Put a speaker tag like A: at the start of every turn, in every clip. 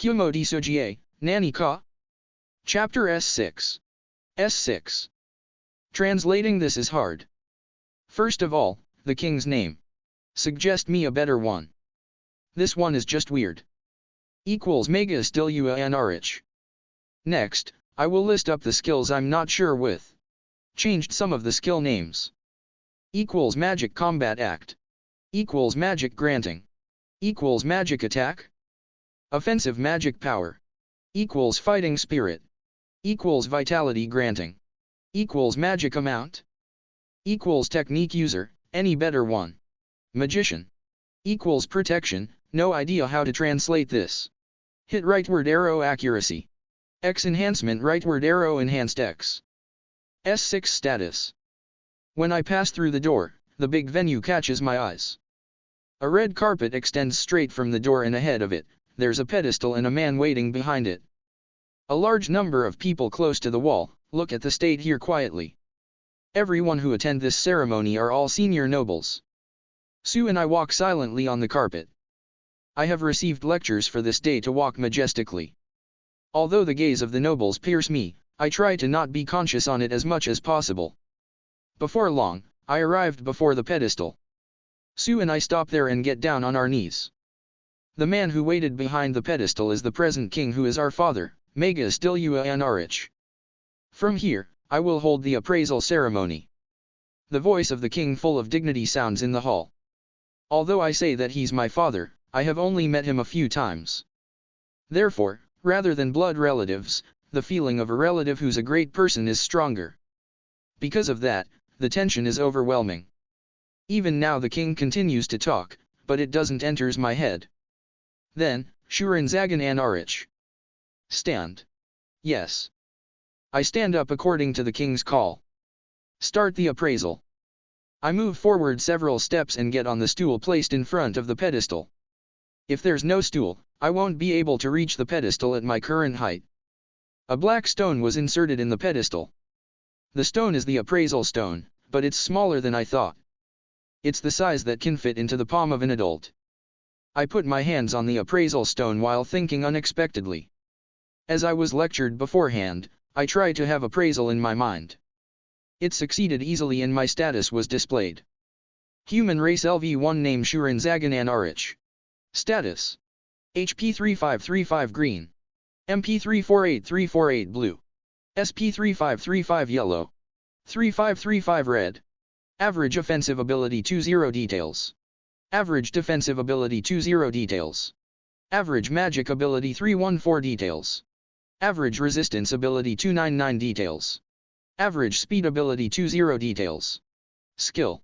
A: Kumo Desu, Nani ka? Chapter S6. S6. Translating this is hard. First of all, the king's name. Suggest me a better one. This one is just weird. Equals mega still anrich. Next, I will list up the skills I'm not sure with. Changed some of the skill names. Equals magic combat act. Equals magic granting. Equals magic attack. Offensive magic power. Equals fighting spirit. Equals vitality granting. Equals magic amount. Equals technique user, any better one. Magician. Equals protection, no idea how to translate this. Hit rightward arrow accuracy. X enhancement rightward arrow enhanced X. S6 status. When I pass through the door, the big venue catches my eyes. A red carpet extends straight from the door and ahead of it, there's a pedestal and a man waiting behind it. A large number of people close to the wall, look at the state here quietly. Everyone who attend this ceremony are all senior nobles. Sue and I walk silently on the carpet. I have received lectures for this day to walk majestically. Although the gaze of the nobles pierce me, I try to not be conscious on it as much as possible. Before long, I arrived before the pedestal. Sue and I stop there and get down on our knees. The man who waited behind the pedestal is the present king who is our father, Mega still anrich. From here, I will hold the appraisal ceremony. The voice of the king full of dignity sounds in the hall. Although I say that he's my father, I have only met him a few times. Therefore, rather than blood relatives, the feeling of a relative who's a great person is stronger. Because of that, the tension is overwhelming. Even now the king continues to talk, but it doesn't enters my head. Then, Shuren Zagan anrich. Stand. Yes. I stand up according to the king's call. Start the appraisal. I move forward several steps and get on the stool placed in front of the pedestal. If there's no stool, I won't be able to reach the pedestal at my current height. A black stone was inserted in the pedestal. The stone is the appraisal stone, but it's smaller than I thought. It's the size that can fit into the palm of an adult. I put my hands on the appraisal stone while thinking unexpectedly. As I was lectured beforehand, I tried to have appraisal in my mind. It succeeded easily and my status was displayed. Human race LV1 name Shuren Zagan anrich. Status. HP 3535 green. MP 348348 blue. SP 3535 yellow. 3535 red. Average offensive ability 20 details. Average defensive ability 20 details. Average magic ability 314 details. Average resistance ability 299 details. Average speed ability 20 details. Skill.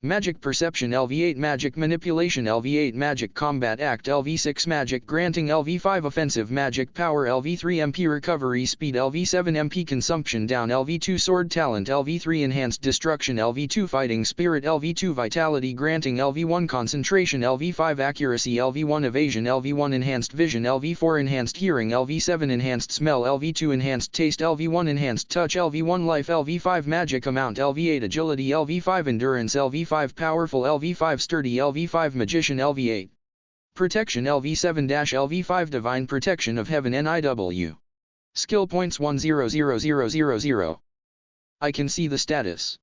A: Magic Perception LV8 Magic Manipulation LV8 Magic Combat Act LV6 Magic Granting LV5 Offensive Magic Power LV3 MP Recovery Speed LV7 MP Consumption Down LV2 Sword Talent LV3 Enhanced Destruction LV2 Fighting Spirit LV2 Vitality Granting LV1 Concentration LV5 Accuracy LV1 Evasion LV1 Enhanced Vision LV4 Enhanced Hearing LV7 Enhanced Smell LV2 Enhanced Taste LV1 Enhanced Touch LV1 Life LV5 Magic Amount LV8 Agility LV5 Endurance LV5 Powerful LV5 Sturdy LV5 Magician LV8 Protection LV7-LV5 Divine Protection of Heaven NIW Skill points 100000. I can see the status.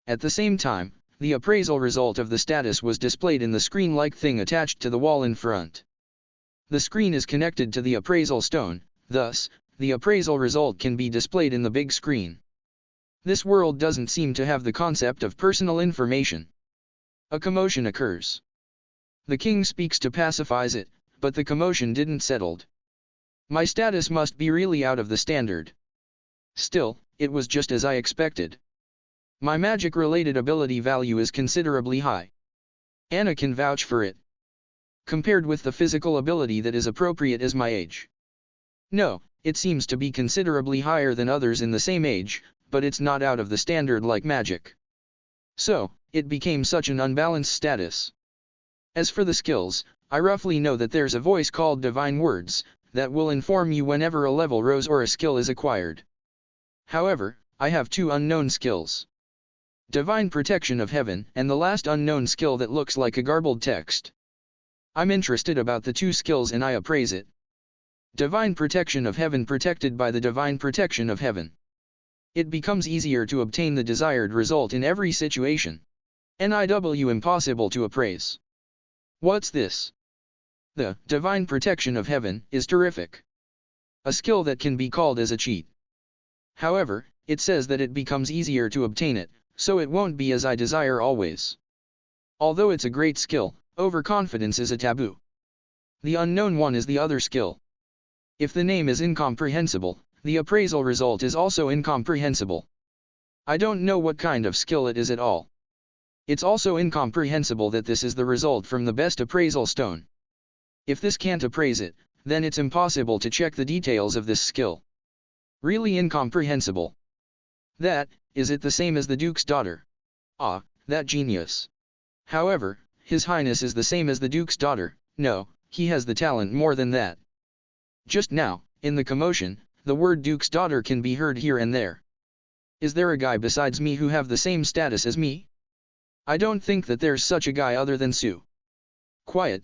A: At the same time, the appraisal result of the status was displayed in the screen-like thing attached to the wall in front. The screen is connected to the appraisal stone, thus, the appraisal result can be displayed in the big screen. This world doesn't seem to have the concept of personal information. A commotion occurs. The king speaks to pacifies it, but the commotion didn't settled. My status must be really out of the standard. Still, it was just as I expected. My magic-related ability value is considerably high. Anna can vouch for it. Compared with the physical ability that is appropriate as my age. No, it seems to be considerably higher than others in the same age, but it's not out of the standard like magic. So, it became such an unbalanced status. As for the skills, I roughly know that there's a voice called Divine Words, that will inform you whenever a level rose or a skill is acquired. However, I have two unknown skills. Divine Protection of Heaven and the last unknown skill that looks like a garbled text. I'm interested about the two skills and I appraise it. Divine protection of heaven protected by the divine protection of heaven. It becomes easier to obtain the desired result in every situation. NIW impossible to appraise. What's this? The divine protection of heaven is terrific. A skill that can be called as a cheat. However, it says that it becomes easier to obtain it, so it won't be as I desire always. Although it's a great skill, overconfidence is a taboo. The unknown one is the other skill. If the name is incomprehensible, the appraisal result is also incomprehensible. I don't know what kind of skill it is at all. It's also incomprehensible that this is the result from the best appraisal stone. If this can't appraise it, then it's impossible to check the details of this skill. Really incomprehensible. That, is it the same as the Duke's daughter? Ah, that genius. However, His Highness is the same as the Duke's daughter. No, he has the talent more than that. Just now, in the commotion, the word Duke's daughter can be heard here and there. Is there a guy besides me who have the same status as me? I don't think that there's such a guy other than Su. Quiet.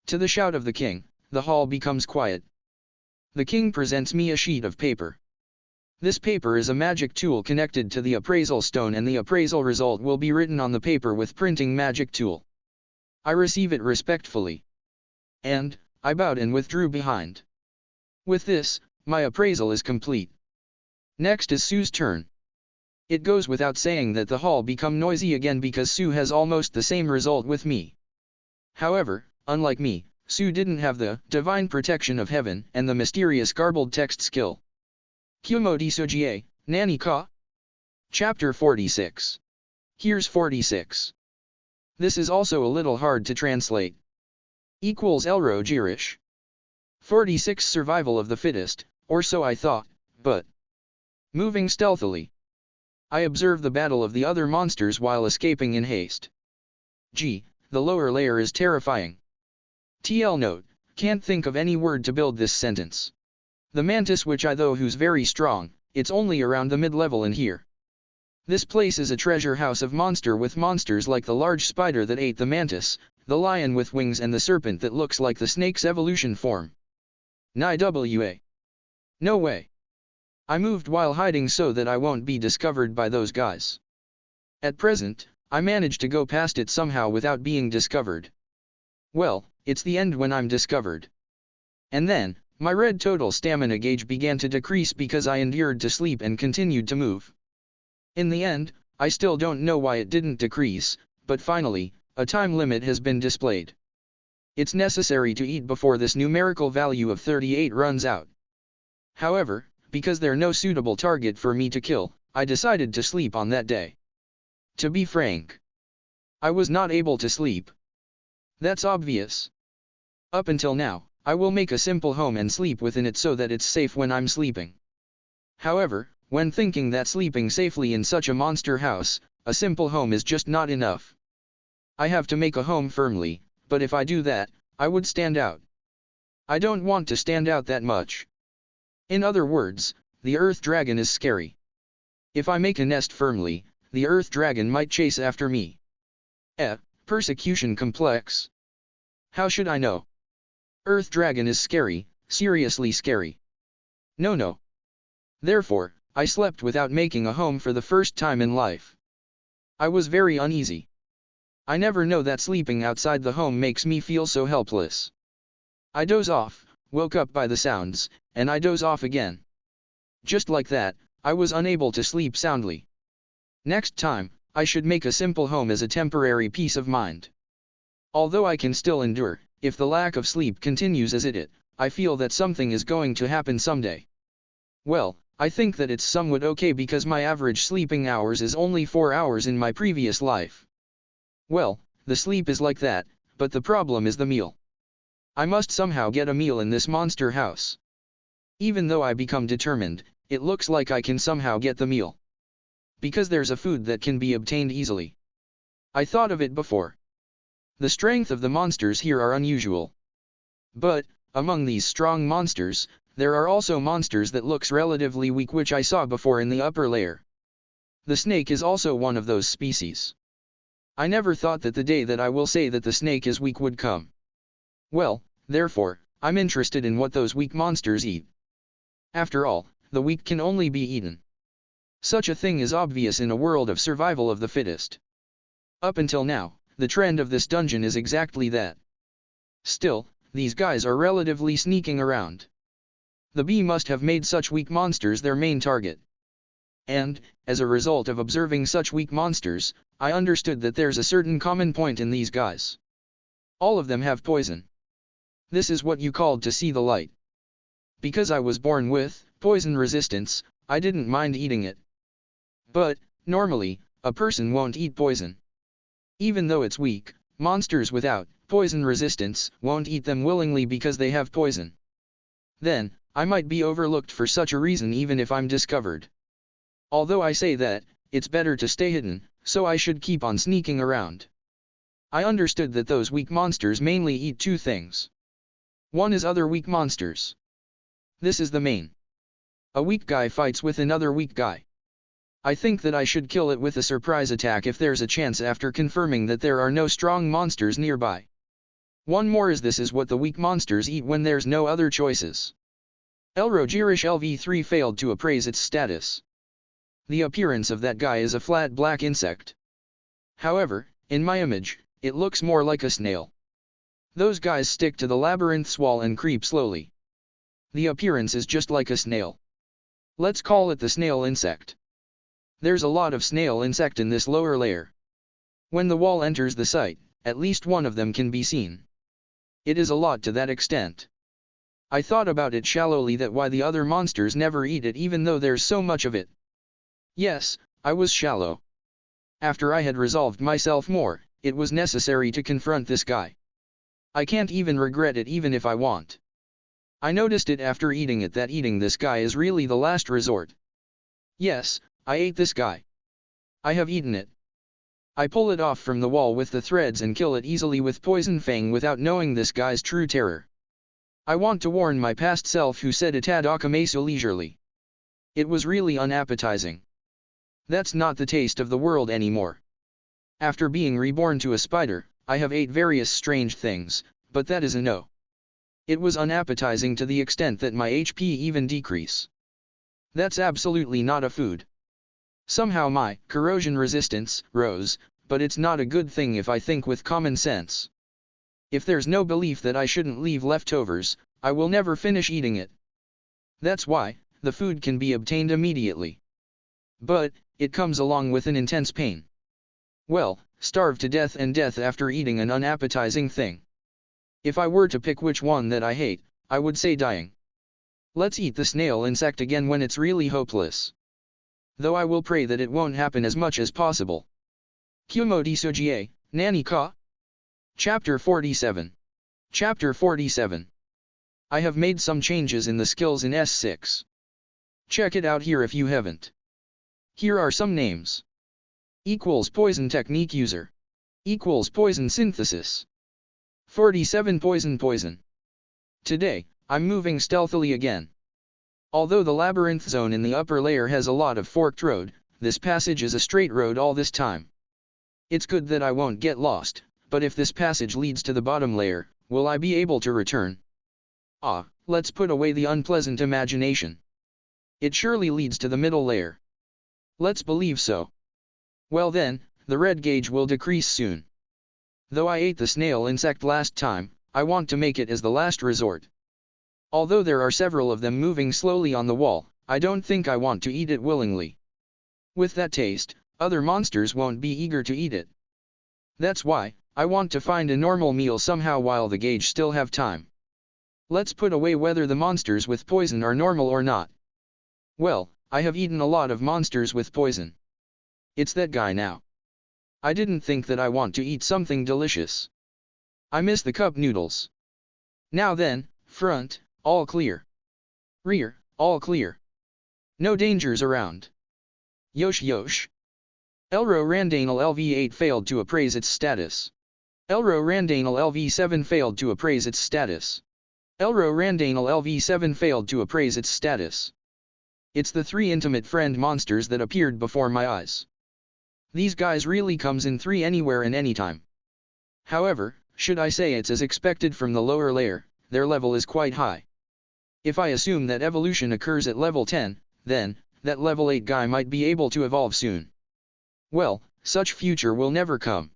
A: To the shout of the king, the hall becomes quiet. The king presents me a sheet of paper. This paper is a magic tool connected to the appraisal stone, and the appraisal result will be written on the paper with printing magic tool. I receive it respectfully. And, I bowed and withdrew behind. With this, my appraisal is complete. Next is Su's turn. It goes without saying that the hall become noisy again because Su has almost the same result with me. However, unlike me, Su didn't have the divine protection of heaven and the mysterious garbled text skill. Kumo Desu, Nani ka? Chapter 46. Here's 46. This is also a little hard to translate. Equals Elro Jirish. 46 Survival of the fittest, or so I thought, but moving stealthily, I observe the battle of the other monsters while escaping in haste. Gee, the lower layer is terrifying. TL note, can't think of any word to build this sentence. The mantis which I though who's very strong, it's only around the mid-level in here. This place is a treasure house of monster with monsters like the large spider that ate the mantis, the lion with wings and the serpent that looks like the snake's evolution form. NIWA. No way. I moved while hiding so that I won't be discovered by those guys. At present, I managed to go past it somehow without being discovered. Well, it's the end when I'm discovered. And then, my red total stamina gauge began to decrease because I endured to sleep and continued to move. In the end, I still don't know why it didn't decrease, but finally, a time limit has been displayed. It's necessary to eat before this numerical value of 38 runs out. However, because there's no suitable target for me to kill, I decided to sleep on that day. To be frank, I was not able to sleep. That's obvious. Up until now, I will make a simple home and sleep within it so that it's safe when I'm sleeping. However, when thinking that sleeping safely in such a monster house, a simple home is just not enough. I have to make a home firmly, but if I do that, I would stand out. I don't want to stand out that much. In other words, the earth dragon is scary. If I make a nest firmly, the earth dragon might chase after me. Persecution complex. How should I know? Earth dragon is scary, seriously scary. No. Therefore, I slept without making a home for the first time in life. I was very uneasy. I never know that sleeping outside the home makes me feel so helpless. I doze off, woke up by the sounds, and I doze off again. Just like that, I was unable to sleep soundly. Next time, I should make a simple home as a temporary peace of mind. Although I can still endure, if the lack of sleep continues as it is, I feel that something is going to happen someday. Well, I think that it's somewhat okay because my average sleeping hours is only 4 hours in my previous life. Well, the sleep is like that, but the problem is the meal. I must somehow get a meal in this monster house. Even though I become determined, it looks like I can somehow get the meal. Because there's a food that can be obtained easily. I thought of it before. The strength of the monsters here are unusual. But, among these strong monsters, there are also monsters that looks relatively weak which I saw before in the upper layer. The snake is also one of those species. I never thought that the day that I will say that the snake is weak would come. Well, therefore, I'm interested in what those weak monsters eat. After all, the weak can only be eaten. Such a thing is obvious in a world of survival of the fittest. Up until now, the trend of this dungeon is exactly that. Still, these guys are relatively sneaking around. The bee must have made such weak monsters their main target. And, as a result of observing such weak monsters, I understood that there's a certain common point in these guys. All of them have poison. This is what you called to see the light. Because I was born with poison resistance, I didn't mind eating it. But, normally, a person won't eat poison. Even though it's weak, monsters without poison resistance won't eat them willingly because they have poison. Then, I might be overlooked for such a reason even if I'm discovered. Although I say that, it's better to stay hidden, so I should keep on sneaking around. I understood that those weak monsters mainly eat two things. One is other weak monsters. This is the main. A weak guy fights with another weak guy. I think that I should kill it with a surprise attack if there's a chance after confirming that there are no strong monsters nearby. One more is this is what the weak monsters eat when there's no other choices. Elrogirish LV3 failed to appraise its status. The appearance of that guy is a flat black insect. However, in my image, it looks more like a snail. Those guys stick to the labyrinth's wall and creep slowly. The appearance is just like a snail. Let's call it the snail insect. There's a lot of snail insect in this lower layer. When the wall enters the site, at least one of them can be seen. It is a lot to that extent. I thought about it shallowly that why the other monsters never eat it even though there's so much of it. Yes, I was shallow. After I had resolved myself more, it was necessary to confront this guy. I can't even regret it even if I want. I noticed it after eating it that eating this guy is really the last resort. Yes, I ate this guy. I have eaten it. I pull it off from the wall with the threads and kill it easily with Poison Fang without knowing this guy's true terror. I want to warn my past self who said it had Akame so leisurely. It was really unappetizing. That's not the taste of the world anymore. After being reborn to a spider, I have ate various strange things, but that is a no. It was unappetizing to the extent that my HP even decrease. That's absolutely not a food. Somehow my corrosion resistance rose, but it's not a good thing if I think with common sense. If there's no belief that I shouldn't leave leftovers, I will never finish eating it. That's why, the food can be obtained immediately. But, it comes along with an intense pain. Well, starve to death and death after eating an unappetizing thing. If I were to pick which one that I hate, I would say dying. Let's eat the snail insect again when it's really hopeless. Though I will pray that it won't happen as much as possible. Kumo Desu, Nani ka? Chapter 47. Chapter 47. I have made some changes in the skills in S6. Check it out here if you haven't. Here are some names. Equals poison technique user. Equals poison synthesis. 47 poison. Today, I'm moving stealthily again. Although the labyrinth zone in the upper layer has a lot of forked road, this passage is a straight road all this time. It's good that I won't get lost, but if this passage leads to the bottom layer, will I be able to return? Let's put away the unpleasant imagination. It surely leads to the middle layer. Let's believe so. Well then, the red gauge will decrease soon. Though I ate the snail insect last time, I want to make it as the last resort. Although there are several of them moving slowly on the wall, I don't think I want to eat it willingly. With that taste, other monsters won't be eager to eat it. That's why, I want to find a normal meal somehow while the gauge still have time. Let's put away whether the monsters with poison are normal or not. Well, I have eaten a lot of monsters with poison. It's that guy now. I didn't think that I want to eat something delicious. I miss the cup noodles. Now then, front, all clear. Rear, all clear. No dangers around. Yosh. Elro Randanal LV8 failed to appraise its status. Elro Randanal LV7 failed to appraise its status. Elro Randanal LV7 failed to appraise its status. It's the three intimate friend monsters that appeared before my eyes. These guys really comes in 3 anywhere and anytime. However, should I say it's as expected from the lower layer, their level is quite high. If I assume that evolution occurs at level 10, then, that level 8 guy might be able to evolve soon. Well, such future will never come.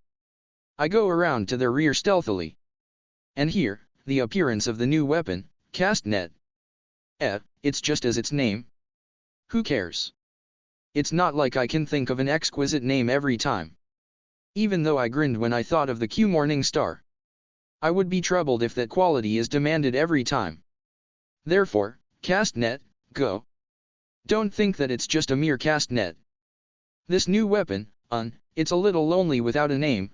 A: I go around to their rear stealthily. And here, the appearance of the new weapon, cast net. It's just as its name. Who cares? It's not like I can think of an exquisite name every time. Even though I grinned when I thought of the Q Morning Star. I would be troubled if that quality is demanded every time. Therefore, cast net, go. Don't think that it's just a mere cast net. This new weapon, it's a little lonely without a name,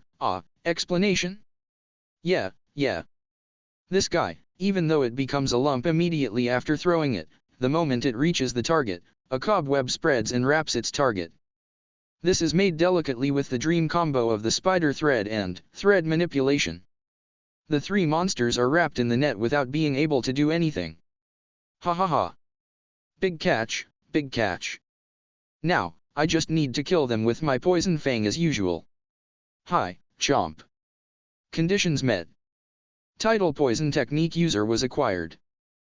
A: explanation? Yeah. This guy, even though it becomes a lump immediately after throwing it, the moment it reaches the target, a cobweb spreads and wraps its target. This is made delicately with the dream combo of the spider thread and thread manipulation. The three monsters are wrapped in the net without being able to do anything. Ha ha ha. Big catch, big catch. Now, I just need to kill them with my poison fang as usual. Hi, chomp. Conditions met. Tidal poison technique user was acquired.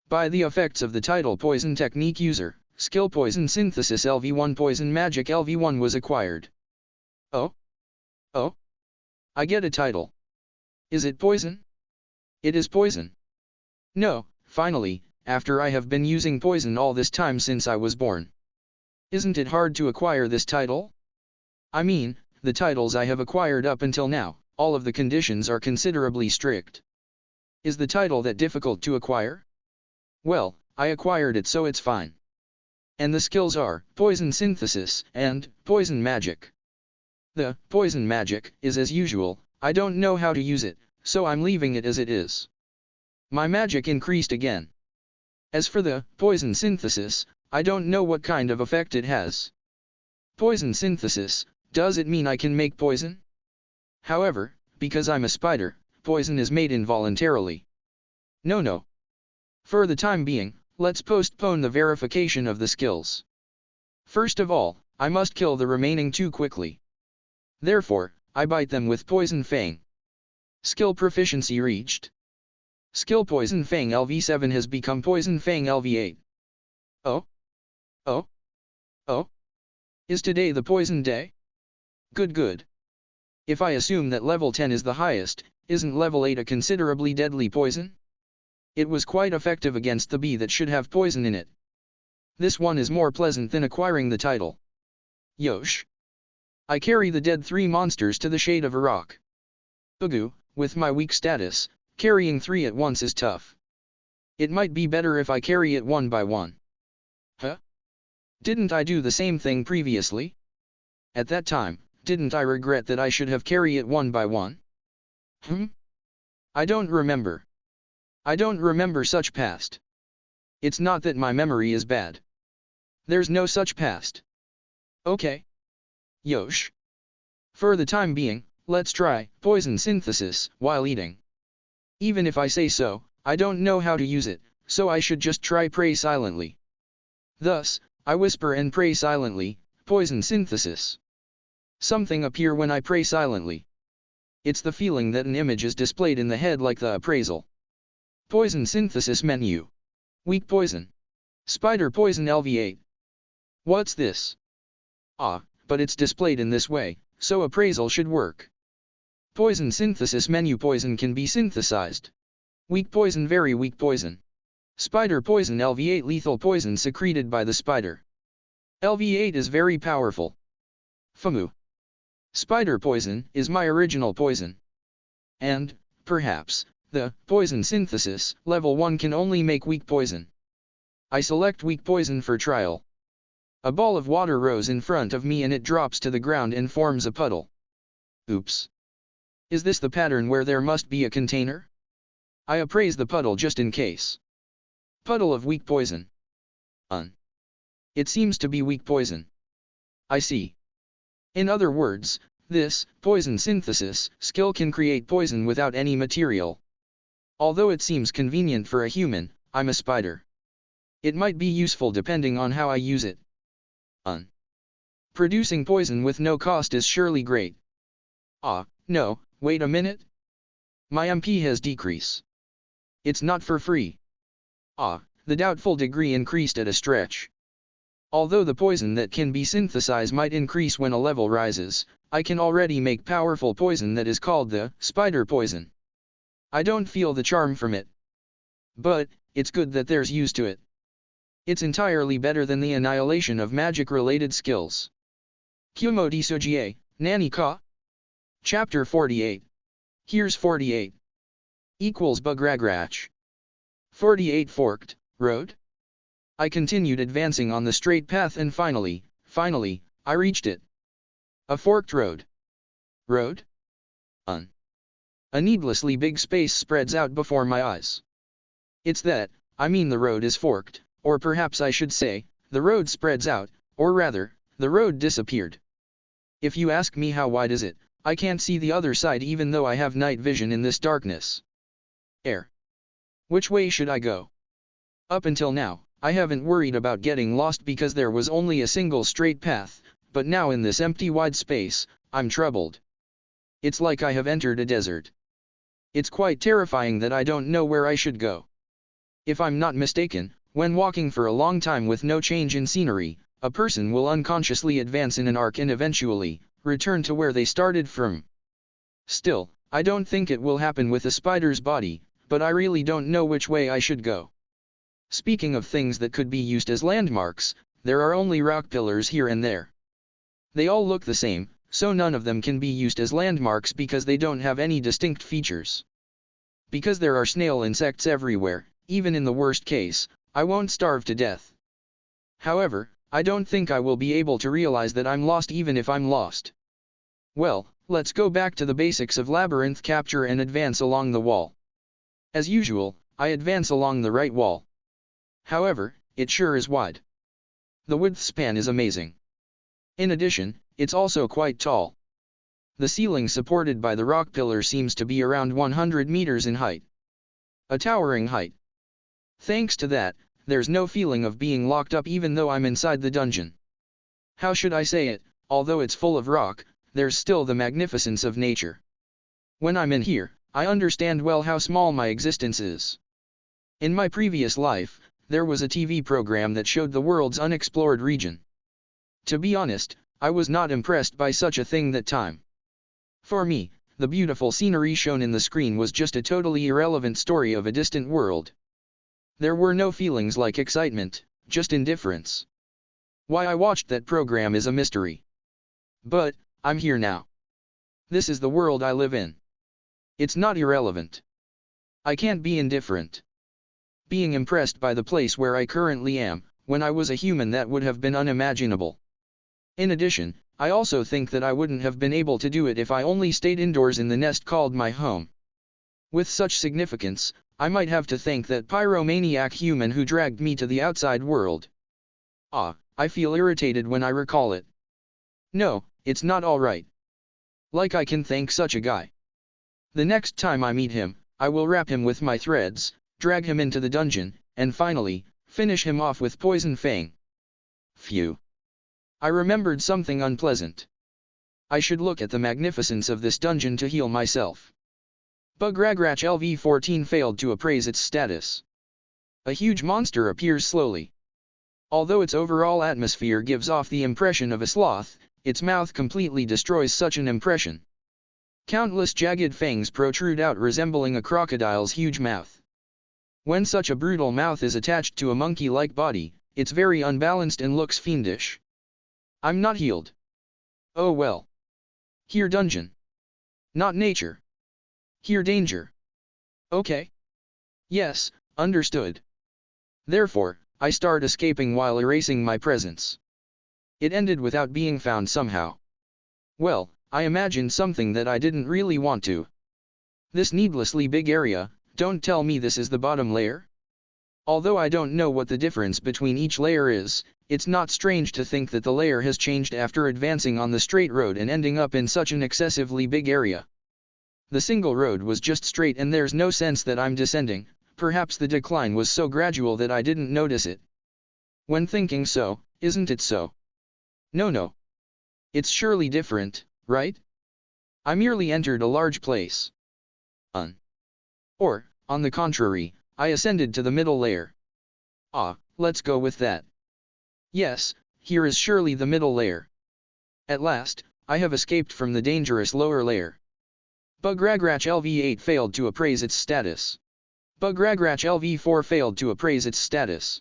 A: By the effects of the tidal poison technique user, skill poison synthesis LV1 poison magic LV1 was acquired. Oh? I get a title. Is it poison? It is poison. No, finally, after I have been using poison all this time since I was born. Isn't it hard to acquire this title? I mean, the titles I have acquired up until now, all of the conditions are considerably strict. Is the title that difficult to acquire? Well, I acquired it so it's fine. And the skills are, poison synthesis, and, poison magic. The, poison magic, is as usual, I don't know how to use it, so I'm leaving it as it is. My magic increased again. As for the, poison synthesis, I don't know what kind of effect it has. Poison synthesis, does it mean I can make poison? However, because I'm a spider, poison is made involuntarily. No. For the time being, let's postpone the verification of the skills. First of all, I must kill the remaining two quickly. Therefore, I bite them with poison fang. Skill proficiency reached. Skill poison fang LV7 has become poison fang LV8. Oh? Is today the poison day? Good. If I assume that level 10 is the highest, isn't level 8 a considerably deadly poison? It was quite effective against the bee that should have poison in it. This one is more pleasant than acquiring the title. Yosh. I carry the dead 3 monsters to the shade of a rock. Ugu, with my weak status, carrying 3 at once is tough. It might be better if I carry it one by one. Huh? Didn't I do the same thing previously? At that time, didn't I regret that I should have carried it one by one? I don't remember. I don't remember such past. It's not that my memory is bad. There's no such past. Okay. Yosh. For the time being, let's try poison synthesis while eating. Even if I say so, I don't know how to use it, so I should just try pray silently. Thus, I whisper and pray silently, poison synthesis. Something appear when I pray silently. It's the feeling that an image is displayed in the head like the appraisal. Poison synthesis menu. Weak poison. Spider poison LV8. What's this? But it's displayed in this way, so appraisal should work. Poison synthesis menu. Poison can be synthesized. Weak poison, very weak poison. Spider poison LV8, lethal poison secreted by the spider. LV8 is very powerful. Famu. Spider poison is my original poison. And, perhaps, the poison synthesis level 1 can only make weak poison. I select weak poison for trial. A ball of water rose in front of me and it drops to the ground and forms a puddle. Oops. Is this the pattern where there must be a container? I appraise the puddle just in case. Puddle of weak poison. It seems to be weak poison. I see. In other words, this poison synthesis skill can create poison without any material. Although it seems convenient for a human, I'm a spider. It might be useful depending on how I use it. Producing poison with no cost is surely great. No, wait a minute. My MP has decreased. It's not for free. Ah, the doubtful degree increased at a stretch. Although the poison that can be synthesized might increase when a level rises, I can already make powerful poison that is called the spider poison. I don't feel the charm from it. But, it's good that there's use to it. It's entirely better than the annihilation of magic-related skills. Kumo Desu, Nani ka? Chapter 48. Here's 48. Equals Bugragrach. 48 Forked road? I continued advancing on the straight path and finally, I reached it. A forked road. Road? A needlessly big space spreads out before my eyes. It's that, I mean the road is forked, or perhaps I should say, the road spreads out, or rather, the road disappeared. If you ask me how wide is it, I can't see the other side even though I have night vision in this darkness. Which way should I go? Up until now, I haven't worried about getting lost because there was only a single straight path, but now in this empty wide space, I'm troubled. It's like I have entered a desert. It's quite terrifying that I don't know where I should go. If I'm not mistaken, when walking for a long time with no change in scenery, a person will unconsciously advance in an arc and eventually, return to where they started from. Still, I don't think it will happen with a spider's body, but I really don't know which way I should go. Speaking of things that could be used as landmarks, there are only rock pillars here and there. They all look the same, so none of them can be used as landmarks because they don't have any distinct features. Because there are snail insects everywhere, even in the worst case, I won't starve to death. However, I don't think I will be able to realize that I'm lost even if I'm lost. Well, let's go back to the basics of labyrinth capture and advance along the wall. As usual, I advance along the right wall. However, it sure is wide. The width span is amazing. In addition, it's also quite tall. The ceiling supported by the rock pillar seems to be around 100 meters in height. A towering height. Thanks to that, there's no feeling of being locked up even though I'm inside the dungeon. How should I say it, although it's full of rock, there's still the magnificence of nature. When I'm in here, I understand well how small my existence is. In my previous life, there was a TV program that showed the world's unexplored region. To be honest, I was not impressed by such a thing that time. For me, the beautiful scenery shown in the screen was just a totally irrelevant story of a distant world. There were no feelings like excitement, just indifference. Why I watched that program is a mystery. But, I'm here now. This is the world I live in. It's not irrelevant. I can't be indifferent. Being impressed by the place where I currently am, when I was a human that would have been unimaginable. In addition, I also think that I wouldn't have been able to do it if I only stayed indoors in the nest called my home. With such significance, I might have to thank that pyromaniac human who dragged me to the outside world. I feel irritated when I recall it. No, it's not alright. Like I can thank such a guy. The next time I meet him, I will wrap him with my threads, drag him into the dungeon, and finally, finish him off with poison fang. Phew. I remembered something unpleasant. I should look at the magnificence of this dungeon to heal myself. Bugragrach LV-14 failed to appraise its status. A huge monster appears slowly. Although its overall atmosphere gives off the impression of a sloth, its mouth completely destroys such an impression. Countless jagged fangs protrude out resembling a crocodile's huge mouth. When such a brutal mouth is attached to a monkey-like body, it's very unbalanced and looks fiendish. I'm not healed. Oh well. Here dungeon. Not nature. Here danger. Okay. Yes, understood. Therefore, I start escaping while erasing my presence. It ended without being found somehow. Well, I imagined something that I didn't really want to. This needlessly big area, don't tell me this is the bottom layer? Although I don't know what the difference between each layer is, it's not strange to think that the layer has changed after advancing on the straight road and ending up in such an excessively big area. The single road was just straight and there's no sense that I'm descending, perhaps the decline was so gradual that I didn't notice it. When thinking so, isn't it so? No. It's surely different, right? I merely entered a large place. Or, on the contrary, I ascended to the middle layer. Ah, let's go with that. Yes, here is surely the middle layer. At last, I have escaped from the dangerous lower layer. Bugragrach LV8 failed to appraise its status. Bugragrach LV4 failed to appraise its status.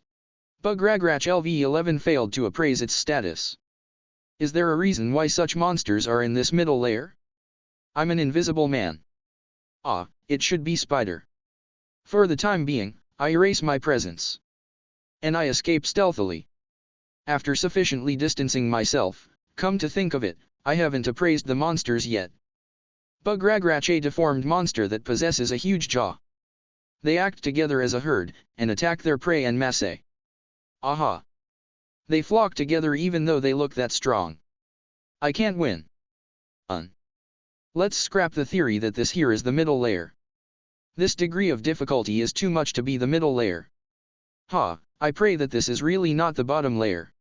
A: Bugragrach LV11 failed to appraise its status. Is there a reason why such monsters are in this middle layer? I'm an invisible man. Ah, it should be spider. For the time being, I erase my presence. And I escape stealthily. After sufficiently distancing myself, come to think of it, I haven't appraised the monsters yet. Bugragrach, a deformed monster that possesses a huge jaw. They act together as a herd, and attack their prey en masse. Aha! They flock together even though they look that strong. I can't win. Let's scrap the theory that this here is the middle layer. This degree of difficulty is too much to be the middle layer. Ha, I pray that this is really not the bottom layer.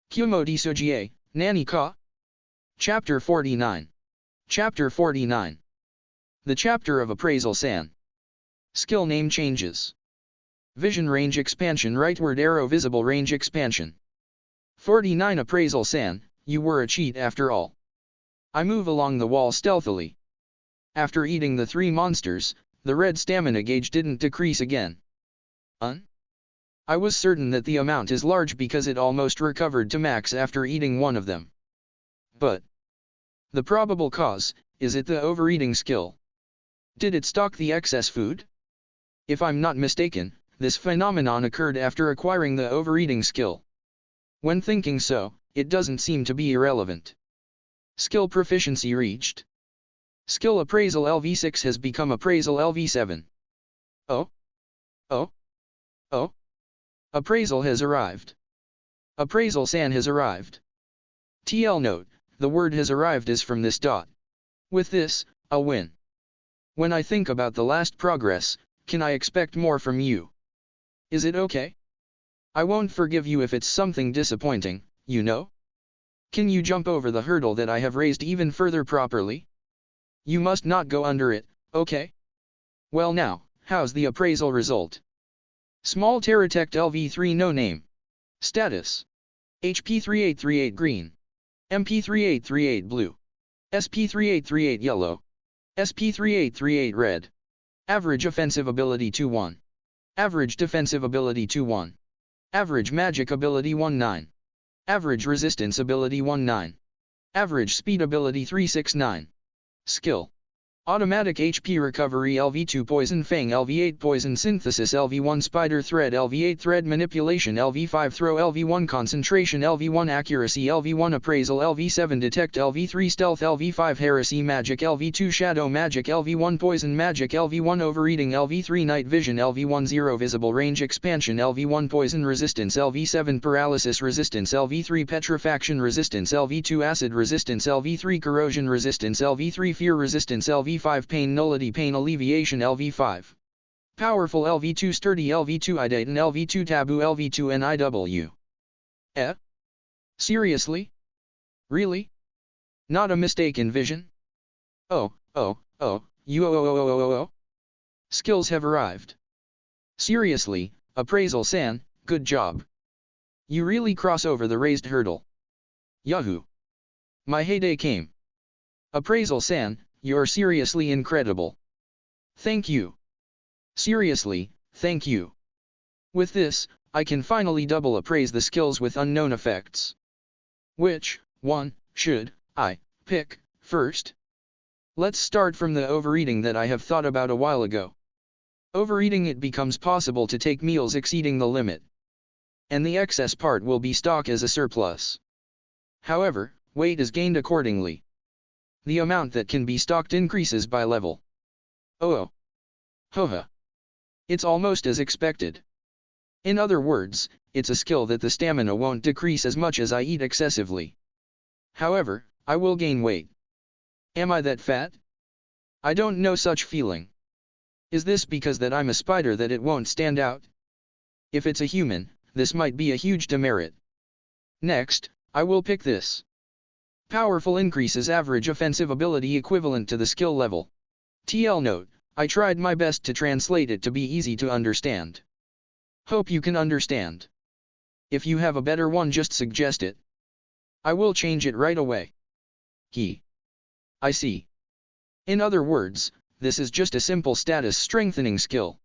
A: Kumo Desu, Nani ka? Chapter 49. Chapter 49. The chapter of appraisal san. Skill name changes. Vision range expansion, rightward arrow, visible range expansion. 49 Appraisal san, you were a cheat after all. I move along the wall stealthily. After eating the 3 monsters, the red stamina gauge didn't decrease again. I was certain that the amount is large because it almost recovered to max after eating one of them. But the probable cause, is it the overeating skill? Did it stock the excess food? If I'm not mistaken, this phenomenon occurred after acquiring the overeating skill. When thinking so, it doesn't seem to be irrelevant. Skill proficiency reached. Skill appraisal LV6 has become appraisal LV7. Oh? Oh? Oh? Appraisal has arrived. Appraisal san has arrived. TL note, the word has arrived is from this dot. With this, I'll win. When I think about the last progress, can I expect more from you? Is it okay? I won't forgive you if it's something disappointing, you know? Can you jump over the hurdle that I have raised even further properly? You must not go under it, okay? Well now, how's the appraisal result? Small Terratect LV3 no name. Status. HP3838 green. MP3838 blue. SP3838 yellow. SP3838 red. Average offensive ability 2-1. Average defensive ability 2-1. Average magic ability 1-9. Average resistance ability 1-9. Average speed ability 369. Skill. Automatic HP recovery LV2 Poison Fang LV8 Poison Synthesis LV1 Spider Thread LV8 Thread Manipulation LV5 Throw LV1 Concentration LV1 Accuracy LV1 Appraisal LV7 Detect LV3 Stealth LV5 Heresy Magic LV2 Shadow Magic LV1 Poison Magic LV1 Overeating LV3 Night Vision LV1 Zero Visible Range Expansion LV1 Poison Resistance LV7 Paralysis Resistance LV3 Petrifaction Resistance LV2 Acid Resistance LV3 Corrosion Resistance LV3 Fear Resistance LV5 Pain Nullity Pain Alleviation LV5 Powerful LV2 Sturdy LV2 Idatan LV2 Taboo LV2 NIW. Seriously? Really? Not a mistaken vision? Oh, you. Skills have arrived. Seriously, Appraisal san, good job. You really cross over the raised hurdle. Yahoo! My heyday came. Appraisal san, you're seriously incredible. Thank you. Seriously, thank you. With this, I can finally double appraise the skills with unknown effects. Which one should I pick first? Let's start from the overeating that I have thought about a while ago. Overeating, it becomes possible to take meals exceeding the limit. And the excess part will be stock as a surplus. However, weight is gained accordingly. The amount that can be stocked increases by level. Oh. Hoha. It's almost as expected. In other words, it's a skill that the stamina won't decrease as much as I eat excessively. However, I will gain weight. Am I that fat? I don't know such feeling. Is this because that I'm a spider that it won't stand out? If it's a human, this might be a huge demerit. Next, I will pick this. Powerful increases average offensive ability equivalent to the skill level. TL note, I tried my best to translate it to be easy to understand. Hope you can understand. If you have a better one, just suggest it. I will change it right away. I see. In other words, this is just a simple status strengthening skill.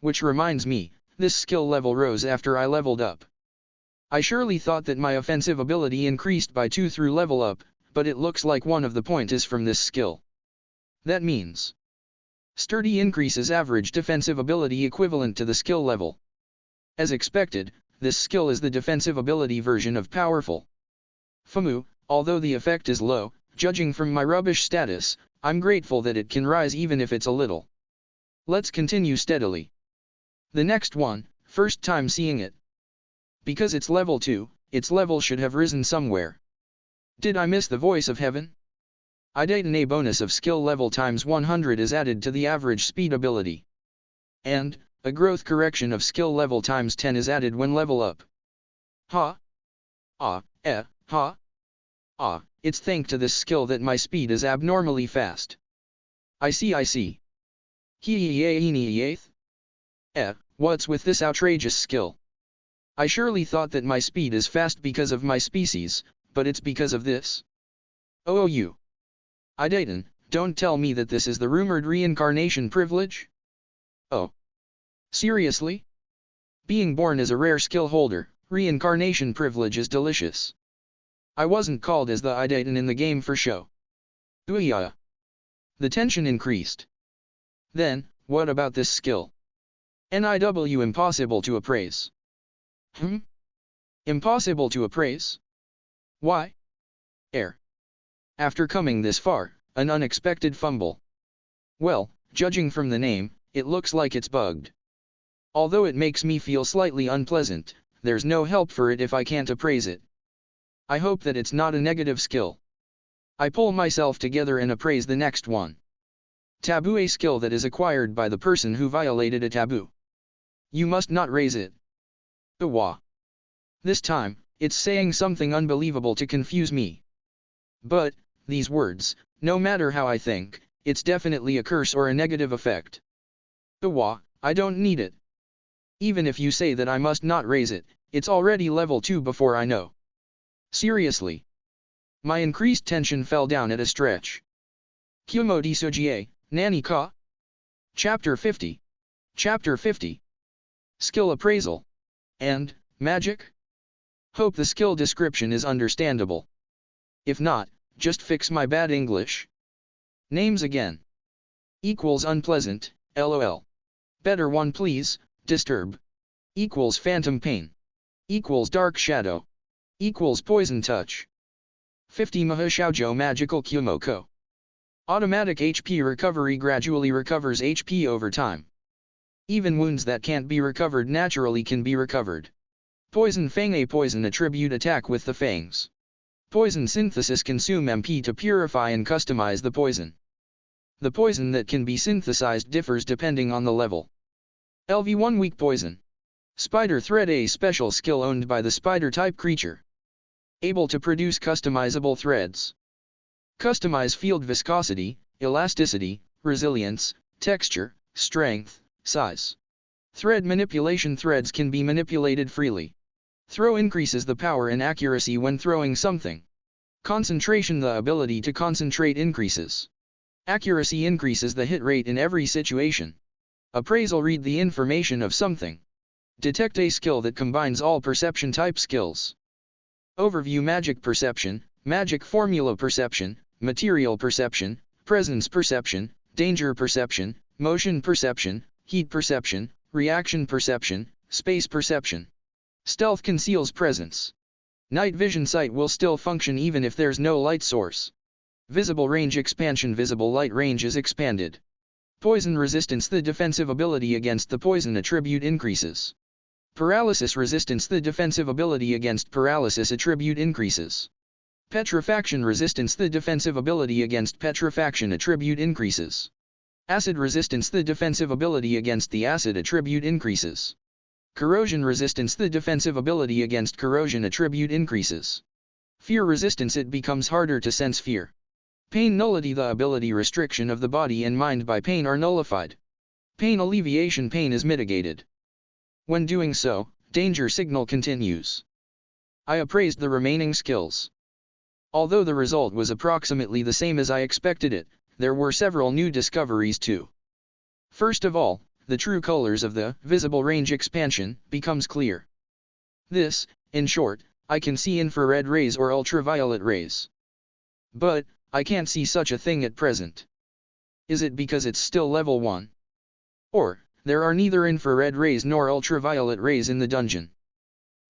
A: Which reminds me, this skill level rose after I leveled up. I surely thought that my offensive ability increased by 2 through level up, but it looks like one of the point is from this skill. That means sturdy increases average defensive ability equivalent to the skill level. As expected, this skill is the defensive ability version of powerful. Famu, although the effect is low, judging from my rubbish status, I'm grateful that it can rise even if it's a little. Let's continue steadily. The next one, first time seeing it. Because it's level 2, its level should have risen somewhere. Did I miss the voice of heaven? A bonus of skill level times 100 is added to the average speed ability. And, a growth correction of skill level times 10 is added when level up. It's thanks to this skill that my speed is abnormally fast. I see. What's with this outrageous skill? I surely thought that my speed is fast because of my species, but it's because of this. Don't tell me that this is the rumored reincarnation privilege? Oh. Seriously? Being born as a rare skill holder, reincarnation privilege is delicious. I wasn't called as the Idaitan in the game for show. The tension increased. Then, what about this skill? NIW impossible to appraise. Impossible to appraise? Why? After coming this far, an unexpected fumble. Well, judging from the name, it looks like it's bugged. Although it makes me feel slightly unpleasant, there's no help for it if I can't appraise it. I hope that it's not a negative skill. I pull myself together and appraise the next one. Taboo, a skill that is acquired by the person who violated a taboo. You must not raise it. This time, it's saying something unbelievable to confuse me. But, these words, no matter how I think, it's definitely a curse or a negative effect. I don't need it. Even if you say that I must not raise it, it's already level 2 before I know. Seriously. My increased tension fell down at a stretch. Kumo Desu, Nani ka? Chapter 50. Chapter 50. Skill appraisal. And, magic? Hope the skill description is understandable. If not, just fix my bad English. Names again. Equals unpleasant, lol. Better one please, disturb. Equals phantom pain. Equals dark shadow. Equals poison touch. 50 Mahashoujo magical Kumoko. Automatic HP recovery gradually recovers HP over time. Even wounds that can't be recovered naturally can be recovered. Poison Fang, a poison attribute attack with the fangs. Poison synthesis consume MP to purify and customize the poison. The poison that can be synthesized differs depending on the level. LV1 weak poison. Spider thread, a special skill owned by the spider type creature. Able to produce customizable threads. Customize field viscosity, elasticity, resilience, texture, strength, size. Thread manipulation, threads can be manipulated freely. Throw increases the power and accuracy when throwing something. Concentration, the ability to concentrate increases. Accuracy increases the hit rate in every situation. Appraisal, read the information of something. Detect, a skill that combines all perception type skills. Overview, magic perception, magic formula perception, material perception, presence perception, danger perception, motion perception, heat perception, reaction perception, space perception. Stealth conceals presence. Night vision sight will still function even if there's no light source. Visible range expansion, visible light range is expanded. Poison resistance, the defensive ability against the poison attribute increases. Paralysis resistance, the defensive ability against paralysis attribute increases. Petrifaction resistance, the defensive ability against petrifaction attribute increases. Acid resistance, the defensive ability against the acid attribute increases. Corrosion resistance, the defensive ability against corrosion attribute increases. Fear resistance, it becomes harder to sense fear. Pain nullity. The ability restriction of the body and mind by pain are nullified. Pain alleviation. Pain is mitigated. When doing so, danger signal continues. I appraised the remaining skills. Although the result was approximately the same as I expected it, there were several new discoveries too. First of all, the true colors of the visible range expansion becomes clear. This, in short, I can see infrared rays or ultraviolet rays. But, I can't see such a thing at present. Is it because it's still level 1? Or, there are neither infrared rays nor ultraviolet rays in the dungeon?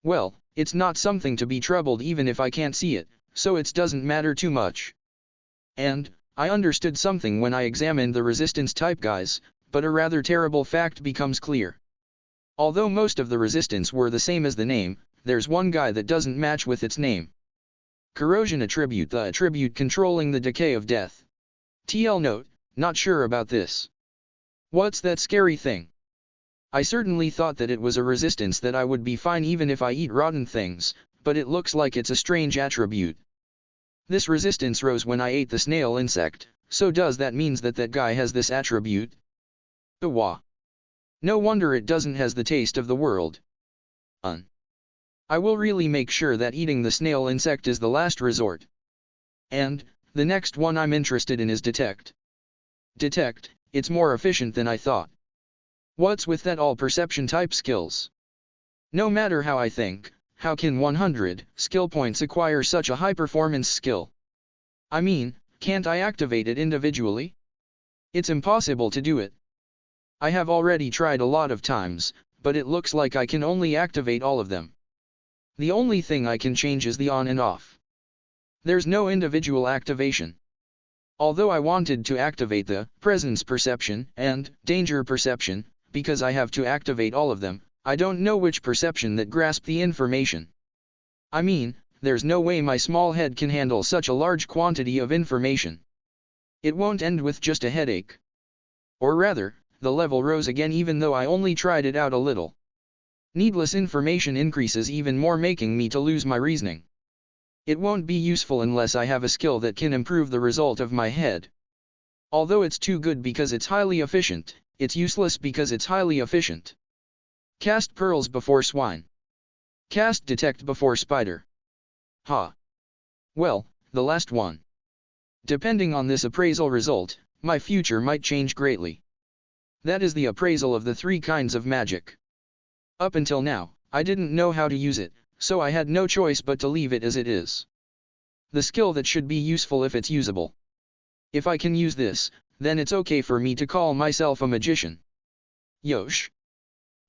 A: Well, it's not something to be troubled even if I can't see it, so it doesn't matter too much. And, I understood something when I examined the resistance type guys, but a rather terrible fact becomes clear. Although most of the resistance were the same as the name, there's one guy that doesn't match with its name. Corrosion attribute. The attribute controlling the decay of death. TL note, not sure about this. What's that scary thing? I certainly thought that it was a resistance that I would be fine even if I eat rotten things, but it looks like it's a strange attribute. This resistance rose when I ate the snail insect, so does that means that that guy has this attribute? Wah. No wonder it doesn't has the taste of the world. I will really make sure that eating the snail insect is the last resort. And, the next one I'm interested in is detect. Detect, it's more efficient than I thought. What's with that all perception type skills? No matter how I think, how can 100 skill points acquire such a high performance skill? I mean, can't I activate it individually? It's impossible to do it. I have already tried a lot of times, but it looks like I can only activate all of them. The only thing I can change is the on and off. There's no individual activation. Although I wanted to activate the presence perception and danger perception, because I have to activate all of them, I don't know which perception that grasp the information. I mean, there's no way my small head can handle such a large quantity of information. It won't end with just a headache. Or rather, the level rose again even though I only tried it out a little. Needless information increases even more, making me to lose my reasoning. It won't be useful unless I have a skill that can improve the result of my head. Although it's too good because it's highly efficient, it's useless because it's highly efficient. Cast pearls before swine. Cast detect before spider. Ha. Well, the last one. Depending on this appraisal result, my future might change greatly. That is the appraisal of the 3 kinds of magic. Up until now, I didn't know how to use it, so I had no choice but to leave it as it is. The skill that should be useful if it's usable. If I can use this, then it's okay for me to call myself a magician. Yosh.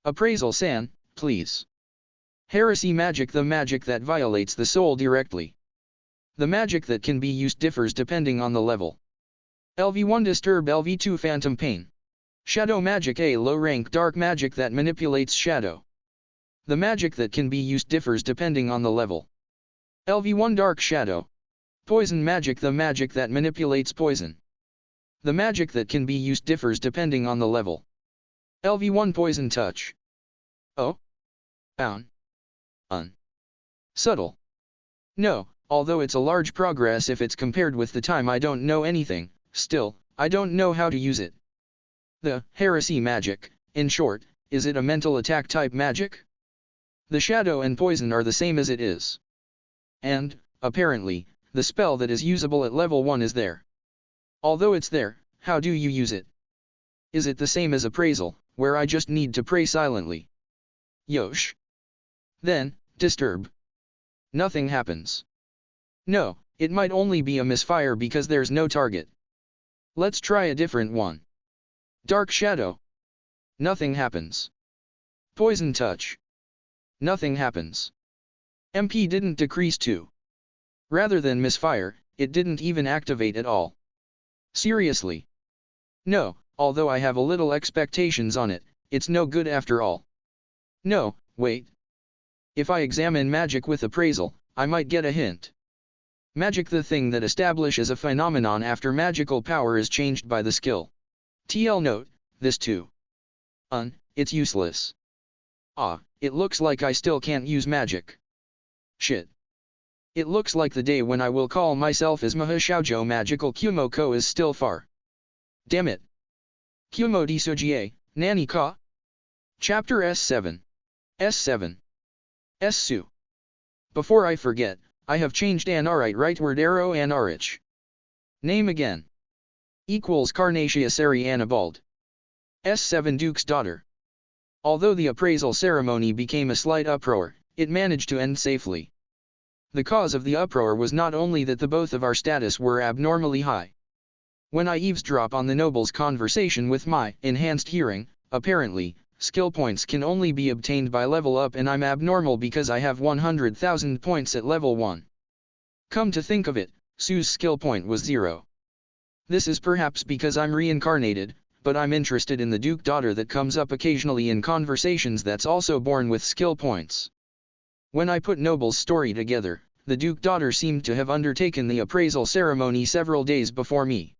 A: Appraisal San, please. Heresy magic. The magic that violates the soul directly. The magic that can be used differs depending on the level. LV1 Disturb, LV2 Phantom Pain. Shadow magic. A low rank dark magic that manipulates shadow. The magic that can be used differs depending on the level. LV1 Dark Shadow. Poison magic. The magic that manipulates poison. The magic that can be used differs depending on the level. LV1 Poison Touch. Oh? Subtle. No, although it's a large progress if it's compared with the time I don't know anything, still, I don't know how to use it. The heresy magic, in short, is it a mental attack type magic? The shadow and poison are the same as it is. And, apparently, the spell that is usable at level 1 is there. Although it's there, how do you use it? Is it the same as appraisal, where I just need to pray silently? Yosh. Then, disturb. Nothing happens. No, it might only be a misfire because there's no target. Let's try a different one. Dark Shadow. Nothing happens. Poison Touch. Nothing happens. MP didn't decrease too. Rather than misfire, it didn't even activate at all. Seriously. No, although I have a little expectations on it, it's no good after all. No, wait. If I examine magic with appraisal, I might get a hint. Magic, the thing that establishes a phenomenon after magical power is changed by the skill. TL note, this too. It's useless. It looks like I still can't use magic. Shit. It looks like the day when I will call myself as Mahashoujo magical Kumo-ko is still far. Damn it. Kumo Desu, Nani ka? Chapter S7. S7. S-su. Before I forget, I have changed Anarite rightward arrow Anarich. Name again. Equals Carnatia Seri Annabald. S7 Duke's daughter. Although the appraisal ceremony became a slight uproar, it managed to end safely. The cause of the uproar was not only that the both of our status were abnormally high. When I eavesdrop on the noble's conversation with my enhanced hearing, apparently, skill points can only be obtained by level up and I'm abnormal because I have 100,000 points at level 1. Come to think of it, Sue's skill point was 0. This is perhaps because I'm reincarnated, but I'm interested in the Duke daughter that comes up occasionally in conversations that's also born with skill points. When I put Noble's story together, the Duke daughter seemed to have undertaken the appraisal ceremony several days before me.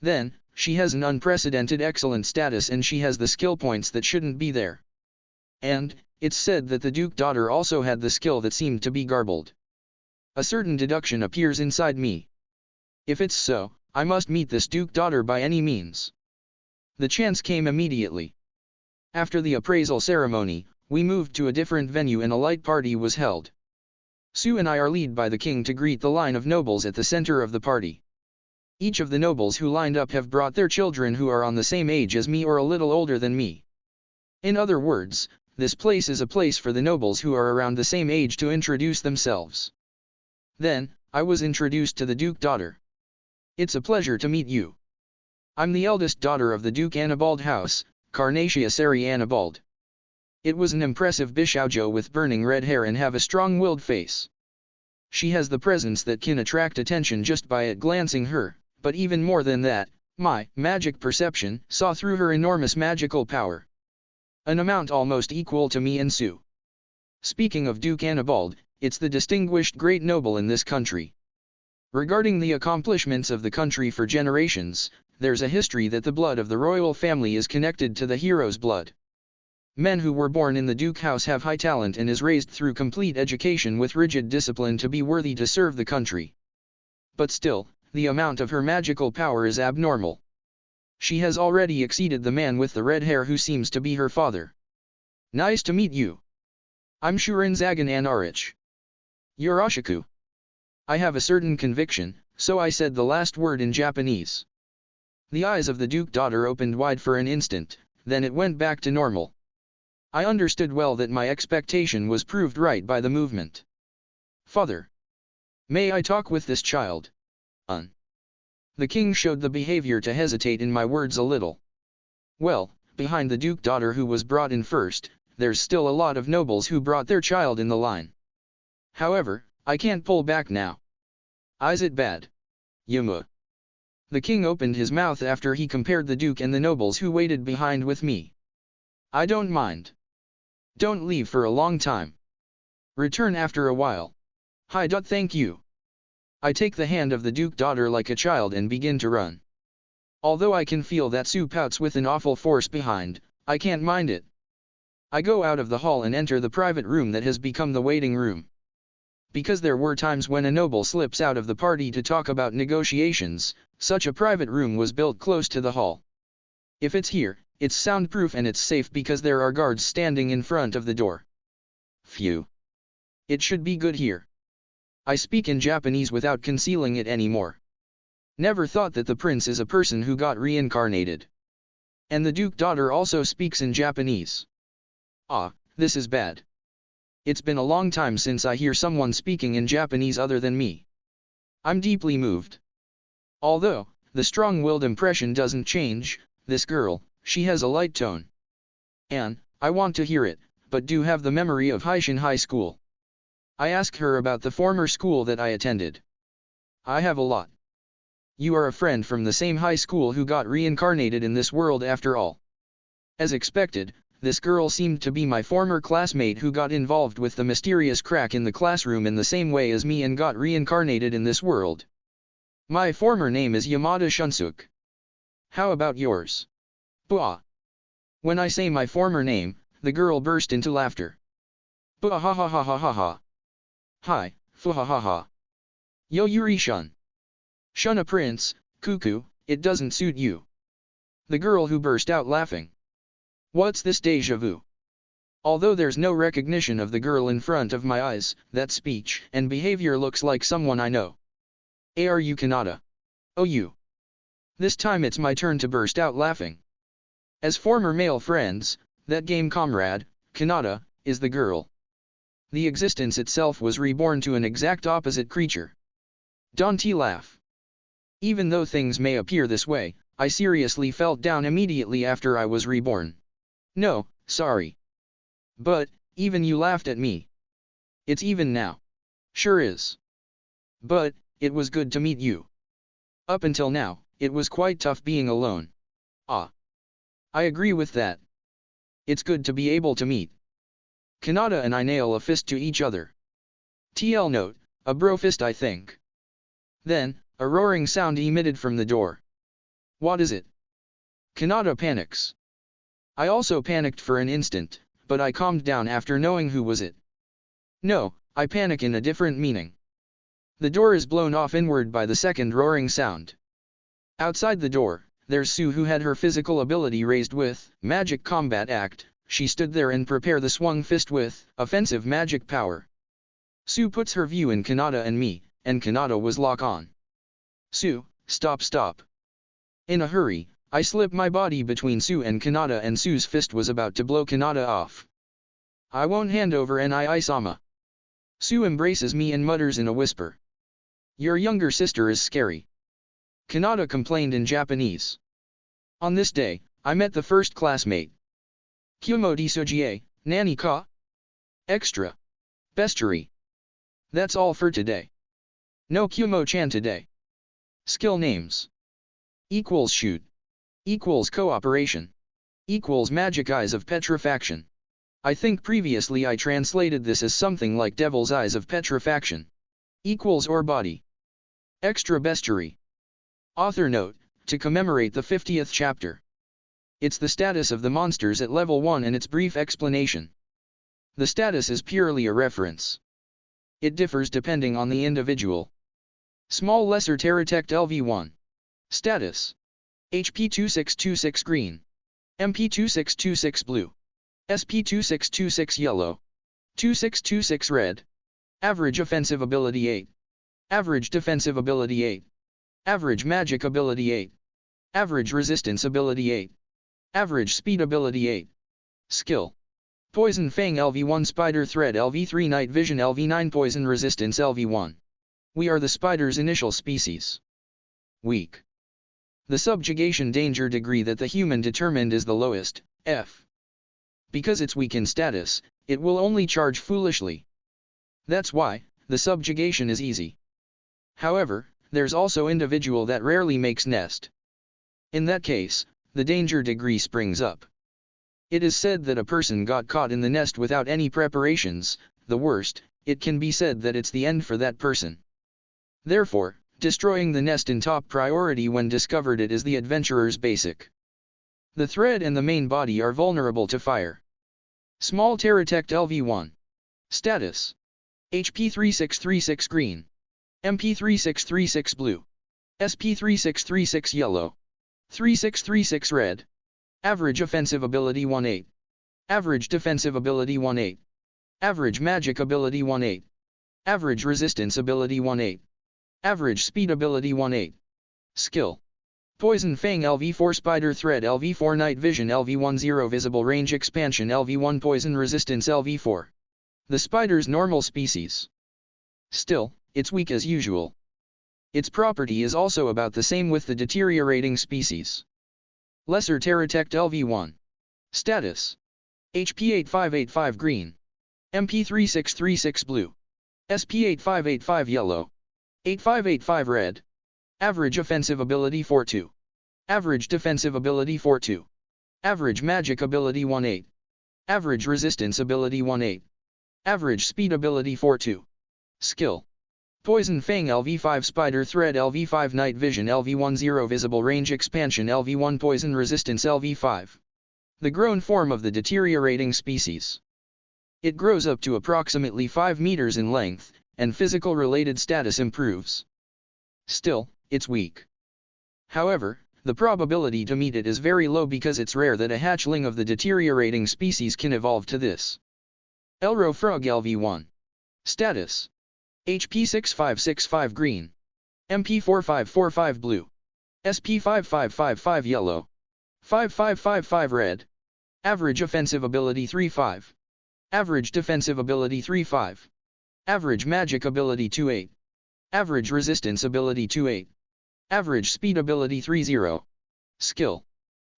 A: Then, she has an unprecedented excellent status and she has the skill points that shouldn't be there. And, it's said that the Duke daughter also had the skill that seemed to be garbled. A certain deduction appears inside me. If it's so, I must meet this Duke daughter by any means. The chance came immediately. After the appraisal ceremony, we moved to a different venue and a light party was held. Sue and I are led by the king to greet the line of nobles at the center of the party. Each of the nobles who lined up have brought their children who are on the same age as me or a little older than me. In other words, this place is a place for the nobles who are around the same age to introduce themselves. Then, I was introduced to the Duke daughter. It's a pleasure to meet you. I'm the eldest daughter of the Duke Annabald house, Carnatia Seri Annabald. It was an impressive Bishoujo with burning red hair and have a strong-willed face. She has the presence that can attract attention just by it glancing her, but even more than that, my magic perception saw through her enormous magical power. An amount almost equal to me and Sue. Speaking of Duke Annabald, it's the distinguished great noble in this country. Regarding the accomplishments of the country for generations, there's a history that the blood of the royal family is connected to the hero's blood. Men who were born in the Duke house have high talent and is raised through complete education with rigid discipline to be worthy to serve the country. But still, the amount of her magical power is abnormal. She has already exceeded the man with the red hair who seems to be her father. Nice to meet you. I'm Shurin Zagan Anarich. Yoroshiku. I have a certain conviction, so I said the last word in Japanese. The eyes of the Duke daughter opened wide for an instant, then it went back to normal. I understood well that my expectation was proved right by the movement. Father. May I talk with this child? The king showed the behavior to hesitate in my words a little. Well, behind the Duke daughter who was brought in first, there's still a lot of nobles who brought their child in the line. However, I can't pull back now. Is it bad? Yuma. The king opened his mouth after he compared the Duke and the nobles who waited behind with me. I don't mind. Don't leave for a long time. Return after a while. Hi. Thank you. I take the hand of the Duke daughter like a child and begin to run. Although I can feel that Sue pouts with an awful force behind, I can't mind it. I go out of the hall and enter the private room that has become the waiting room. Because there were times when a noble slips out of the party to talk about negotiations, such a private room was built close to the hall. If it's here, it's soundproof and it's safe because there are guards standing in front of the door. Phew. It should be good here. I speak in Japanese without concealing it anymore. Never thought that the prince is a person who got reincarnated. And the Duke daughter also speaks in Japanese. This is bad. It's been a long time since I hear someone speaking in Japanese other than me. I'm deeply moved. Although, the strong-willed impression doesn't change, this girl, she has a light tone. And, I want to hear it, but do have the memory of Haishin High School. I ask her about the former school that I attended. I have a lot. You are a friend from the same high school who got reincarnated in this world after all. As expected, this girl seemed to be my former classmate who got involved with the mysterious crack in the classroom in the same way as me and got reincarnated in this world. My former name is Yamada Shunsuke. How about yours? Bah. When I say my former name, the girl burst into laughter. Bah ha ha ha ha ha ha. Hi, Fuhahaha. Yo Yuri shun. Shun a prince, cuckoo, it doesn't suit you. The girl who burst out laughing. What's this deja vu? Although there's no recognition of the girl in front of my eyes, that speech and behavior looks like someone I know. Are you Kanata? Oh you. This time it's my turn to burst out laughing. As former male friends, that game comrade, Kanata, is the girl. The existence itself was reborn to an exact opposite creature. Don't laugh. Even though things may appear this way, I seriously felt down immediately after I was reborn. No, sorry. But, even you laughed at me. It's even now. Sure is. But, it was good to meet you. Up until now, it was quite tough being alone. Ah. I agree with that. It's good to be able to meet. Kanata and I nail a fist to each other. TL note, a bro fist I think. Then, a roaring sound emitted from the door. What is it? Kanata panics. I also panicked for an instant, but I calmed down after knowing who was it. No, I panic in a different meaning. The door is blown off inward by the second roaring sound. Outside the door, there's Sue who had her physical ability raised with Magic Combat Act. She stood there and prepared the swung fist with offensive magic power. Sue puts her view in Kanata and me, and Kanata was lock on. Sue, stop. In a hurry, I slip my body between Sue and Kanata and Sue's fist was about to blow Kanata off. I won't hand over Nai-sama. Sue embraces me and mutters in a whisper. Your younger sister is scary. Kanata complained in Japanese. On this day, I met the first classmate. Kumo Desu, Nani ka? Extra. Bestiary. That's all for today. No Kumo-chan today. Skill names. Equals shoot. Equals cooperation. Equals magic eyes of petrifaction. I think previously I translated this as something like devil's eyes of petrifaction. Equals or body. Extra bestiary. Author note, to commemorate the 50th chapter. It's the status of the monsters at level 1 and its brief explanation. The status is purely a reference. It differs depending on the individual. Small Lesser Terratect LV1. Status. HP 2626 green. MP 2626 blue. SP 2626 yellow. 2626 red. Average offensive ability 8. Average defensive ability 8. Average magic ability 8. Average resistance ability 8. Average speed ability 8. Skill. Poison Fang LV1 Spider Thread LV3 Night Vision LV9 Poison Resistance LV1. We are the spider's initial species. Weak. The subjugation danger degree that the human determined is the lowest, F. Because it's weak in status, it will only charge foolishly. That's why, the subjugation is easy. However, there's also individual that rarely makes nest. In that case, the danger degree springs up. It is said that a person got caught in the nest without any preparations, the worst, it can be said that it's the end for that person. Therefore, destroying the nest in top priority when discovered it is the adventurer's basic. The thread and the main body are vulnerable to fire. Small Terratect LV1. Status. HP 3636 green. MP 3636 blue. SP 3636 yellow. 3636 red. Average offensive ability 1-8. Average defensive ability 1-8. Average magic ability 1-8. Average resistance ability 1-8. Average speed ability 1-8. Skill. Poison Fang LV4 Spider Thread LV4 Night Vision LV10 Visible Range Expansion LV1 Poison Resistance LV4. The spider's normal species. Still, it's weak as usual. Its property is also about the same with the deteriorating species. Lesser Terratect LV1. Status. HP 8585 green. MP 3636 blue. SP 8585 yellow. 8585 red. Average offensive ability 4-2. Average defensive ability 4-2. Average magic ability 1-8. Average resistance ability 1-8. Average speed ability 4-2. Skill. Poison Fang LV5 Spider Thread LV5 Night Vision LV10 Visible Range Expansion LV1 Poison Resistance LV5. The grown form of the deteriorating species. It grows up to approximately 5 meters in length, and physical-related status improves. Still, it's weak. However, the probability to meet it is very low because it's rare that a hatchling of the deteriorating species can evolve to this. Elro Frog LV1. Status: HP 6565 green, MP 4545 blue, SP 5555 yellow, 5555 red. Average offensive ability 3.5. Average defensive ability 3.5. Average magic ability 2.8. Average resistance ability 2.8. Average speed ability 3.0. Skill: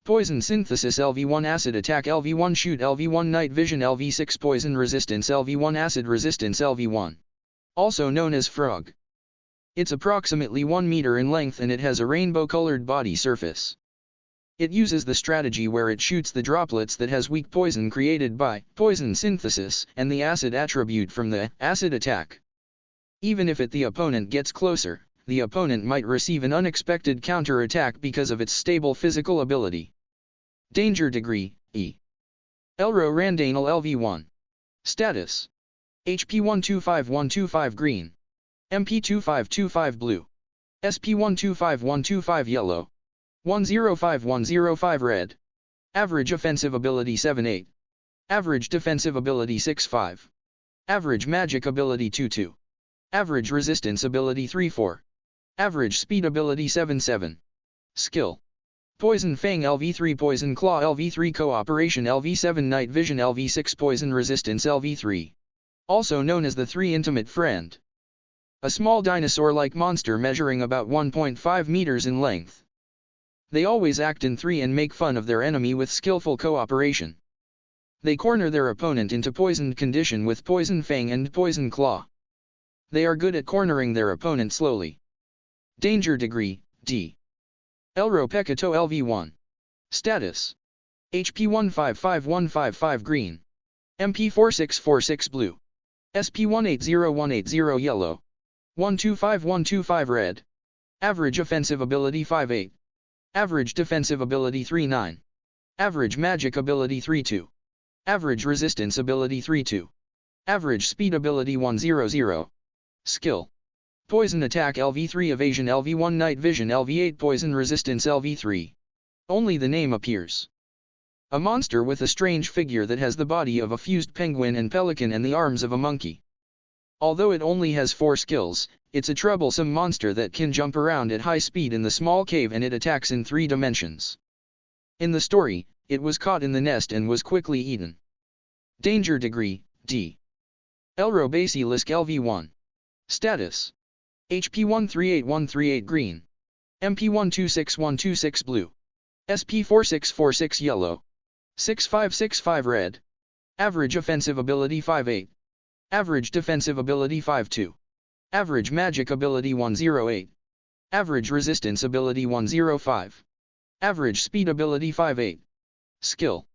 A: Poison Synthesis LV1 Acid Attack LV1 Shoot LV1 Night Vision LV6 Poison Resistance LV1 Acid Resistance LV1. Also known as Frog. It's approximately 1 meter in length and it has a rainbow-colored body surface. It uses the strategy where it shoots the droplets that has weak poison created by Poison Synthesis and the acid attribute from the Acid Attack. Even if the opponent gets closer, the opponent might receive an unexpected counter-attack because of its stable physical ability. Danger Degree, E. Elro Randanal LV1. Status: HP 125125 green, MP 2525 blue, SP 125125 yellow, 105105 red. Average offensive ability 7.8. Average defensive ability 6.5. Average magic ability 2.2. Average resistance ability 3.4. Average speed ability 7.7. Skill: Poison Fang LV3 Poison Claw LV3 Cooperation LV7 Night Vision LV6 Poison Resistance LV3. Also known as the Three Intimate Friend. A small dinosaur-like monster measuring about 1.5 meters in length. They always act in three and make fun of their enemy with skillful cooperation. They corner their opponent into poisoned condition with Poison Fang and Poison Claw. They are good at cornering their opponent slowly. Danger Degree, D. Elro Pekato LV1. Status: HP 155155 green, MP 4646 blue, SP 180180 yellow, 125125 red. Average offensive ability 5.8. Average defensive ability 3.9. Average magic ability 3.2. Average resistance ability 3.2. Average speed ability 1.00. Skill: Poison Attack LV3 Evasion LV1 Night Vision LV8 Poison Resistance LV3. Only the name appears. A monster with a strange figure that has the body of a fused penguin and pelican and the arms of a monkey. Although it only has 4 skills, it's a troublesome monster that can jump around at high speed in the small cave and it attacks in 3 dimensions. In the story, it was caught in the nest and was quickly eaten. Danger Degree, D. Elro Basilisk LV1. Status: HP 138138 green, MP 126126 blue, SP 4646 yellow, 6565 red. Average offensive ability 5.8. Average defensive ability 5.2. Average magic ability 1.08. Average resistance ability 1.05. Average speed ability 5.8. Skill: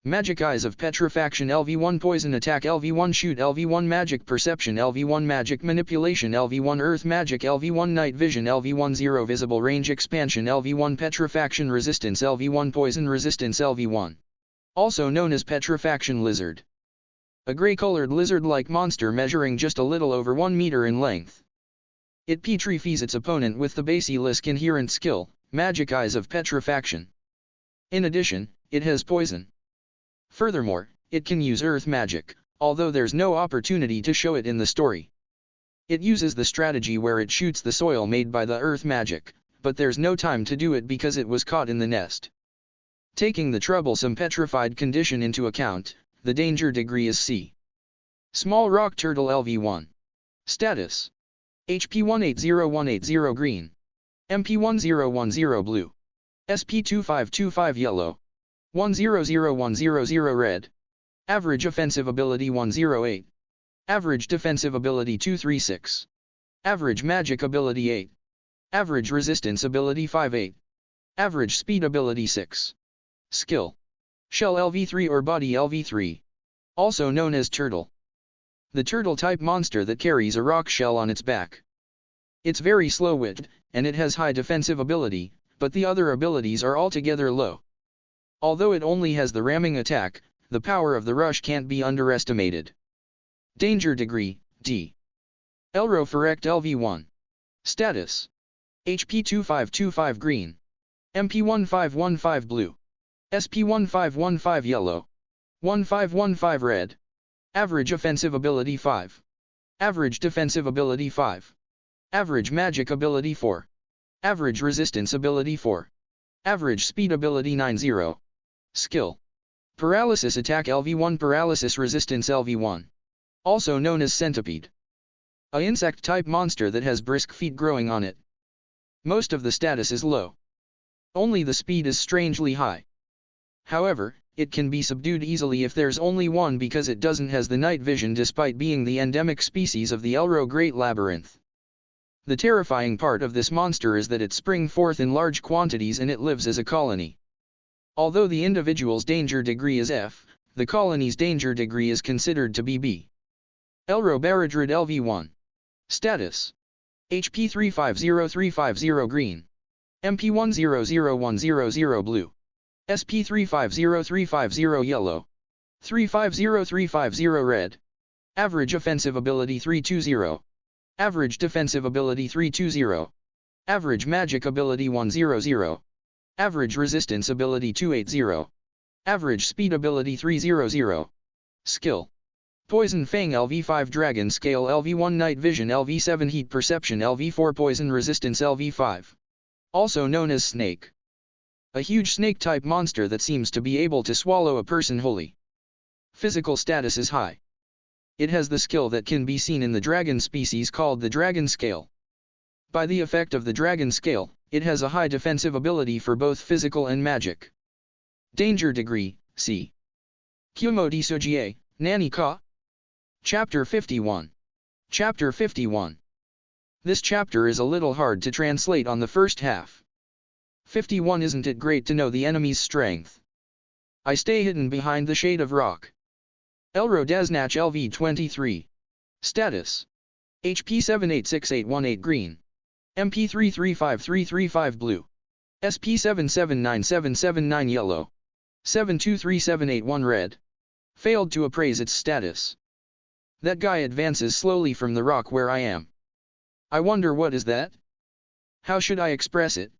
A: Magic Eyes of Petrifaction LV1 Poison Attack LV1 Shoot LV1 Magic Perception LV1 Magic Manipulation LV1 Earth Magic LV1 Night Vision LV1 Zero Visible Range Expansion LV1 Petrifaction Resistance LV1 Poison Resistance LV1. Also known as Petrifaction Lizard. A gray-colored lizard-like monster measuring just a little over 1 meter in length. It petrifies its opponent with the Basilisk inherent skill, Magic Eyes of Petrifaction. In addition, it has poison. Furthermore, it can use earth magic, although there's no opportunity to show it in the story. It uses the strategy where it shoots the soil made by the earth magic, but there's no time to do it because it was caught in the nest. Taking the troublesome petrified condition into account, the danger degree is C. Small Rock Turtle LV1. Status: HP 180180 green, MP 1010 blue, SP 2525 yellow, 100100 red. Average offensive ability 1.08. Average defensive ability 2.36. Average magic ability 8. Average resistance ability 5.8. Average speed ability 6. Skill: Shell LV3 or Body LV3. Also known as Turtle. The turtle-type monster that carries a rock shell on its back. It's very slow-witted, and it has high defensive ability, but the other abilities are altogether low. Although it only has the ramming attack, the power of the rush can't be underestimated. Danger degree, D. Elro Ferrect LV1. Status. HP 2525 green. MP 1515 blue. SP 1515 yellow. 1515 red. Average offensive ability 5. Average defensive ability 5. Average magic ability 4. Average resistance ability 4. Average speed ability 90. Skill. Paralysis attack LV1 Paralysis resistance LV1. Also known as centipede. A insect-type monster that has brisk feet growing on it. Most of the status is low. Only the speed is strangely high. However, it can be subdued easily if there's only one because it doesn't has the night vision despite being the endemic species of the Elro Great Labyrinth. The terrifying part of this monster is that it springs forth in large quantities and it lives as a colony. Although the individual's danger degree is F, the colony's danger degree is considered to be B. Elro Baradrid LV1. Status. HP 350350 green. MP 100100 blue. SP 350350 yellow. 350350 red. Average offensive ability 320. Average defensive ability 320. Average magic ability 100. Average resistance ability 280. Average speed ability 300. Skill. Poison Fang LV5 Dragon Scale LV1 Night Vision LV7 Heat Perception LV4 Poison Resistance LV5. Also known as Snake. A huge snake-type monster that seems to be able to swallow a person wholly. Physical status is high. It has the skill that can be seen in the dragon species called the Dragon Scale. By the effect of the Dragon Scale, it has a high defensive ability for both physical and magic. Danger Degree, C. Kumo Desu, Nani Ka. Chapter 51. Chapter 51. This chapter is a little hard to translate on the first half. 51 Isn't it great to know the enemy's strength? I stay hidden behind the shade of rock. Elro Daznach LV23. Status. HP 786818 green. MP 335335 blue. SP 779779 yellow. 723781 red. Failed to appraise its status. That guy advances slowly from the rock where I am. I wonder what is that? How should I express it?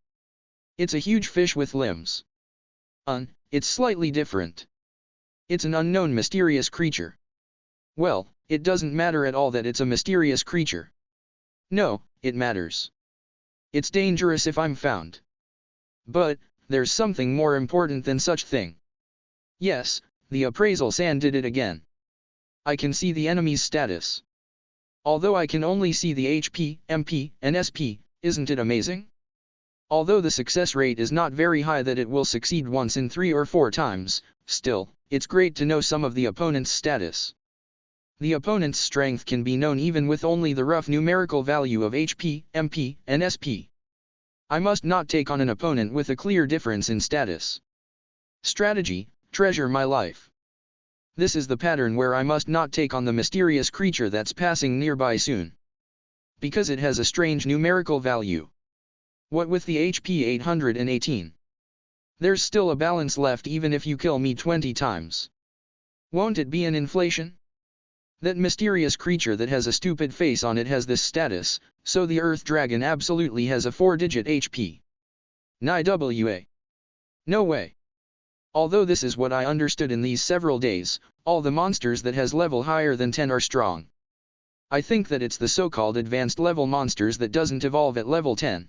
A: It's a huge fish with limbs. It's slightly different. It's an unknown mysterious creature. Well, it doesn't matter at all that it's a mysterious creature. No, it matters. It's dangerous if I'm found. But, there's something more important than such thing. Yes, the appraisal sand did it again. I can see the enemy's status. Although I can only see the HP, MP, and SP, isn't it amazing? Although the success rate is not very high that it will succeed once in 3 or 4 times, still, it's great to know some of the opponent's status. The opponent's strength can be known even with only the rough numerical value of HP, MP, and SP. I must not take on an opponent with a clear difference in status. Strategy, treasure my life. This is the pattern where I must not take on the mysterious creature that's passing nearby soon. Because it has a strange numerical value. What with the HP 818? There's still a balance left even if you kill me 20 times. Won't it be an inflation? That mysterious creature that has a stupid face on it has this status, so the Earth Dragon absolutely has a 4-digit HP. NIWA. No way. Although this is what I understood in these several days, all the monsters that has level higher than 10 are strong. I think that it's the so-called advanced level monsters that doesn't evolve at level 10.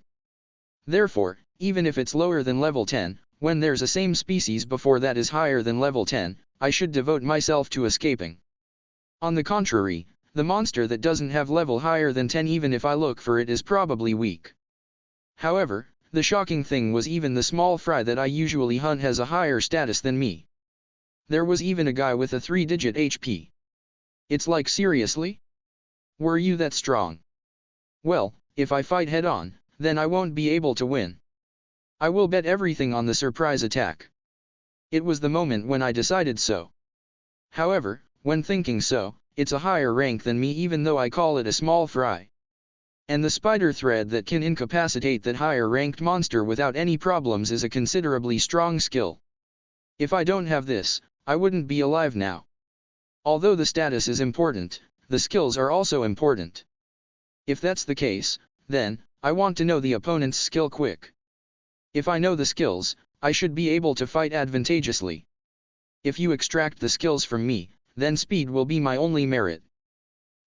A: Therefore, even if it's lower than level 10, when there's a same species before that is higher than level 10, I should devote myself to escaping. On the contrary, the monster that doesn't have level higher than 10 even if I look for it is probably weak. However, the shocking thing was even the small fry that I usually hunt has a higher status than me. There was even a guy with a 3-digit HP. It's like seriously? Were you that strong? Well, if I fight head-on, then I won't be able to win. I will bet everything on the surprise attack. It was the moment when I decided so. However, when thinking so, it's a higher rank than me even though I call it a small fry. And the spider thread that can incapacitate that higher ranked monster without any problems is a considerably strong skill. If I don't have this, I wouldn't be alive now. Although the status is important, the skills are also important. If that's the case, then, I want to know the opponent's skill quick. If I know the skills, I should be able to fight advantageously. If you extract the skills from me, then speed will be my only merit.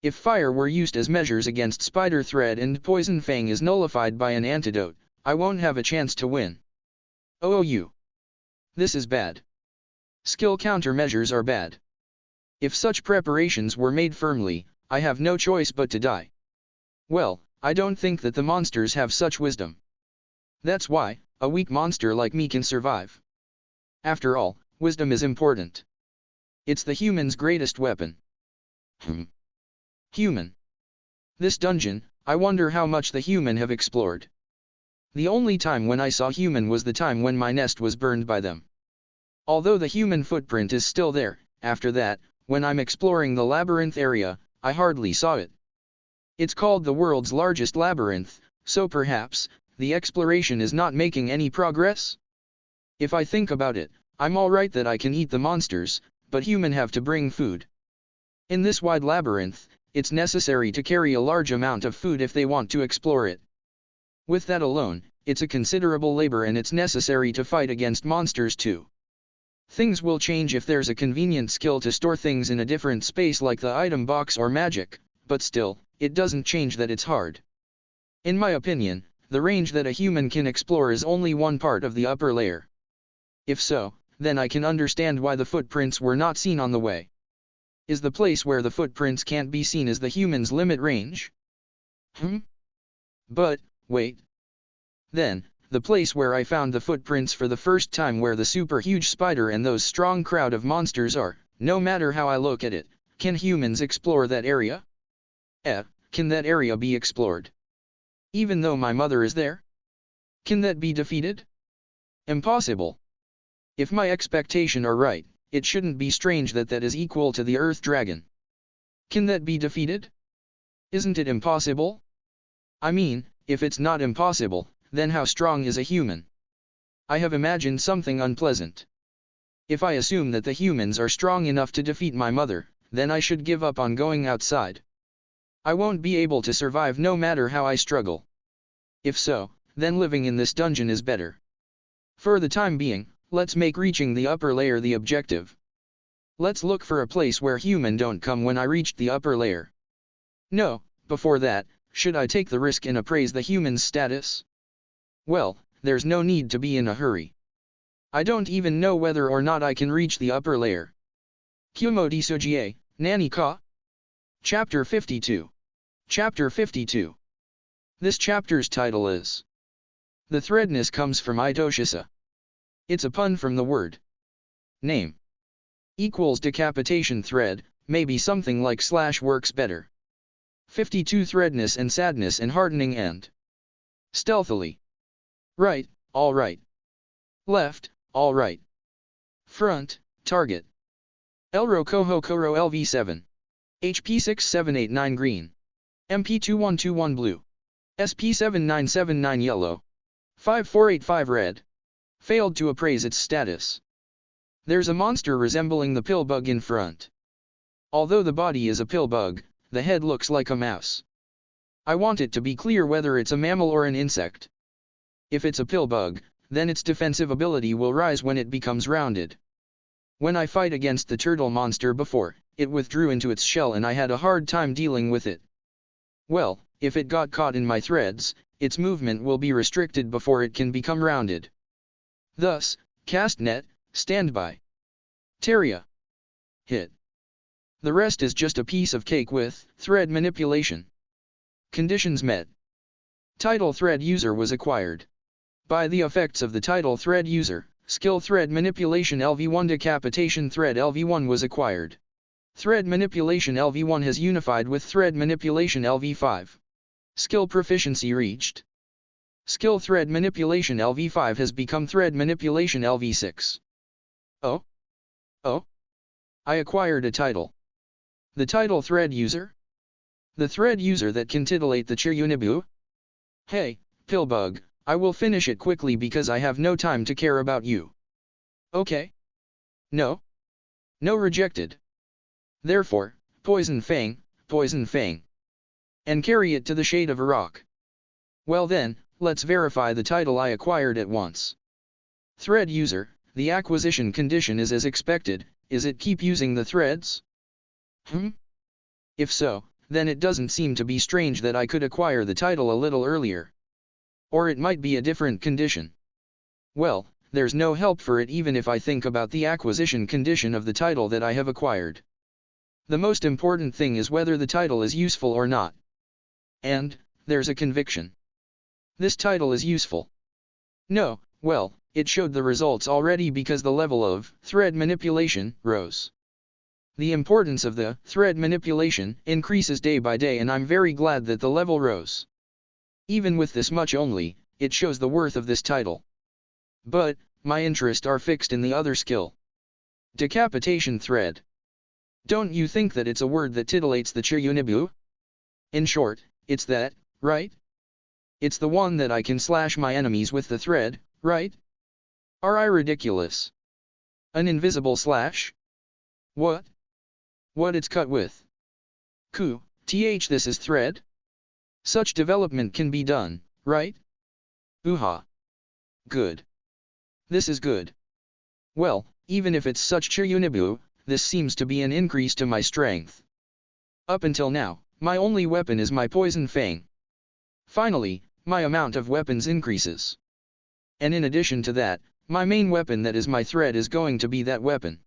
A: If fire were used as measures against Spider Thread and Poison Fang is nullified by an antidote, I won't have a chance to win. OOU. This is bad. Skill countermeasures are bad. If such preparations were made firmly, I have no choice but to die. Well, I don't think that the monsters have such wisdom. That's why, a weak monster like me can survive. After all, wisdom is important. It's the human's greatest weapon. Human. This dungeon, I wonder how much the human have explored. The only time when I saw human was the time when my nest was burned by them. Although the human footprint is still there, after that, when I'm exploring the labyrinth area, I hardly saw it. It's called the world's largest labyrinth, so perhaps, the exploration is not making any progress? If I think about it, I'm alright that I can eat the monsters, but human have to bring food. In this wide labyrinth, it's necessary to carry a large amount of food if they want to explore it. With that alone, it's a considerable labor and it's necessary to fight against monsters too. Things will change if there's a convenient skill to store things in a different space like the item box or magic, but still, it doesn't change that it's hard. In my opinion, the range that a human can explore is only one part of the upper layer. If so, then I can understand why the footprints were not seen on the way. Is the place where the footprints can't be seen as the human's limit range? But, wait. Then, the place where I found the footprints for the first time where the super huge spider and those strong crowd of monsters are, no matter how I look at it, can humans explore that area? Can that area be explored? Even though my mother is there? Can that be defeated? Impossible. If my expectation are right, it shouldn't be strange that that is equal to the Earth Dragon. Can that be defeated? Isn't it impossible? I mean, if it's not impossible, then how strong is a human? I have imagined something unpleasant. If I assume that the humans are strong enough to defeat my mother, then I should give up on going outside. I won't be able to survive no matter how I struggle. If so, then living in this dungeon is better. For the time being, let's make reaching the upper layer the objective. Let's look for a place where human don't come when I reached the upper layer. No, before that, should I take the risk and appraise the human's status? Well, there's no need to be in a hurry. I don't even know whether or not I can reach the upper layer. Kumo Desu, Nani ka? Chapter 52. Chapter 52. This chapter's title is The Threadness comes from Itoshisa. It's a pun from the word name. Equals decapitation thread, maybe something like slash works better. 52 threadness and sadness and hardening and stealthily. Right, alright. Left, alright. Front, target. Elro Koho Koro LV7. HP 6789 green. MP 2121 blue. SP 7979 yellow. 5485 red. Failed to appraise its status. There's a monster resembling the pill bug in front. Although the body is a pill bug, the head looks like a mouse. I want it to be clear whether it's a mammal or an insect. If it's a pill bug, then its defensive ability will rise when it becomes rounded. When I fight against the turtle monster before, it withdrew into its shell and I had a hard time dealing with it. Well, if it got caught in my threads, its movement will be restricted before it can become rounded. Thus, cast net, standby. Teria. Hit. The rest is just a piece of cake with thread manipulation. Conditions met. Title thread user was acquired. By the effects of the title thread user, skill thread manipulation LV1 decapitation thread LV1 was acquired. Thread manipulation LV1 has unified with thread manipulation LV5. Skill proficiency reached. Skill thread manipulation LV5 has become thread manipulation LV6. Oh? I acquired a title. The title thread user? The thread user that can titillate the Chiryunibu? Hey, Pillbug, I will finish it quickly because I have no time to care about you. Okay? No? No rejected. Therefore, Poison Fang, Poison Fang. and carry it to the shade of a rock. Well then, let's verify the title I acquired at once. Thread user, the acquisition condition is as expected, is it keep using the threads? If so, then it doesn't seem to be strange that I could acquire the title a little earlier. Or it might be a different condition. Well, there's no help for it even if I think about the acquisition condition of the title that I have acquired. The most important thing is whether the title is useful or not. And, there's a conviction. This title is useful. No, well, it showed the results already because the level of thread manipulation rose. The importance of the thread manipulation increases day by day, and I'm very glad that the level rose. Even with this much only, it shows the worth of this title. But, my interests are fixed in the other skill. Decapitation thread. Don't you think that it's a word that titillates the Chiryunibu? In short, it's that, right? It's the one that I can slash my enemies with the thread, right? Are I ridiculous? An invisible slash? What? What it's cut with? This is thread? Such development can be done, right? Good. This is good. Well, even if it's such Chiryunibu, this seems to be an increase to my strength. Up until now, my only weapon is my poison fang. Finally, my amount of weapons increases. And in addition to that, my main weapon that is my thread is going to be that weapon.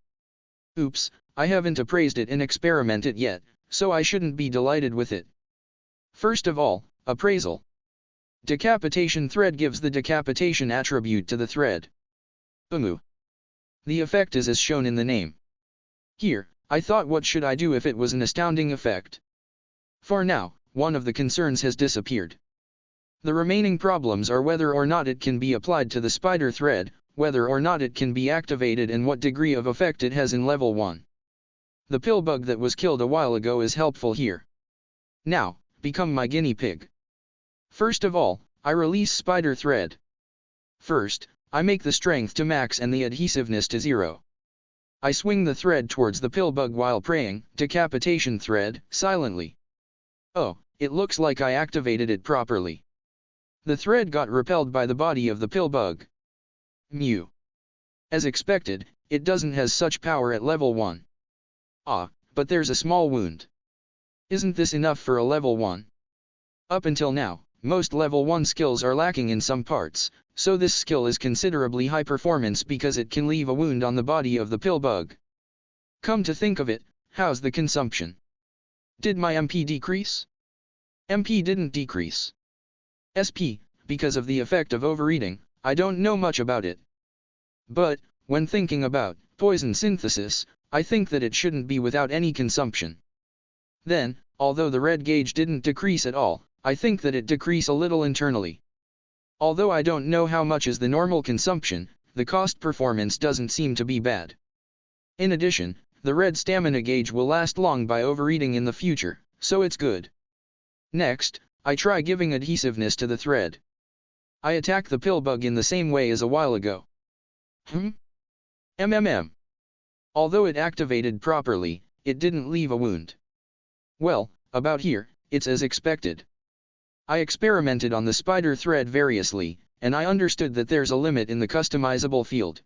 A: Oops, I haven't appraised it and experimented yet, so I shouldn't be delighted with it. First of all, appraisal. Decapitation thread gives the decapitation attribute to the thread. The effect is as shown in the name. Here, I thought, what should I do if it was an astounding effect? For now, one of the concerns has disappeared. The remaining problems are whether or not it can be applied to the spider thread, whether or not it can be activated, and what degree of effect it has in level 1. The pill bug that was killed a while ago is helpful here. Now, become my guinea pig. First of all, I release spider thread. First, I make the strength to max and the adhesiveness to 0. I swing the thread towards the pill bug while praying, decapitation thread, silently. Oh, it looks like I activated it properly. The thread got repelled by the body of the pill bug. Mew. As expected, it doesn't has such power at level 1. But there's a small wound. Isn't this enough for a level 1? Up until now, most level 1 skills are lacking in some parts, so this skill is considerably high performance because it can leave a wound on the body of the pill bug. Come to think of it, how's the consumption? Did my MP decrease? MP didn't decrease. SP, because of the effect of overeating, I don't know much about it. But, when thinking about poison synthesis, I think that it shouldn't be without any consumption. Then, although the red gauge didn't decrease at all, I think that it decreased a little internally. Although I don't know how much is the normal consumption, the cost performance doesn't seem to be bad. In addition, the red stamina gauge will last long by overeating in the future, so it's good. Next, I try giving adhesiveness to the thread. I attack the pill bug in the same way as a while ago. Although it activated properly, it didn't leave a wound. Well, about here, it's as expected. I experimented on the spider thread variously, and I understood that there's a limit in the customizable field.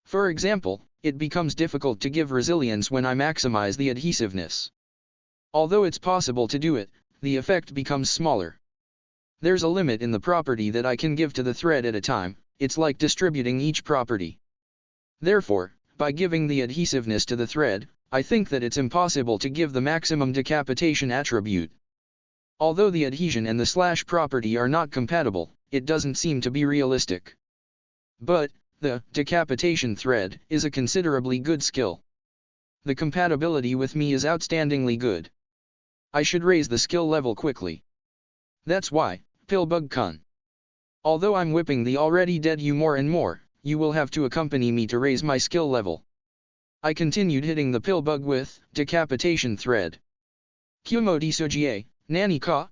A: For example, it becomes difficult to give resilience when I maximize the adhesiveness. Although it's possible to do it, the effect becomes smaller. There's a limit in the property that I can give to the thread at a time, it's like distributing each property. Therefore, by giving the adhesiveness to the thread, I think that it's impossible to give the maximum decapitation attribute. Although the adhesion and the slash property are not compatible, it doesn't seem to be realistic. But, the decapitation thread is a considerably good skill. The compatibility with me is outstandingly good. I should raise the skill level quickly. That's why, Pillbug Kun. Although I'm whipping the already dead you more and more, you will have to accompany me to raise my skill level. I continued hitting the Pillbug with decapitation thread. Kumo Desu, Nani ka?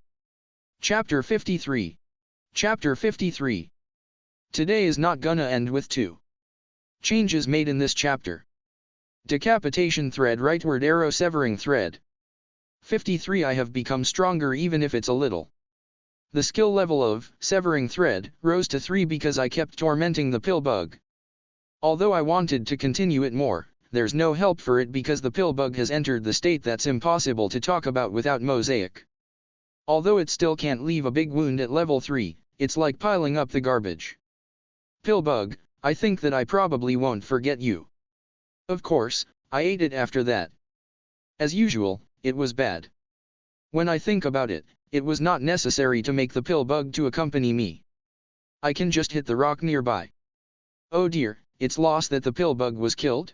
A: Chapter 53. Chapter 53. Today is not gonna end with 2 changes made in this chapter. Decapitation thread, rightward arrow severing thread. 53 I have become stronger even if it's a little. The skill level of severing thread rose to 3 because I kept tormenting the pill bug. Although I wanted to continue it more, there's no help for it because the pill bug has entered the state that's impossible to talk about without mosaic. Although it still can't leave a big wound at level 3, it's like piling up the garbage. Pill bug, I think that I probably won't forget you. Of course, I ate it after that. As usual, it was bad. When I think about it, it was not necessary to make the pill bug to accompany me. I can just hit the rock nearby. Oh dear, it's lost that the pill bug was killed?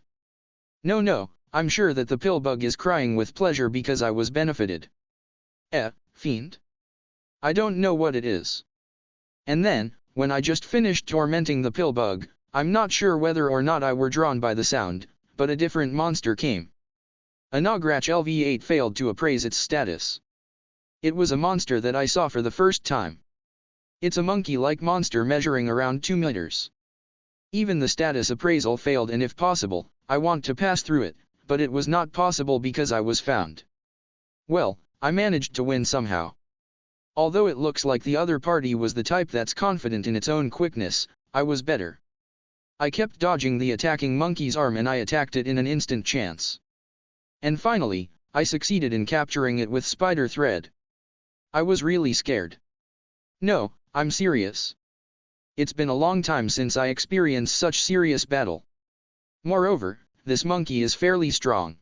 A: No, I'm sure that the pill bug is crying with pleasure because I was benefited. Fiend? I don't know what it is. And then, when I just finished tormenting the pill bug, I'm not sure whether or not I were drawn by the sound, but a different monster came. A Nagrach LV8 failed to appraise its status. It was a monster that I saw for the first time. It's a monkey-like monster measuring around 2 meters. Even the status appraisal failed, and if possible, I want to pass through it, but it was not possible because I was found. Well, I managed to win somehow. Although it looks like the other party was the type that's confident in its own quickness, I was better. I kept dodging the attacking monkey's arm and I attacked it in an instant chance. And finally, I succeeded in capturing it with spider thread. I was really scared. No, I'm serious. It's been a long time since I experienced such serious battle. Moreover, this monkey is fairly strong.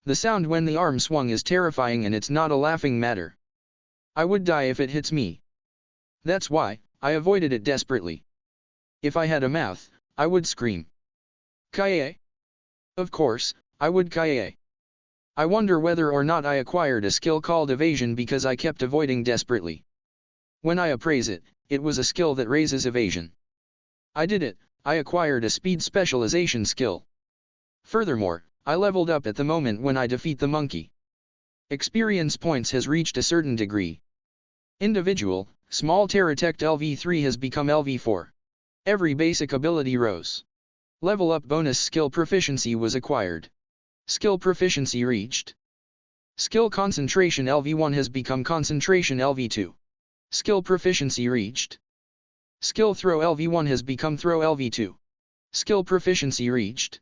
A: The sound when the arm swung is terrifying and it's not a laughing matter. I would die if it hits me. That's why, I avoided it desperately. If I had a mouth, I would scream. Kaye? Of course, I would kaye. I wonder whether or not I acquired a skill called evasion because I kept avoiding desperately. When I appraise it, it was a skill that raises evasion. I did it, I acquired a speed specialization skill. Furthermore, I leveled up at the moment when I defeat the monkey. Experience points has reached a certain degree. Individual, small Terratect LV3 has become LV4. Every basic ability rose. Level up bonus skill proficiency was acquired. Skill proficiency reached. Skill concentration LV1 has become concentration LV2. Skill proficiency reached. Skill throw LV1 has become throw LV2. Skill proficiency reached.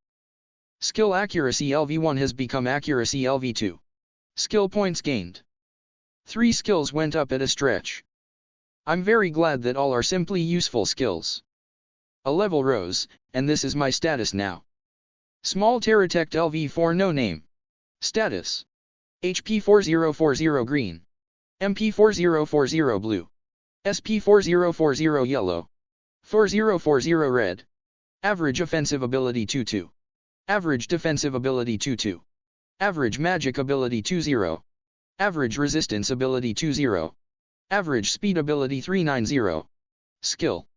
A: Skill accuracy LV1 has become accuracy LV2. Skill points gained. 3 skills went up at a stretch. I'm very glad that all are simply useful skills. A level rose, and this is my status now. Small Terratect LV4 no name. Status. HP 4040 green. MP 4040 blue. SP 4040 yellow. 4040 red. Average offensive ability 2-2. Average defensive ability 2-2. Average magic ability 2-0. Average resistance ability 2-0. Average speed ability 390. Skill.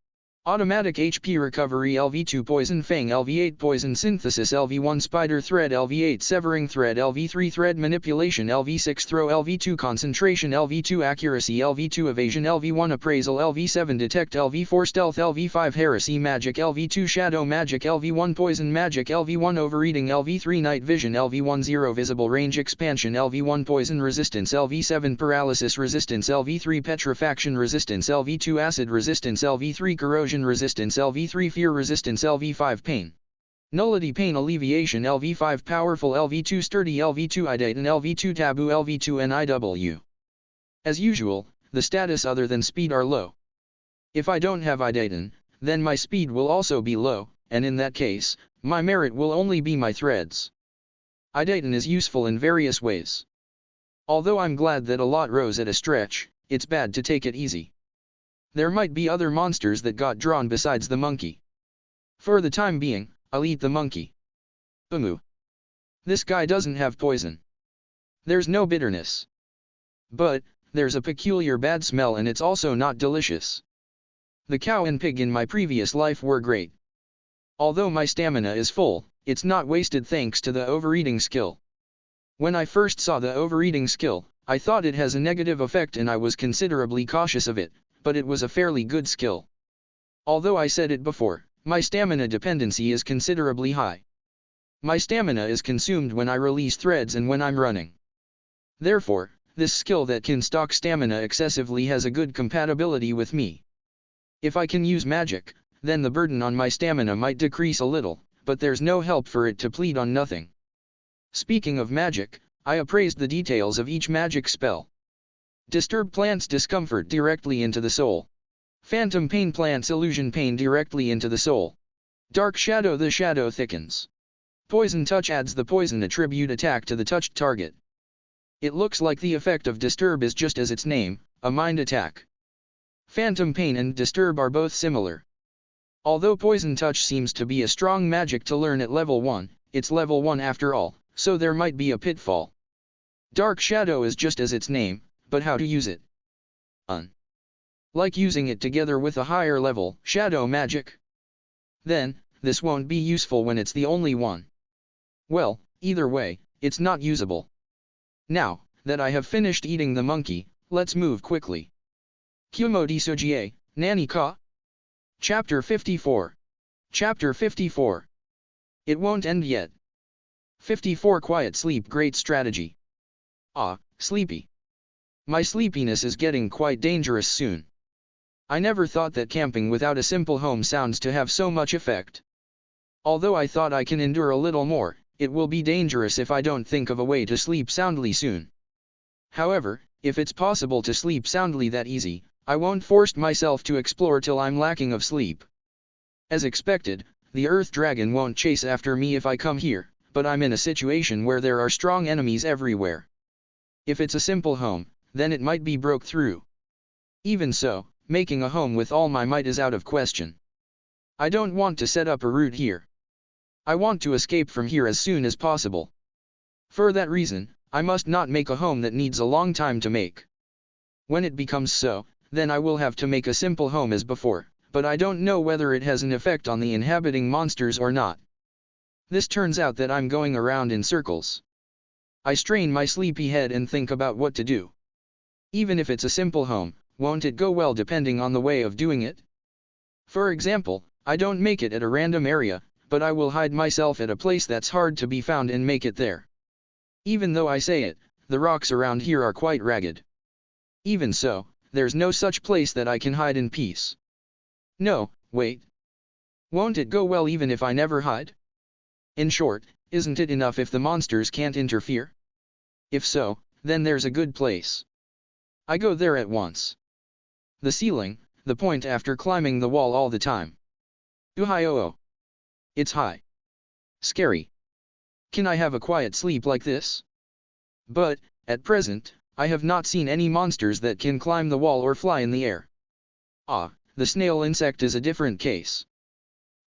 A: Automatic HP recovery LV2 Poison Fang LV8 Poison Synthesis LV1 Spider Thread LV8 Severing Thread LV3 Thread Manipulation LV6 Throw LV2 Concentration LV2 Accuracy LV2 Evasion LV1 Appraisal LV7 Detect LV4 Stealth LV5 Heresy Magic LV2 Shadow Magic LV1 Poison Magic LV1 Overeating LV3 Night Vision LV1 Zero Visible Range Expansion LV1 Poison Resistance LV7 Paralysis Resistance LV3 Petrifaction Resistance LV2 Acid Resistance LV3 Corrosion Resistance LV3 Fear Resistance LV5 Pain. Nullity Pain Alleviation LV5 Powerful LV2 Sturdy LV2 Idaten LV2 Taboo LV2 NIW. As usual, the status other than speed are low. If I don't have Idaten, then my speed will also be low, and in that case, my merit will only be my threads. Idaten is useful in various ways. Although I'm glad that a lot rose at a stretch, it's bad to take it easy. There might be other monsters that got drawn besides the monkey. For the time being, I'll eat the monkey. Umu. This guy doesn't have poison. There's no bitterness. But, there's a peculiar bad smell and it's also not delicious. The cow and pig in my previous life were great. Although my stamina is full, it's not wasted thanks to the overeating skill. When I first saw the overeating skill, I thought it has a negative effect and I was considerably cautious of it. But it was a fairly good skill. Although I said it before, my stamina dependency is considerably high. My stamina is consumed when I release threads and when I'm running. Therefore, this skill that can stock stamina excessively has a good compatibility with me. If I can use magic, then the burden on my stamina might decrease a little, but there's no help for it to plead on nothing. Speaking of magic, I appraised the details of each magic spell. Disturb plants discomfort directly into the soul. Phantom pain plants illusion pain directly into the soul. Dark shadow the shadow thickens. Poison touch adds the poison attribute attack to the touched target. It looks like the effect of disturb is just as its name, a mind attack. Phantom pain and disturb are both similar. Although poison touch seems to be a strong magic to learn at level 1, it's level 1 after all, so there might be a pitfall. Dark shadow is just as its name, but how to use it? Like using it together with a higher level shadow magic. Then, this won't be useful when it's the only one. Well, either way, it's not usable. Now, that I have finished eating the monkey, let's move quickly. Kumo Desu, Nani ka? Chapter 54. Chapter 54. It won't end yet. 54 Quiet sleep great strategy. Sleepy. My sleepiness is getting quite dangerous soon. I never thought that camping without a simple home sounds to have so much effect. Although I thought I can endure a little more, it will be dangerous if I don't think of a way to sleep soundly soon. However, if it's possible to sleep soundly that easy, I won't force myself to explore till I'm lacking of sleep. As expected, the Earth Dragon won't chase after me if I come here, but I'm in a situation where there are strong enemies everywhere. If it's a simple home, then it might be broke through. Even so, making a home with all my might is out of question. I don't want to set up a route here. I want to escape from here as soon as possible. For that reason, I must not make a home that needs a long time to make. When it becomes so, then I will have to make a simple home as before, but I don't know whether it has an effect on the inhabiting monsters or not. This turns out that I'm going around in circles. I strain my sleepy head and think about what to do. Even if it's a simple home, won't it go well depending on the way of doing it? For example, I don't make it at a random area, but I will hide myself at a place that's hard to be found and make it there. Even though I say it, the rocks around here are quite ragged. Even so, there's no such place that I can hide in peace. No, wait. Won't it go well even if I never hide? In short, isn't it enough if the monsters can't interfere? If so, then there's a good place. I go there at once. The ceiling, the point after climbing the wall all the time. Uhio. It's high. Scary. Can I have a quiet sleep like this? But, at present, I have not seen any monsters that can climb the wall or fly in the air. The snail insect is a different case.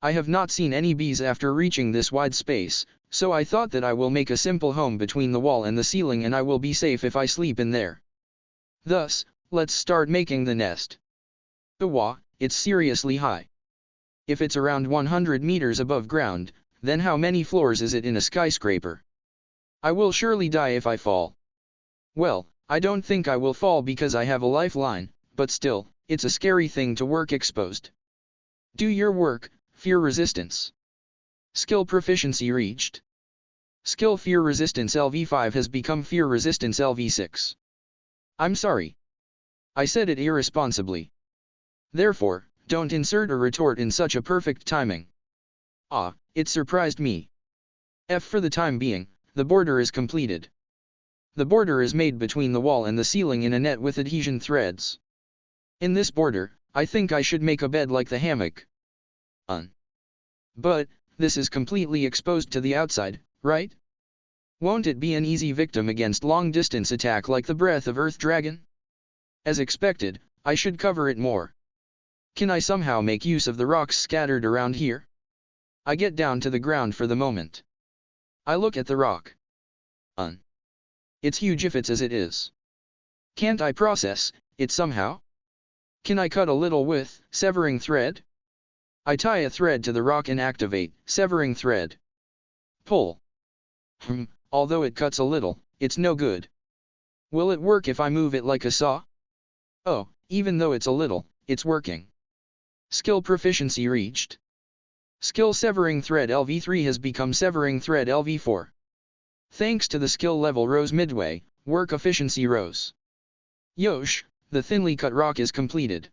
A: I have not seen any bees after reaching this wide space, so I thought that I will make a simple home between the wall and the ceiling and I will be safe if I sleep in there. Thus, let's start making the nest. It's seriously high. If it's around 100 meters above ground, then how many floors is it in a skyscraper? I will surely die if I fall. Well, I don't think I will fall because I have a lifeline, but still, it's a scary thing to work exposed. Do your work, fear resistance. Skill proficiency reached. Skill fear resistance LV5 has become fear resistance LV6. I'm sorry. I said it irresponsibly. Therefore, don't insert a retort in such a perfect timing. It surprised me. For the time being, the border is completed. The border is made between the wall and the ceiling in a net with adhesion threads. In this border, I think I should make a bed like the hammock. But, this is completely exposed to the outside, right? Won't it be an easy victim against long-distance attack like the breath of Earth Dragon? As expected, I should cover it more. Can I somehow make use of the rocks scattered around here? I get down to the ground for the moment. I look at the rock. It's huge if it's as it is. Can't I process it somehow? Can I cut a little with severing thread? I tie a thread to the rock and activate severing thread. Pull. Although it cuts a little, it's no good. Will it work if I move it like a saw? Oh, even though it's a little, it's working. Skill proficiency reached. Skill severing thread LV3 has become severing thread LV4. Thanks to the skill level rose midway, work efficiency rose. Yosh, the thinly cut rock is completed.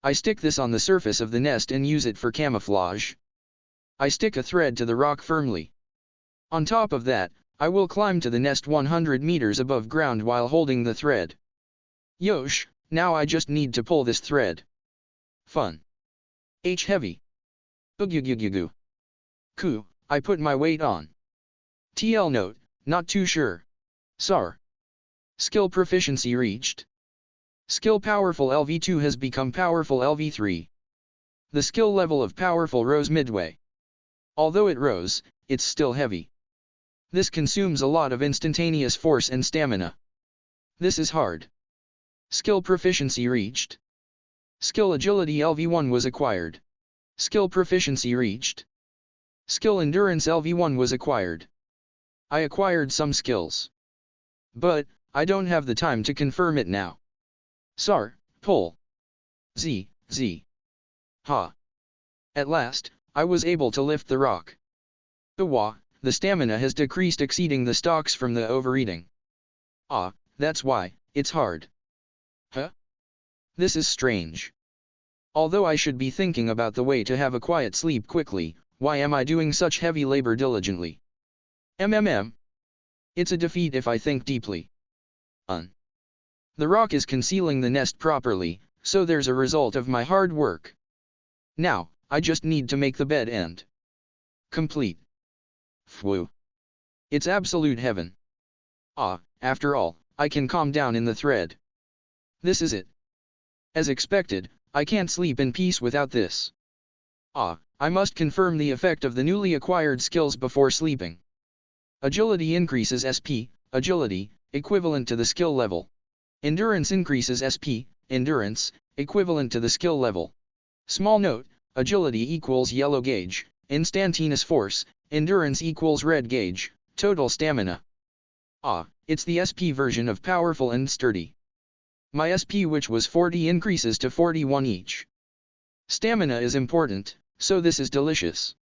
A: I stick this on the surface of the nest and use it for camouflage. I stick a thread to the rock firmly. On top of that, I will climb to the nest 100 meters above ground while holding the thread. Yosh, now I just need to pull this thread. Fun. H heavy. Ugugugugoo. Ku, I put my weight on. TL note, not too sure. SAR. Skill proficiency reached. Skill powerful LV2 has become powerful LV3. The skill level of powerful rose midway. Although it rose, it's still heavy. This consumes a lot of instantaneous force and stamina. This is hard. Skill proficiency reached. Skill agility LV1 was acquired. Skill proficiency reached. Skill endurance LV1 was acquired. I acquired some skills. But, I don't have the time to confirm it now. SAR, pull. Z. Ha. At last, I was able to lift the rock. The stamina has decreased exceeding the stocks from the overeating. Ah, that's why, it's hard. Huh? This is strange. Although I should be thinking about the way to have a quiet sleep quickly, why am I doing such heavy labor diligently? It's a defeat if I think deeply. The rock is concealing the nest properly, so there's a result of my hard work. Now, I just need to make the bed and complete. Phew. It's absolute heaven. After all, I can calm down in the thread. This is it. As expected, I can't sleep in peace without this. I must confirm the effect of the newly acquired skills before sleeping. Agility increases SP, agility, equivalent to the skill level. Endurance increases SP, endurance, equivalent to the skill level. Small note, agility equals yellow gauge, instantaneous force, endurance equals red gauge, total stamina. It's the SP version of powerful and sturdy. My SP, which was 40, increases to 41 each. Stamina is important, so this is delicious.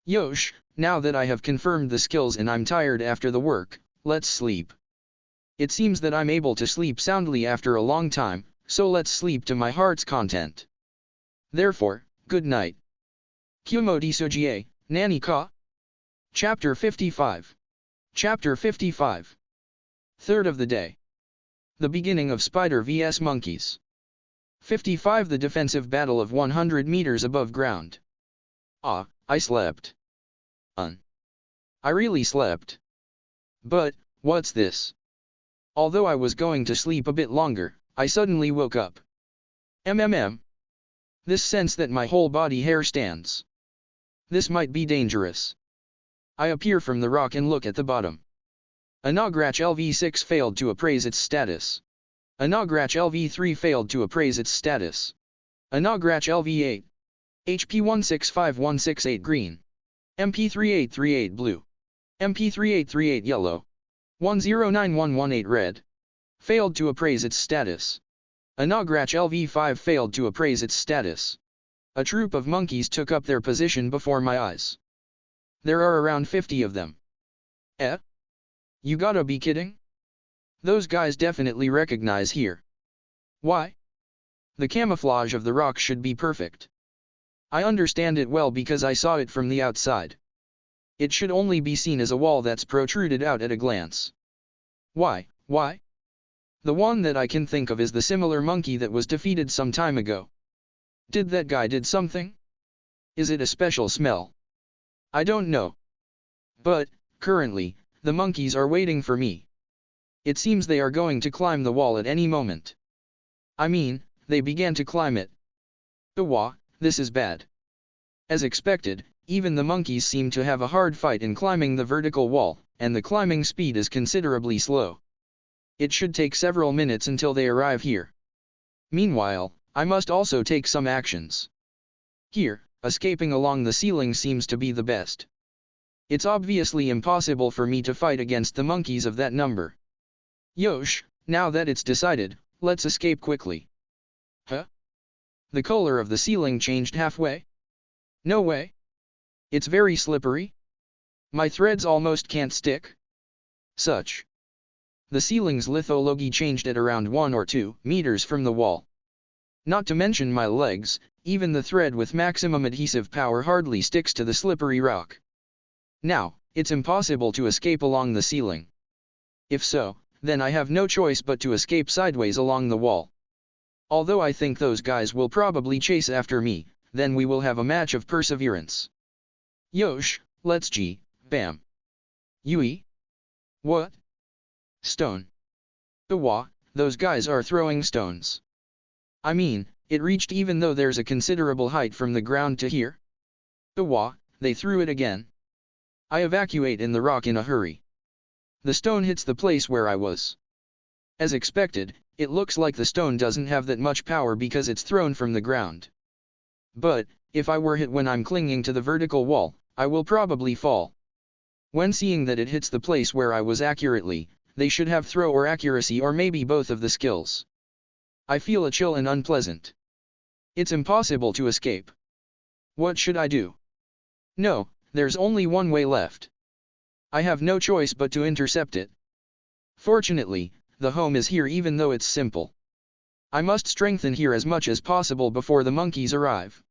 A: Yosh, now that I have confirmed the skills and I'm tired after the work, let's sleep. It seems that I'm able to sleep soundly after a long time, so let's sleep to my heart's content. Therefore, good night. Kumo Desu, Nani ka? Chapter 55. Chapter 55. Third of the day. The beginning of Spider vs Monkeys. 55. The defensive battle of 100 meters above ground. I slept. I really slept. But, what's this? Although I was going to sleep a bit longer, I suddenly woke up. This sense that my whole body hair stands. This might be dangerous. I appear from the rock and look at the bottom. Anagrach LV6 failed to appraise its status. Anagrach LV3 failed to appraise its status. Anagrach LV8. HP165168 green. MP3838 blue. MP3838 yellow. 109118 red. Failed to appraise its status. Anagrach LV5 failed to appraise its status. A troop of monkeys took up their position before my eyes. There are around 50 of them. You gotta be kidding? Those guys definitely recognize here. Why? The camouflage of the rock should be perfect. I understand it well because I saw it from the outside. It should only be seen as a wall that's protruded out at a glance. Why? The one that I can think of is the similar monkey that was defeated some time ago. Did that guy did something? Is it a special smell? I don't know. But, currently, the monkeys are waiting for me. It seems they are going to climb the wall at any moment. I mean, they began to climb it. This is bad. As expected, even the monkeys seem to have a hard fight in climbing the vertical wall, and the climbing speed is considerably slow. It should take several minutes until they arrive here. Meanwhile, I must also take some actions. Here, escaping along the ceiling seems to be the best. It's obviously impossible for me to fight against the monkeys of that number. Yosh, now that it's decided, let's escape quickly. The color of the ceiling changed halfway? No way. It's very slippery. My threads almost can't stick. Such. The ceiling's lithology changed at around 1 or 2 meters from the wall. Not to mention my legs, even the thread with maximum adhesive power hardly sticks to the slippery rock. Now, it's impossible to escape along the ceiling. If so, then I have no choice but to escape sideways along the wall. Although I think those guys will probably chase after me, then we will have a match of perseverance. Yosh, let's G, bam. Yui? What? Stone. Wah, those guys are throwing stones. I mean, it reached even though there's a considerable height from the ground to here. Wah, they threw it again. I evacuate in the rock in a hurry. The stone hits the place where I was. As expected, it looks like the stone doesn't have that much power because it's thrown from the ground. But, if I were hit when I'm clinging to the vertical wall, I will probably fall. When seeing that it hits the place where I was accurately, they should have throw or accuracy or maybe both of the skills. I feel a chill and unpleasant. It's impossible to escape. What should I do? No, there's only one way left. I have no choice but to intercept it. Fortunately, the home is here even though it's simple. I must strengthen here as much as possible before the monkeys arrive.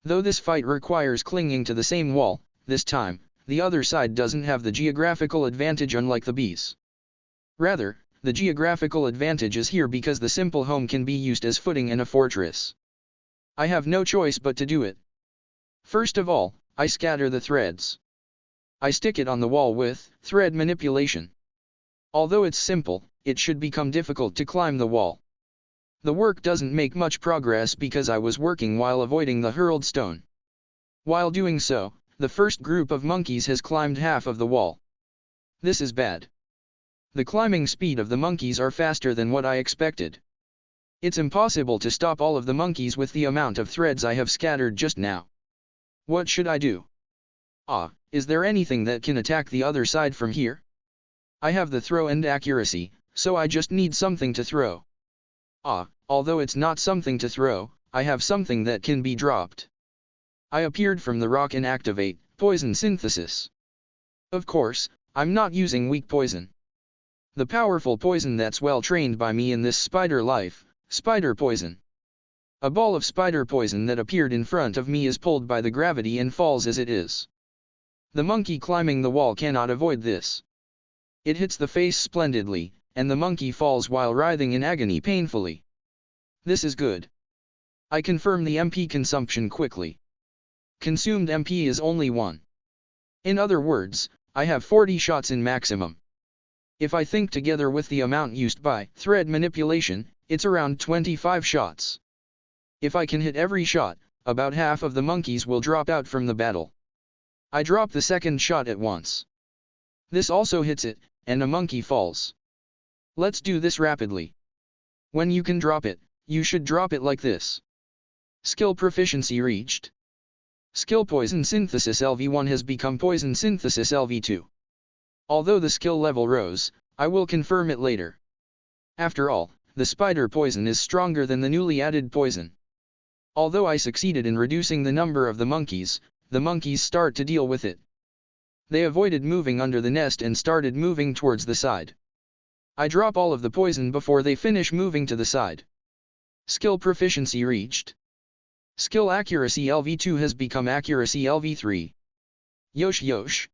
A: Though this fight requires clinging to the same wall, this time, the other side doesn't have the geographical advantage unlike the bees. Rather, the geographical advantage is here because the simple home can be used as footing in a fortress. I have no choice but to do it. First of all, I scatter the threads. I stick it on the wall with thread manipulation. Although it's simple, it should become difficult to climb the wall. The work doesn't make much progress because I was working while avoiding the hurled stone. While doing so, the first group of monkeys has climbed half of the wall. This is bad. The climbing speed of the monkeys are faster than what I expected. It's impossible to stop all of the monkeys with the amount of threads I have scattered just now. What should I do? Is there anything that can attack the other side from here? I have the throw and accuracy, so I just need something to throw. Although it's not something to throw, I have something that can be dropped. I appeared from the rock and activate poison synthesis. Of course, I'm not using weak poison. The powerful poison that's well trained by me in this spider life, spider poison. A ball of spider poison that appeared in front of me is pulled by the gravity and falls as it is. The monkey climbing the wall cannot avoid this. It hits the face splendidly, and the monkey falls while writhing in agony painfully. This is good. I confirm the MP consumption quickly. Consumed MP is only 1. In other words, I have 40 shots in maximum. If I think together with the amount used by thread manipulation, it's around 25 shots. If I can hit every shot, about half of the monkeys will drop out from the battle. I drop the second shot at once. This also hits it, and a monkey falls. Let's do this rapidly. When you can drop it, you should drop it like this. Skill proficiency reached. Skill poison synthesis LV1 has become poison synthesis LV2. Although the skill level rose, I will confirm it later. After all, the spider poison is stronger than the newly added poison. Although I succeeded in reducing the number of the monkeys start to deal with it. They avoided moving under the nest and started moving towards the side. I drop all of the poison before they finish moving to the side. Skill proficiency reached. Skill accuracy LV2 has become accuracy LV3. Yosh yosh.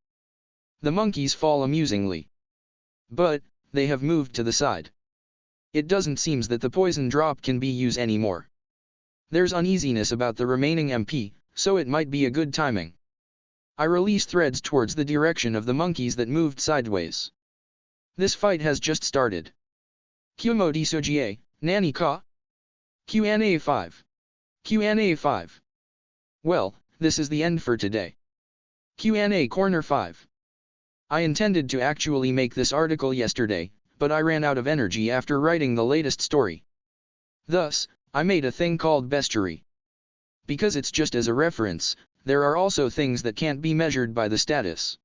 A: The monkeys fall amusingly. But, they have moved to the side. It doesn't seem that the poison drop can be used anymore. There's uneasiness about the remaining MP, so it might be a good timing. I release threads towards the direction of the monkeys that moved sideways. This fight has just started. Kumo Desu, Nani ka? Q&A 5. Q&A 5. Well, this is the end for today. Q&A Corner 5. I intended to actually make this article yesterday, but I ran out of energy after writing the latest story. Thus, I made a thing called bestiary. Because it's just as a reference, there are also things that can't be measured by the status.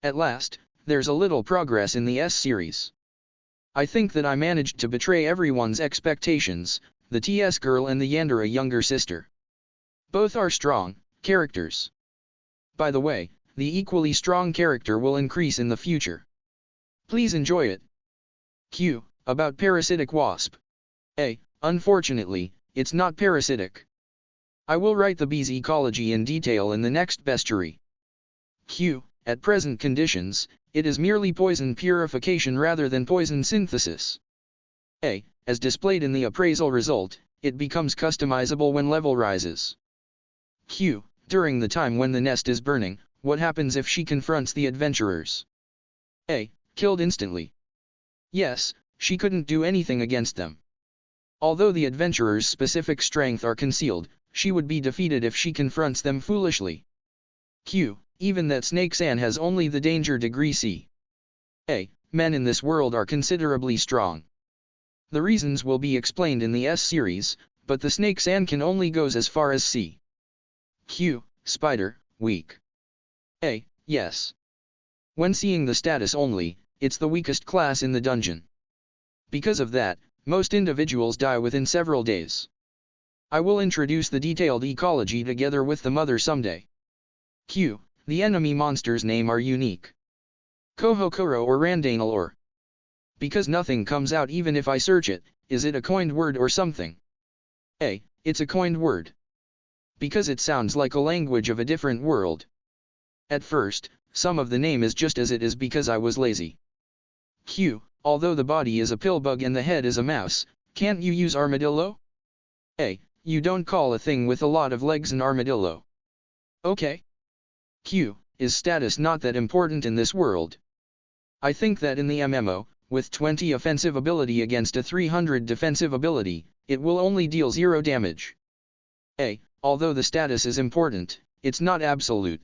A: At last, there's a little progress in the S series. I think that I managed to betray everyone's expectations, the TS girl and the Yandere younger sister. Both are strong characters. By the way, the equally strong character will increase in the future. Please enjoy it. Q. About parasitic wasp. A. Unfortunately, it's not parasitic. I will write the bee's ecology in detail in the next bestiary. Q. At present conditions, it is merely poison purification rather than poison synthesis. A. As displayed in the appraisal result, it becomes customizable when level rises. Q. During the time when the nest is burning, what happens if she confronts the adventurers? A. Killed instantly. Yes, she couldn't do anything against them. Although the adventurers' specific strength are concealed, she would be defeated if she confronts them foolishly. Q. Even that snake-san has only the danger degree C. A. Men in this world are considerably strong. The reasons will be explained in the S series, but the snake-san can only goes as far as C. Q. Spider, weak. A. Yes. When seeing the status only, it's the weakest class in the dungeon. Because of that, most individuals die within several days. I will introduce the detailed ecology together with the mother someday. Q. The enemy monsters' name are unique. Kohokuro or Randanalor. Because nothing comes out even if I search it, is it a coined word or something? A. It's a coined word. Because it sounds like a language of a different world. At first, some of the name is just as it is because I was lazy. Q. Although the body is a pillbug and the head is a mouse, can't you use armadillo? A. You don't call a thing with a lot of legs an armadillo. Okay. Q. Is status not that important in this world? I think that in the MMO, with 20 offensive ability against a 300 defensive ability, it will only deal 0 damage. A. Although the status is important, it's not absolute.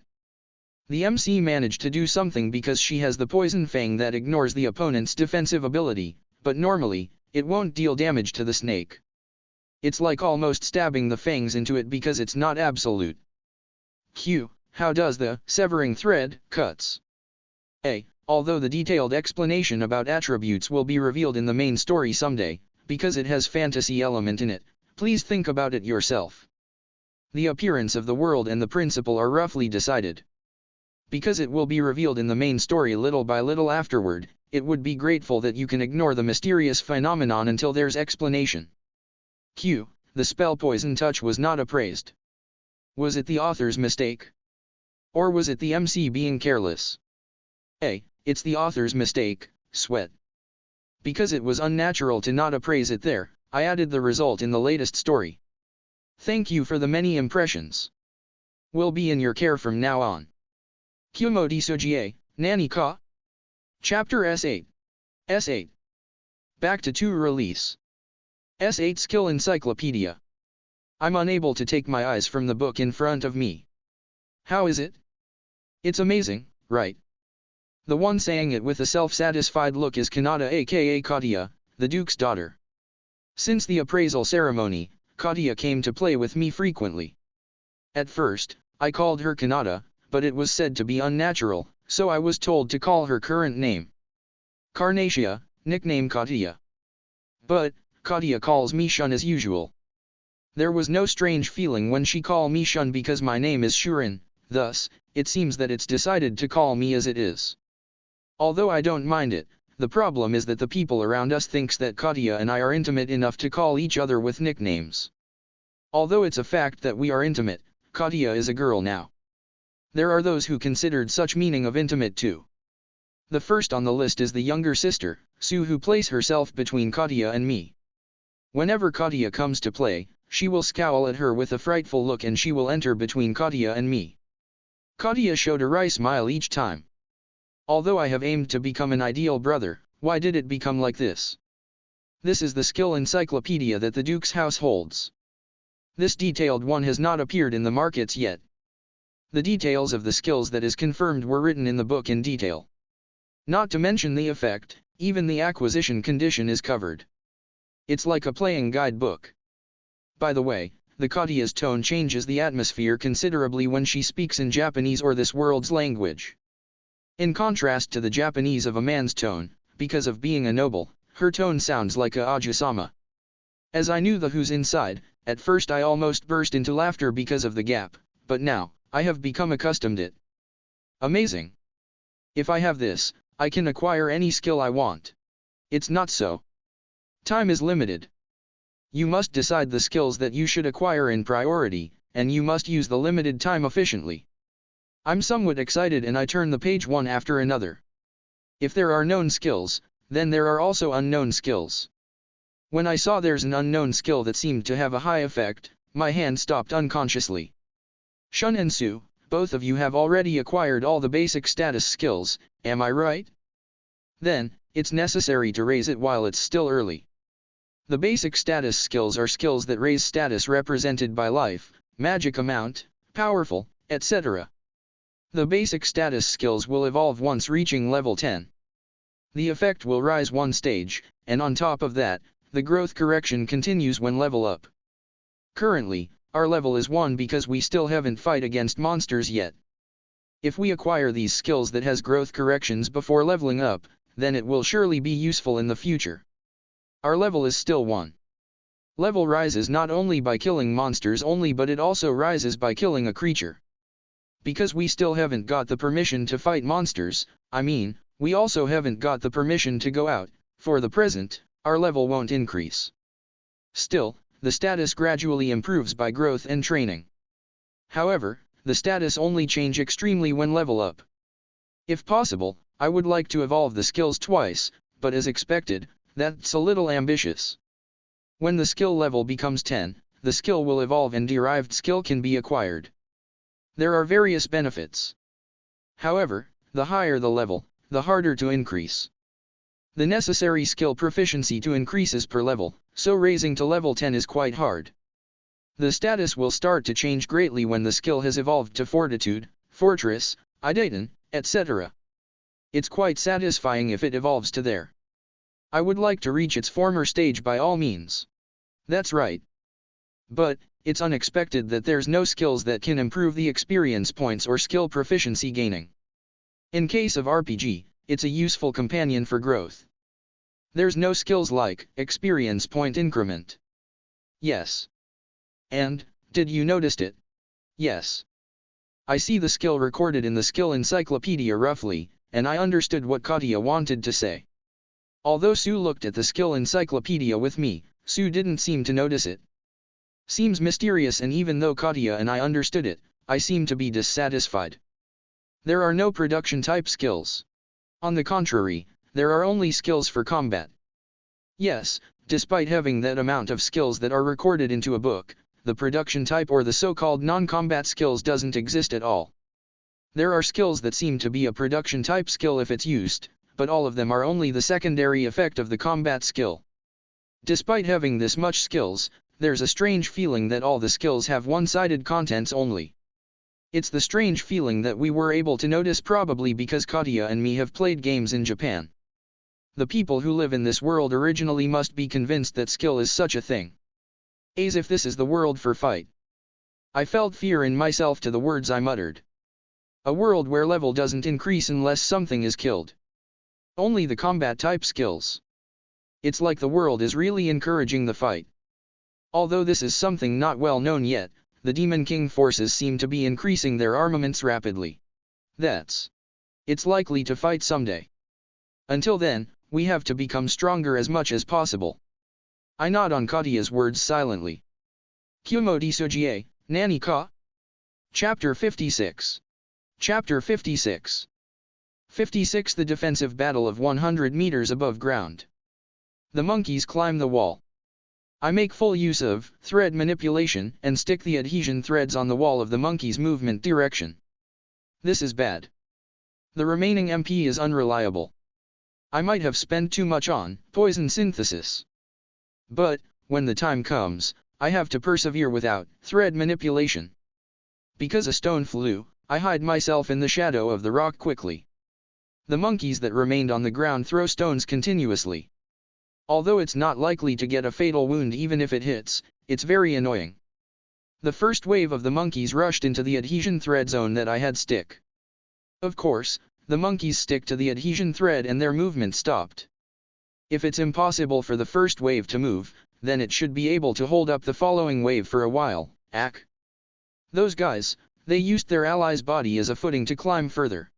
A: The MC managed to do something because she has the poison fang that ignores the opponent's defensive ability, but normally, it won't deal damage to the snake. It's like almost stabbing the fangs into it because it's not absolute. Q. How does the severing thread cuts? A. Although the detailed explanation about attributes will be revealed in the main story someday, because it has fantasy element in it, please think about it yourself. The appearance of the world and the principle are roughly decided. Because it will be revealed in the main story little by little afterward, it would be grateful that you can ignore the mysterious phenomenon until there's explanation. Q. The spell Poison Touch was not appraised. Was it the author's mistake? Or was it the MC being careless? A. It's the author's mistake, sweat. Because it was unnatural to not appraise it there, I added the result in the latest story. Thank you for the many impressions. Will be in your care from now on. Kumo Desu, Nani ka? Chapter S8. S8. Back to 2 release. S8 Skill Encyclopedia. I'm unable to take my eyes from the book in front of me. How is it? It's amazing, right? The one saying it with a self-satisfied look is Kanata aka Katia, the Duke's daughter. Since the appraisal ceremony, Katia came to play with me frequently. At first, I called her Kanata, but it was said to be unnatural, so I was told to call her current name. Carnatia, nickname Katia. But, Katia calls me Shun as usual. There was no strange feeling when she called me Shun because my name is Shurin, thus, it seems that it's decided to call me as it is. Although I don't mind it, the problem is that the people around us thinks that Katia and I are intimate enough to call each other with nicknames. Although it's a fact that we are intimate, Katia is a girl now. There are those who considered such meaning of intimate too. The first on the list is the younger sister, Sue, who places herself between Katia and me. Whenever Katia comes to play, she will scowl at her with a frightful look and she will enter between Katia and me. Katia showed a wry smile each time. Although I have aimed to become an ideal brother, why did it become like this? This is the skill encyclopedia that the Duke's house holds. This detailed one has not appeared in the markets yet. The details of the skills that is confirmed were written in the book in detail. Not to mention the effect, even the acquisition condition is covered. It's like a playing guidebook. By the way, the Katia's tone changes the atmosphere considerably when she speaks in Japanese or this world's language. In contrast to the Japanese of a man's tone, because of being a noble, her tone sounds like a Aja-sama. As I knew the who's inside, at first I almost burst into laughter because of the gap, but now, I have become accustomed it. Amazing. If I have this, I can acquire any skill I want. It's not so. Time is limited. You must decide the skills that you should acquire in priority, and you must use the limited time efficiently. I'm somewhat excited and I turn the page one after another. If there are known skills, then there are also unknown skills. When I saw there's an unknown skill that seemed to have a high effect, my hand stopped unconsciously. Shun and Su, both of you have already acquired all the basic status skills, am I right? Then, it's necessary to raise it while it's still early. The basic status skills are skills that raise status represented by life, magic amount, powerful, etc. The basic status skills will evolve once reaching level 10. The effect will rise one stage, and on top of that, the growth correction continues when level up. Currently, our level is 1 because we still haven't fight against monsters yet. If we acquire these skills that has growth corrections before leveling up, then it will surely be useful in the future. Our level is still 1. Level rises not only by killing monsters only but it also rises by killing a creature. Because we still haven't got the permission to fight monsters, we also haven't got the permission to go out, for the present, our level won't increase. Still, the status gradually improves by growth and training. However, the status only change extremely when level up. If possible, I would like to evolve the skills twice, but as expected, that's a little ambitious. When the skill level becomes 10, the skill will evolve and derived skill can be acquired. There are various benefits. However, the higher the level, the harder to increase. The necessary skill proficiency to increases per level, so raising to level 10 is quite hard. The status will start to change greatly when the skill has evolved to Fortitude, Fortress, Idaitan, etc. It's quite satisfying if it evolves to there. I would like to reach its former stage by all means. That's right. But, it's unexpected that there's no skills that can improve the experience points or skill proficiency gaining. In case of RPG, it's a useful companion for growth. There's no skills like experience point increment. Yes. And, did you notice it? Yes. I see the skill recorded in the skill encyclopedia roughly, and I understood what Katya wanted to say. Although Su looked at the skill encyclopedia with me, Su didn't seem to notice it. Seems mysterious, and even though Katya and I understood it, I seem to be dissatisfied. There are no production type skills. On the contrary, there are only skills for combat. Yes, despite having that amount of skills that are recorded into a book, the production type or the so-called non-combat skills doesn't exist at all. There are skills that seem to be a production type skill if it's used, but all of them are only the secondary effect of the combat skill. Despite having this much skills, there's a strange feeling that all the skills have one-sided contents only. It's the strange feeling that we were able to notice probably because Katya and me have played games in Japan. The people who live in this world originally must be convinced that skill is such a thing. As if this is the world for fight. I felt fear in myself to the words I muttered. A world where level doesn't increase unless something is killed. Only the combat type skills. It's like the world is really encouraging the fight. Although this is something not well known yet, the Demon King forces seem to be increasing their armaments rapidly. It's likely to fight someday. Until then, we have to become stronger as much as possible. I nod on Katya's words silently. Kumo Desu, Nani ka? Chapter 56. Chapter 56. 56 The defensive battle of 100 meters above ground. The monkeys climb the wall. I make full use of thread manipulation and stick the adhesion threads on the wall of the monkey's movement direction. This is bad. The remaining MP is unreliable. I might have spent too much on poison synthesis. But, when the time comes, I have to persevere without thread manipulation. Because a stone flew, I hide myself in the shadow of the rock quickly. The monkeys that remained on the ground throw stones continuously. Although it's not likely to get a fatal wound even if it hits, it's very annoying. The first wave of the monkeys rushed into the adhesion thread zone that I had stick. Of course, the monkeys stick to the adhesion thread and their movement stopped. If it's impossible for the first wave to move, then it should be able to hold up the following wave for a while. Those guys, they used their ally's body as a footing to climb further.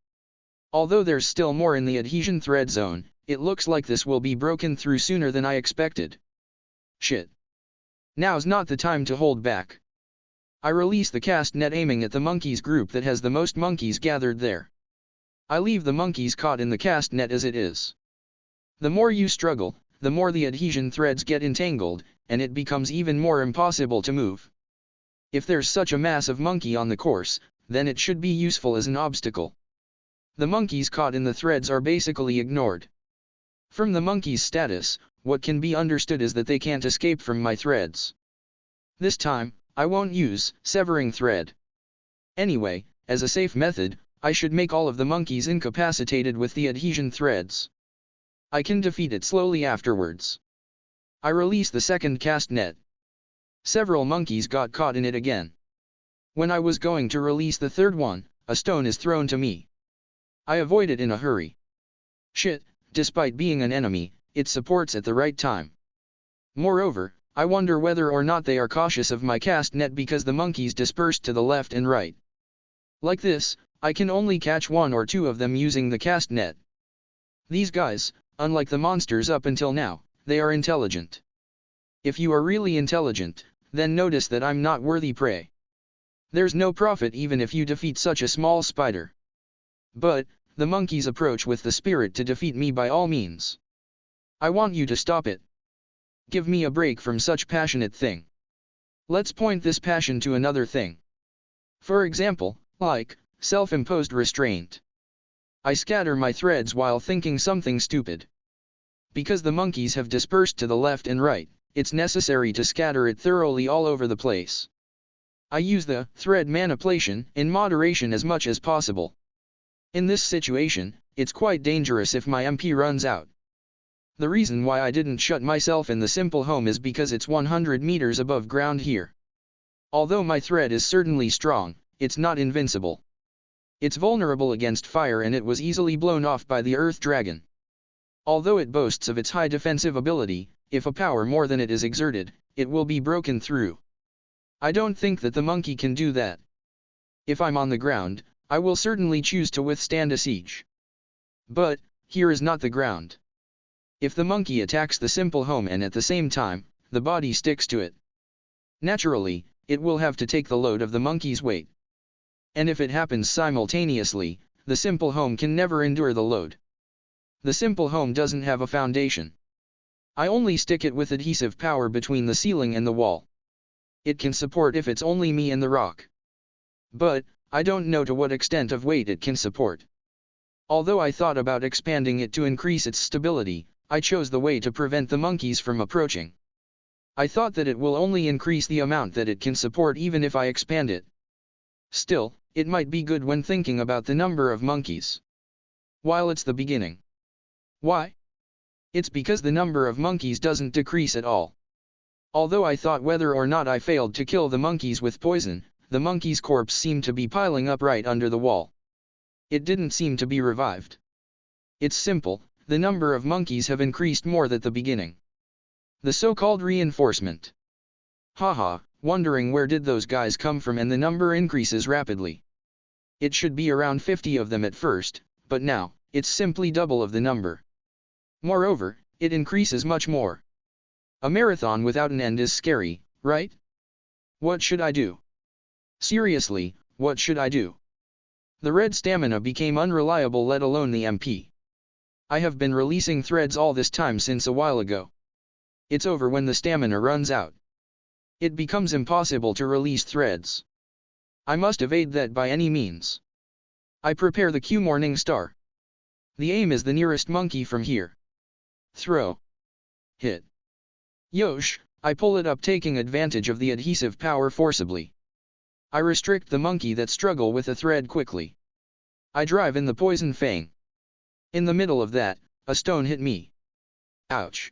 A: Although there's still more in the adhesion thread zone, It looks like this will be broken through sooner than I expected. Shit. Now's not the time to hold back. I release the cast net aiming at the monkeys group that has the most monkeys gathered there. I leave the monkeys caught in the cast net as it is. The more you struggle, the more the adhesion threads get entangled, and it becomes even more impossible to move. If there's such a massive monkey on the course, then it should be useful as an obstacle. The monkeys caught in the threads are basically ignored. From the monkey's status, what can be understood is that they can't escape from my threads. This time, I won't use severing thread. Anyway, as a safe method, I should make all of the monkeys incapacitated with the adhesion threads. I can defeat it slowly afterwards. I release the second cast net. Several monkeys got caught in it again. When I was going to release the third one, a stone is thrown to me. I avoid it in a hurry. Shit, despite being an enemy, it supports at the right time. Moreover, I wonder whether or not they are cautious of my cast net because the monkeys dispersed to the left and right. Like this, I can only catch one or two of them using the cast net. These guys, unlike the monsters up until now, they are intelligent. If you are really intelligent, then notice that I'm not worthy prey. There's no profit even if you defeat such a small spider. But, the monkeys approach with the spirit to defeat me by all means. I want you to stop it. Give me a break from such passionate thing. Let's point this passion to another thing. For example, like, self-imposed restraint. I scatter my threads while thinking something stupid. Because the monkeys have dispersed to the left and right, it's necessary to scatter it thoroughly all over the place. I use the thread manipulation in moderation as much as possible. In this situation, it's quite dangerous if my MP runs out. The reason why I didn't shut myself in the simple home is because it's 100 meters above ground here. Although my thread is certainly strong, it's not invincible. It's vulnerable against fire and it was easily blown off by the earth dragon. Although it boasts of its high defensive ability, if a power more than it is exerted, it will be broken through. I don't think that the monkey can do that. If I'm on the ground, I will certainly choose to withstand a siege. But, here is not the ground. If the monkey attacks the simple home and at the same time, the body sticks to it, naturally, it will have to take the load of the monkey's weight. And if it happens simultaneously, the simple home can never endure the load. The simple home doesn't have a foundation. I only stick it with adhesive power between the ceiling and the wall. It can support if it's only me and the rock. But, I don't know to what extent of weight it can support. Although I thought about expanding it to increase its stability, I chose the way to prevent the monkeys from approaching. I thought that it will only increase the amount that it can support even if I expand it. Still, it might be good when thinking about the number of monkeys. While it's the beginning. Why? It's because the number of monkeys doesn't decrease at all. Although I thought whether or not I failed to kill the monkeys with poison, the monkey's corpse seemed to be piling up right under the wall. It didn't seem to be revived. It's simple, the number of monkeys have increased more than the beginning. The so-called reinforcement. Haha, wondering where did those guys come from and the number increases rapidly. It should be around 50 of them at first, but now, it's simply double of the number. Moreover, it increases much more. A marathon without an end is scary, right? What should I do? Seriously, what should I do? The red stamina became unreliable, let alone the MP. I have been releasing threads all this time since a while ago. It's over when the stamina runs out. It becomes impossible to release threads. I must evade that by any means. I prepare the Q Morning Star. The aim is the nearest monkey from here. Throw. Hit. Yosh, I pull it up taking advantage of the adhesive power forcibly. I restrict the monkey that struggle with the thread quickly. I drive in the poison fang. In the middle of that, a stone hit me. Ouch.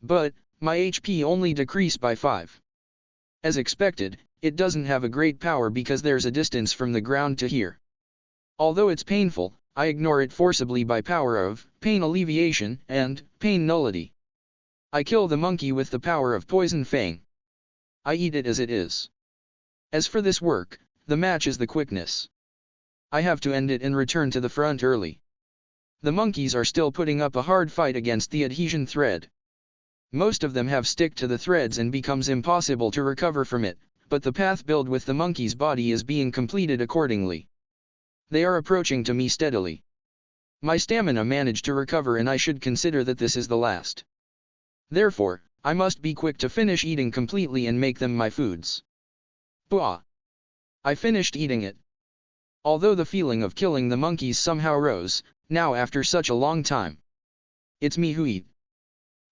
A: But, my HP only decreased by 5. As expected, it doesn't have a great power because there's a distance from the ground to here. Although it's painful, I ignore it forcibly by power of pain alleviation and pain nullity. I kill the monkey with the power of poison fang. I eat it as it is. As for this work, the match is the quickness. I have to end it and return to the front early. The monkeys are still putting up a hard fight against the adhesion thread. Most of them have stick to the threads and becomes impossible to recover from it, but the path build with the monkey's body is being completed accordingly. They are approaching to me steadily. My stamina managed to recover and I should consider that this is the last. Therefore, I must be quick to finish eating completely and make them my foods. Bah! I finished eating it. Although the feeling of killing the monkeys somehow rose, now after such a long time. It's me who eat.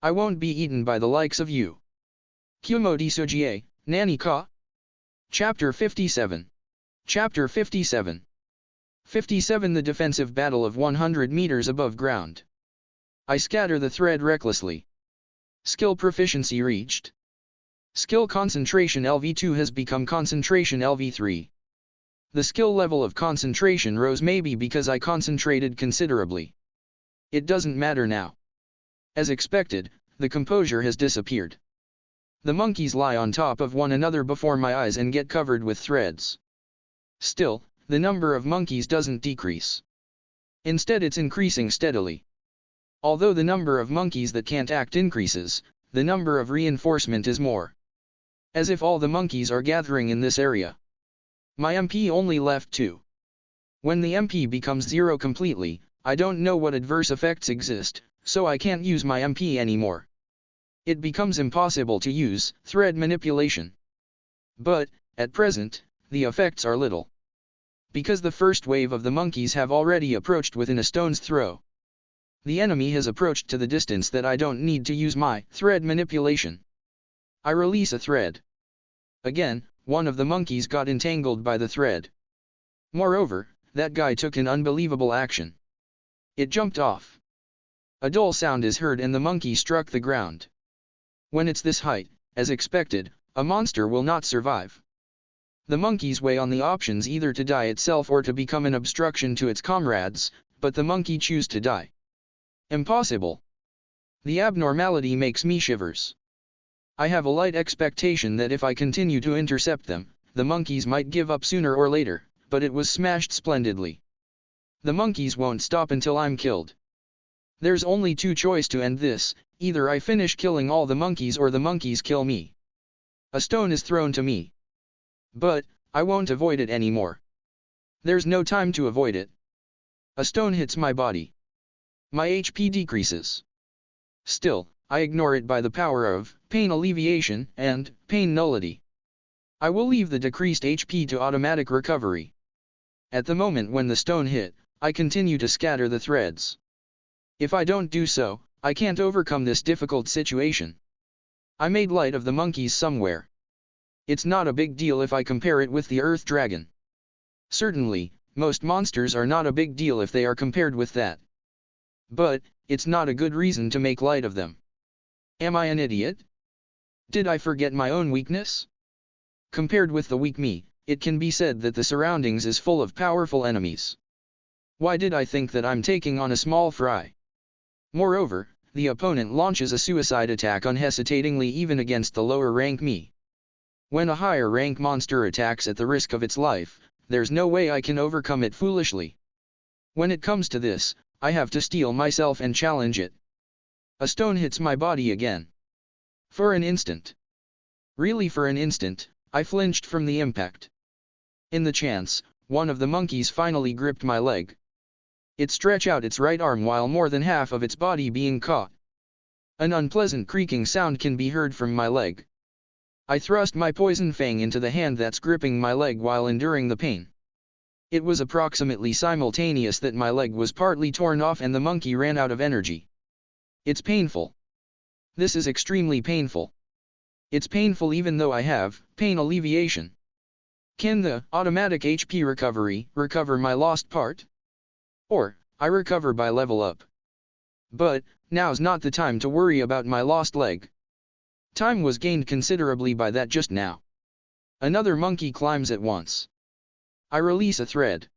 A: I won't be eaten by the likes of you. Kumo Desu, Nani ka? Chapter 57. Chapter 57. 57 The defensive battle of 100 meters above ground. I scatter the thread recklessly. Skill proficiency reached. Skill concentration LV2 has become concentration LV3. The skill level of concentration rose maybe because I concentrated considerably. It doesn't matter now. As expected, the composure has disappeared. The monkeys lie on top of one another before my eyes and get covered with threads. Still, the number of monkeys doesn't decrease. Instead it's increasing steadily. Although the number of monkeys that can't act increases, the number of reinforcement is more. As if all the monkeys are gathering in this area. My MP only left 2. When the MP becomes 0 completely, I don't know what adverse effects exist, so I can't use my MP anymore. It becomes impossible to use thread manipulation. But, at present, the effects are little. Because the first wave of the monkeys have already approached within a stone's throw. The enemy has approached to the distance that I don't need to use my thread manipulation. I release a thread. Again, one of the monkeys got entangled by the thread. Moreover, that guy took an unbelievable action. It jumped off. A dull sound is heard and the monkey struck the ground. When it's this height, as expected, a monster will not survive. The monkeys weigh on the options either to die itself or to become an obstruction to its comrades, but the monkey chooses to die. Impossible. The abnormality makes me shivers. I have a light expectation that if I continue to intercept them, the monkeys might give up sooner or later, but it was smashed splendidly. The monkeys won't stop until I'm killed. There's only 2 choices to end this, either I finish killing all the monkeys or the monkeys kill me. A stone is thrown to me. But, I won't avoid it anymore. There's no time to avoid it. A stone hits my body. My HP decreases. Still, I ignore it by the power of pain alleviation and pain nullity. I will leave the decreased HP to automatic recovery. At the moment when the stone hit, I continue to scatter the threads. If I don't do so, I can't overcome this difficult situation. I made light of the monkeys somewhere. It's not a big deal if I compare it with the Earth Dragon. Certainly, most monsters are not a big deal if they are compared with that. But, it's not a good reason to make light of them. Am I an idiot? Did I forget my own weakness? Compared with the weak me, it can be said that the surroundings is full of powerful enemies. Why did I think that I'm taking on a small fry? Moreover, the opponent launches a suicide attack unhesitatingly even against the lower rank me. When a higher rank monster attacks at the risk of its life, there's no way I can overcome it foolishly. When it comes to this, I have to steel myself and challenge it. A stone hits my body again. For an instant. Really for an instant, I flinched from the impact. In the chance, one of the monkeys finally gripped my leg. It stretched out its right arm while more than half of its body being caught. An unpleasant creaking sound can be heard from my leg. I thrust my poison fang into the hand that's gripping my leg while enduring the pain. It was approximately simultaneous that my leg was partly torn off and the monkey ran out of energy. It's painful. This is extremely painful. It's painful even though I have pain alleviation. Can the automatic HP recovery recover my lost part? Or, I recover by level up. But, now's not the time to worry about my lost leg. Time was gained considerably by that just now. Another monkey climbs at once. I release a thread.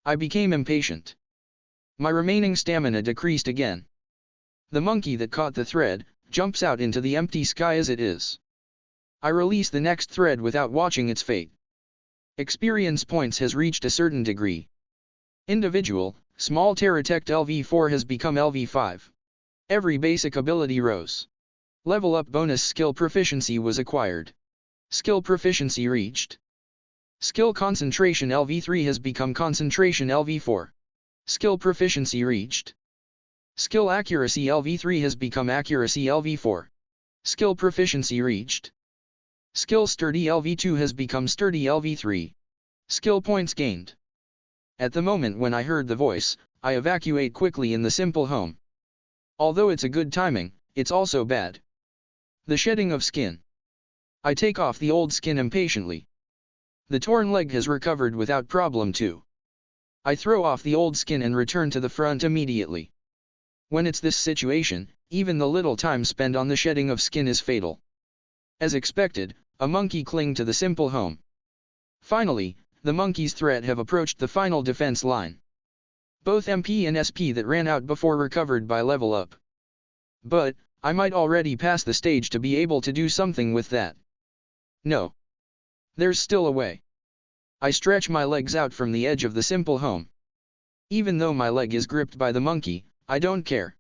A: I became impatient. My remaining stamina decreased again. The monkey that caught the thread jumps out into the empty sky as it is. I release the next thread without watching its fate. Experience points has reached a certain degree. Individual, small Terratect LV4 has become LV5. Every basic ability rose. Level up bonus skill proficiency was acquired. Skill proficiency reached. Skill concentration LV3 has become concentration LV4. Skill proficiency reached. Skill accuracy LV3 has become accuracy LV4. Skill proficiency reached. Skill sturdy LV2 has become sturdy LV3. Skill points gained. At the moment when I heard the voice, I evacuate quickly in the simple home. Although it's a good timing, it's also bad. The shedding of skin. I take off the old skin impatiently. The torn leg has recovered without problem too. I throw off the old skin and return to the front immediately. When it's this situation, even the little time spent on the shedding of skin is fatal. As expected, a monkey cling to the simple home. Finally, the monkey's threat have approached the final defense line. Both MP and SP that ran out before recovered by level up. But, I might already pass the stage to be able to do something with that. No. There's still a way. I stretch my legs out from the edge of the simple home. Even though my leg is gripped by the monkey, I don't care.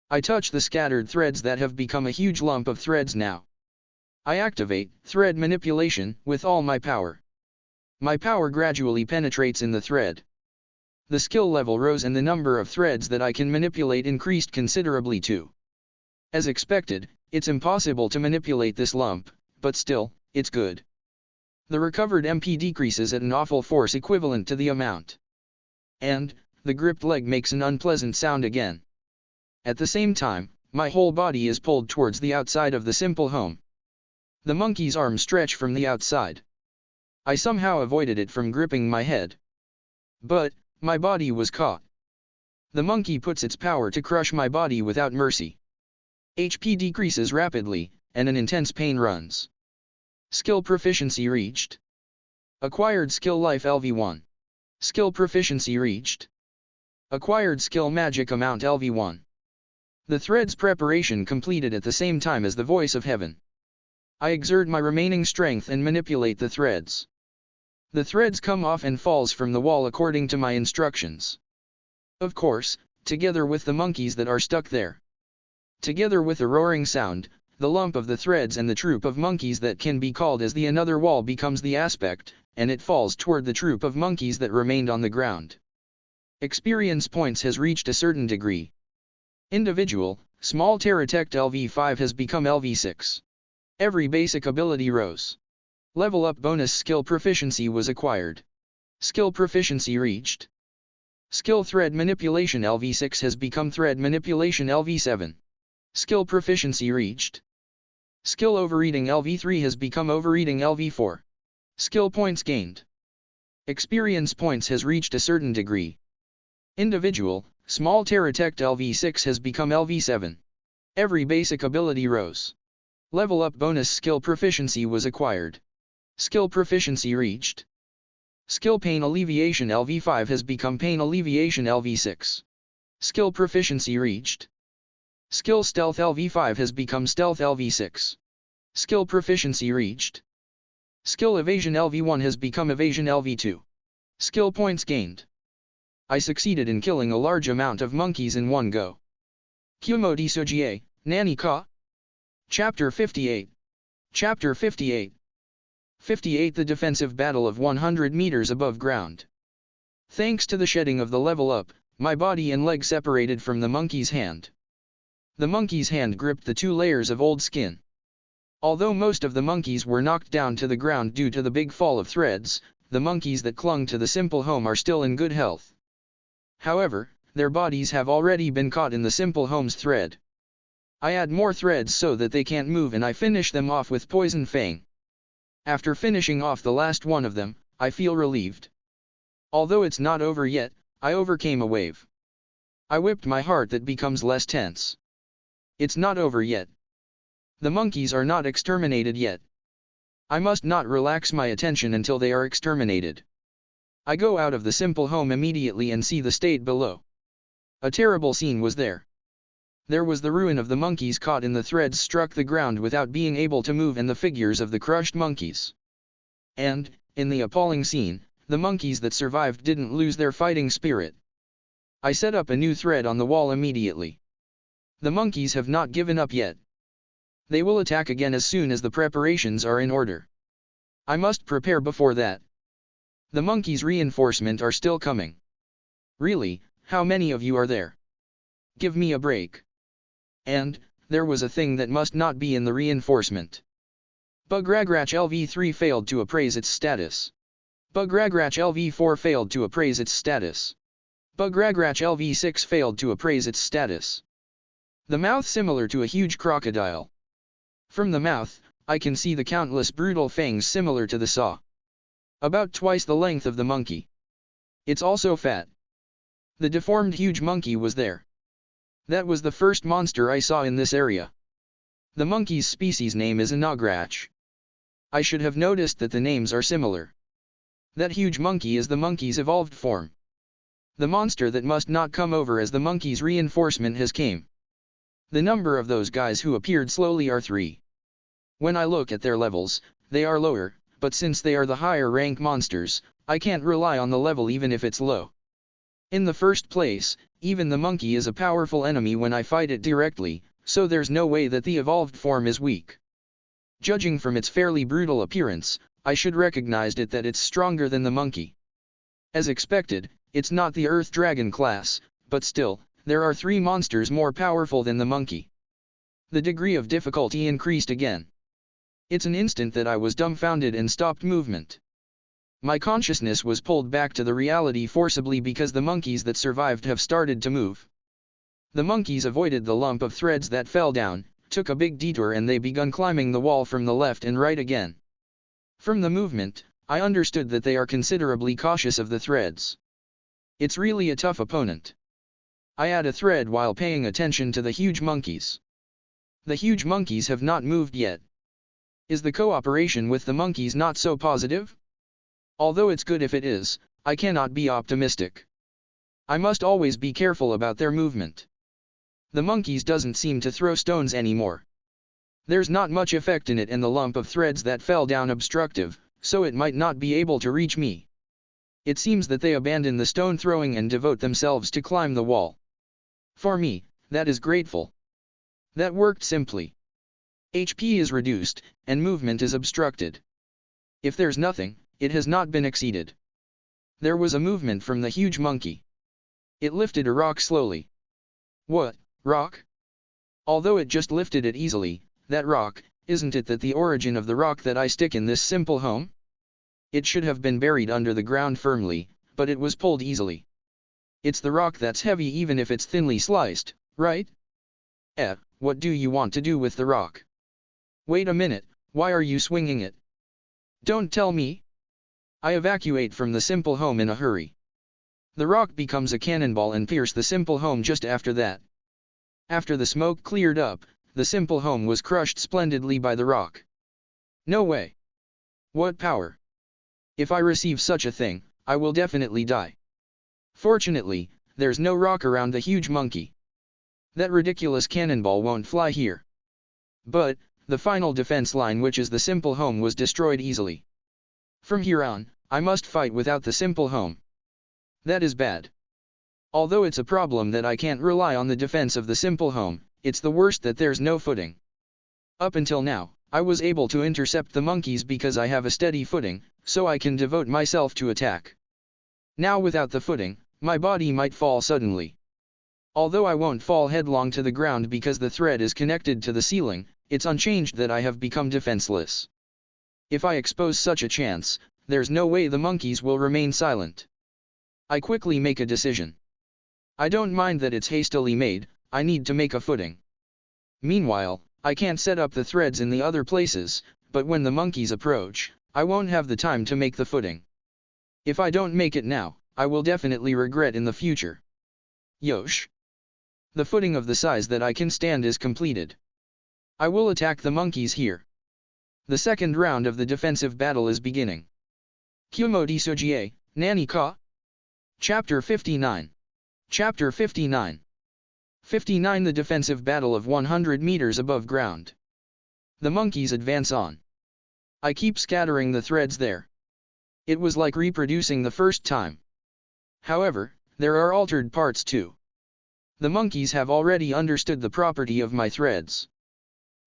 A: I touch the scattered threads that have become a huge lump of threads now. I activate thread manipulation with all my power. My power gradually penetrates in the thread. The skill level rose and the number of threads that I can manipulate increased considerably too. As expected, it's impossible to manipulate this lump, but still, it's good. The recovered MP decreases at an awful force equivalent to the amount. And, the gripped leg makes an unpleasant sound again. At the same time, my whole body is pulled towards the outside of the simple home. The monkey's arms stretch from the outside. I somehow avoided it from gripping my head. But, my body was caught. The monkey puts its power to crush my body without mercy. HP decreases rapidly, and an intense pain runs. Skill proficiency reached. Acquired skill life LV1. Skill proficiency reached. Acquired skill magic amount LV1. The thread's preparation completed at the same time as the voice of heaven. I exert my remaining strength and manipulate the threads. The threads come off and falls from the wall according to my instructions. Of course, together with the monkeys that are stuck there. Together with a roaring sound, the lump of the threads and the troop of monkeys that can be called as the another wall becomes the aspect, and it falls toward the troop of monkeys that remained on the ground. Experience points has reached a certain degree. Individual, small Terratect LV5 has become LV6. Every basic ability rose. Level up bonus skill proficiency was acquired. Skill proficiency reached. Skill thread manipulation LV6 has become thread manipulation LV7. Skill proficiency reached. Skill overeating LV3 has become overeating LV4. Skill points gained. Experience points has reached a certain degree. Individual, small Terratect LV6 has become LV7. Every basic ability rose. Level up bonus skill proficiency was acquired. Skill proficiency reached. Skill pain alleviation LV5 has become pain alleviation LV6. Skill proficiency reached. Skill stealth LV5 has become stealth LV6. Skill proficiency reached. Skill evasion LV1 has become evasion LV2. Skill points gained. I succeeded in killing a large amount of monkeys in one go. Kumo Desu, Nani ka? Chapter 58. Chapter 58. 58 The defensive battle of 100 meters above ground. Thanks to the shedding of the level up, my body and leg separated from the monkey's hand. The monkey's hand gripped the 2 layers of old skin. Although most of the monkeys were knocked down to the ground due to the big fall of threads, the monkeys that clung to the simple home are still in good health. However, their bodies have already been caught in the simple home's thread. I add more threads so that they can't move and I finish them off with Poison Fang. After finishing off the last one of them, I feel relieved. Although it's not over yet, I overcame a wave. I whipped my heart that becomes less tense. It's not over yet. The monkeys are not exterminated yet. I must not relax my attention until they are exterminated. I go out of the simple home immediately and see the state below. A terrible scene was there. There was the ruin of the monkeys caught in the threads struck the ground without being able to move and the figures of the crushed monkeys. And, in the appalling scene, the monkeys that survived didn't lose their fighting spirit. I set up a new thread on the wall immediately. The monkeys have not given up yet. They will attack again as soon as the preparations are in order. I must prepare before that. The monkeys' reinforcement are still coming. Really, how many of you are there? Give me a break. And, there was a thing that must not be in the reinforcement. Bugragrach LV3 failed to appraise its status. Bugragrach LV4 failed to appraise its status. Bugragrach LV6 failed to appraise its status. The mouth similar to a huge crocodile. From the mouth, I can see the countless brutal fangs similar to the saw. About twice the length of the monkey. It's also fat. The deformed huge monkey was there. That was the first monster I saw in this area. The monkey's species name is Inagrach. I should have noticed that the names are similar. That huge monkey is the monkey's evolved form. The monster that must not come over as the monkey's reinforcement has came. The number of those guys who appeared slowly are 3. When I look at their levels, they are lower, but since they are the higher rank monsters, I can't rely on the level even if it's low. In the first place, even the monkey is a powerful enemy when I fight it directly, so there's no way that the evolved form is weak. Judging from its fairly brutal appearance, I should recognize it that it's stronger than the monkey. As expected, it's not the Earth Dragon class, but still, there are 3 monsters more powerful than the monkey. The degree of difficulty increased again. It's an instant that I was dumbfounded and stopped movement. My consciousness was pulled back to the reality forcibly because the monkeys that survived have started to move. The monkeys avoided the lump of threads that fell down, took a big detour and they begun climbing the wall from the left and right again. From the movement, I understood that they are considerably cautious of the threads. It's really a tough opponent. I add a thread while paying attention to the huge monkeys. The huge monkeys have not moved yet. Is the cooperation with the monkeys not so positive? Although it's good if it is, I cannot be optimistic. I must always be careful about their movement. The monkeys doesn't seem to throw stones anymore. There's not much effect in it and the lump of threads that fell down obstructive, so it might not be able to reach me. It seems that they abandon the stone throwing and devote themselves to climb the wall. For me, that is grateful. That worked simply. HP is reduced, and movement is obstructed. If there's nothing, it has not been exceeded. There was a movement from the huge monkey. It lifted a rock slowly. What, rock? Although it just lifted it easily, that rock, isn't it that the origin of the rock that I stick in this simple home? It should have been buried under the ground firmly, but it was pulled easily. It's the rock that's heavy even if it's thinly sliced, right? What do you want to do with the rock? Wait a minute, why are you swinging it? Don't tell me. I evacuate from the simple home in a hurry. The rock becomes a cannonball and pierces the simple home just after that. After the smoke cleared up, the simple home was crushed splendidly by the rock. No way. What power? If I receive such a thing, I will definitely die. Fortunately, there's no rock around the huge monkey. That ridiculous cannonball won't fly here. But, the final defense line which is the simple home was destroyed easily. From here on, I must fight without the simple home. That is bad. Although it's a problem that I can't rely on the defense of the simple home, it's the worst that there's no footing. Up until now, I was able to intercept the monkeys because I have a steady footing, so I can devote myself to attack. Now without the footing, my body might fall suddenly. Although I won't fall headlong to the ground because the thread is connected to the ceiling, it's unchanged that I have become defenseless. If I expose such a chance, there's no way the monkeys will remain silent. I quickly make a decision. I don't mind that it's hastily made, I need to make a footing. Meanwhile, I can't set up the threads in the other places, but when the monkeys approach, I won't have the time to make the footing. If I don't make it now, I will definitely regret in the future. Yosh. The footing of the size that I can stand is completed. I will attack the monkeys here. The second round of the defensive battle is beginning. Kumo Desu, Nani ka? Chapter 59. Chapter 59. 59 The defensive battle of 100 meters above ground. The monkeys advance on. I keep scattering the threads there. It was like reproducing the first time. However, There are altered parts too. The monkeys have already understood the property of my threads.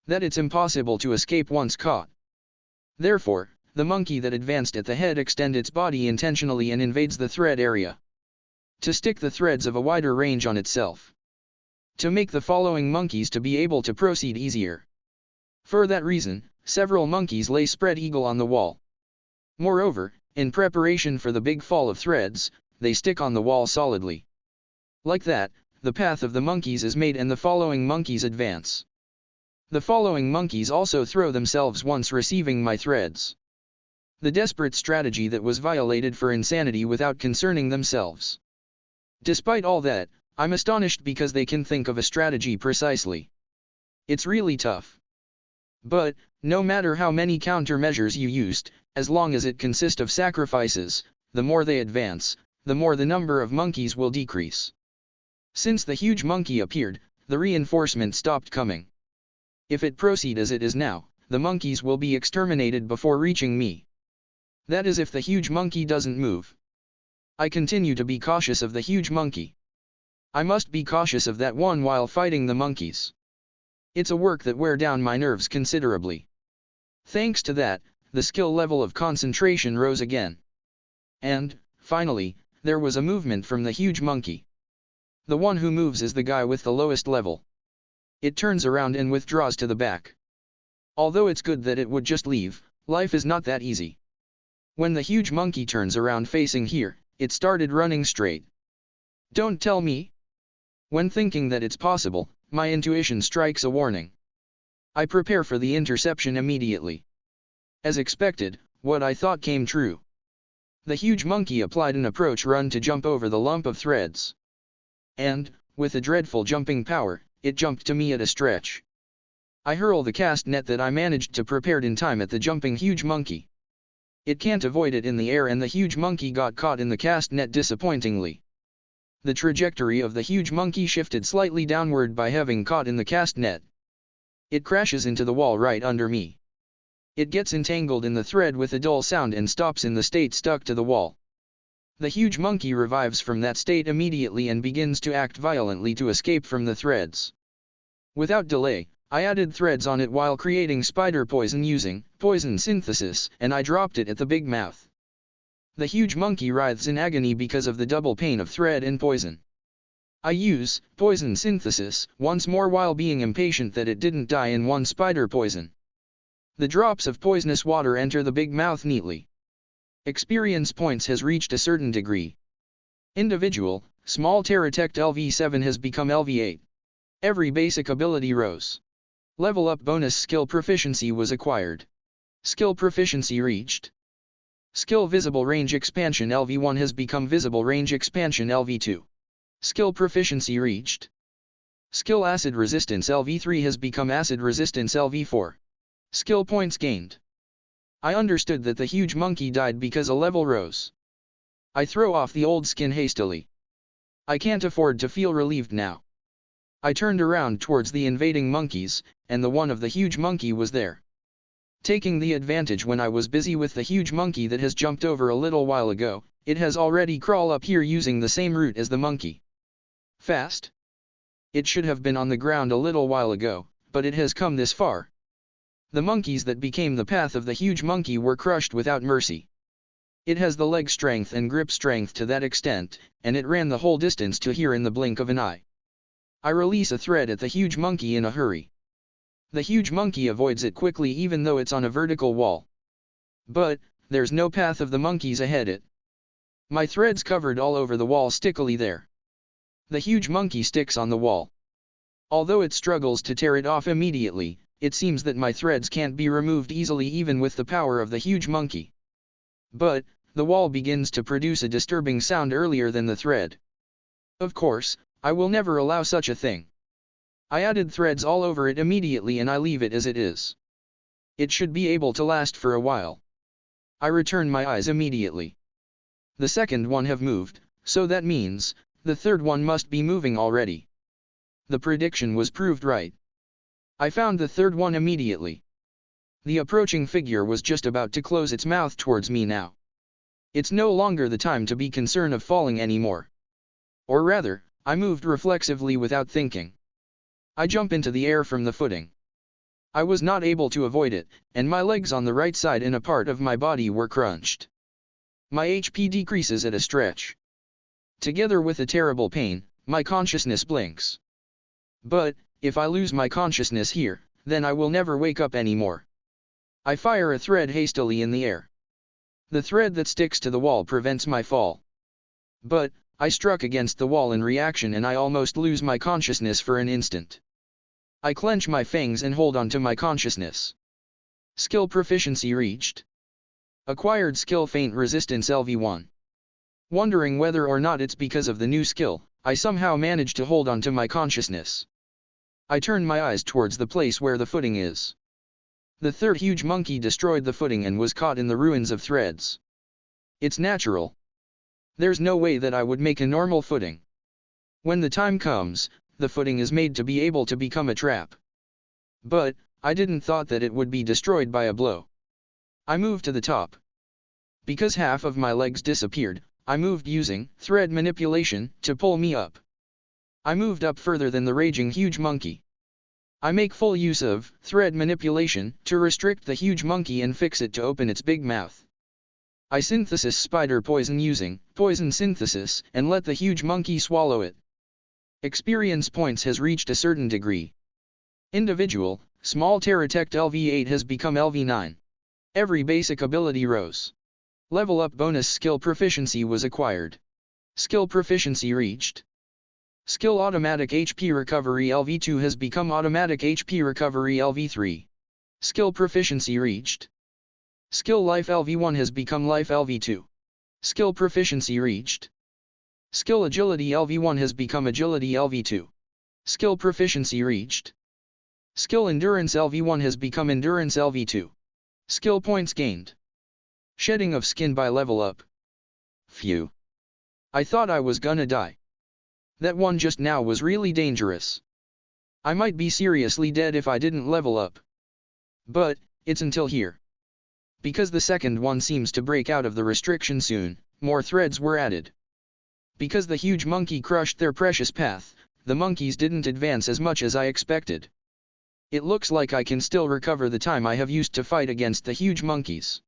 A: That it's impossible to escape once caught. Therefore, the monkey that advanced at the head extends its body intentionally and invades the thread area. To stick the threads of a wider range on itself. To make the following monkeys to be able to proceed easier. For that reason, several monkeys lay spread eagle on the wall. Moreover, in preparation for the big fall of threads, they stick on the wall solidly. Like that, the path of the monkeys is made and the following monkeys advance. The following monkeys also throw themselves once receiving my threads. The desperate strategy that was violated for insanity without concerning themselves. Despite all that, I'm astonished because they can think of a strategy precisely. It's really tough. But, no matter how many countermeasures you used, as long as it consists of sacrifices, the more they advance, the more the number of monkeys will decrease. Since the huge monkey appeared, the reinforcement stopped coming. If it proceed as it is now, the monkeys will be exterminated before reaching me. That is if the huge monkey doesn't move. I continue to be cautious of the huge monkey. I must be cautious of that one while fighting the monkeys. It's a work that wears down my nerves considerably. Thanks to that, the skill level of concentration rose again. And, finally, there was a movement from the huge monkey. The one who moves is the guy with the lowest level. It turns around and withdraws to the back. Although it's good that it would just leave, life is not that easy. When the huge monkey turns around facing here, it started running straight. Don't tell me. When thinking that it's possible, my intuition strikes a warning. I prepare for the interception immediately. As expected, what I thought came true. The huge monkey applied an approach run to jump over the lump of threads. And, with a dreadful jumping power, it jumped to me at a stretch. I hurl the cast net that I managed to prepare in time at the jumping huge monkey. It can't avoid it in the air and the huge monkey got caught in the cast net disappointingly. The trajectory of the huge monkey shifted slightly downward by having caught in the cast net. It crashes into the wall right under me. It gets entangled in the thread with a dull sound and stops in the state stuck to the wall. The huge monkey revives from that state immediately and begins to act violently to escape from the threads. Without delay, I added threads on it while creating spider poison using poison synthesis, and I dropped it at the big mouth. The huge monkey writhes in agony because of the double pain of thread and poison. I use poison synthesis once more while being impatient that it didn't die in one spider poison. The drops of poisonous water enter the big mouth neatly. Experience points has reached a certain degree. Individual, small Terratect LV7 has become LV8. Every basic ability rose. Level up bonus skill proficiency was acquired. Skill proficiency reached. Skill visible range expansion LV1 has become visible range expansion LV2. Skill proficiency reached. Skill acid resistance LV3 has become acid resistance LV4. Skill points gained. I understood that the huge monkey died because a level rose. I throw off the old skin hastily. I can't afford to feel relieved now. I turned around towards the invading monkeys, and the one of the huge monkey was there. Taking the advantage when I was busy with the huge monkey that has jumped over a little while ago, it has already crawled up here using the same route as the monkey. Fast? It should have been on the ground a little while ago, but it has come this far. The monkeys that became the path of the huge monkey were crushed without mercy. It has the leg strength and grip strength to that extent, and it ran the whole distance to here in the blink of an eye. I release a thread at the huge monkey in a hurry. The huge monkey avoids it quickly even though it's on a vertical wall. But, there's no path of the monkeys ahead it. My threads covered all over the wall stickily there. The huge monkey sticks on the wall. Although it struggles to tear it off immediately, it seems that my threads can't be removed easily even with the power of the huge monkey. But, the wall begins to produce a disturbing sound earlier than the thread. Of course, I will never allow such a thing. I added threads all over it immediately and I leave it as it is. It should be able to last for a while. I return my eyes immediately. The second one have moved, so that means, the third one must be moving already. The prediction was proved right. I found the third one immediately. The approaching figure was just about to close its mouth towards me now. It's no longer the time to be concerned of falling anymore. Or rather, I moved reflexively without thinking. I jump into the air from the footing. I was not able to avoid it, and my legs on the right side and a part of my body were crunched. My HP decreases at a stretch. Together with a terrible pain, my consciousness blinks. But, if I lose my consciousness here, then I will never wake up anymore. I fire a thread hastily in the air. The thread that sticks to the wall prevents my fall. But, I struck against the wall in reaction and I almost lose my consciousness for an instant. I clench my fangs and hold on to my consciousness. Skill proficiency reached. Acquired skill feint resistance LV1. Wondering whether or not it's because of the new skill, I somehow manage to hold on to my consciousness. I turn my eyes towards the place where the footing is. The third huge monkey destroyed the footing and was caught in the ruins of threads. It's natural. There's no way that I would make a normal footing. When the time comes, the footing is made to be able to become a trap. But, I didn't thought that it would be destroyed by a blow. I moved to the top. Because half of my legs disappeared, I moved using thread manipulation to pull me up. I moved up further than the raging huge monkey. I make full use of thread manipulation to restrict the huge monkey and fix it to open its big mouth. I synthesis spider poison using poison synthesis and let the huge monkey swallow it. Experience points has reached a certain degree. Individual, small Terratect LV8 has become LV9. Every basic ability rose. Level up bonus skill proficiency was acquired. Skill proficiency reached. Skill automatic HP recovery LV2 has become automatic HP recovery LV3. Skill proficiency reached. Skill life LV1 has become life LV2. Skill proficiency reached. Skill agility LV1 has become agility LV2. Skill proficiency reached. Skill endurance LV1 has become endurance LV2. Skill points gained. Shedding of skin by level up. Phew. I thought I was gonna die. That one just now was really dangerous. I might be seriously dead if I didn't level up. But, it's until here. Because the second one seems to break out of the restriction soon, more threads were added. Because the huge monkey crushed their precious path, the monkeys didn't advance as much as I expected. It looks like I can still recover the time I have used to fight against the huge monkeys.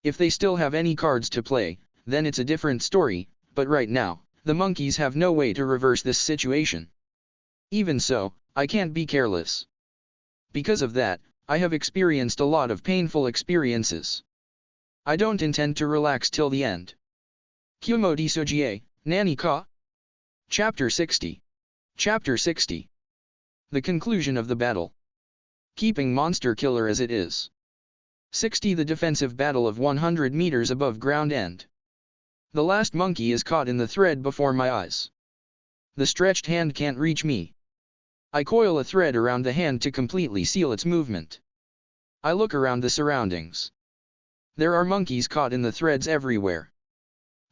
A: If they still have any cards to play, then it's a different story, but right now, the monkeys have no way to reverse this situation. Even so, I can't be careless. Because of that, I have experienced a lot of painful experiences. I don't intend to relax till the end. Kumo Desu, Nani ka? Chapter 60. Chapter 60. The conclusion of the battle. Keeping monster killer as it is. 60. The defensive battle of 100 meters above ground end. The last monkey is caught in the thread before my eyes. The stretched hand can't reach me. I coil a thread around the hand to completely seal its movement. I look around the surroundings. There are monkeys caught in the threads everywhere.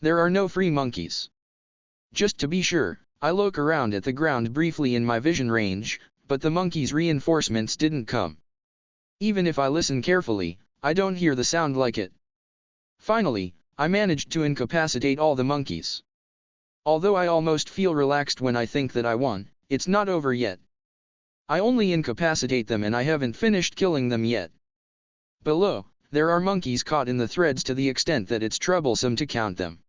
A: There are no free monkeys. Just to be sure, I look around at the ground briefly in my vision range, but the monkeys' reinforcements didn't come. Even if I listen carefully, I don't hear the sound like it. Finally, I managed to incapacitate all the monkeys. Although I almost feel relaxed when I think that I won, it's not over yet. I only incapacitate them and I haven't finished killing them yet. Below, there are monkeys caught in the threads to the extent that it's troublesome to count them.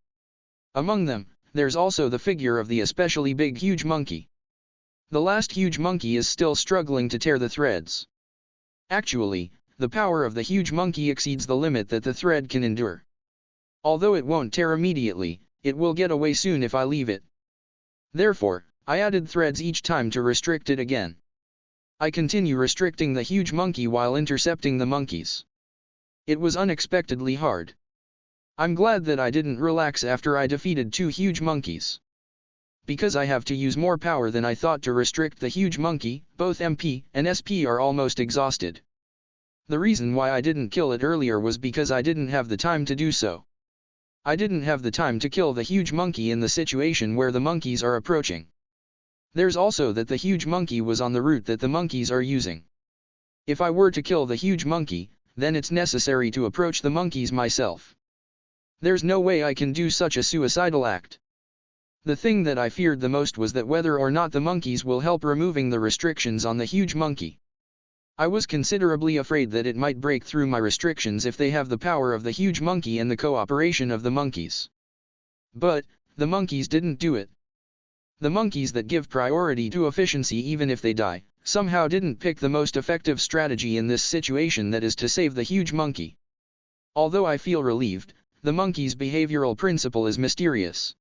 A: Among them, there's also the figure of the especially big huge monkey. The last huge monkey is still struggling to tear the threads. Actually, the power of the huge monkey exceeds the limit that the thread can endure. Although it won't tear immediately, it will get away soon if I leave it. Therefore, I added threads each time to restrict it again. I continue restricting the huge monkey while intercepting the monkeys. It was unexpectedly hard. I'm glad that I didn't relax after I defeated 2 huge monkeys. Because I have to use more power than I thought to restrict the huge monkey, both MP and SP are almost exhausted. The reason why I didn't kill it earlier was because I didn't have the time to do so. I didn't have the time to kill the huge monkey in the situation where the monkeys are approaching. There's also that the huge monkey was on the route that the monkeys are using. If I were to kill the huge monkey, then it's necessary to approach the monkeys myself. There's no way I can do such a suicidal act. The thing that I feared the most was that whether or not the monkeys will help removing the restrictions on the huge monkey. I was considerably afraid that it might break through my restrictions if they have the power of the huge monkey and the cooperation of the monkeys. But, the monkeys didn't do it. The monkeys that give priority to efficiency even if they die, somehow didn't pick the most effective strategy in this situation, that is to save the huge monkey. Although I feel relieved, the monkey's behavioral principle is mysterious.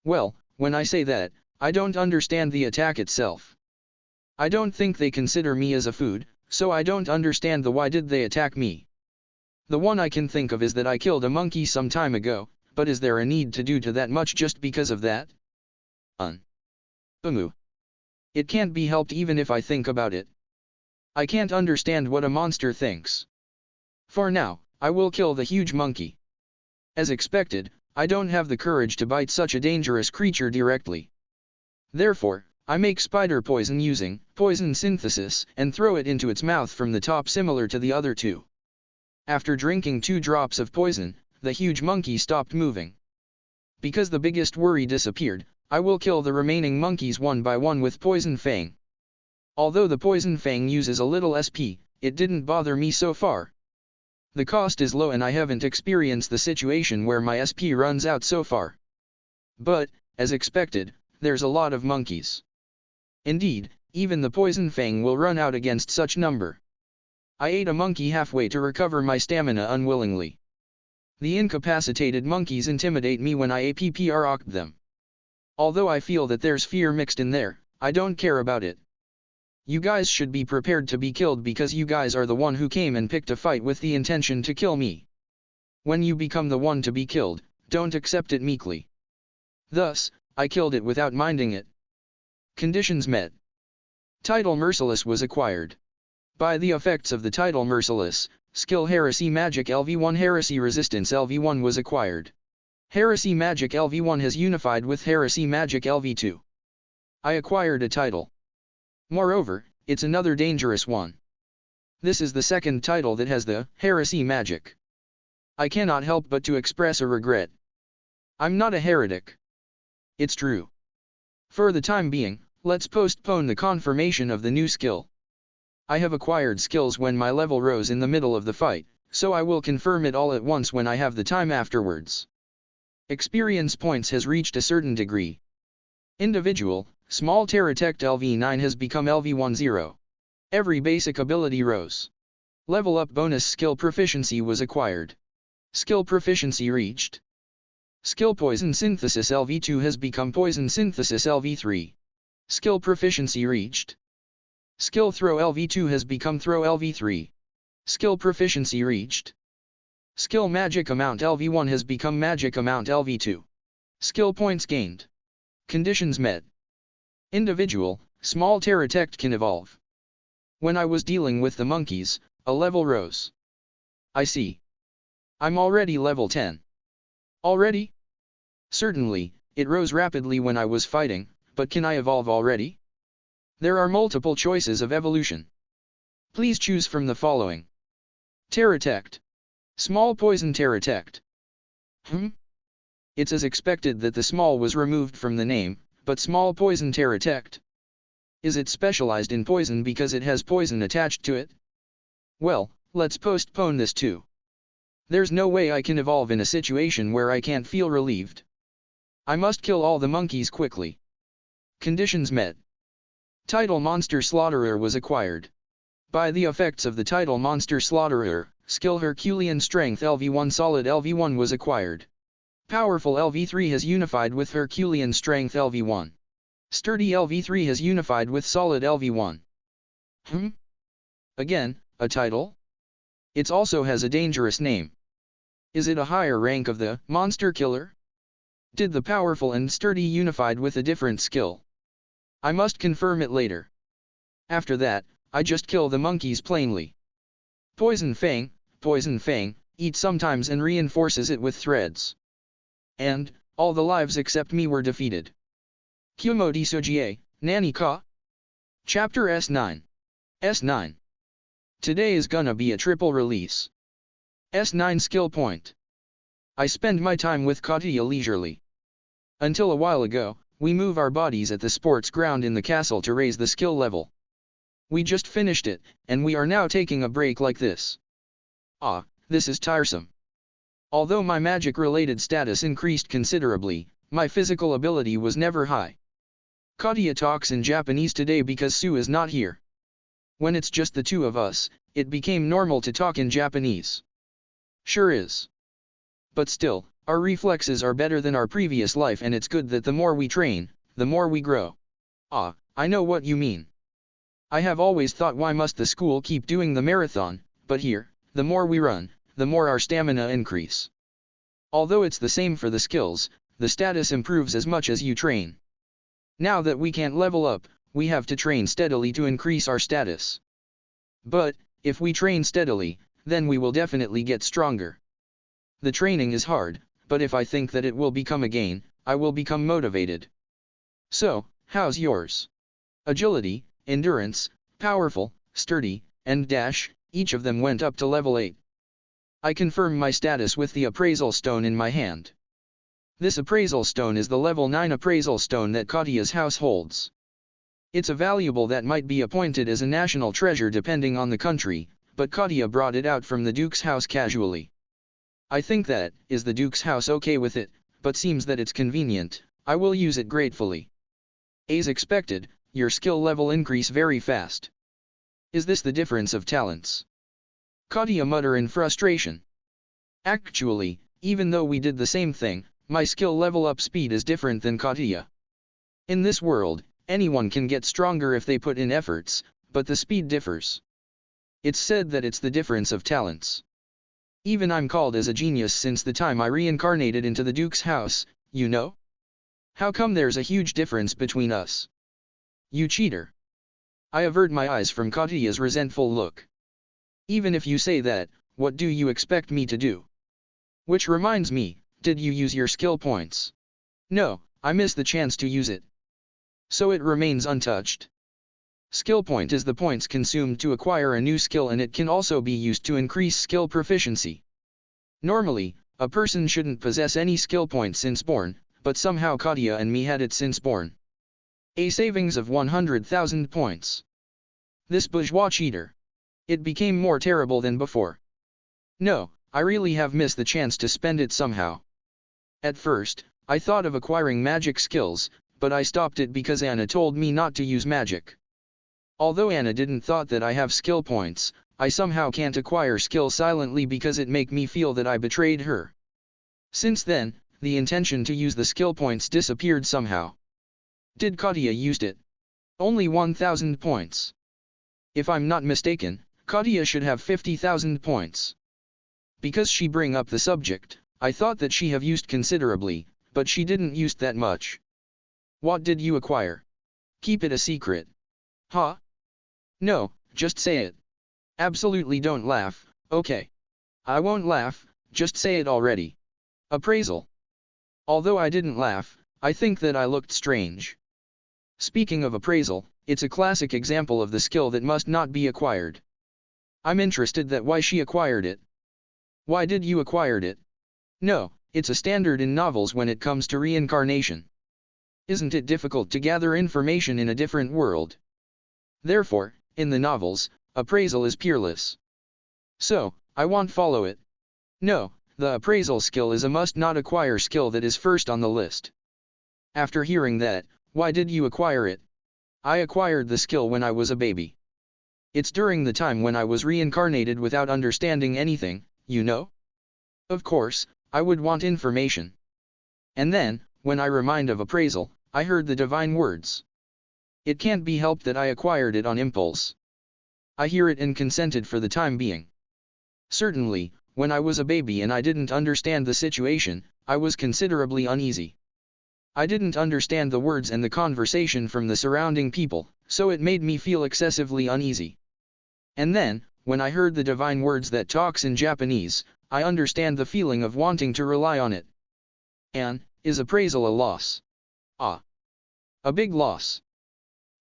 A: Well, when I say that, I don't understand the attack itself. I don't think they consider me as a food, so I don't understand the why did they attack me. The one I can think of is that I killed a monkey some time ago, but is there a need to do to that much just because of that? It can't be helped even if I think about it. I can't understand what a monster thinks. For now, I will kill the huge monkey. As expected, I don't have the courage to bite such a dangerous creature directly. Therefore, I make spider poison using poison synthesis and throw it into its mouth from the top, similar to the other two. After drinking 2 drops of poison, the huge monkey stopped moving. Because the biggest worry disappeared, I will kill the remaining monkeys one by one with Poison Fang. Although the Poison Fang uses a little SP, it didn't bother me so far. The cost is low and I haven't experienced the situation where my SP runs out so far. But, as expected, there's a lot of monkeys. Indeed, even the Poison Fang will run out against such number. I ate a monkey halfway to recover my stamina unwillingly. The incapacitated monkeys intimidate me when I approach them. Although I feel that there's fear mixed in there, I don't care about it. You guys should be prepared to be killed because you guys are the one who came and picked a fight with the intention to kill me. When you become the one to be killed, don't accept it meekly. Thus, I killed it without minding it. Conditions met. Title Merciless was acquired. By the effects of the title Merciless, skill Heresy Magic LV1 Heresy Resistance LV1 was acquired. Heresy Magic LV1 has unified with Heresy Magic LV2. I acquired a title. Moreover, it's another dangerous one. This is the second title that has the Heresy Magic. I cannot help but to express a regret. I'm not a heretic. It's true. For the time being, let's postpone the confirmation of the new skill. I have acquired skills when my level rose in the middle of the fight, so I will confirm it all at once when I have the time afterwards. Experience points has reached a certain degree. Individual, small Terratect LV9 has become LV10. Every basic ability rose. Level up bonus skill proficiency was acquired. Skill proficiency reached. Skill Poison Synthesis LV2 has become Poison Synthesis LV3. Skill proficiency reached. Skill Throw LV2 has become Throw LV3. Skill proficiency reached. Skill Magic Amount LV1 has become Magic Amount LV2. Skill points gained. Conditions met. Individual, small Terratect can evolve. When I was dealing with the monkeys, a level rose. I see. I'm already level 10. Already? Certainly, it rose rapidly when I was fighting, but can I evolve already? There are multiple choices of evolution. Please choose from the following. Terratect. Small Poison Terratect. It's as expected that the small was removed from the name, but Small Poison Terratect. Is it specialized in poison because it has poison attached to it? Well, let's postpone this too. There's no way I can evolve in a situation where I can't feel relieved. I must kill all the monkeys quickly. Conditions met. Title Monster Slaughterer was acquired. By the effects of the title Monster Slaughterer, skill Herculean Strength LV1 Solid LV1 was acquired. Powerful LV3 has unified with Herculean Strength LV1. Sturdy LV3 has unified with Solid LV1. Again, a title? It also has a dangerous name. Is it a higher rank of the Monster Killer? Did the powerful and sturdy unified with a different skill? I must confirm it later. After that, I just kill the monkeys plainly. Poison Fang, eat sometimes and reinforces it with threads. And, all the lives except me were defeated. Kumo Desu, Nani ka? Chapter S9. S9. Today is gonna be a triple release. S9 skill point. I spend my time with Katia leisurely. Until a while ago, we move our bodies at the sports ground in the castle to raise the skill level. We just finished it, and we are now taking a break like this. Ah, this is tiresome. Although my magic-related status increased considerably, my physical ability was never high. Katia talks in Japanese today because Sue is not here. When it's just the two of us, it became normal to talk in Japanese. Sure is. But still, our reflexes are better than our previous life, and it's good that the more we train, the more we grow. Ah, I know what you mean. I have always thought, why must the school keep doing the marathon, but here, the more we run, the more our stamina increase. Although it's the same for the skills, the status improves as much as you train. Now that we can't level up, we have to train steadily to increase our status. But, if we train steadily, then we will definitely get stronger. The training is hard, but if I think that it will become a gain, I will become motivated. So, how's yours? Agility, endurance, powerful, sturdy, and dash, each of them went up to level 8. I confirm my status with the appraisal stone in my hand. This appraisal stone is the level 9 appraisal stone that Katia's house holds. It's a valuable that might be appointed as a national treasure depending on the country, but Katia brought it out from the Duke's house casually. I think that, is the Duke's house okay with it, but seems that it's convenient, I will use it gratefully. As expected, your skill level increase very fast. Is this the difference of talents? Katia mutter in frustration. Actually, even though we did the same thing, my skill level up speed is different than Katia. In this world, anyone can get stronger if they put in efforts, but the speed differs. It's said that it's the difference of talents. Even I'm called as a genius since the time I reincarnated into the Duke's house, you know? How come there's a huge difference between us? You cheater. I avert my eyes from Katia's resentful look. Even if you say that, what do you expect me to do? Which reminds me, did you use your skill points? No, I missed the chance to use it. So it remains untouched. Skill point is the points consumed to acquire a new skill, and it can also be used to increase skill proficiency. Normally, a person shouldn't possess any skill points since born, but somehow Katia and me had it since born. A savings of 100,000 points. This bourgeois cheater. It became more terrible than before. No, I really have missed the chance to spend it somehow. At first, I thought of acquiring magic skills, but I stopped it because Anna told me not to use magic. Although Anna didn't thought that I have skill points, I somehow can't acquire skill silently because it make me feel that I betrayed her. Since then, the intention to use the skill points disappeared somehow. Did Katia used it? Only 1,000 points. If I'm not mistaken, Katia should have 50,000 points. Because she bring up the subject, I thought that she have used considerably, but she didn't use that much. What did you acquire? Keep it a secret. Huh? No, just say it. Absolutely don't laugh, okay? I won't laugh, just say it already. Appraisal. Although I didn't laugh, I think that I looked strange. Speaking of appraisal, it's a classic example of the skill that must not be acquired. I'm interested that why she acquired it. Why did you acquired it? No, it's a standard in novels when it comes to reincarnation. Isn't it difficult to gather information in a different world? Therefore, in the novels, appraisal is peerless. So, I won't follow it. No, the appraisal skill is a must not acquire skill that is first on the list. After hearing that, why did you acquire it? I acquired the skill when I was a baby. It's during the time when I was reincarnated without understanding anything, you know? Of course, I would want information. And then, when I remind of appraisal, I heard the divine words. It can't be helped that I acquired it on impulse. I hear it and consented for the time being. Certainly, when I was a baby and I didn't understand the situation, I was considerably uneasy. I didn't understand the words and the conversation from the surrounding people, so it made me feel excessively uneasy. And then, when I heard the divine words that talks in Japanese, I understand the feeling of wanting to rely on it. And, is appraisal a loss? Ah. A big loss.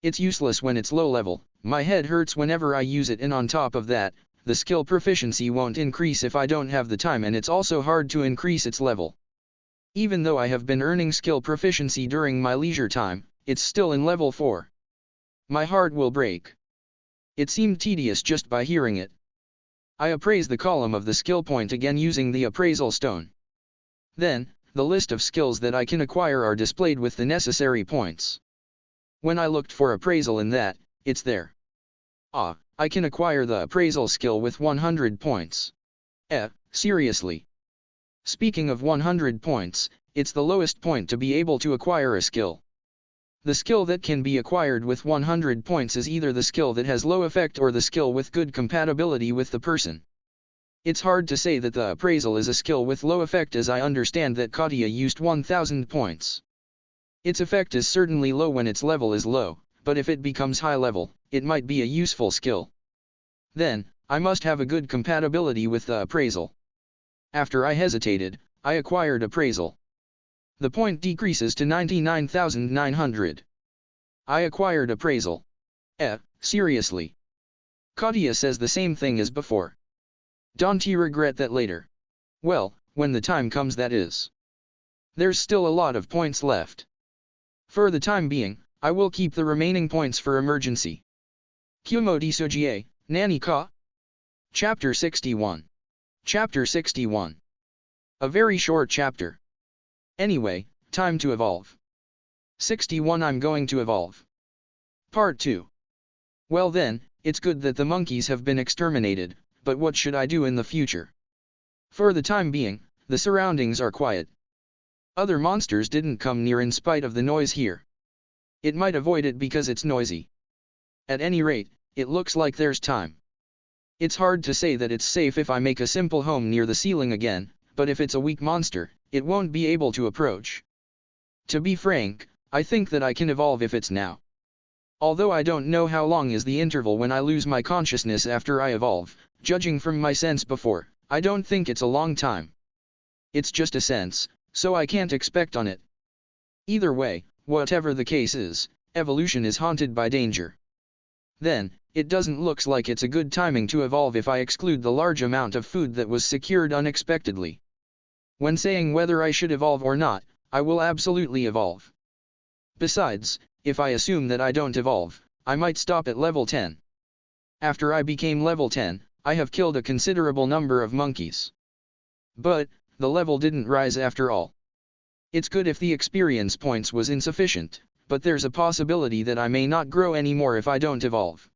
A: It's useless when it's low level, my head hurts whenever I use it, and on top of that, the skill proficiency won't increase if I don't have the time, and it's also hard to increase its level. Even though I have been earning skill proficiency during my leisure time, it's still in level 4. My heart will break. It seemed tedious just by hearing it. I appraise the column of the skill point again using the appraisal stone. Then, the list of skills that I can acquire are displayed with the necessary points. When I looked for appraisal in that, it's there. Ah, I can acquire the appraisal skill with 100 points. Seriously. Speaking of 100 points, it's the lowest point to be able to acquire a skill. The skill that can be acquired with 100 points is either the skill that has low effect or the skill with good compatibility with the person. It's hard to say that the appraisal is a skill with low effect, as I understand that Katya used 1000 points. Its effect is certainly low when its level is low, but if it becomes high level, it might be a useful skill. Then, I must have a good compatibility with the appraisal. After I hesitated, I acquired appraisal. The point decreases to 99,900. I acquired appraisal. Seriously. Katya says the same thing as before. Don't you regret that later? Well, when the time comes, that is. There's still a lot of points left. For the time being, I will keep the remaining points for emergency. Kumo Desu, Nani ka? Chapter 61. Chapter 61. A very short chapter. Anyway, time to evolve. 61 I'm going to evolve. Part 2. Well then, it's good that the monkeys have been exterminated, but what should I do in the future? For the time being, the surroundings are quiet. Other monsters didn't come near in spite of the noise here. It might avoid it because it's noisy. At any rate, it looks like there's time. It's hard to say that it's safe if I make a simple home near the ceiling again, but if it's a weak monster, it won't be able to approach. To be frank, I think that I can evolve if it's now. Although I don't know how long is the interval when I lose my consciousness after I evolve, judging from my sense before, I don't think it's a long time. It's just a sense, so I can't expect on it. Either way, whatever the case is, evolution is haunted by danger. Then, it doesn't look like it's a good timing to evolve if I exclude the large amount of food that was secured unexpectedly. When saying whether I should evolve or not, I will absolutely evolve. Besides, if I assume that I don't evolve, I might stop at level 10. After I became level 10, I have killed a considerable number of monkeys. But, the level didn't rise after all. It's good if the experience points was insufficient, but there's a possibility that I may not grow anymore if I don't evolve.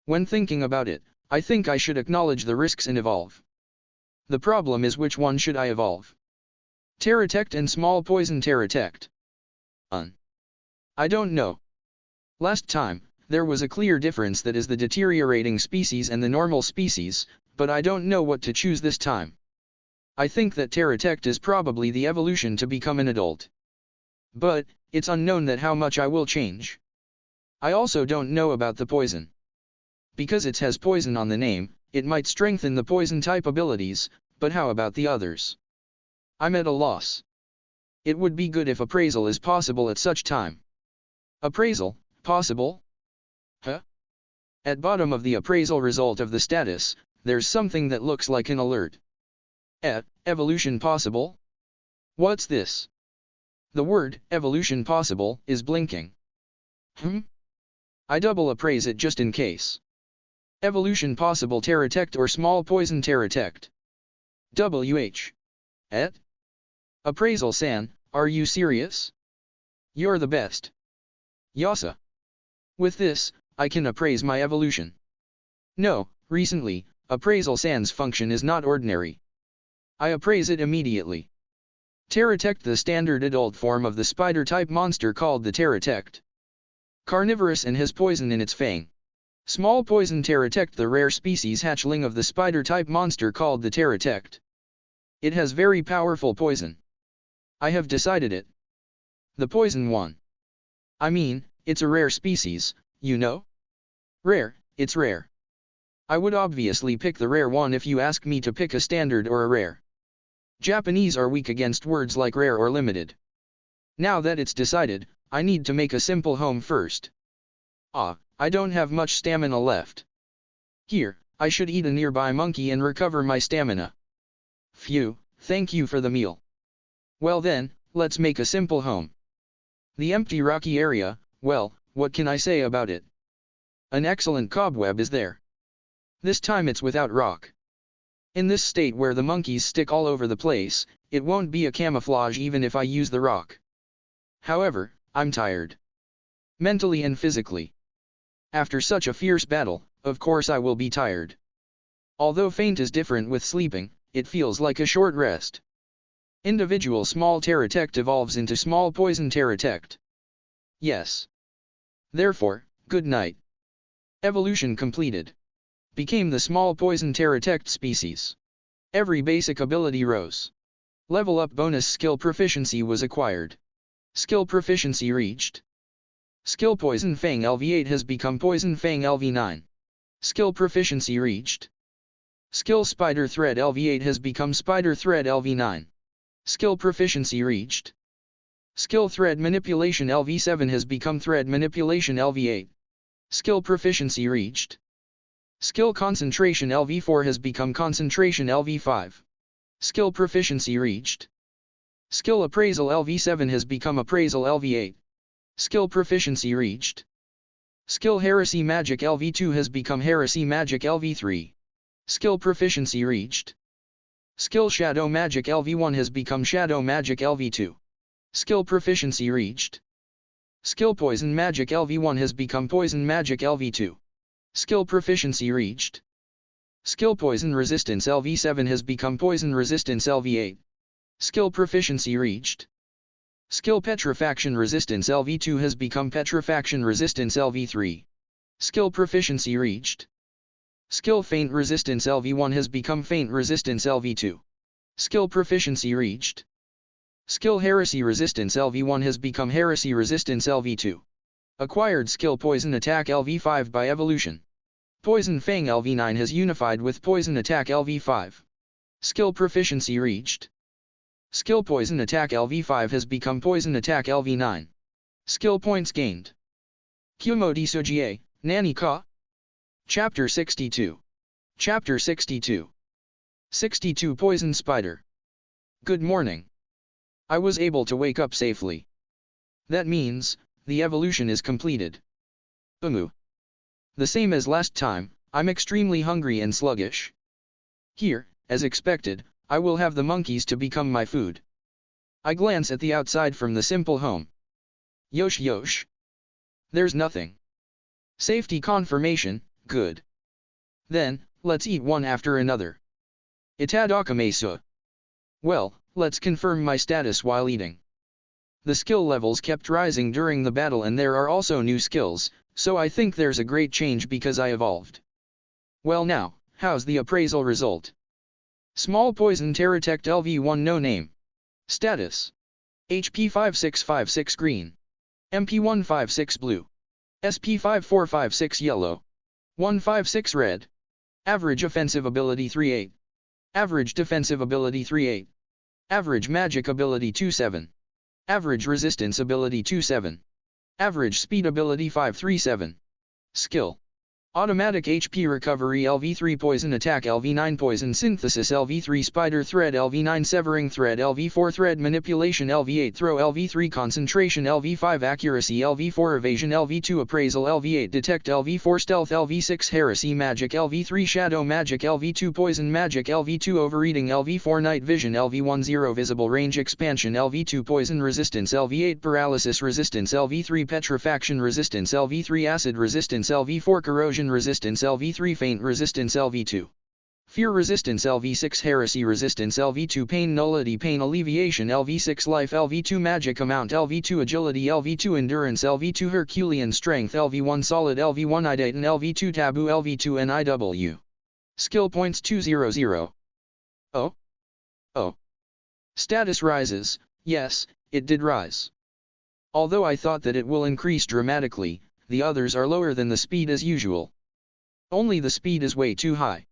A: When thinking about it, I think I should acknowledge the risks and evolve. The problem is, which one should I evolve? Terratect and small poison Terratect. I don't know. Last time, there was a clear difference, that is the deteriorating species and the normal species, but I don't know what to choose this time. I think that Terratect is probably the evolution to become an adult. But, it's unknown that how much I will change. I also don't know about the poison. Because it has poison on the name, it might strengthen the poison type abilities, but how about the others? I'm at a loss. It would be good if appraisal is possible at such time. Appraisal, possible? Huh? At bottom of the appraisal result of the status, there's something that looks like an alert. Evolution possible? What's this? The word, evolution possible, is blinking. I double appraise it just in case. Evolution possible Terratect or small poison Terratect. Appraisal San, are you serious? You're the best. Yasa. With this, I can appraise my evolution. No, recently, appraisal San's function is not ordinary. I appraise it immediately. Terratect, the standard adult form of the spider-type monster called the Terratect. Carnivorous and has poison in its fang. Small poison Terratect, the rare species hatchling of the spider-type monster called the Terratect. It has very powerful poison. I have decided it. The poison one. I mean, it's a rare species, you know? Rare, it's rare. I would obviously pick the rare one if you ask me to pick a standard or a rare. Japanese are weak against words like rare or limited. Now that it's decided, I need to make a simple home first. I don't have much stamina left. Here, I should eat a nearby monkey and recover my stamina. Phew, thank you for the meal. Well then, let's make a simple home. The empty rocky area, well, what can I say about it? An excellent cobweb is there. This time it's without rock. In this state where the monkeys stick all over the place, it won't be a camouflage even if I use the rock. However, I'm tired. Mentally and physically. After such a fierce battle, of course I will be tired. Although faint is different with sleeping, it feels like a short rest. Individual small pterodect evolves into small poison pterodect. Yes. Therefore, good night. Evolution completed. Became the small poison pterodect species. Every basic ability rose. Level up bonus skill proficiency was acquired. Skill proficiency reached. Skill Poison Fang LV8 has become Poison Fang LV9. Skill proficiency reached. Skill Spider Thread LV8 has become Spider Thread LV9. Skill proficiency reached. Skill Thread Manipulation LV7 has become Thread Manipulation LV8. Skill proficiency reached. Skill Concentration LV4 has become Concentration LV5. Skill proficiency reached. Skill Appraisal LV7 has become Appraisal LV8. Skill proficiency reached. Skill Heresy Magic LV2 has become Heresy Magic LV3. Skill proficiency reached. Skill Shadow Magic LV1 has become Shadow Magic LV2. Skill proficiency reached. Skill Poison Magic LV1 has become Poison Magic LV2. Skill proficiency reached. Skill Poison Resistance LV7 has become Poison Resistance LV8. Skill proficiency reached. Skill Petrifaction Resistance LV2 has become Petrifaction Resistance LV3. Skill proficiency reached. Skill Faint Resistance LV1 has become Faint Resistance LV2. Skill proficiency reached. Skill Heresy Resistance LV1 has become Heresy Resistance LV2. Acquired skill Poison Attack LV5 by evolution. Poison Fang LV9 has unified with Poison Attack LV5. Skill proficiency reached. Skill Poison Attack LV5 has become Poison Attack LV9. Skill points gained. Kumo Desu, Nani ka? Chapter 62. Chapter 62. 62 Poison Spider. Good morning. I was able to wake up safely. That means, the evolution is completed. The same as last time, I'm extremely hungry and sluggish. Here, as expected, I will have the monkeys to become my food. I glance at the outside from the simple home. Yosh yosh. There's nothing. Safety confirmation, good. Then, let's eat one after another. Itadakimasu. Well, let's confirm my status while eating. The skill levels kept rising during the battle and there are also new skills, so I think there's a great change because I evolved. Well now, how's the appraisal result? Small Poison Pterodect LV1 no name. Status. HP 5656 green. MP 156 blue. SP 5456 yellow. 156 red. Average offensive ability 38. Average defensive ability 38. Average magic ability 27. Average resistance ability 27. Average speed ability 537. Skill. Automatic HP Recovery LV3 Poison Attack LV9 Poison Synthesis LV3 Spider Thread LV9 Severing Thread LV4 Thread Manipulation LV8 Throw LV3 Concentration LV5 Accuracy LV4 Evasion LV2 Appraisal LV8 Detect LV4 Stealth LV6 Heresy Magic LV3 Shadow Magic LV2 Poison Magic LV2 Overeating LV4 Night Vision LV1 Zero Visible Range Expansion LV2 Poison Resistance LV8 Paralysis Resistance LV3 Petrifaction Resistance LV3 Acid Resistance LV4 Corrosion Resistance LV3 Faint Resistance LV2 Fear Resistance LV6 Heresy Resistance LV2 Pain Nullity Pain Alleviation LV6 Life LV2 Magic Amount LV2 Agility LV2 Endurance LV2 Herculean Strength LV1 Solid LV1 Idaten LV2 Taboo LV2 NIW Skill Points 200. Oh? Oh. Status rises, yes, it did rise. Although I thought that it will increase dramatically, the others are lower than the speed as usual. Only the speed is way too high.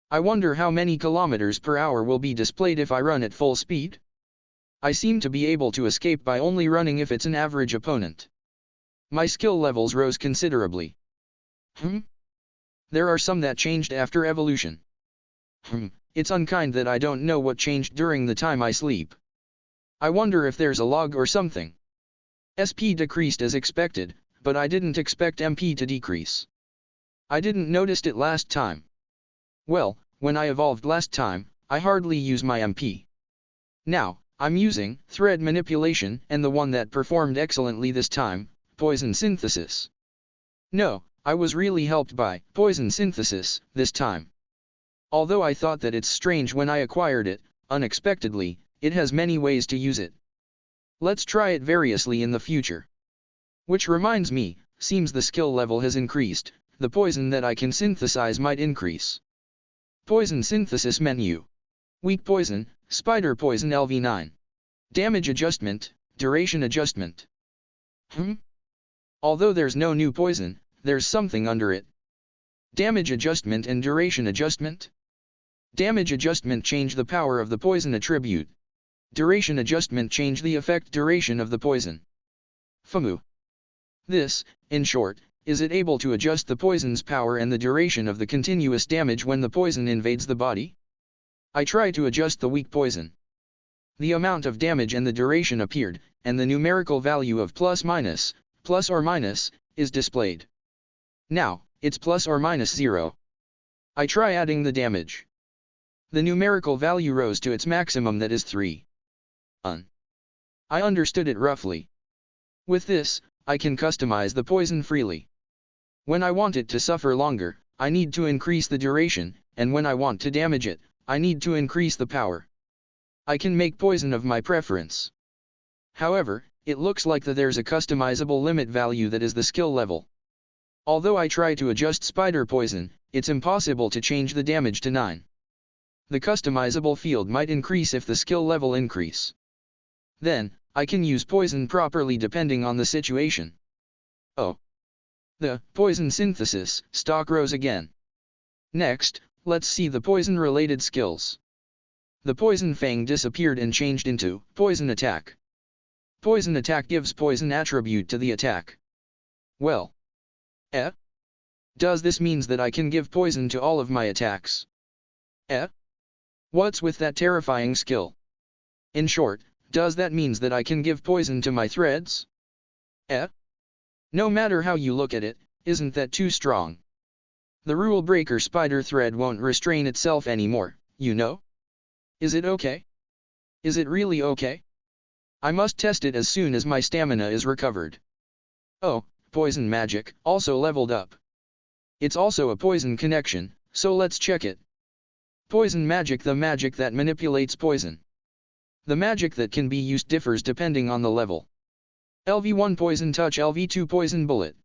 A: I wonder how many kilometers per hour will be displayed if I run at full speed? I seem to be able to escape by only running if it's an average opponent. My skill levels rose considerably. There are some that changed after evolution. It's unkind that I don't know what changed during the time I sleep. I wonder if there's a log or something. SP decreased as expected, but I didn't expect MP to decrease. I didn't notice it last time. Well, when I evolved last time, I hardly use my MP. Now, I'm using thread manipulation and the one that performed excellently this time, poison synthesis. No, I was really helped by poison synthesis this time. Although I thought that it's strange when I acquired it, unexpectedly, it has many ways to use it. Let's try it variously in the future. Which reminds me, seems the skill level has increased, the poison that I can synthesize might increase. Poison synthesis menu. Weak poison, spider poison LV9. Damage adjustment, duration adjustment. Although there's no new poison, there's something under it. Damage adjustment and duration adjustment. Damage adjustment change the power of the poison attribute. Duration adjustment change the effect duration of the poison. FAMU. This, in short, is it able to adjust the poison's power and the duration of the continuous damage when the poison invades the body? I try to adjust the weak poison. The amount of damage and the duration appeared, and the numerical value of plus or minus, is displayed. Now, it's plus or minus 0. I try adding the damage. The numerical value rose to its maximum, that is 3. I understood it roughly. With this, I can customize the poison freely. When I want it to suffer longer, I need to increase the duration, and when I want to damage it, I need to increase the power. I can make poison of my preference. However, it looks like that there's a customizable limit value that is the skill level. Although I try to adjust spider poison, it's impossible to change the damage to 9. The customizable field might increase if the skill level increase. Then, I can use poison properly depending on the situation. Oh. The poison synthesis stock rose again. Next, let's see the poison related skills. The poison fang disappeared and changed into poison attack. Poison attack gives poison attribute to the attack. Well. Does this means that I can give poison to all of my attacks? What's with that terrifying skill? In short, does that means that I can give poison to my threads? No matter how you look at it, isn't that too strong? The rule breaker spider thread won't restrain itself anymore, you know? Is it okay? Is it really okay? I must test it as soon as my stamina is recovered. Oh, poison magic, also leveled up. It's also a poison connection, so let's check it. Poison magic, the magic that manipulates poison. The magic that can be used differs depending on the level. LV1 poison touch, LV2 poison bullet.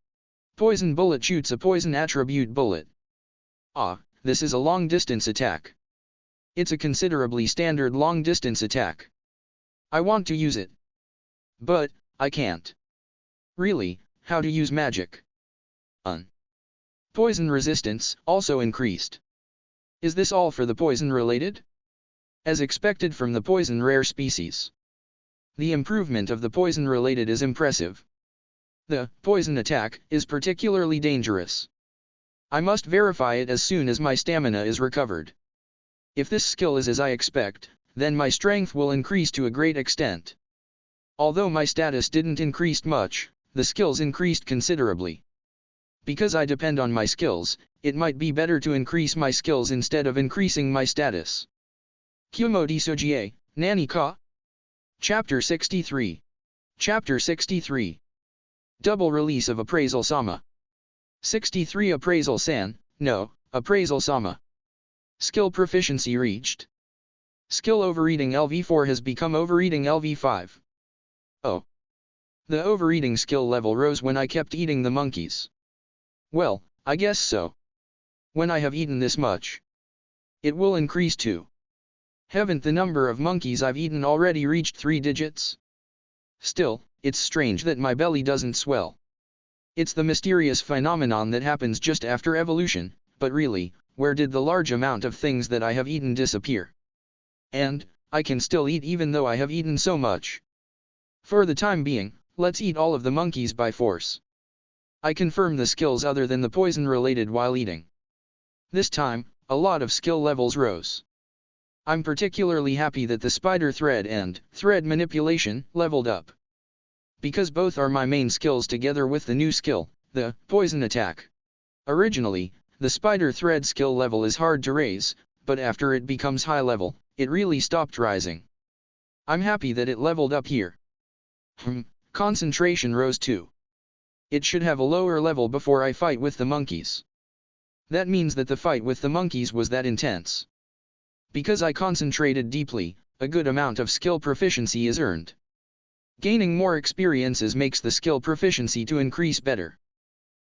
A: Poison bullet shoots a poison attribute bullet. This is a long distance attack. It's a considerably standard long distance attack. I want to use it. But, I can't. Really, how to use magic? Poison resistance also increased. Is this all for the poison related? As expected from the poison rare species. The improvement of the poison related is impressive. The poison attack is particularly dangerous. I must verify it as soon as my stamina is recovered. If this skill is as I expect, then my strength will increase to a great extent. Although my status didn't increase much, the skills increased considerably. Because I depend on my skills, it might be better to increase my skills instead of increasing my status. Kumo Desu, Nani ka? Chapter 63. Chapter 63. Double release of Appraisal Sama. 63 Appraisal San, no, Appraisal Sama. Skill proficiency reached. Skill overeating LV4 has become overeating LV5. Oh. The overeating skill level rose when I kept eating the monkeys. Well, I guess so. When I have eaten this much, it will increase too. Haven't the number of monkeys I've eaten already reached 3 digits? Still, it's strange that my belly doesn't swell. It's the mysterious phenomenon that happens just after evolution, but really, where did the large amount of things that I have eaten disappear? And, I can still eat even though I have eaten so much. For the time being, let's eat all of the monkeys by force. I confirm the skills other than the poison related while eating. This time, a lot of skill levels rose. I'm particularly happy that the spider thread and thread manipulation leveled up. Because both are my main skills together with the new skill, the poison attack. Originally, the spider thread skill level is hard to raise, but after it becomes high level, it really stopped rising. I'm happy that it leveled up here. Concentration rose too. It should have a lower level before I fight with the monkeys. That means that the fight with the monkeys was that intense. Because I concentrated deeply, a good amount of skill proficiency is earned. Gaining more experiences makes the skill proficiency to increase better.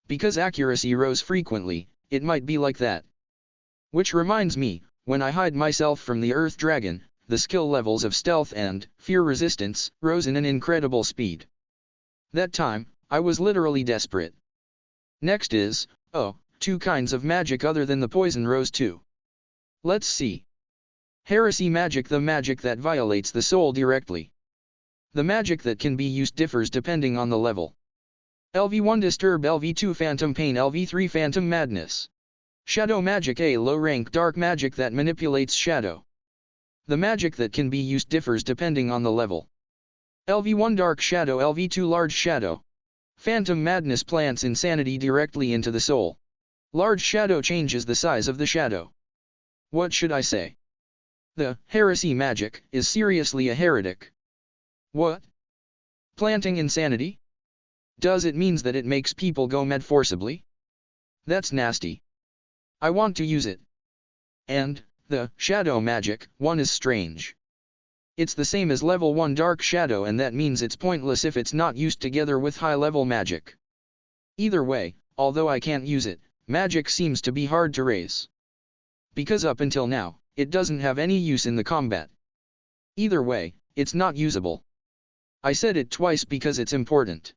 A: Because accuracy rose frequently, it might be like that. Which reminds me, when I hide myself from the Earth Dragon, the skill levels of stealth and fear resistance rose in an incredible speed. That time, I was literally desperate. Next is, two kinds of magic other than the poison rose too. Let's see. Heresy magic, the magic that violates the soul directly. The magic that can be used differs depending on the level. LV1 Disturb, LV2 Phantom Pain, LV3 Phantom Madness. Shadow magic, a low-rank dark magic that manipulates shadow. The magic that can be used differs depending on the level. LV1 Dark Shadow, LV2 Large Shadow. Phantom Madness plants insanity directly into the soul. Large Shadow changes the size of the shadow. What should I say? The heresy magic is seriously a heretic. What? Planting insanity? Does it means that it makes people go mad forcibly? That's nasty. I want to use it. And the shadow magic one is strange. It's the same as level 1 dark shadow, and that means it's pointless if it's not used together with high level magic. Either way, although I can't use it, magic seems to be hard to raise. Because up until now, it doesn't have any use in the combat. Either way, it's not usable. I said it twice because it's important.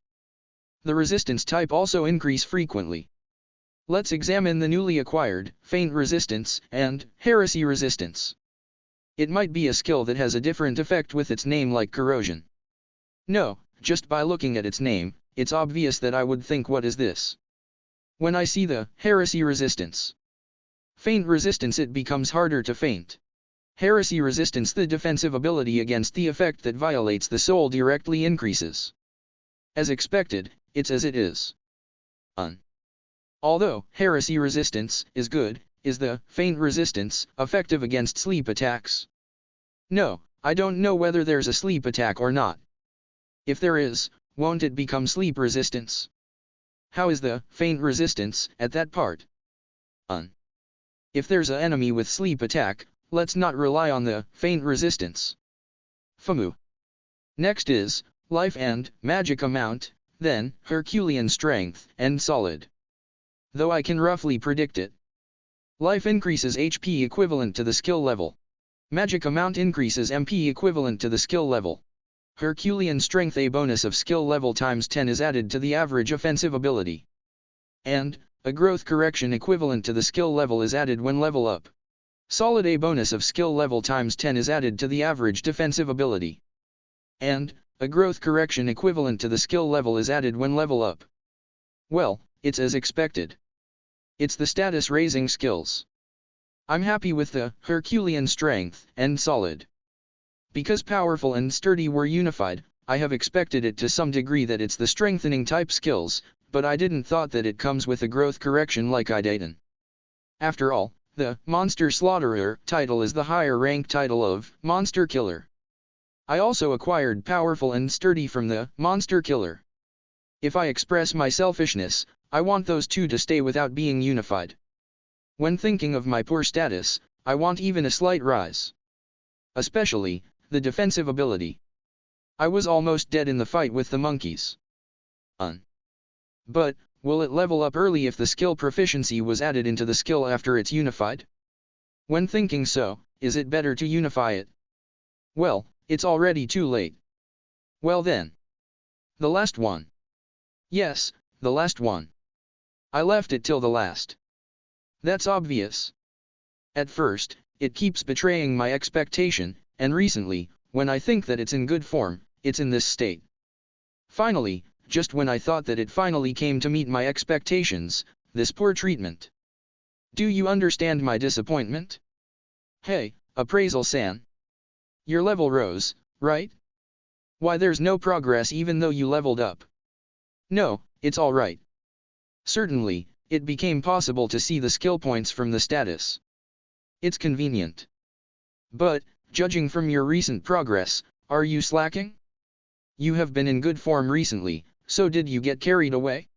A: The resistance type also increase frequently. Let's examine the newly acquired feint resistance and heresy resistance. It might be a skill that has a different effect with its name, like corrosion. No, just by looking at its name, it's obvious that I would think, what is this? When I see the heresy resistance. Feint resistance, it becomes harder to feint. Heresy resistance, the defensive ability against the effect that violates the soul directly increases. As expected, it's as it is. Although heresy resistance is good, is the feint resistance effective against sleep attacks? No, I don't know whether there's a sleep attack or not. If there is, won't it become sleep resistance? How is the feint resistance at that part? If there's an enemy with sleep attack, let's not rely on the feint resistance. FAMU. Next is life and magic amount, then Herculean strength and solid. Though I can roughly predict it. Life increases HP equivalent to the skill level. Magic amount increases MP equivalent to the skill level. Herculean strength, a bonus of skill level times 10 is added to the average offensive ability. And a growth correction equivalent to the skill level is added when level up. Solid, a bonus of skill level times 10 is added to the average defensive ability. And a growth correction equivalent to the skill level is added when level up. Well, it's as expected. It's the status raising skills. I'm happy with the Herculean strength and solid. Because powerful and sturdy were unified, I have expected it to some degree that it's the strengthening type skills, but I didn't thought that it comes with a growth correction like I didn't. After all, the Monster Slaughterer title is the higher rank title of Monster Killer. I also acquired powerful and sturdy from the Monster Killer. If I express my selfishness, I want those two to stay without being unified. When thinking of my poor status, I want even a slight rise. Especially the defensive ability. I was almost dead in the fight with the monkeys. But will it level up early if the skill proficiency was added into the skill after it's unified? When thinking so, is it better to unify it? Well, it's already too late. Well then. The last one. Yes, the last one. I left it till the last. That's obvious. At first, it keeps betraying my expectation, and recently, when I think that it's in good form, it's in this state. Finally, just when I thought that it finally came to meet my expectations, this poor treatment. Do you understand my disappointment? Hey, Appraisal-san. Your level rose, right? Why there's no progress even though you leveled up? No, it's alright. Certainly, it became possible to see the skill points from the status. It's convenient. But, judging from your recent progress, are you slacking? You have been in good form recently, so did you get carried away?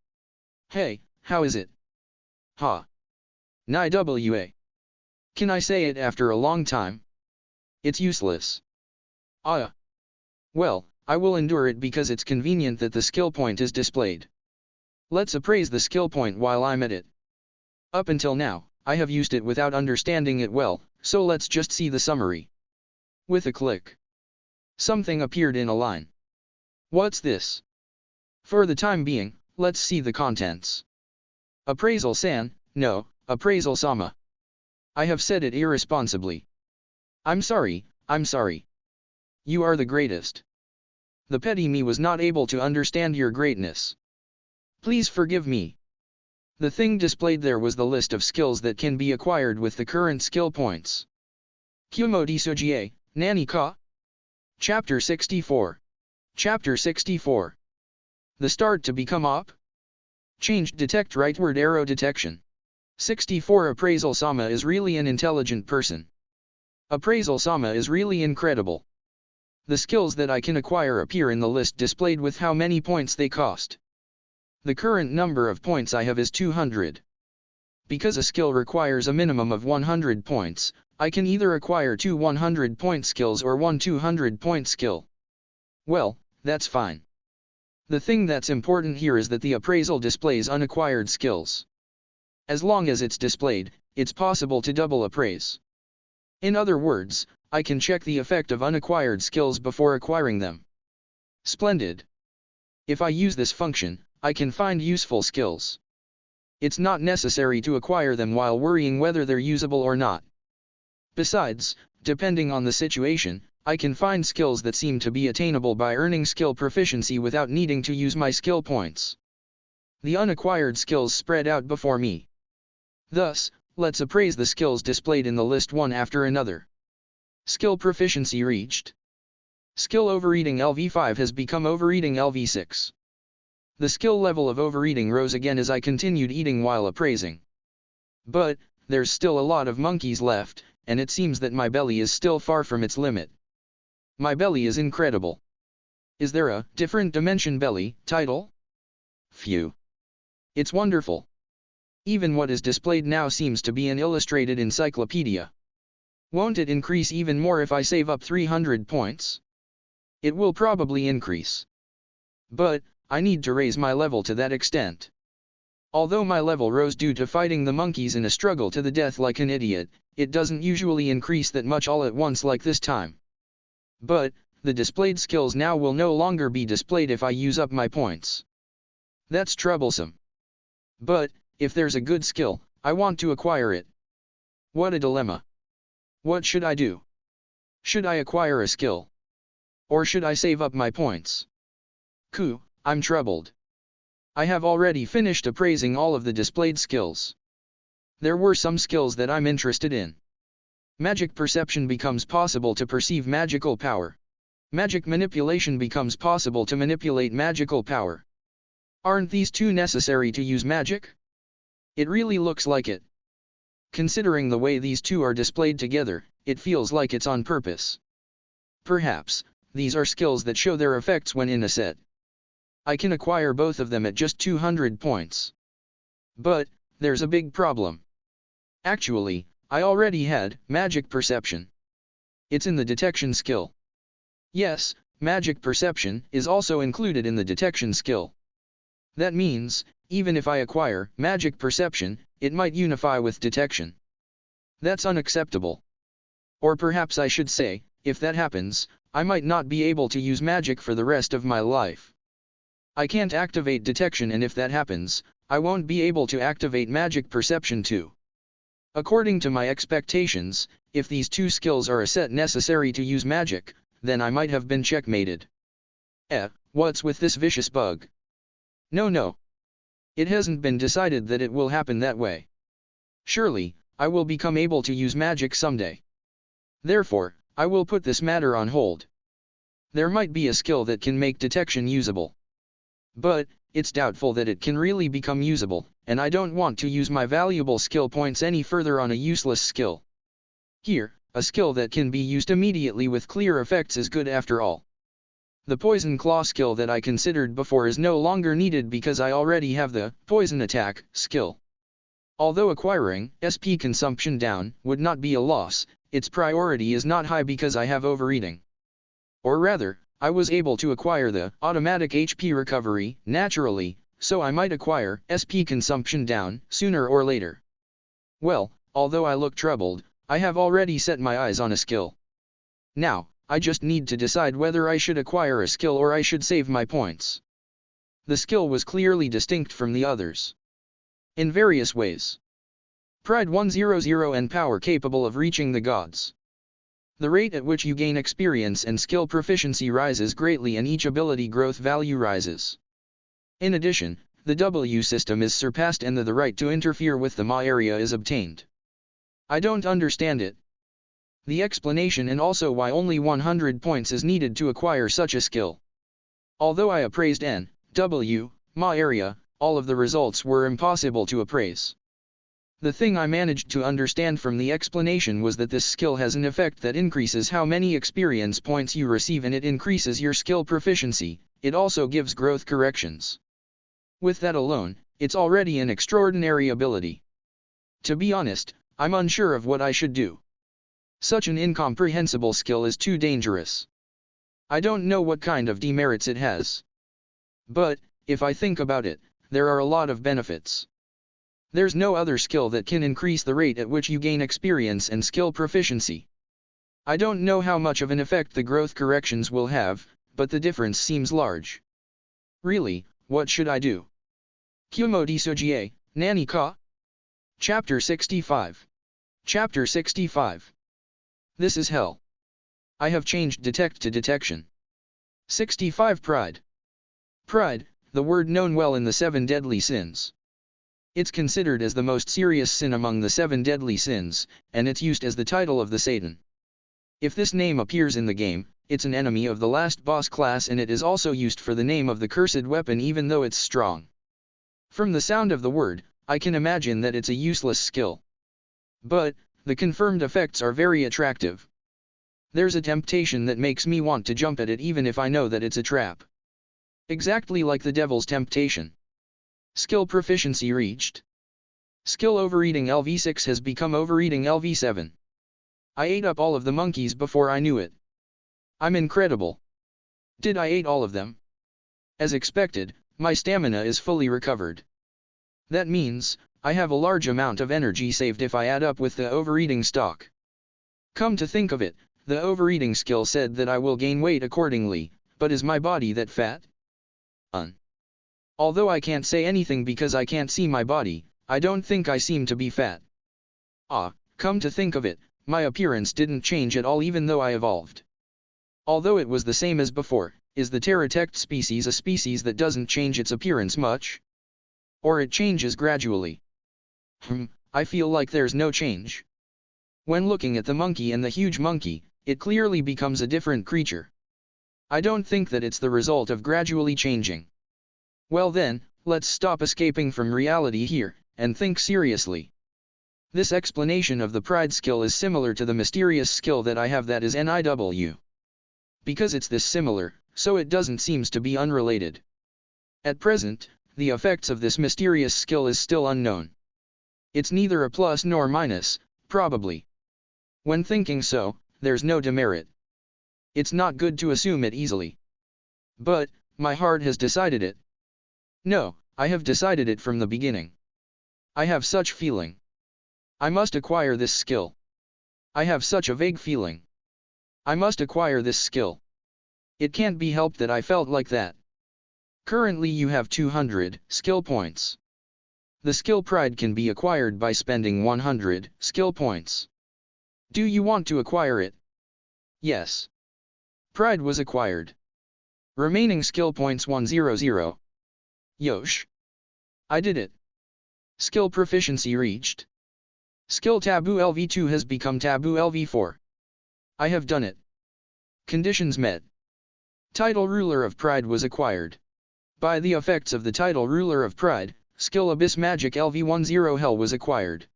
A: Hey, how is it? Ha. Ni-wa. Can I say it after a long time? It's useless. Ah. Well, I will endure it because it's convenient that the skill point is displayed. Let's appraise the skill point while I'm at it. Up until now, I have used it without understanding it well, so let's just see the summary. With a click, something appeared in a line. What's this? For the time being, let's see the contents. Appraisal-san, no, appraisal-sama. I have said it irresponsibly. I'm sorry. You are the greatest. The petty me was not able to understand your greatness. Please forgive me. The thing displayed there was the list of skills that can be acquired with the current skill points. Kumo Desu, Nani ka? Chapter 64. Chapter 64. The start to become op? Changed detect rightward arrow detection. 64 Appraisal-sama is really an intelligent person. Appraisal-sama is really incredible. The skills that I can acquire appear in the list displayed with how many points they cost. The current number of points I have is 200. Because a skill requires a minimum of 100 points, I can either acquire 2 100-point skills or 1 200-point skill. Well, that's fine. The thing that's important here is that the appraisal displays unacquired skills. As long as it's displayed, it's possible to double appraise. In other words, I can check the effect of unacquired skills before acquiring them. Splendid. If I use this function, I can find useful skills. It's not necessary to acquire them while worrying whether they're usable or not. Besides, depending on the situation, I can find skills that seem to be attainable by earning skill proficiency without needing to use my skill points. The unacquired skills spread out before me. Thus, let's appraise the skills displayed in the list one after another. Skill proficiency reached. Skill overeating LV5 has become overeating LV6. The skill level of overeating rose again as I continued eating while appraising. But, there's still a lot of monkeys left, and it seems that my belly is still far from its limit. My belly is incredible. Is there a different dimension belly title? Phew. It's wonderful. Even what is displayed now seems to be an illustrated encyclopedia. Won't it increase even more if I save up 300 points? It will probably increase. But, I need to raise my level to that extent. Although my level rose due to fighting the monkeys in a struggle to the death like an idiot, it doesn't usually increase that much all at once like this time. But, the displayed skills now will no longer be displayed if I use up my points. That's troublesome. But, if there's a good skill, I want to acquire it. What a dilemma. What should I do? Should I acquire a skill? Or should I save up my points? I'm troubled. I have already finished appraising all of the displayed skills. There were some skills that I'm interested in. Magic perception becomes possible to perceive magical power. Magic manipulation becomes possible to manipulate magical power. Aren't these two necessary to use magic? It really looks like it. Considering the way these two are displayed together, it feels like it's on purpose. Perhaps, these are skills that show their effects when in a set. I can acquire both of them at just 200 points. But, there's a big problem. Actually, I already had magic perception. It's in the detection skill. Yes, magic perception is also included in the detection skill. That means, even if I acquire magic perception, it might unify with detection. That's unacceptable. Or perhaps I should say, if that happens, I might not be able to use magic for the rest of my life. I can't activate detection, and if that happens, I won't be able to activate magic perception too. According to my expectations, if these two skills are a set necessary to use magic, then I might have been checkmated. What's with this vicious bug? No. It hasn't been decided that it will happen that way. Surely, I will become able to use magic someday. Therefore, I will put this matter on hold. There might be a skill that can make detection usable. But, it's doubtful that it can really become usable, and I don't want to use my valuable skill points any further on a useless skill. Here, a skill that can be used immediately with clear effects is good after all. The Poison Claw skill that I considered before is no longer needed because I already have the Poison Attack skill. Although acquiring SP consumption down would not be a loss, its priority is not high because I have overeating. Or rather, I was able to acquire the automatic HP recovery naturally, so I might acquire SP consumption down sooner or later. Well, although I look troubled, I have already set my eyes on a skill. Now, I just need to decide whether I should acquire a skill or I should save my points. The skill was clearly distinct from the others. In various ways. Pride 100 and power capable of reaching the gods. The rate at which you gain experience and skill proficiency rises greatly and each ability growth value rises. In addition, the W system is surpassed and the right to interfere with the Ma area is obtained. I don't understand it. The explanation and also why only 100 points is needed to acquire such a skill. Although I appraised N, W, Ma area, all of the results were impossible to appraise. The thing I managed to understand from the explanation was that this skill has an effect that increases how many experience points you receive and it increases your skill proficiency. It also gives growth corrections. With that alone, it's already an extraordinary ability. To be honest, I'm unsure of what I should do. Such an incomprehensible skill is too dangerous. I don't know what kind of demerits it has. But, if I think about it, there are a lot of benefits. There's no other skill that can increase the rate at which you gain experience and skill proficiency. I don't know how much of an effect the growth corrections will have, but the difference seems large. Really, what should I do? Kumo Desu, Nani ka? Chapter 65. Chapter 65. This is hell. I have changed detect to detection. 65 Pride. Pride, the word known well in the 7 deadly sins. It's considered as the most serious sin among the 7 deadly sins, and it's used as the title of the Satan. If this name appears in the game, it's an enemy of the last boss class and it is also used for the name of the cursed weapon even though it's strong. From the sound of the word, I can imagine that it's a useless skill. But, the confirmed effects are very attractive. There's a temptation that makes me want to jump at it even if I know that it's a trap. Exactly like the devil's temptation. Skill proficiency reached. Skill overeating LV6 has become overeating LV7. I ate up all of the monkeys before I knew it. I'm incredible. Did I eat all of them? As expected, my stamina is fully recovered. That means, I have a large amount of energy saved if I add up with the overeating stock. Come to think of it, the overeating skill said that I will gain weight accordingly, but is my body that fat? Although I can't say anything because I can't see my body, I don't think I seem to be fat. Come to think of it, my appearance didn't change at all even though I evolved. Although it was the same as before, is the pterodactyl species a species that doesn't change its appearance much? Or it changes gradually? I feel like there's no change. When looking at the monkey and the huge monkey, it clearly becomes a different creature. I don't think that it's the result of gradually changing. Well then, let's stop escaping from reality here, and think seriously. This explanation of the pride skill is similar to the mysterious skill that I have that is NIW. Because it's this similar, so it doesn't seems to be unrelated. At present, the effects of this mysterious skill is still unknown. It's neither a plus nor minus, probably. When thinking so, there's no demerit. It's not good to assume it easily. But, my heart has decided it. No, I have decided it from the beginning. I have such feeling. I must acquire this skill. I have such a vague feeling. I must acquire this skill. It can't be helped that I felt like that. Currently you have 200 skill points. The skill pride can be acquired by spending 100 skill points. Do you want to acquire it? Yes. Pride was acquired. Remaining skill points 100. Yosh. I did it. Skill proficiency reached. Skill taboo LV2 has become taboo LV4. I have done it. Conditions met. Title Ruler of Pride was acquired. By the effects of the title Ruler of Pride, skill Abyss Magic LV10 Hell was acquired.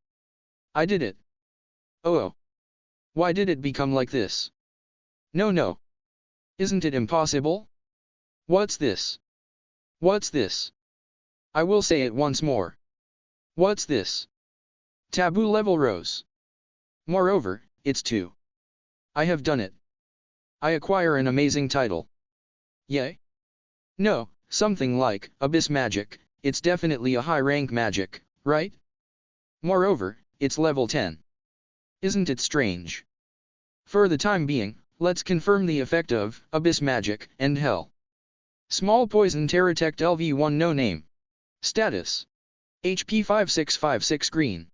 A: I did it. Oh. Why did it become like this? No. Isn't it impossible? What's this? What's this? I will say it once more. What's this? Taboo level rose. Moreover, it's 2. I have done it. I acquire an amazing title. Yay? No, something like Abyss Magic, it's definitely a high rank magic, right? Moreover, it's level 10. Isn't it strange? For the time being, let's confirm the effect of Abyss Magic and Hell. Small Poison Terratect LV1 No Name. Status. HP 5656 Green.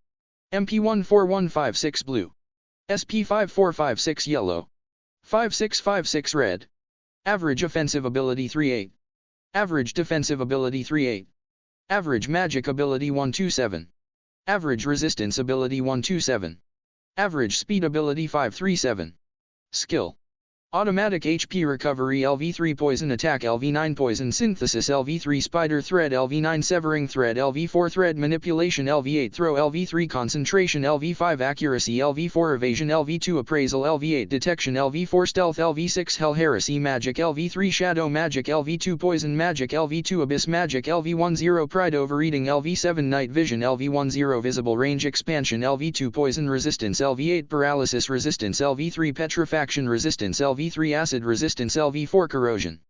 A: MP 14156 Blue. SP 5456 Yellow. 5656 Red. Average Offensive Ability 38. Average Defensive Ability 38. Average Magic Ability 127. Average Resistance Ability 127. Average Speed Ability 537. Skill. Automatic HP Recovery LV3 Poison Attack LV9 Poison Synthesis LV3 Spider Thread LV9 Severing Thread LV4 Thread Manipulation LV8 Throw LV3 Concentration LV5 Accuracy LV4 Evasion LV2 Appraisal LV8 Detection LV4 Stealth LV6 Hell Heresy Magic LV3 Shadow Magic LV2 Poison Magic LV2 Abyss Magic LV10 Pride Overeating LV7 Night Vision LV10 Visible Range Expansion LV2 Poison Resistance LV8 Paralysis Resistance LV3 Petrifaction Resistance LV3 Acid Resistance LV4 Corrosion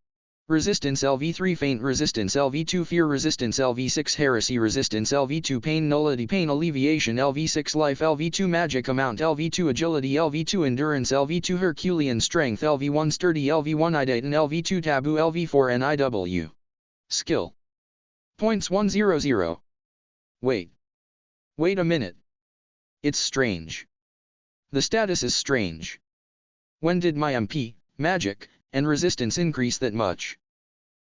A: Resistance LV3 Faint Resistance LV2 Fear Resistance LV6 Heresy Resistance LV2 Pain Nullity Pain Alleviation LV6 Life LV2 Magic Amount LV2 Agility LV2 Endurance LV2 Herculean Strength LV1 Sturdy LV1 Idaten LV2 Taboo LV4 NIW Skill Points 100. Wait a minute. It's strange. The status is strange. When did my MP, Magic, and Resistance increase that much?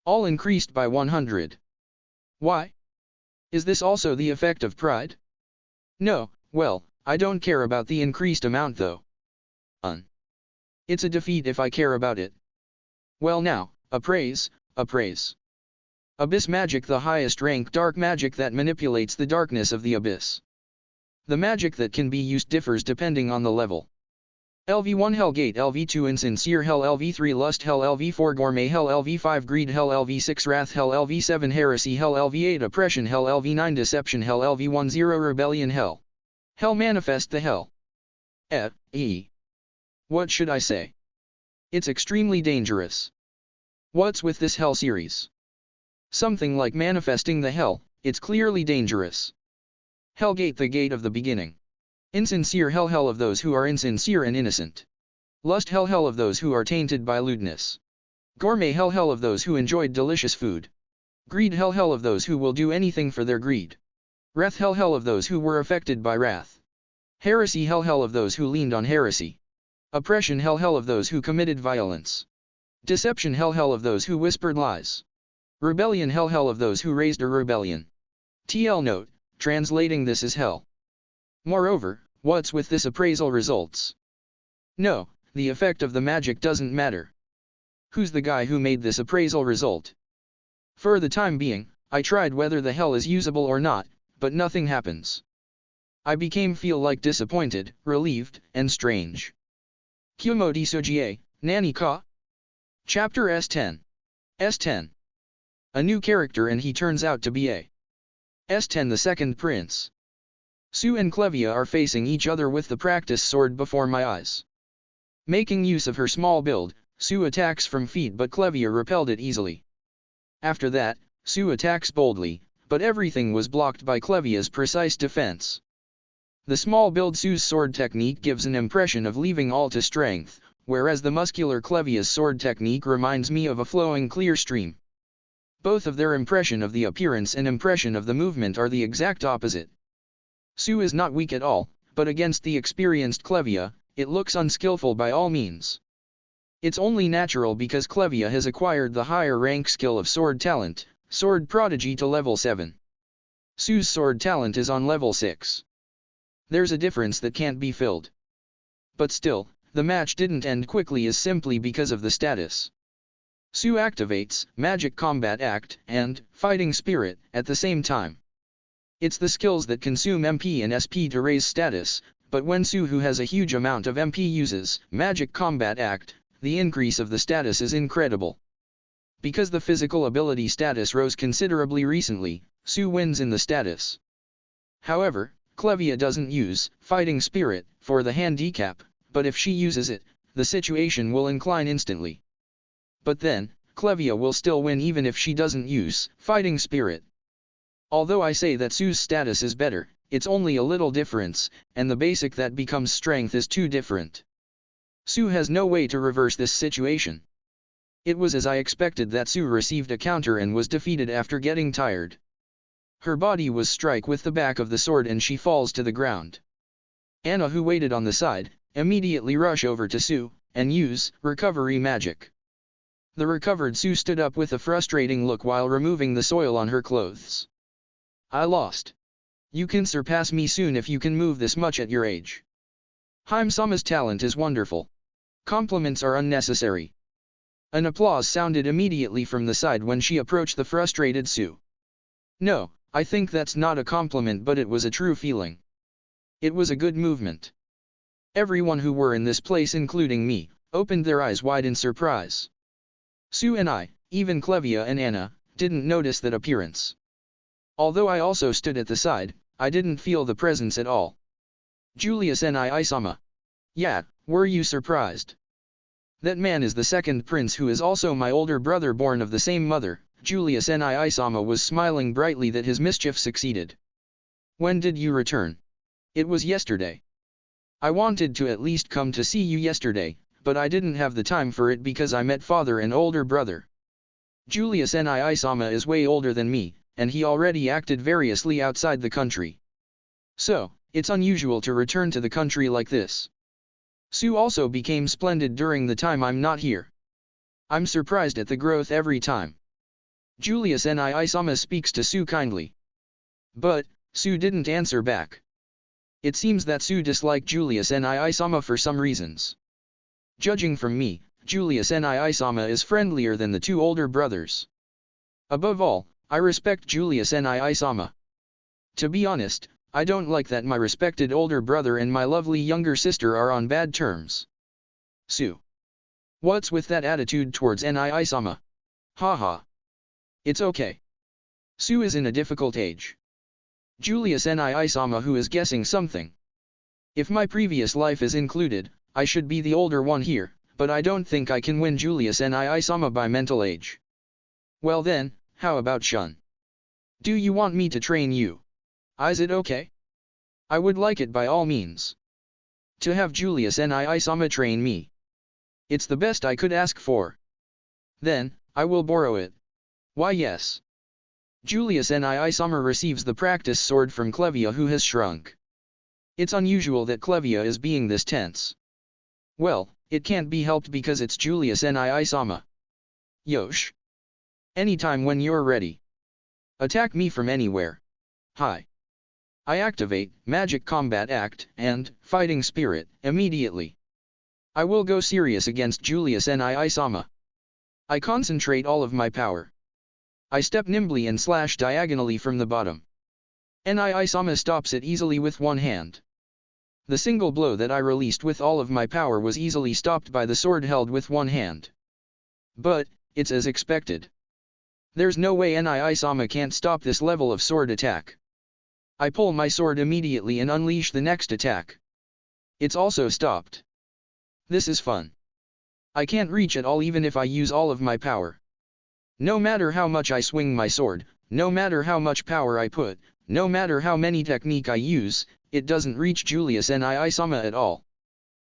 A: All increased by 100. Why? Is this also the effect of Pride? No, well, I don't care about the increased amount though. It's a defeat if I care about it. Well now, appraise. Abyss Magic, the highest rank dark magic that manipulates the darkness of the abyss. The magic that can be used differs depending on the level. LV1 Hellgate LV2 Insincere Hell LV3 Lust Hell LV4 Gourmet Hell LV5 Greed Hell LV6 Wrath Hell LV7 Heresy Hell LV8 Oppression Hell10 Deception Hell LV10 Rebellion Hell. Hell Manifest the Hell. What should I say? It's extremely dangerous. What's with this Hell series? Something like manifesting the Hell, it's clearly dangerous. Hellgate, the gate of the beginning. Insincere Hell, hell of those who are insincere and innocent. Lust Hell, hell of those who are tainted by lewdness. Gourmet Hell, hell of those who enjoyed delicious food. Greed Hell, hell of those who will do anything for their greed. Wrath Hell, hell of those who were affected by wrath. Heresy Hell, hell of those who leaned on heresy. Oppression Hell, hell of those who committed violence. Deception Hell, hell of those who whispered lies. Rebellion Hell, hell of those who raised a rebellion. TL note, translating this as hell. Moreover, what's with this appraisal results? No, the effect of the magic doesn't matter. Who's the guy who made this appraisal result? For the time being, I tried whether the hell is usable or not, but nothing happens. I feel like disappointed, relieved, and strange. Kumo Desu Nani ka? Chapter S10. S10. A new character, and he turns out to be a S10, the second prince. Su and Clevia are facing each other with the practice sword before my eyes. Making use of her small build, Su attacks from feet, but Clevia repelled it easily. After that, Su attacks boldly, but everything was blocked by Clevia's precise defense. The small build Su's sword technique gives an impression of leaving all to strength, whereas the muscular Clevia's sword technique reminds me of a flowing clear stream. Both of their impression of the appearance and impression of the movement are the exact opposite. Su is not weak at all, but against the experienced Clevia, it looks unskillful by all means. It's only natural because Clevia has acquired the higher rank skill of Sword Talent, Sword Prodigy, to level 7. Su's Sword Talent is on level 6. There's a difference that can't be filled. But still, the match didn't end quickly is simply because of the status. Su activates Magic Combat Act and Fighting Spirit at the same time. It's the skills that consume MP and SP to raise status, but when Su, who has a huge amount of MP, uses Magic Combat Act, the increase of the status is incredible. Because the physical ability status rose considerably recently, Su wins in the status. However, Clevia doesn't use Fighting Spirit for the handicap, but if she uses it, the situation will incline instantly. But then, Clevia will still win even if she doesn't use Fighting Spirit. Although I say that Su's status is better, it's only a little difference, and the basic that becomes strength is too different. Su has no way to reverse this situation. It was as I expected that Su received a counter and was defeated after getting tired. Her body was struck with the back of the sword and she falls to the ground. Anna, who waited on the side, immediately rush over to Su, and use recovery magic. The recovered Su stood up with a frustrating look while removing the soil on her clothes. I lost. You can surpass me soon if you can move this much at your age. Haim-sama's talent is wonderful. Compliments are unnecessary. An applause sounded immediately from the side when she approached the frustrated Su. No, I think that's not a compliment, but it was a true feeling. It was a good movement. Everyone who were in this place, including me, opened their eyes wide in surprise. Su and I, even Clevia and Anna, didn't notice that appearance. Although I also stood at the side, I didn't feel the presence at all. Julius Nani-sama. Yeah, were you surprised? That man is the second prince, who is also my older brother born of the same mother. Julius Nani-sama was smiling brightly that his mischief succeeded. When did you return? It was yesterday. I wanted to at least come to see you yesterday, but I didn't have the time for it because I met father and older brother. Julius Nai-sama is way older than me, and he already acted variously outside the country. So, it's unusual to return to the country like this. Su also became splendid during the time I'm not here. I'm surprised at the growth every time. Julius Nai-sama speaks to Su kindly. But, Su didn't answer back. It seems that Su disliked Julius Nai-sama for some reasons. Judging from me, Julius Nai-sama is friendlier than the two older brothers. Above all, I respect Julius Nai-sama. To be honest, I don't like that my respected older brother and my lovely younger sister are on bad terms. Su. What's with that attitude towards Nai-sama? Haha. It's okay. Su is in a difficult age. Julius Nai-sama, who is guessing something. If my previous life is included, I should be the older one here, but I don't think I can win Julius Nai-sama by mental age. Well then, how about Shun? Do you want me to train you? Is it okay? I would like it by all means. To have Julius Nai-sama train me. It's the best I could ask for. Then, I will borrow it. Why yes. Julius Nai-sama receives the practice sword from Clevia, who has shrunk. It's unusual that Clevia is being this tense. Well, it can't be helped because it's Julius Nai-sama. Yosh. Anytime when you're ready. Attack me from anywhere. Hi. I activate Magic Combat Act and Fighting Spirit immediately. I will go serious against Julius Nai-sama. I concentrate all of my power. I step nimbly and slash diagonally from the bottom. Nai-sama stops it easily with one hand. The single blow that I released with all of my power was easily stopped by the sword held with one hand. But, it's as expected. There's no way Nai-sama can't stop this level of sword attack. I pull my sword immediately and unleash the next attack. It's also stopped. This is fun. I can't reach at all even if I use all of my power. No matter how much I swing my sword, no matter how much power I put, no matter how many technique I use, it doesn't reach Julius Nai-sama at all.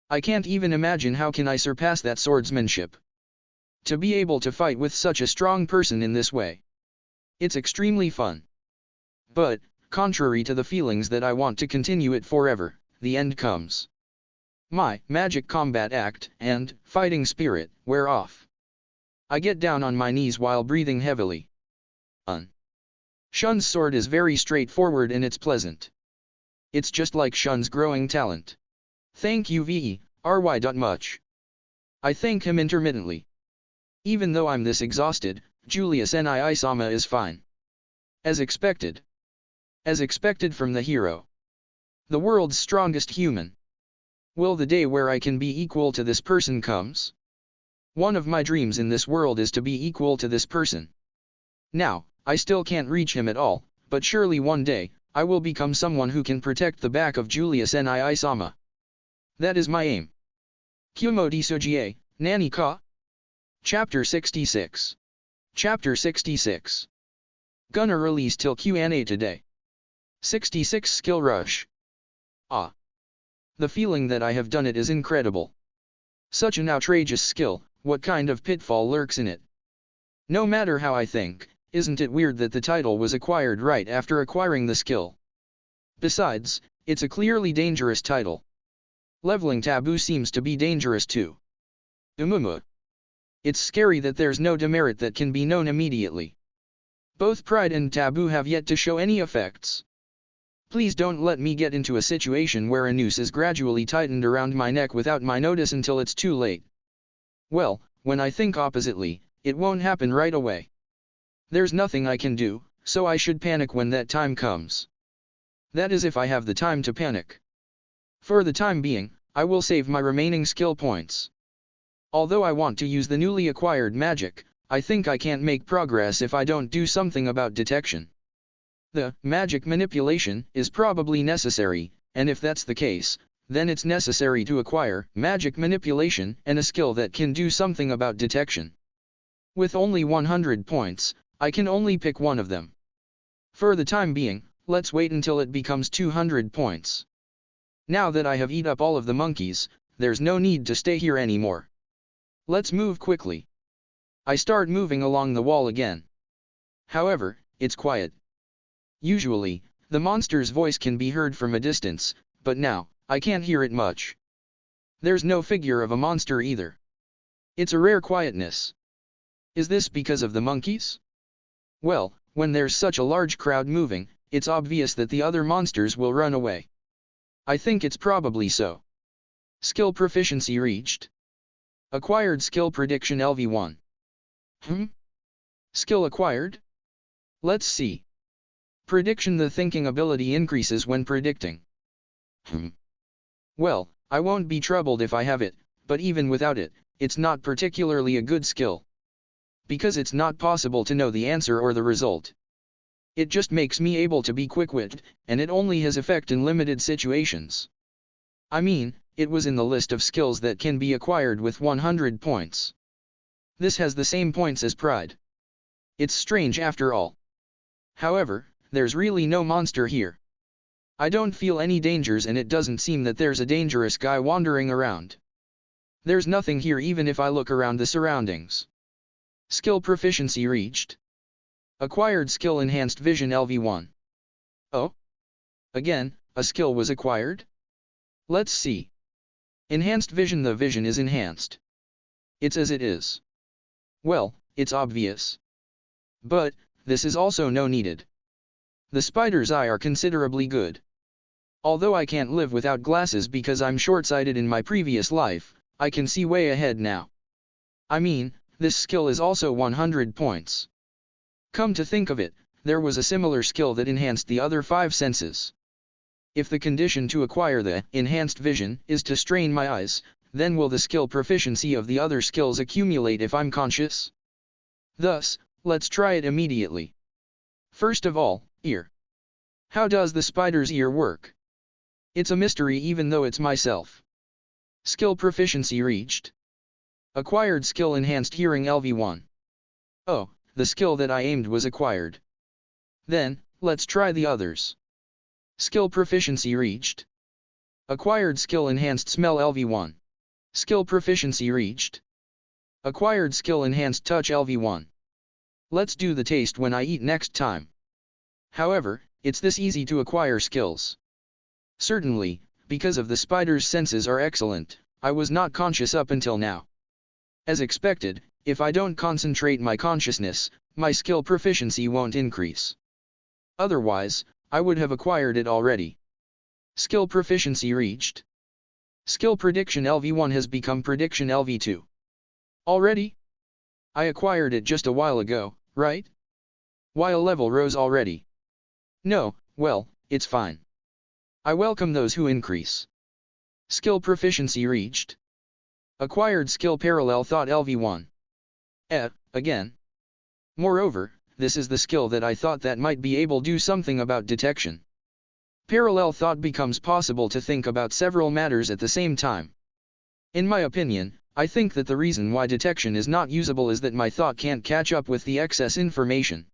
A: I can't even imagine how can I surpass that swordsmanship. To be able to fight with such a strong person in this way. It's extremely fun. But, contrary to the feelings that I want to continue it forever, the end comes. My Magic Combat Act and Fighting Spirit wear off. I get down on my knees while breathing heavily. Shun's sword is very straightforward and it's pleasant. It's just like Shun's growing talent. Thank you VE, Much. I thank him intermittently. Even though I'm this exhausted, Julius Nani-sama is fine. As expected. As expected from the hero. The world's strongest human. Will the day where I can be equal to this person comes? One of my dreams in this world is to be equal to this person. Now, I still can't reach him at all, but surely one day, I will become someone who can protect the back of Julius Nani-sama. That is my aim. Kumo Desu, Nani ka? Chapter 66. Chapter 66. Gonna release till Q&A today. 66 Skill Rush. Ah. The feeling that I have done it is incredible. Such an outrageous skill, what kind of pitfall lurks in it? No matter how I think, isn't it weird that the title was acquired right after acquiring the skill? Besides, it's a clearly dangerous title. Leveling taboo seems to be dangerous too. It's scary that there's no demerit that can be known immediately. Both pride and taboo have yet to show any effects. Please don't let me get into a situation where a noose is gradually tightened around my neck without my notice until it's too late. Well, when I think oppositely, it won't happen right away. There's nothing I can do, so I should panic when that time comes. That is if I have the time to panic. For the time being, I will save my remaining skill points. Although I want to use the newly acquired magic, I think I can't make progress if I don't do something about detection. The magic manipulation is probably necessary, and if that's the case, then it's necessary to acquire magic manipulation and a skill that can do something about detection. With only 100 points, I can only pick one of them. For the time being, let's wait until it becomes 200 points. Now that I have eat up all of the monkeys, there's no need to stay here anymore. Let's move quickly. I start moving along the wall again. However, it's quiet. Usually, the monster's voice can be heard from a distance, but now, I can't hear it much. There's no figure of a monster either. It's a rare quietness. Is this because of the monkeys? Well, when there's such a large crowd moving, it's obvious that the other monsters will run away. I think it's probably so. Skill proficiency reached. Acquired skill prediction LV1. Skill acquired? Let's see. Prediction: the thinking ability increases when predicting. Well, I won't be troubled if I have it, but even without it, it's not particularly a good skill. Because it's not possible to know the answer or the result. It just makes me able to be quick-witted, and it only has effect in limited situations. I mean, it was in the list of skills that can be acquired with 100 points. This has the same points as pride. It's strange after all. However, there's really no monster here. I don't feel any dangers, and it doesn't seem that there's a dangerous guy wandering around. There's nothing here even if I look around the surroundings. Skill proficiency reached. Acquired skill enhanced vision LV1. Oh? Again, a skill was acquired? Let's see. Enhanced vision: the vision is enhanced. It's as it is. Well, it's obvious. But, this is also no needed. The spider's eye are considerably good. Although I can't live without glasses because I'm short-sighted in my previous life, I can see way ahead now. I mean, this skill is also 100 points. Come to think of it, there was a similar skill that enhanced the other 5 senses. If the condition to acquire the enhanced vision is to strain my eyes, then will the skill proficiency of the other skills accumulate if I'm conscious? Thus, let's try it immediately. First of all, ear. How does the spider's ear work? It's a mystery even though it's myself. Skill proficiency reached. Acquired skill enhanced hearing LV1. Oh, the skill that I aimed was acquired. Then, let's try the others. Skill proficiency reached. Acquired skill enhanced smell LV1. Skill proficiency reached. Acquired skill enhanced touch LV1. Let's do the taste when I eat next time. However, it's this easy to acquire skills. Certainly, because of the spider's senses are excellent, I was not conscious up until now. As expected, if I don't concentrate my consciousness, my skill proficiency won't increase. Otherwise, I would have acquired it already. Skill proficiency reached. Skill prediction LV1 has become prediction LV2. Already? I acquired it just a while ago, right? Why a level rose already? No, well, it's fine. I welcome those who increase. Skill proficiency reached. Acquired skill parallel thought LV1. Again. Moreover, this is the skill that I thought that might be able to do something about detection. Parallel thought becomes possible to think about several matters at the same time. In my opinion, I think that the reason why detection is not usable is that my thought can't catch up with the excess information.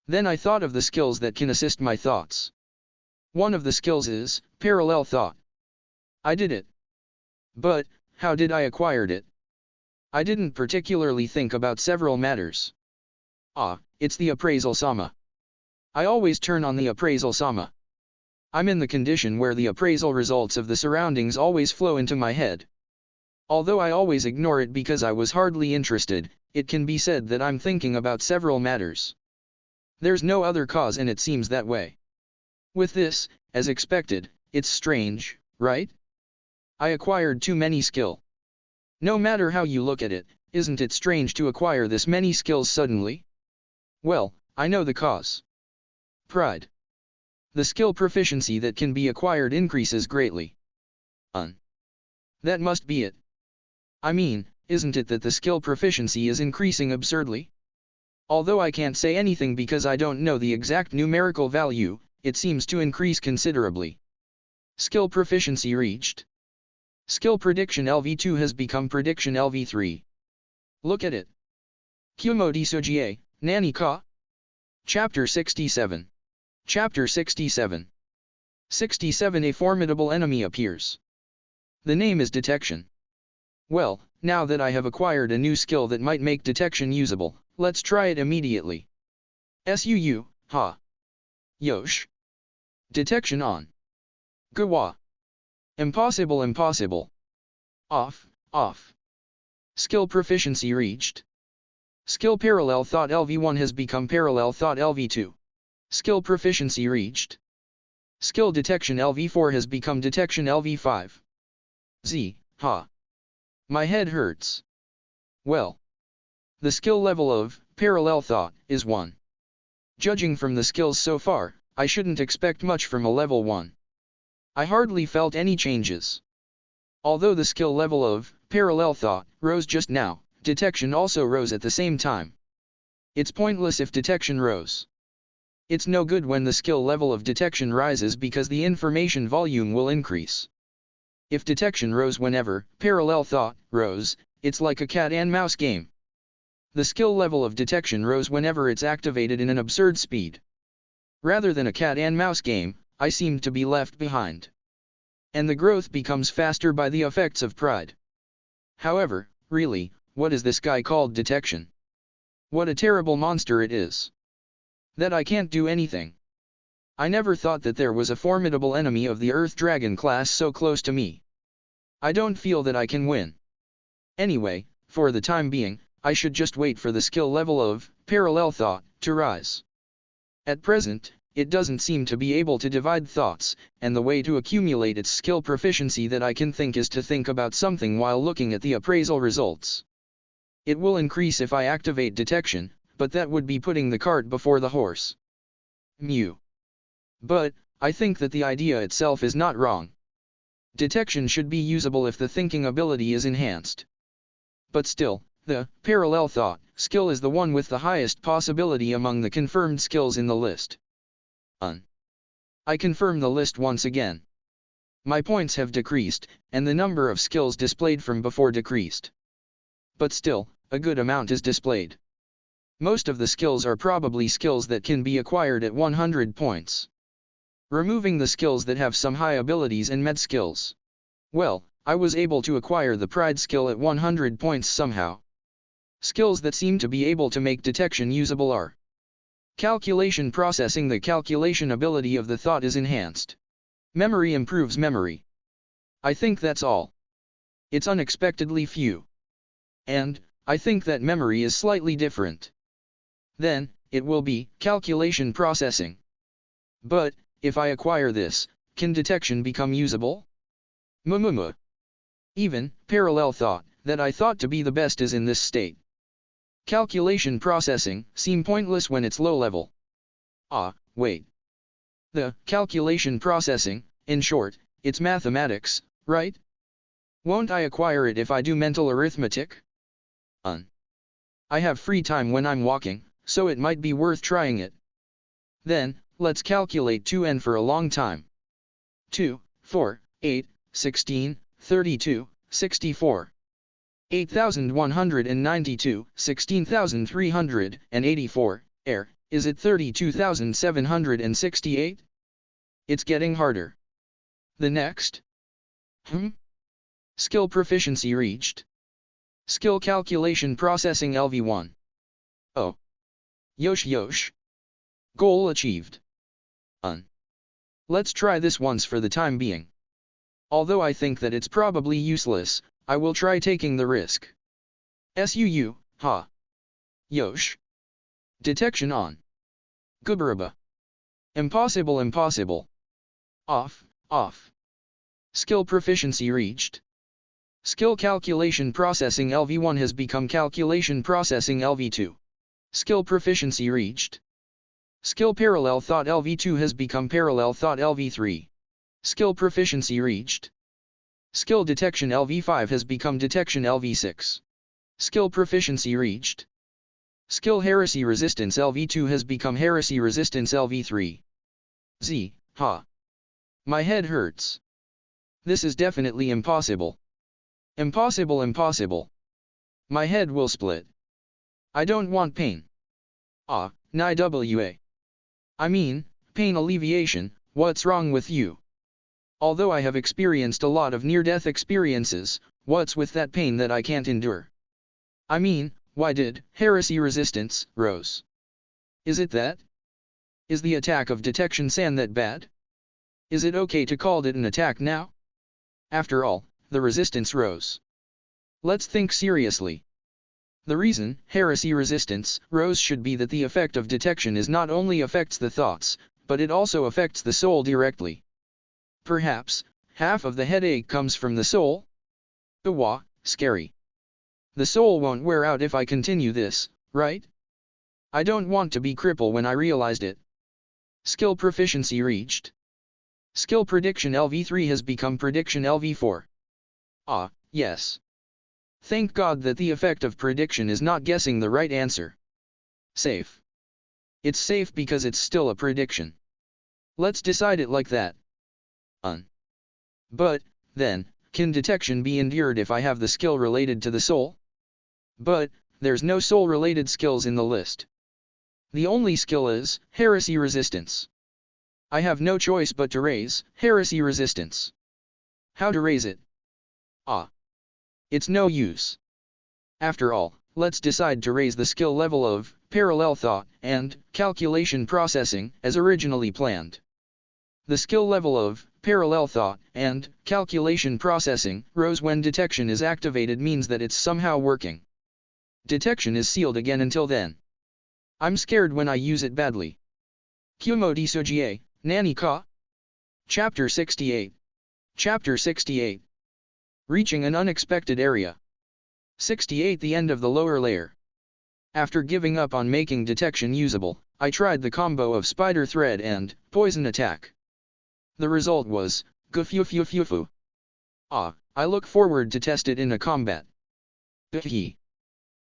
A: Then I thought of the skills that can assist my thoughts. One of the skills is parallel thought. I did it. But, how did I acquired it? I didn't particularly think about several matters. It's the appraisal sama. I always turn on the appraisal sama. I'm in the condition where the appraisal results of the surroundings always flow into my head. Although I always ignore it because I was hardly interested, it can be said that I'm thinking about several matters. There's no other cause and it seems that way. With this, as expected, it's strange, right? I acquired too many skill. No matter how you look at it, isn't it strange to acquire this many skills suddenly? Well, I know the cause. Pride. The skill proficiency that can be acquired increases greatly. That must be it. I mean, isn't it that the skill proficiency is increasing absurdly? Although I can't say anything because I don't know the exact numerical value, it seems to increase considerably. Skill proficiency reached. Skill prediction LV2 has become prediction LV3. Look at it. Kumo Desu, Nani ka? Chapter 67. Chapter 67. 67 A formidable enemy appears. The name is detection. Well, now that I have acquired a new skill that might make detection usable, let's try it immediately. Yosh. Detection on. Gawa. Impossible. Off. Skill proficiency reached. Skill parallel thought LV1 has become parallel thought LV2. Skill proficiency reached. Skill detection LV4 has become detection LV5. My head hurts. Well. The skill level of parallel thought is 1. Judging from the skills so far, I shouldn't expect much from a level 1. I hardly felt any changes. Although the skill level of parallel thought rose just now, detection also rose at the same time. It's pointless if detection rose. It's no good when the skill level of detection rises because the information volume will increase. If detection rose whenever parallel thought rose, it's like a cat and mouse game. The skill level of detection rose whenever it's activated in an absurd speed. Rather than a cat and mouse game, I seemed to be left behind. And the growth becomes faster by the effects of pride. However, really, what is this guy called detection? What a terrible monster it is. That I can't do anything. I never thought that there was a formidable enemy of the Earth Dragon class so close to me. I don't feel that I can win. Anyway, for the time being, I should just wait for the skill level of parallel thought to rise. At present, it doesn't seem to be able to divide thoughts, and the way to accumulate its skill proficiency that I can think is to think about something while looking at the appraisal results. It will increase if I activate detection, but that would be putting the cart before the horse. But, I think that the idea itself is not wrong. Detection should be usable if the thinking ability is enhanced. But still, the parallel thought skill is the one with the highest possibility among the confirmed skills in the list. I confirm the list once again. My points have decreased, and the number of skills displayed from before decreased. But still, a good amount is displayed. Most of the skills are probably skills that can be acquired at 100 points. Removing the skills that have some high abilities and med skills. Well, I was able to acquire the pride skill at 100 points somehow. Skills that seem to be able to make detection usable are calculation processing. The calculation ability of the thought is enhanced. Memory improves memory. I think that's all. It's unexpectedly few. And, I think that memory is slightly different. Then, it will be calculation processing. But, if I acquire this, can detection become usable? Even, parallel thought, that I thought to be the best is in this state. Calculation processing, seem pointless when it's low level. Wait. The, calculation processing, in short, it's mathematics, right? Won't I acquire it if I do mental arithmetic? I have free time when I'm walking, so it might be worth trying it. Then, let's calculate 2n for a long time. 2, 4, 8, 16, 32, 64. 8,192, 16,384, is it 32,768? It's getting harder. The next? Skill proficiency reached. Skill calculation processing LV1. Oh. Yosh. Goal achieved. Let's try this once for the time being. Although I think that it's probably useless, I will try taking the risk. Yosh. Detection on. Gubaraba. Impossible. Off. Skill proficiency reached. Skill calculation processing LV1 has become calculation processing LV2. Skill proficiency reached. Skill parallel thought LV2 has become parallel thought LV3. Skill proficiency reached. Skill detection LV5 has become detection LV6. Skill proficiency reached. Skill heresy resistance LV2 has become heresy resistance LV3. My head hurts. This is definitely impossible. Impossible. My head will split. I don't want pain. Ni I mean, pain alleviation, what's wrong with you? Although I have experienced a lot of near-death experiences, what's with that pain that I can't endure? I mean, why did heresy resistance rose? Is it that? Is the attack of detection san that bad? Is it okay to call it an attack now? After all, the resistance rose. Let's think seriously. The reason heresy resistance rose should be that the effect of detection is not only affects the thoughts, but it also affects the soul directly. Perhaps, half of the headache comes from the soul? Scary. The soul won't wear out if I continue this, right? I don't want to be crippled when I realized it. Skill proficiency reached. Skill prediction LV3 has become prediction LV4. Yes. Thank God that the effect of prediction is not guessing the right answer. Safe. It's safe because it's still a prediction. Let's decide it like that. But, then, can detection be endured if I have the skill related to the soul? But, there's no soul-related skills in the list. The only skill is heresy resistance. I have no choice but to raise heresy resistance. How to raise it? It's no use. After all, let's decide to raise the skill level of parallel thought and calculation processing as originally planned. The skill level of parallel thought and calculation processing rose when detection is activated means that it's somehow working. Detection is sealed again until then. I'm scared when I use it badly. Kumo Desu, Nani ka? Chapter 68. Chapter 68. Reaching an unexpected area. 68. The end of the lower layer. After giving up on making detection usable, I tried the combo of spider thread and poison attack. The result was gufufufufu. I look forward to test it in a combat.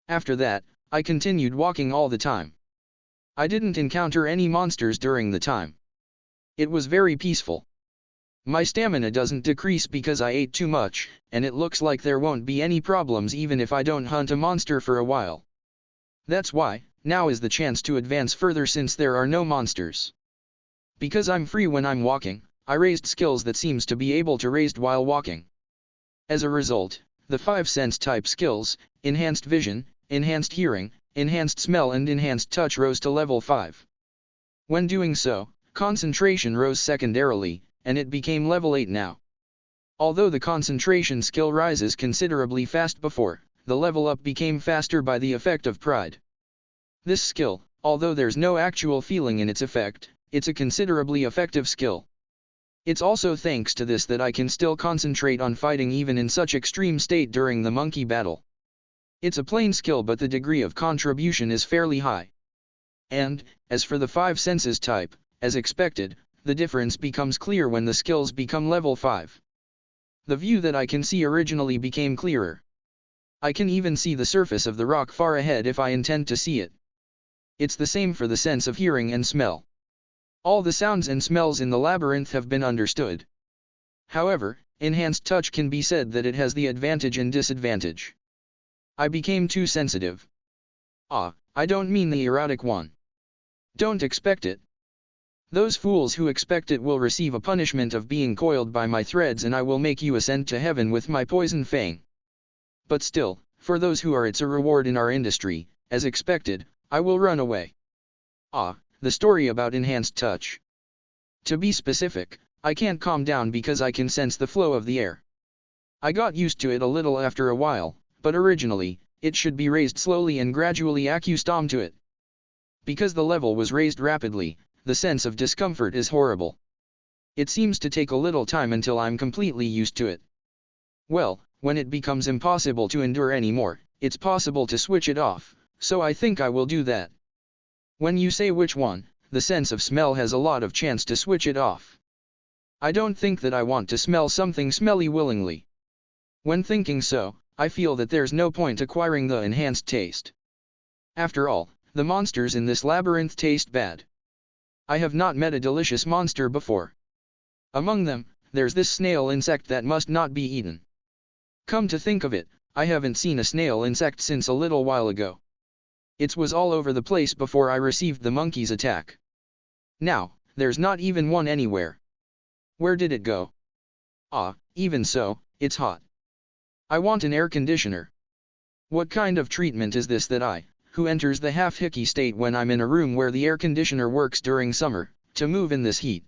A: After that, I continued walking all the time. I didn't encounter any monsters during the time. It was very peaceful. My stamina doesn't decrease because I ate too much, and it looks like there won't be any problems even if I don't hunt a monster for a while. That's why, now is the chance to advance further since there are no monsters. Because I'm free when I'm walking, I raised skills that seems to be able to raised while walking. As a result, the 5 sense type skills, enhanced vision, enhanced hearing, enhanced smell and enhanced touch rose to level 5. When doing so, concentration rose secondarily, and it became level 8 now. Although the concentration skill rises considerably fast before, the level up became faster by the effect of pride. This skill, although there's no actual feeling in its effect, it's a considerably effective skill. It's also thanks to this that I can still concentrate on fighting even in such extreme state during the monkey battle. It's a plain skill, but the degree of contribution is fairly high. And, as for the 5 senses type, as expected, the difference becomes clear when the skills become level 5. The view that I can see originally became clearer. I can even see the surface of the rock far ahead if I intend to see it. It's the same for the sense of hearing and smell. All the sounds and smells in the labyrinth have been understood. However, enhanced touch can be said that it has the advantage and disadvantage. I became too sensitive. I don't mean the erotic one. Don't expect it. Those fools who expect it will receive a punishment of being coiled by my threads, and I will make you ascend to heaven with my poison fang. But still, for those who are, it's a reward in our industry. As expected, I will run away. The story about enhanced touch. To be specific, I can't calm down because I can sense the flow of the air. I got used to it a little after a while, but originally, it should be raised slowly and gradually accustomed to it. Because the level was raised rapidly, the sense of discomfort is horrible. It seems to take a little time until I'm completely used to it. Well, when it becomes impossible to endure anymore, it's possible to switch it off, so I think I will do that. When you say which one, the sense of smell has a lot of chance to switch it off. I don't think that I want to smell something smelly willingly. When thinking so, I feel that there's no point acquiring the enhanced taste. After all, the monsters in this labyrinth taste bad. I have not met a delicious monster before. Among them, there's this snail insect that must not be eaten. Come to think of it, I haven't seen a snail insect since a little while ago. It was all over the place before I received the monkey's attack. Now, there's not even one anywhere. Where did it go? Even so, it's hot. I want an air conditioner. What kind of treatment is this that I, who enters the half-hickey state when I'm in a room where the air conditioner works during summer, to move in this heat?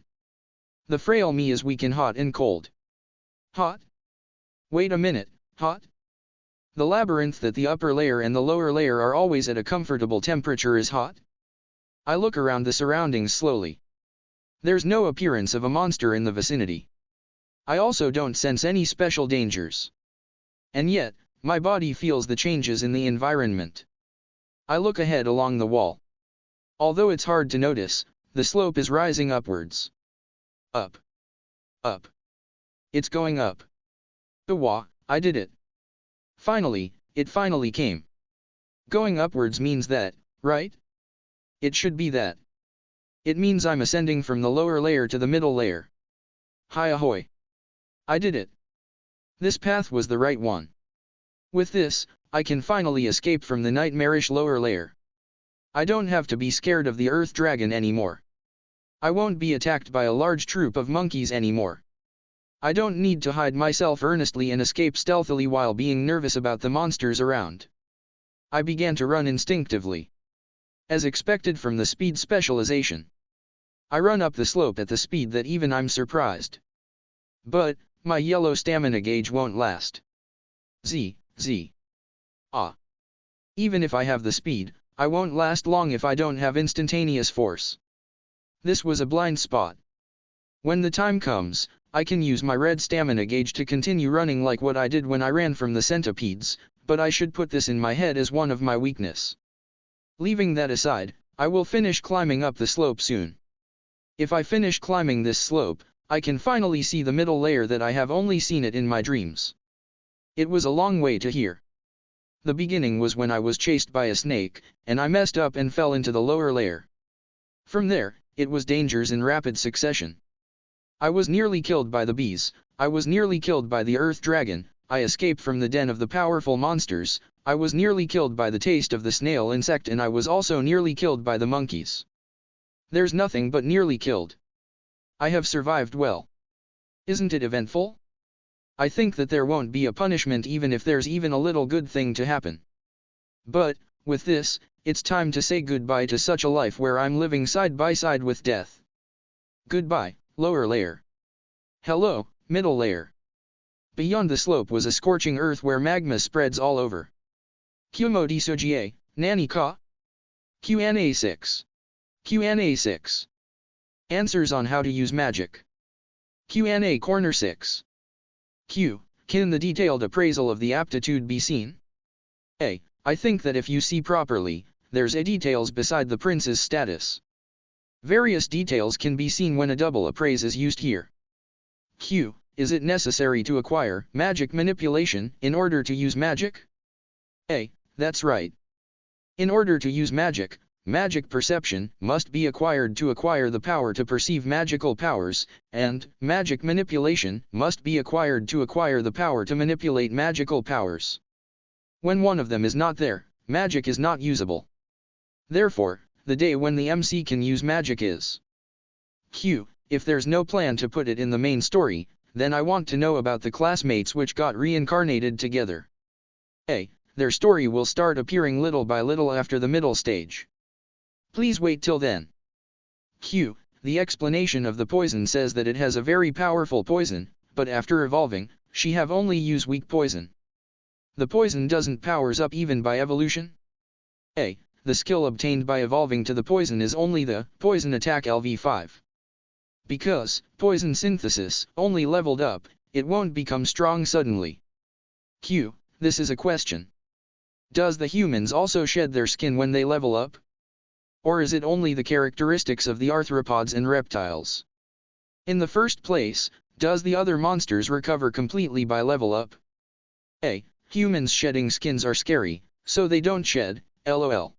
A: The frail me is weak in hot and cold. Hot? Wait a minute, hot? The labyrinth that the upper layer and the lower layer are always at a comfortable temperature is hot? I look around the surroundings slowly. There's no appearance of a monster in the vicinity. I also don't sense any special dangers. And yet, my body feels the changes in the environment. I look ahead along the wall. Although it's hard to notice, the slope is rising upwards. Up. Up. It's going up. I did it. Finally, it finally came. Going upwards means that, right? It should be that. It means I'm ascending from the lower layer to the middle layer. Hi ahoy! I did it. This path was the right one. With this, I can finally escape from the nightmarish lower layer. I don't have to be scared of the earth dragon anymore. I won't be attacked by a large troop of monkeys anymore. I don't need to hide myself earnestly and escape stealthily while being nervous about the monsters around. I began to run instinctively. As expected from the speed specialization. I run up the slope at the speed that even I'm surprised. But, my yellow stamina gauge won't last. Even if I have the speed, I won't last long if I don't have instantaneous force. This was a blind spot. When the time comes, I can use my red stamina gauge to continue running like what I did when I ran from the centipedes, but I should put this in my head as one of my weakness. Leaving that aside, I will finish climbing up the slope soon. If I finish climbing this slope, I can finally see the middle layer that I have only seen it in my dreams. It was a long way to here. The beginning was when I was chased by a snake, and I messed up and fell into the lower layer. From there, it was dangers in rapid succession. I was nearly killed by the bees, I was nearly killed by the earth dragon, I escaped from the den of the powerful monsters, I was nearly killed by the taste of the snail insect, and I was also nearly killed by the monkeys. There's nothing but nearly killed. I have survived well. Isn't it eventful? I think that there won't be a punishment even if there's even a little good thing to happen. But, with this, it's time to say goodbye to such a life where I'm living side by side with death. Goodbye, lower layer. Hello, middle layer. Beyond the slope was a scorching earth where magma spreads all over. Kumo Desu, Nani ka? Q&A 6. Q&A 6. Answers on how to use magic. Q&A Corner 6. Q. Can the detailed appraisal of the aptitude be seen? A. I think that if you see properly, there's a details beside the prince's status. Various details can be seen when a double appraise is used here. Q. Is it necessary to acquire magic manipulation in order to use magic? A. That's right. In order to use magic, magic perception must be acquired to acquire the power to perceive magical powers, and magic manipulation must be acquired to acquire the power to manipulate magical powers. When one of them is not there, magic is not usable. Therefore, the day when the MC can use magic is Q. If there's no plan to put it in the main story, then I want to know about the classmates which got reincarnated together. A. Their story will start appearing little by little after the middle stage. Please wait till then. Q. The explanation of the poison says that it has a very powerful poison, but after evolving, she have only use weak poison. The poison doesn't powers up even by evolution? A. The skill obtained by evolving to the poison is only the poison attack LV5. Because poison synthesis only leveled up, it won't become strong suddenly. Q. This is a question. Does the humans also shed their skin when they level up? Or is it only the characteristics of the arthropods and reptiles? In the first place, does the other monsters recover completely by level up? A. Humans shedding skins are scary, so they don't shed, lol.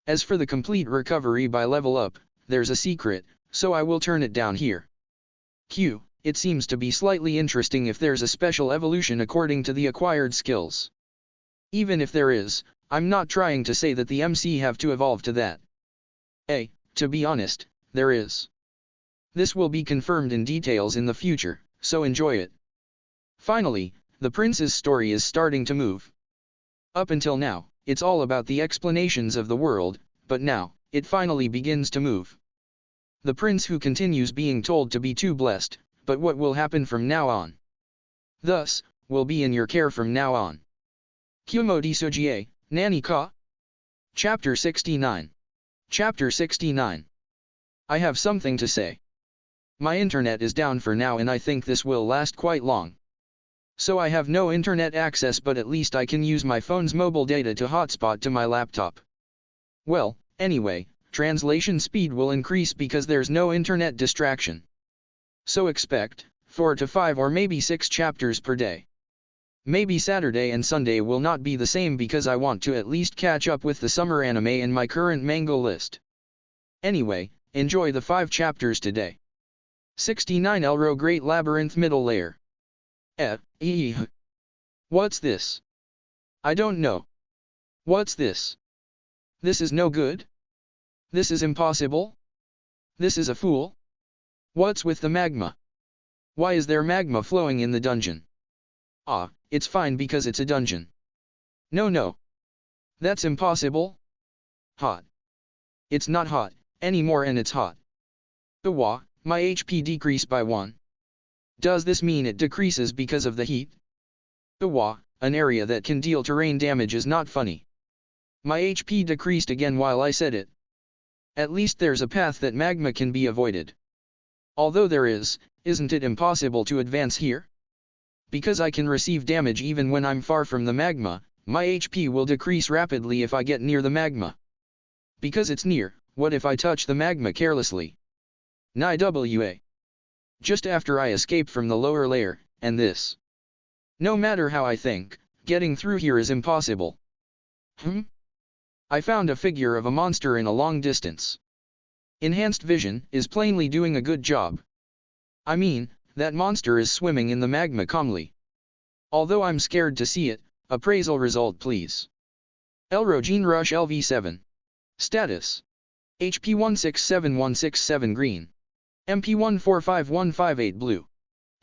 A: As for the complete recovery by level up, there's a secret, so I will turn it down here. Q. It seems to be slightly interesting if there's a special evolution according to the acquired skills. Even if there is, I'm not trying to say that the MC have to evolve to that. A. To be honest, there is. This will be confirmed in details in the future, so enjoy it. Finally, the prince's story is starting to move. Up until now, it's all about the explanations of the world, but now, it finally begins to move. The prince who continues being told to be too blessed, but what will happen from now on? Thus, will be in your care from now on. Kumo Desu, Nani ka? Chapter 69. Chapter 69. I have something to say. My internet is down for now and I think this will last quite long. So I have no internet access, but at least I can use my phone's mobile data to hotspot to my laptop. Well, anyway, translation speed will increase because there's no internet distraction. So expect 4 to 5 or maybe 6 chapters per day. Maybe Saturday and Sunday will not be the same because I want to at least catch up with the summer anime in my current manga list. Anyway, enjoy the 5 chapters today. 69 Elro Great Labyrinth Middle Layer. What's this? I don't know. What's this? This is no good? This is impossible? This is a fool? What's with the magma? Why is there magma flowing in the dungeon? Ah, it's fine because it's a dungeon. No. That's impossible. Hot. It's not hot anymore and it's hot. Wah, my HP decreased by 1. Does this mean it decreases because of the heat? Wah, an area that can deal terrain damage is not funny. My HP decreased again while I said it. At least there's a path that magma can be avoided. Although there is, isn't it impossible to advance here? Because I can receive damage even when I'm far from the magma, my HP will decrease rapidly if I get near the magma. Because it's near, what if I touch the magma carelessly? Wa. Just after I escape from the lower layer, and this. No matter how I think, getting through here is impossible. I found a figure of a monster in a long distance. Enhanced vision is plainly doing a good job. I mean, that monster is swimming in the magma calmly. Although I'm scared to see it, appraisal result please. Elro Gene Rush LV7. Status. HP 167167 green. MP 145158 blue.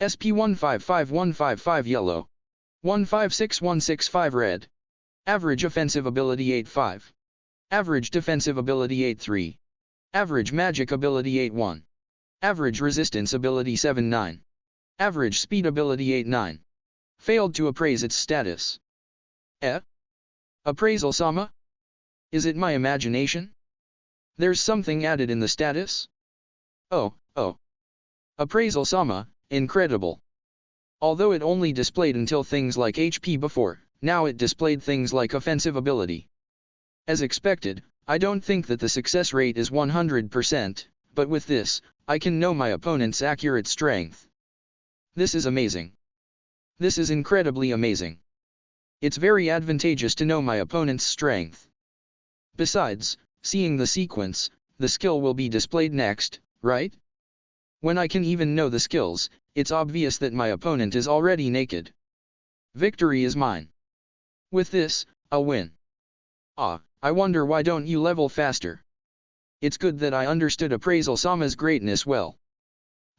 A: SP 155155 yellow. 156165 red. Average offensive ability 8.5. Average defensive ability 8.3. Average magic ability 8.1. Average resistance ability 7.9. Average speed ability 8.9. Failed to appraise its status. Appraisal Sama? Is it my imagination? There's something added in the status? Oh. Appraisal Sama, incredible. Although it only displayed until things like HP before, now it displayed things like offensive ability. As expected, I don't think that the success rate is 100%, but with this, I can know my opponent's accurate strength. This is amazing. This is incredibly amazing. It's very advantageous to know my opponent's strength. Besides, seeing the sequence, the skill will be displayed next, right? When I can even know the skills, it's obvious that my opponent is already naked. Victory is mine. With this, I'll win. I wonder why don't you level faster? It's good that I understood Appraisal Sama's greatness well.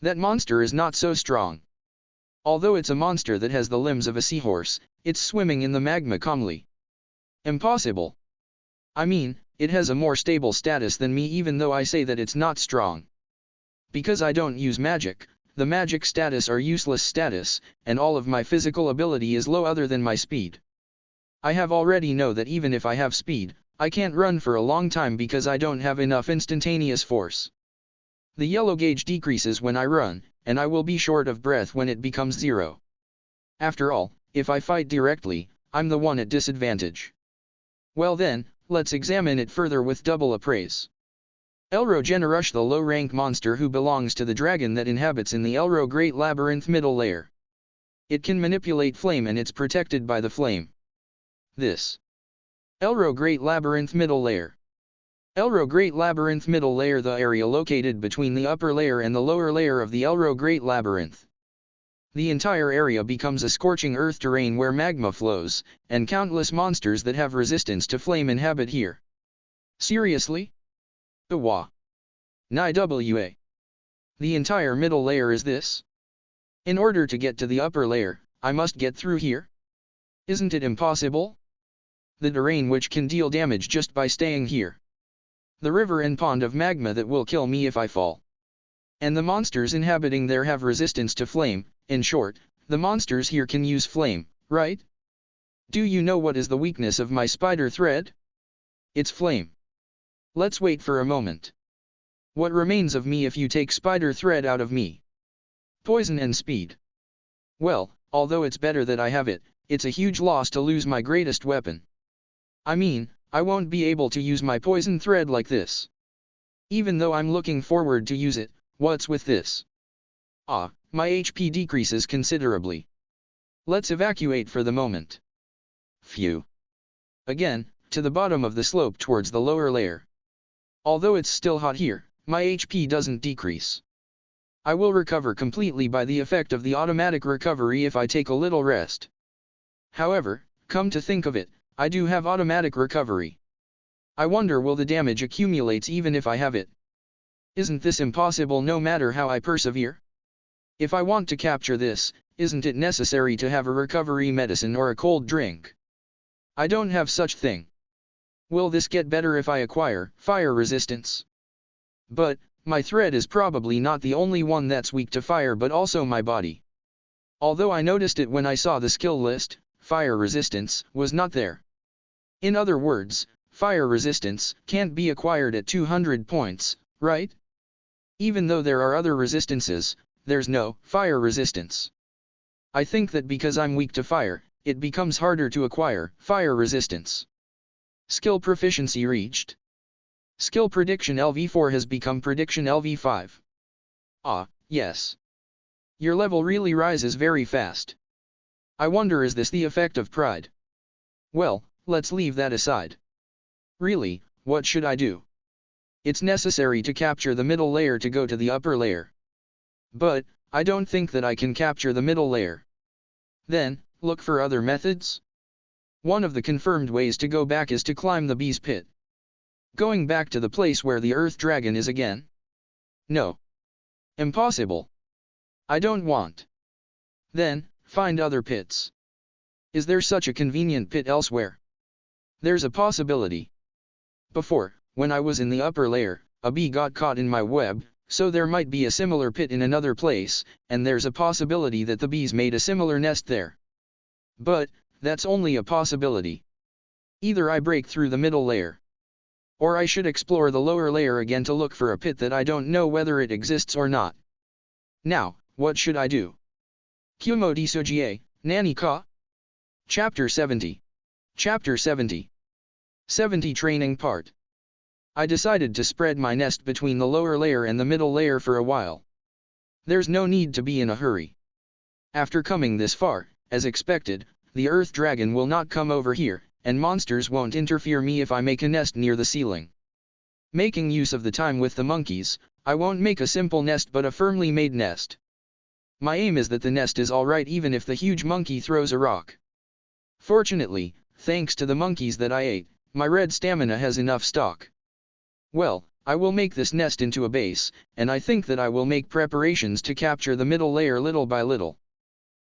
A: That monster is not so strong. Although it's a monster that has the limbs of a seahorse, it's swimming in the magma calmly. Impossible. I mean, it has a more stable status than me even though I say that it's not strong. Because I don't use magic, the magic status are useless status, and all of my physical ability is low other than my speed. I have already know that even if I have speed, I can't run for a long time because I don't have enough instantaneous force. The yellow gauge decreases when I run, and I will be short of breath when it becomes 0. After all, if I fight directly, I'm the one at disadvantage. Well then, let's examine it further with double appraise. Elro Generush, the low-rank monster who belongs to the dragon that inhabits in the Elro Great Labyrinth middle layer. It can manipulate flame and it's protected by the flame. This. Elro Great Labyrinth middle layer. Elro Great Labyrinth middle layer, the area located between the upper layer and the lower layer of the Elro Great Labyrinth. The entire area becomes a scorching earth terrain where magma flows, and countless monsters that have resistance to flame inhabit here. Seriously? Wa. Ni wa. The entire middle layer is this? In order to get to the upper layer, I must get through here? Isn't it impossible? The terrain which can deal damage just by staying here. The river and pond of magma that will kill me if I fall. And the monsters inhabiting there have resistance to flame. In short, the monsters here can use flame, right? Do you know what is the weakness of my spider thread? It's flame. Let's wait for a moment. What remains of me if you take spider thread out of me? Poison and speed. Well, although it's better that I have it, it's a huge loss to lose my greatest weapon. I mean, I won't be able to use my poison thread like this. Even though I'm looking forward to use it, what's with this? My HP decreases considerably. Let's evacuate for the moment. Phew. Again, to the bottom of the slope towards the lower layer. Although it's still hot here, my HP doesn't decrease. I will recover completely by the effect of the automatic recovery if I take a little rest. However, come to think of it, I do have automatic recovery. I wonder will the damage accumulates even if I have it? Isn't this impossible no matter how I persevere? If I want to capture this, isn't it necessary to have a recovery medicine or a cold drink? I don't have such thing. Will this get better if I acquire fire resistance? But, my thread is probably not the only one that's weak to fire but also my body. Although I noticed it when I saw the skill list, fire resistance was not there. In other words, fire resistance can't be acquired at 200 points, right? Even though there are other resistances, there's no fire resistance. I think that because I'm weak to fire, it becomes harder to acquire fire resistance. Skill proficiency reached. Skill prediction LV4 has become prediction LV5. Yes. Your level really rises very fast. I wonder, is this the effect of pride? Well, let's leave that aside. Really, what should I do? It's necessary to capture the middle layer to go to the upper layer. But, I don't think that I can capture the middle layer. Then, look for other methods? One of the confirmed ways to go back is to climb the bee's pit. Going back to the place where the earth dragon is again? No. Impossible. I don't want. Then, find other pits. Is there such a convenient pit elsewhere? There's a possibility. Before, when I was in the upper layer, a bee got caught in my web, so there might be a similar pit in another place, and there's a possibility that the bees made a similar nest there. But, that's only a possibility. Either I break through the middle layer, or I should explore the lower layer again to look for a pit that I don't know whether it exists or not. Now, what should I do? Kumo Desu, Nani ka? Chapter 70. Chapter 70. 70 Training Part. I decided to spread my nest between the lower layer and the middle layer for a while. There's no need to be in a hurry. After coming this far, as expected, the earth dragon will not come over here, and monsters won't interfere me if I make a nest near the ceiling. Making use of the time with the monkeys, I won't make a simple nest but a firmly made nest. My aim is that the nest is alright even if the huge monkey throws a rock. Fortunately, thanks to the monkeys that I ate, my red stamina has enough stock. Well, I will make this nest into a base, and I think that I will make preparations to capture the middle layer little by little.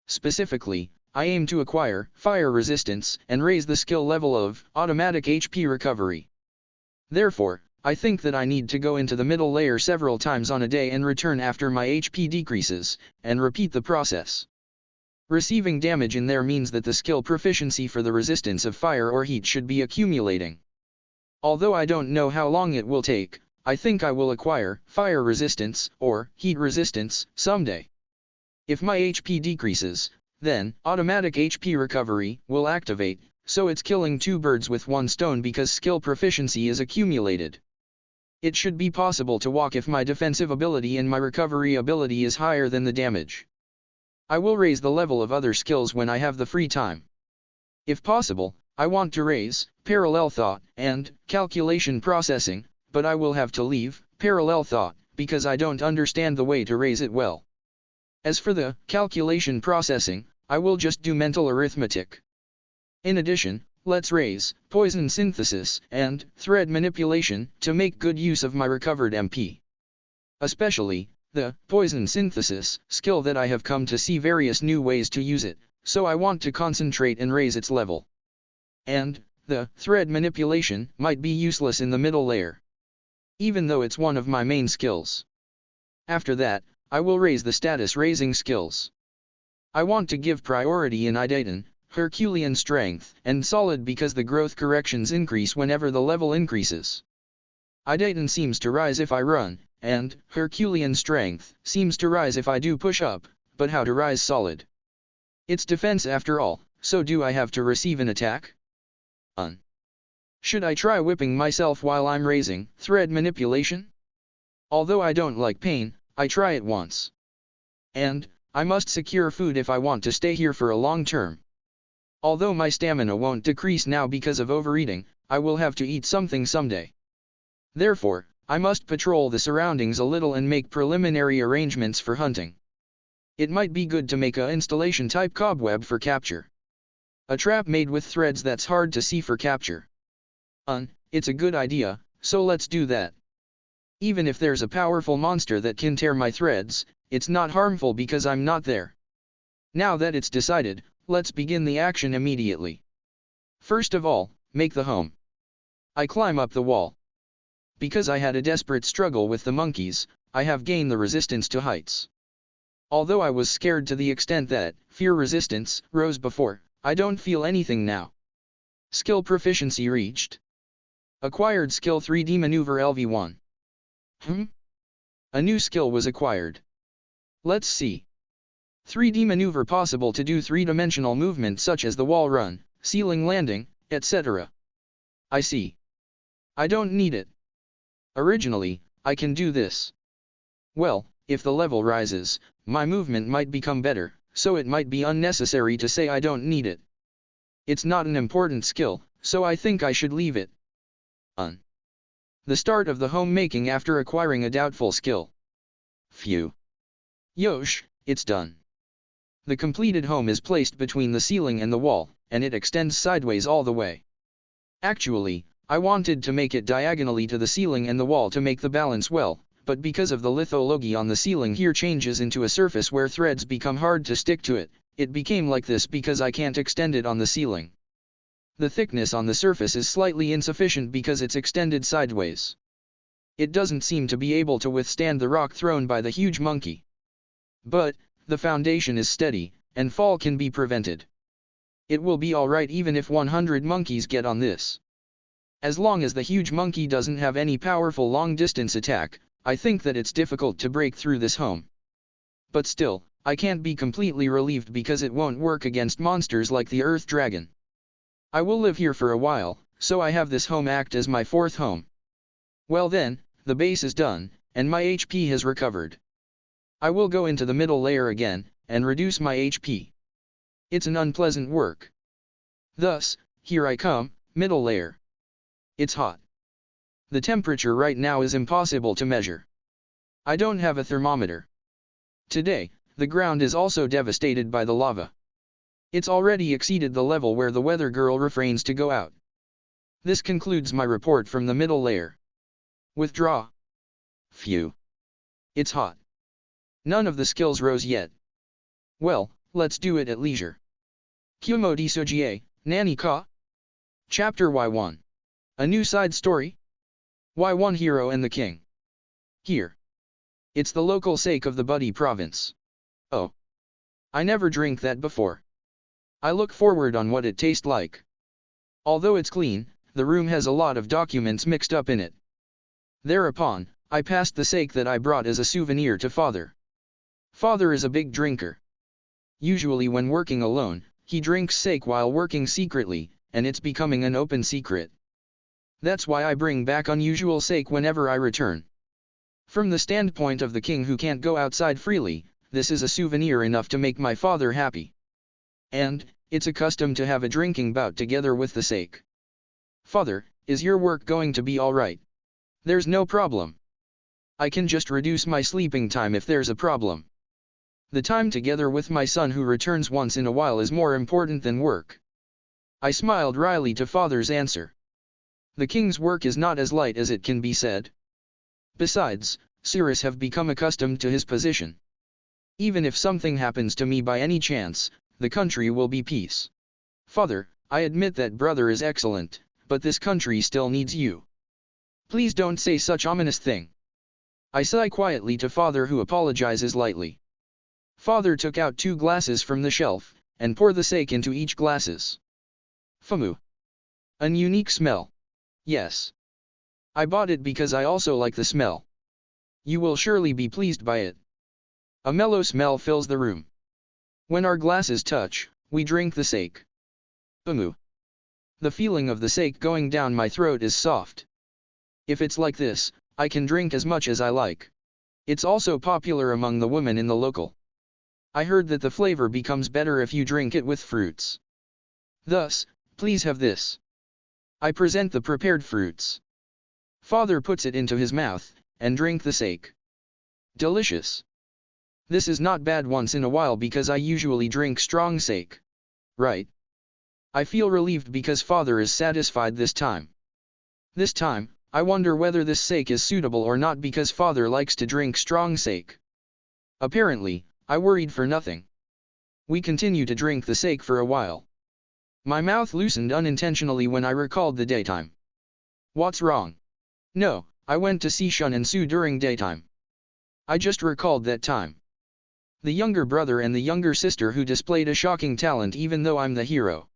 A: Specifically, I aim to acquire fire resistance and raise the skill level of automatic HP recovery. Therefore, I think that I need to go into the middle layer several times on a day and return after my HP decreases, and repeat the process. Receiving damage in there means that the skill proficiency for the resistance of fire or heat should be accumulating. Although I don't know how long it will take, I think I will acquire fire resistance or heat resistance someday. If my HP decreases, then automatic HP recovery will activate, so it's killing two birds with one stone because skill proficiency is accumulated. It should be possible to walk if my defensive ability and my recovery ability is higher than the damage. I will raise the level of other skills when I have the free time. If possible, I want to raise parallel thought and calculation processing, but I will have to leave parallel thought because I don't understand the way to raise it well. As for the calculation processing, I will just do mental arithmetic. In addition, let's raise poison synthesis and thread manipulation to make good use of my recovered MP. Especially, the poison synthesis skill that I have come to see various new ways to use it, so I want to concentrate and raise its level. And the thread manipulation might be useless in the middle layer, even though it's one of my main skills. After that, I will raise the status raising skills. I want to give priority in Idaten, Herculean Strength, and Solid because the growth corrections increase whenever the level increases. Idaten seems to rise if I run, and Herculean Strength seems to rise if I do push up, but how to rise Solid? It's defense after all, so do I have to receive an attack? Should I try whipping myself while I'm raising thread manipulation? Although I don't like pain, I try it once. And I must secure food if I want to stay here for a long term. Although my stamina won't decrease now because of overeating, I will have to eat something someday. Therefore, I must patrol the surroundings a little and make preliminary arrangements for hunting. It might be good to make a installation type cobweb for capture. A trap made with threads that's hard to see for capture. It's a good idea, so let's do that. Even if there's a powerful monster that can tear my threads, it's not harmful because I'm not there. Now that it's decided, let's begin the action immediately. First of all, make the home. I climb up the wall. Because I had a desperate struggle with the monkeys, I have gained the resistance to heights. Although I was scared to the extent that fear resistance rose before, I don't feel anything now. Skill proficiency reached. Acquired skill 3D maneuver LV1. A new skill was acquired. Let's see. 3D maneuver possible to do three-dimensional movement such as the wall run, ceiling landing, etc. I see. I don't need it. Originally, I can do this. Well, if the level rises, my movement might become better, so it might be unnecessary to say I don't need it. It's not an important skill, so I think I should leave it. The start of the homemaking after acquiring a doubtful skill. Phew. Yosh, it's done. The completed home is placed between the ceiling and the wall, and it extends sideways all the way. Actually, I wanted to make it diagonally to the ceiling and the wall to make the balance well, but because of the lithology on the ceiling here changes into a surface where threads become hard to stick to it, it became like this because I can't extend it on the ceiling. The thickness on the surface is slightly insufficient because it's extended sideways. It doesn't seem to be able to withstand the rock thrown by the huge monkey. But the foundation is steady, and fall can be prevented. It will be alright even if 100 monkeys get on this. As long as the huge monkey doesn't have any powerful long-distance attack, I think that it's difficult to break through this home. But still, I can't be completely relieved because it won't work against monsters like the Earth Dragon. I will live here for a while, so I have this home act as my fourth home. Well then, the base is done, and my HP has recovered. I will go into the middle layer again, and reduce my HP. It's an unpleasant work. Thus, here I come, middle layer. It's hot. The temperature right now is impossible to measure. I don't have a thermometer. Today, the ground is also devastated by the lava. It's already exceeded the level where the weather girl refrains to go out. This concludes my report from the middle layer. Withdraw. Phew. It's hot. None of the skills rose yet. Well, let's do it at leisure. Kumo Desu, Nani ka? Chapter Y1. A new side story? Y1 Hero and the King. Here. It's the local sake of the Buddy province. Oh. I never drink that before. I look forward on what it tastes like. Although it's clean, the room has a lot of documents mixed up in it. Thereupon, I passed the sake that I brought as a souvenir to father. Father is a big drinker. Usually when working alone, he drinks sake while working secretly, and it's becoming an open secret. That's why I bring back unusual sake whenever I return. From the standpoint of the king who can't go outside freely, this is a souvenir enough to make my father happy. And, it's a custom to have a drinking bout together with the sake. Father, is your work going to be alright? There's no problem. I can just reduce my sleeping time if there's a problem. The time together with my son who returns once in a while is more important than work. I smiled wryly to father's answer. The king's work is not as light as it can be said. Besides, Cirrus have become accustomed to his position. Even if something happens to me by any chance, the country will be peace. Father, I admit that brother is excellent, but this country still needs you. Please don't say such ominous thing. I sigh quietly to father who apologizes lightly. Father took out 2 glasses from the shelf, and poured the sake into each glasses. Famu. An unique smell. Yes. I bought it because I also like the smell. You will surely be pleased by it. A mellow smell fills the room. When our glasses touch, we drink the sake. Famu. The feeling of the sake going down my throat is soft. If it's like this, I can drink as much as I like. It's also popular among the women in the local. I heard that the flavor becomes better if you drink it with fruits. Thus, please have this. I present the prepared fruits. Father puts it into his mouth, and drink the sake. Delicious. This is not bad once in a while because I usually drink strong sake. Right. I feel relieved because father is satisfied this time. This time, I wonder whether this sake is suitable or not because father likes to drink strong sake. Apparently, I worried for nothing. We continue to drink the sake for a while. My mouth loosened unintentionally when I recalled the daytime. What's wrong? No, I went to see Shun and Su during daytime. I just recalled that time. The younger brother and the younger sister who displayed a shocking talent even though I'm the hero.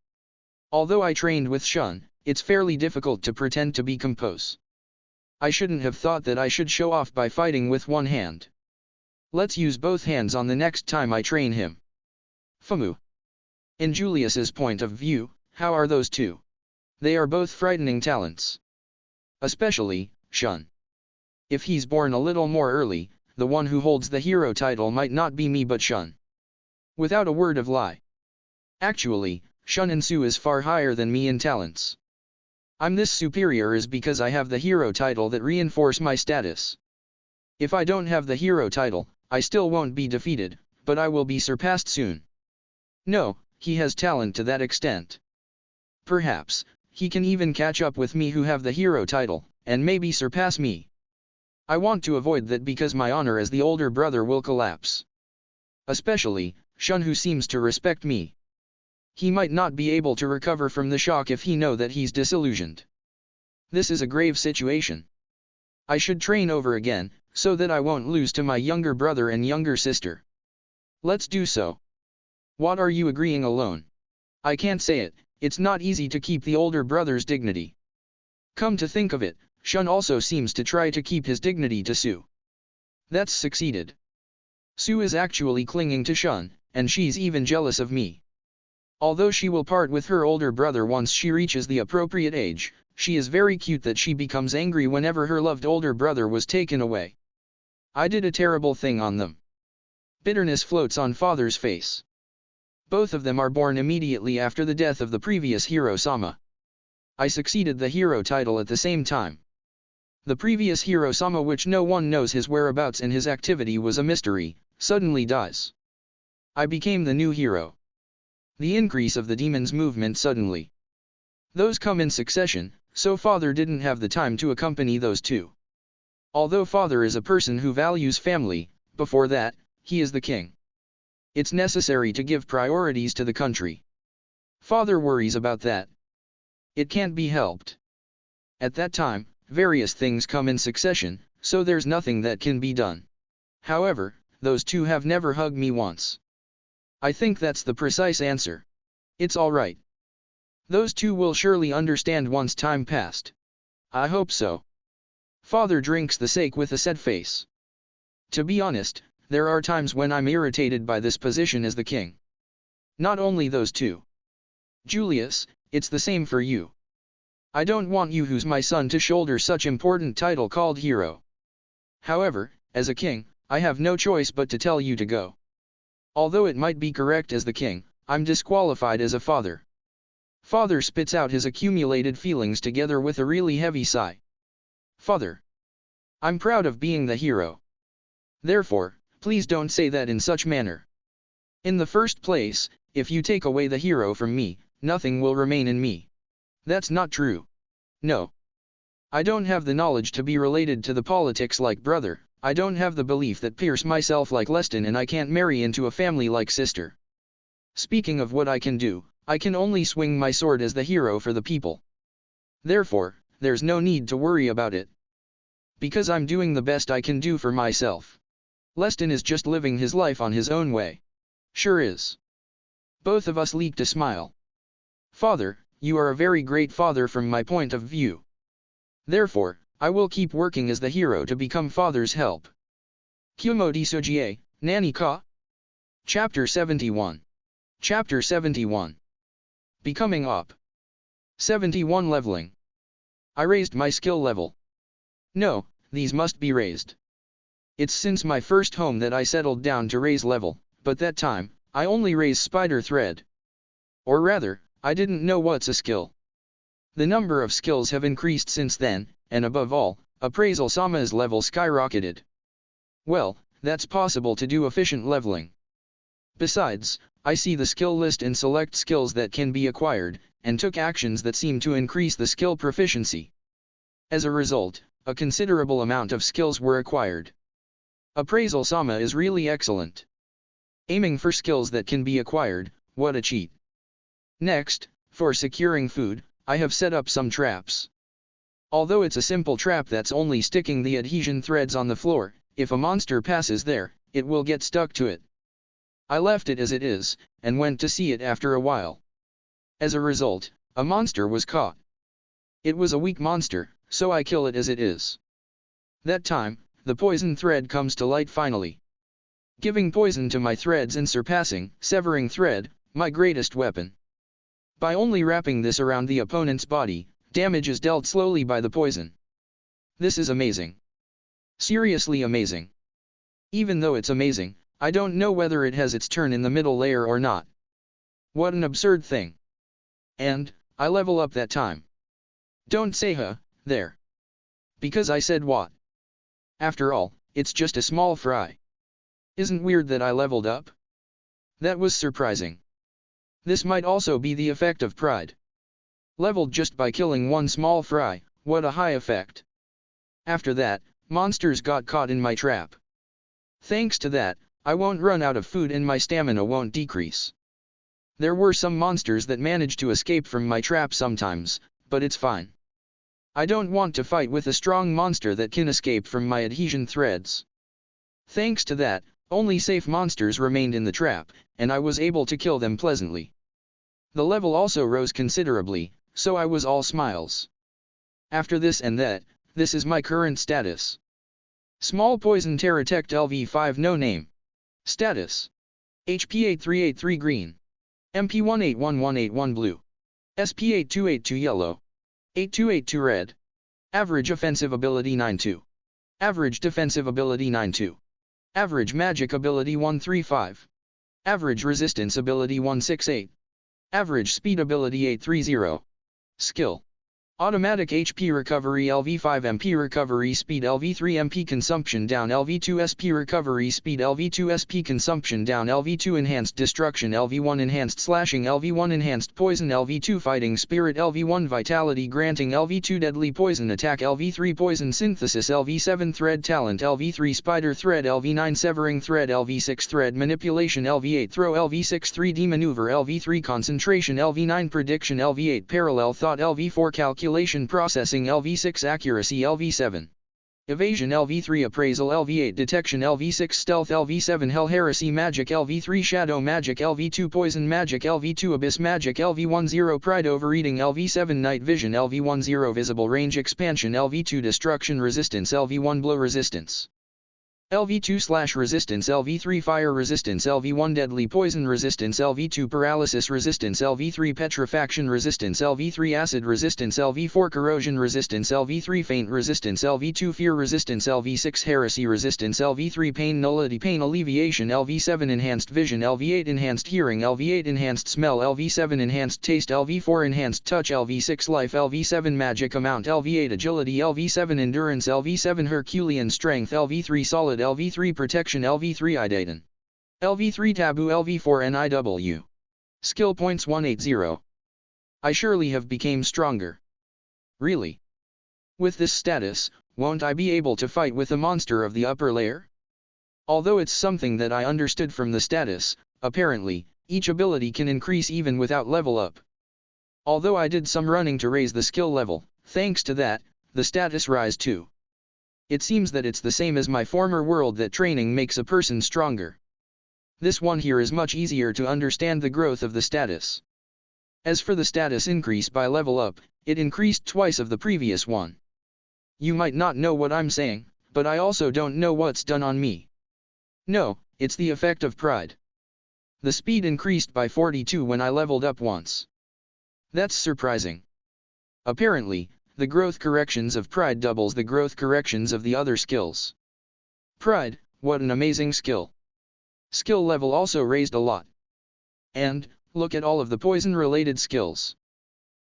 A: Although I trained with Shun, it's fairly difficult to pretend to be composed. I shouldn't have thought that I should show off by fighting with one hand. Let's use both hands on the next time I train him. Famu. In Julius's point of view, how are those two? They are both frightening talents. Especially, Shun. If he's born a little more early, the one who holds the hero title might not be me but Shun. Without a word of lie. Actually, Shun and Su is far higher than me in talents. I'm this superior is because I have the hero title that reinforce my status. If I don't have the hero title, I still won't be defeated, but I will be surpassed soon. No, he has talent to that extent. Perhaps, he can even catch up with me who have the hero title, and maybe surpass me. I want to avoid that because my honor as the older brother will collapse. Especially, Shun who seems to respect me. He might not be able to recover from the shock if he know that he's disillusioned. This is a grave situation. I should train over again, so that I won't lose to my younger brother and younger sister. Let's do so. What are you agreeing alone? I can't say it, it's not easy to keep the older brother's dignity. Come to think of it, Shun also seems to try to keep his dignity to Su. That's succeeded. Sue is actually clinging to Shun, and she's even jealous of me. Although she will part with her older brother once she reaches the appropriate age, she is very cute that she becomes angry whenever her loved older brother was taken away. I did a terrible thing on them. Bitterness floats on father's face. Both of them are born immediately after the death of the previous Hiro-sama. I succeeded the hero title at the same time. The previous Hiro-sama, which no one knows his whereabouts and his activity was a mystery, suddenly dies. I became the new hero. The increase of the demon's movement suddenly. Those come in succession, so father didn't have the time to accompany those two. Although father is a person who values family, before that, he is the king. It's necessary to give priorities to the country. Father worries about that. It can't be helped. At that time, various things come in succession, so there's nothing that can be done. However, those two have never hugged me once. I think that's the precise answer. It's alright. Those two will surely understand once time passed. I hope so. Father drinks the sake with a sad face. To be honest, there are times when I'm irritated by this position as the king. Not only those two. Julius, it's the same for you. I don't want you who's my son to shoulder such important title called hero. However, as a king, I have no choice but to tell you to go. Although it might be correct as the king, I'm disqualified as a father. Father spits out his accumulated feelings together with a really heavy sigh. Father. I'm proud of being the hero. Therefore, please don't say that in such manner. In the first place, if you take away the hero from me, nothing will remain in me. That's not true. No. I don't have the knowledge to be related to the politics like brother, I don't have the belief that pierce myself like Leston, and I can't marry into a family like sister. Speaking of what I can do, I can only swing my sword as the hero for the people. Therefore, there's no need to worry about it. Because I'm doing the best I can do for myself. Leston is just living his life on his own way. Sure is. Both of us leaked a smile. Father, you are a very great father from my point of view. Therefore, I will keep working as the hero to become father's help. Kumo Desu, Nani ka? Chapter 71. Chapter 71. Becoming op. 71 leveling. I raised my skill level. No, these must be raised. It's since my first home that I settled down to raise level, but that time, I only raised spider thread. Or rather, I didn't know what's a skill. The number of skills have increased since then, and above all, Appraisal Sama's level skyrocketed. Well, that's possible to do efficient leveling. Besides, I see the skill list and select skills that can be acquired, and took actions that seem to increase the skill proficiency. As a result, a considerable amount of skills were acquired. Appraisal Sama is really excellent. Aiming for skills that can be acquired, what a cheat. Next, for securing food, I have set up some traps. Although it's a simple trap that's only sticking the adhesion threads on the floor, if a monster passes there, it will get stuck to it. I left it as it is, and went to see it after a while. As a result, a monster was caught. It was a weak monster, so I kill it as it is. That time, the poison thread comes to light finally. Giving poison to my threads and severing thread, my greatest weapon. By only wrapping this around the opponent's body, damage is dealt slowly by the poison. This is amazing. Seriously amazing. Even though it's amazing, I don't know whether it has its turn in the middle layer or not. What an absurd thing. And, I level up that time. Don't say huh, there. Because I said what? After all, it's just a small fry. Isn't weird that I leveled up? That was surprising. This might also be the effect of pride. Leveled just by killing one small fry, what a high effect. After that, monsters got caught in my trap. Thanks to that, I won't run out of food and my stamina won't decrease. There were some monsters that managed to escape from my trap sometimes, but it's fine. I don't want to fight with a strong monster that can escape from my adhesion threads. Thanks to that, only safe monsters remained in the trap, and I was able to kill them pleasantly. The level also rose considerably, so I was all smiles. After this and that, this is my current status. Small Poison Terratect LV5 no name. Status: HP 8383 green, MP 181181 blue, SP 8282 yellow, 8282 red. Average offensive ability 92. Average defensive ability 92. Average magic ability 135. Average resistance ability 168. Average speed ability 830. Skill: automatic HP recovery LV5 MP recovery speed LV3 MP consumption down LV2 SP recovery speed LV2 SP consumption down LV2 enhanced destruction LV1 enhanced slashing LV1 enhanced poison LV2 fighting spirit LV1 vitality granting LV2 deadly poison attack LV3 poison synthesis LV7 thread talent LV3 spider thread LV9 severing thread LV6 thread manipulation LV8 throw LV6 3D maneuver LV3 concentration LV9 prediction LV8 parallel thought LV4 calculation processing LV6 accuracy LV7 evasion LV3 appraisal LV8 detection LV6 stealth LV7 hell heresy magic LV3 shadow magic LV2 poison magic LV2 abyss magic LV10 pride overeating LV7 night vision LV10 visible range expansion LV2 destruction resistance LV1 blow resistance LV2 resistance LV3 fire resistance LV1 deadly poison resistance LV2 paralysis resistance LV3 petrifaction resistance LV3 acid resistance LV4 corrosion resistance LV3 faint resistance LV2 fear resistance LV6 heresy resistance LV3 pain nullity pain alleviation LV7 enhanced vision LV8 enhanced hearing LV8 enhanced smell LV7 enhanced taste LV4 enhanced touch LV6 life LV7 magic amount LV8 agility LV7 endurance LV7 Herculean strength LV3 solid LV3 protection LV3 Idaten. LV3 taboo LV4 NIW. Skill points 180. I surely have became stronger. Really? With this status, won't I be able to fight with a monster of the upper layer? Although it's something that I understood from the status, apparently, each ability can increase even without level up. Although I did some running to raise the skill level, thanks to that, the status rise too. It seems that it's the same as my former world that training makes a person stronger. This one here is much easier to understand the growth of the status. As for the status increase by level up, it increased twice of the previous one. You might not know what I'm saying, but I also don't know what's done on me. No, it's the effect of pride. The speed increased by 42 when I leveled up once. That's surprising. Apparently, the growth corrections of pride doubles the growth corrections of the other skills. Pride, what an amazing skill. Skill level also raised a lot. And, look at all of the poison-related skills.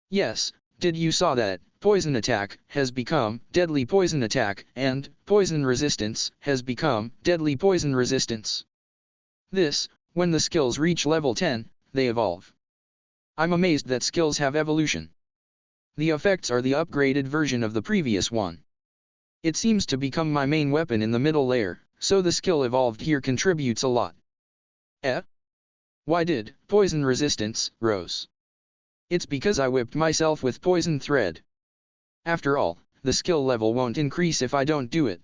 A: Yes, did you saw that, poison attack has become deadly poison attack, and poison resistance has become deadly poison resistance. This, when the skills reach level 10, they evolve. I'm amazed that skills have evolution. The effects are the upgraded version of the previous one. It seems to become my main weapon in the middle layer, so the skill evolved here contributes a lot. Why did poison resistance rose? It's because I whipped myself with poison thread. After all, the skill level won't increase if I don't do it.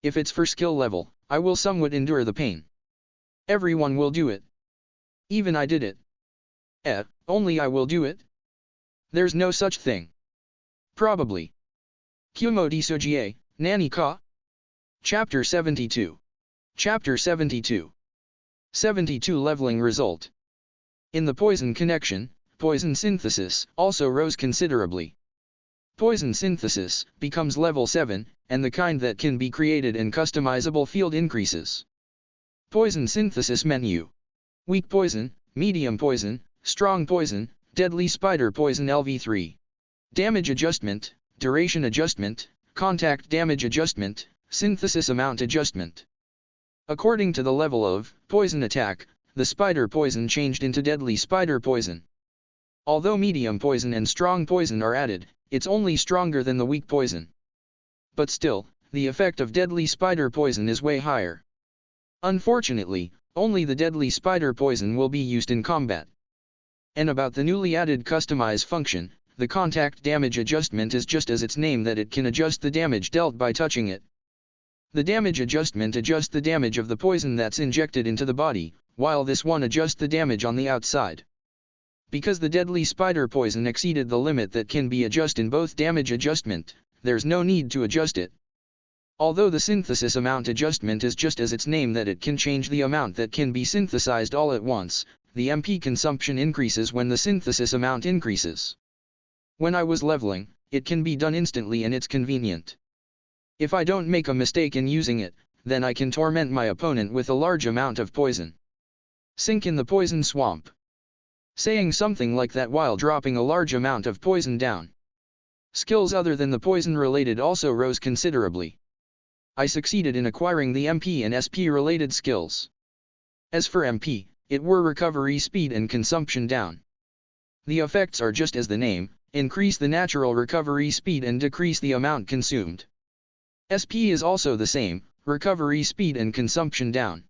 A: If it's for skill level, I will somewhat endure the pain. Everyone will do it. Even I did it. Only I will do it? There's no such thing. Probably. Kumo Desu, Nani ka? Chapter 72. Chapter 72. 72 Leveling Result. In the poison connection, poison synthesis also rose considerably. Poison synthesis becomes level 7, and the kind that can be created in customizable field increases. Poison synthesis menu. Weak poison, medium poison, strong poison, deadly spider poison LV3. Damage adjustment, duration adjustment, contact damage adjustment, synthesis amount adjustment. According to the level of poison attack, the spider poison changed into deadly spider poison. Although medium poison and strong poison are added, it's only stronger than the weak poison. But still, the effect of deadly spider poison is way higher. Unfortunately, only the deadly spider poison will be used in combat. And about the newly added customize function, the contact damage adjustment is just as its name that it can adjust the damage dealt by touching it. The damage adjustment adjusts the damage of the poison that's injected into the body, while this one adjusts the damage on the outside. Because the deadly spider poison exceeded the limit that can be adjusted in both damage adjustment, there's no need to adjust it. Although the synthesis amount adjustment is just as its name that it can change the amount that can be synthesized all at once, the MP consumption increases when the synthesis amount increases. When I was leveling, it can be done instantly and it's convenient. If I don't make a mistake in using it, then I can torment my opponent with a large amount of poison. Sink in the poison swamp. Saying something like that while dropping a large amount of poison down. Skills other than the poison related also rose considerably. I succeeded in acquiring the MP and SP related skills. As for MP, it were recovery speed and consumption down. The effects are just as the name, increase the natural recovery speed and decrease the amount consumed. SP is also the same, recovery speed and consumption down.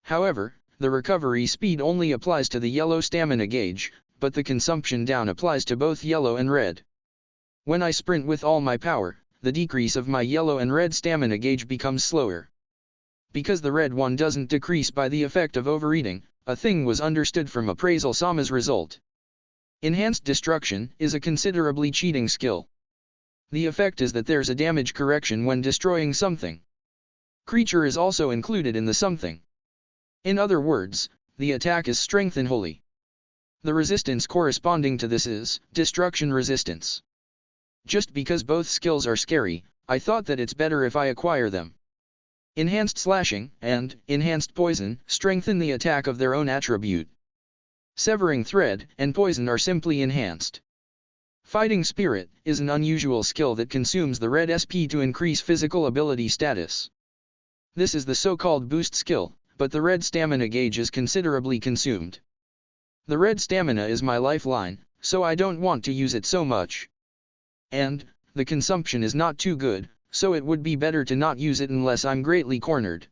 A: However, the recovery speed only applies to the yellow stamina gauge, but the consumption down applies to both yellow and red. When I sprint with all my power, the decrease of my yellow and red stamina gauge becomes slower. Because the red one doesn't decrease by the effect of overeating, a thing was understood from appraisal Sama's result. Enhanced Destruction is a considerably cheating skill. The effect is that there's a damage correction when destroying something. Creature is also included in the something. In other words, the attack is strengthened wholly. The resistance corresponding to this is destruction resistance. Just because both skills are scary, I thought that it's better if I acquire them. Enhanced Slashing and Enhanced Poison strengthen the attack of their own attribute. Severing Thread and Poison are simply enhanced. Fighting Spirit is an unusual skill that consumes the red SP to increase physical ability status. This is the so-called boost skill, but the red stamina gauge is considerably consumed. The red stamina is my lifeline, so I don't want to use it so much. And, the consumption is not too good, so it would be better to not use it unless I'm greatly cornered.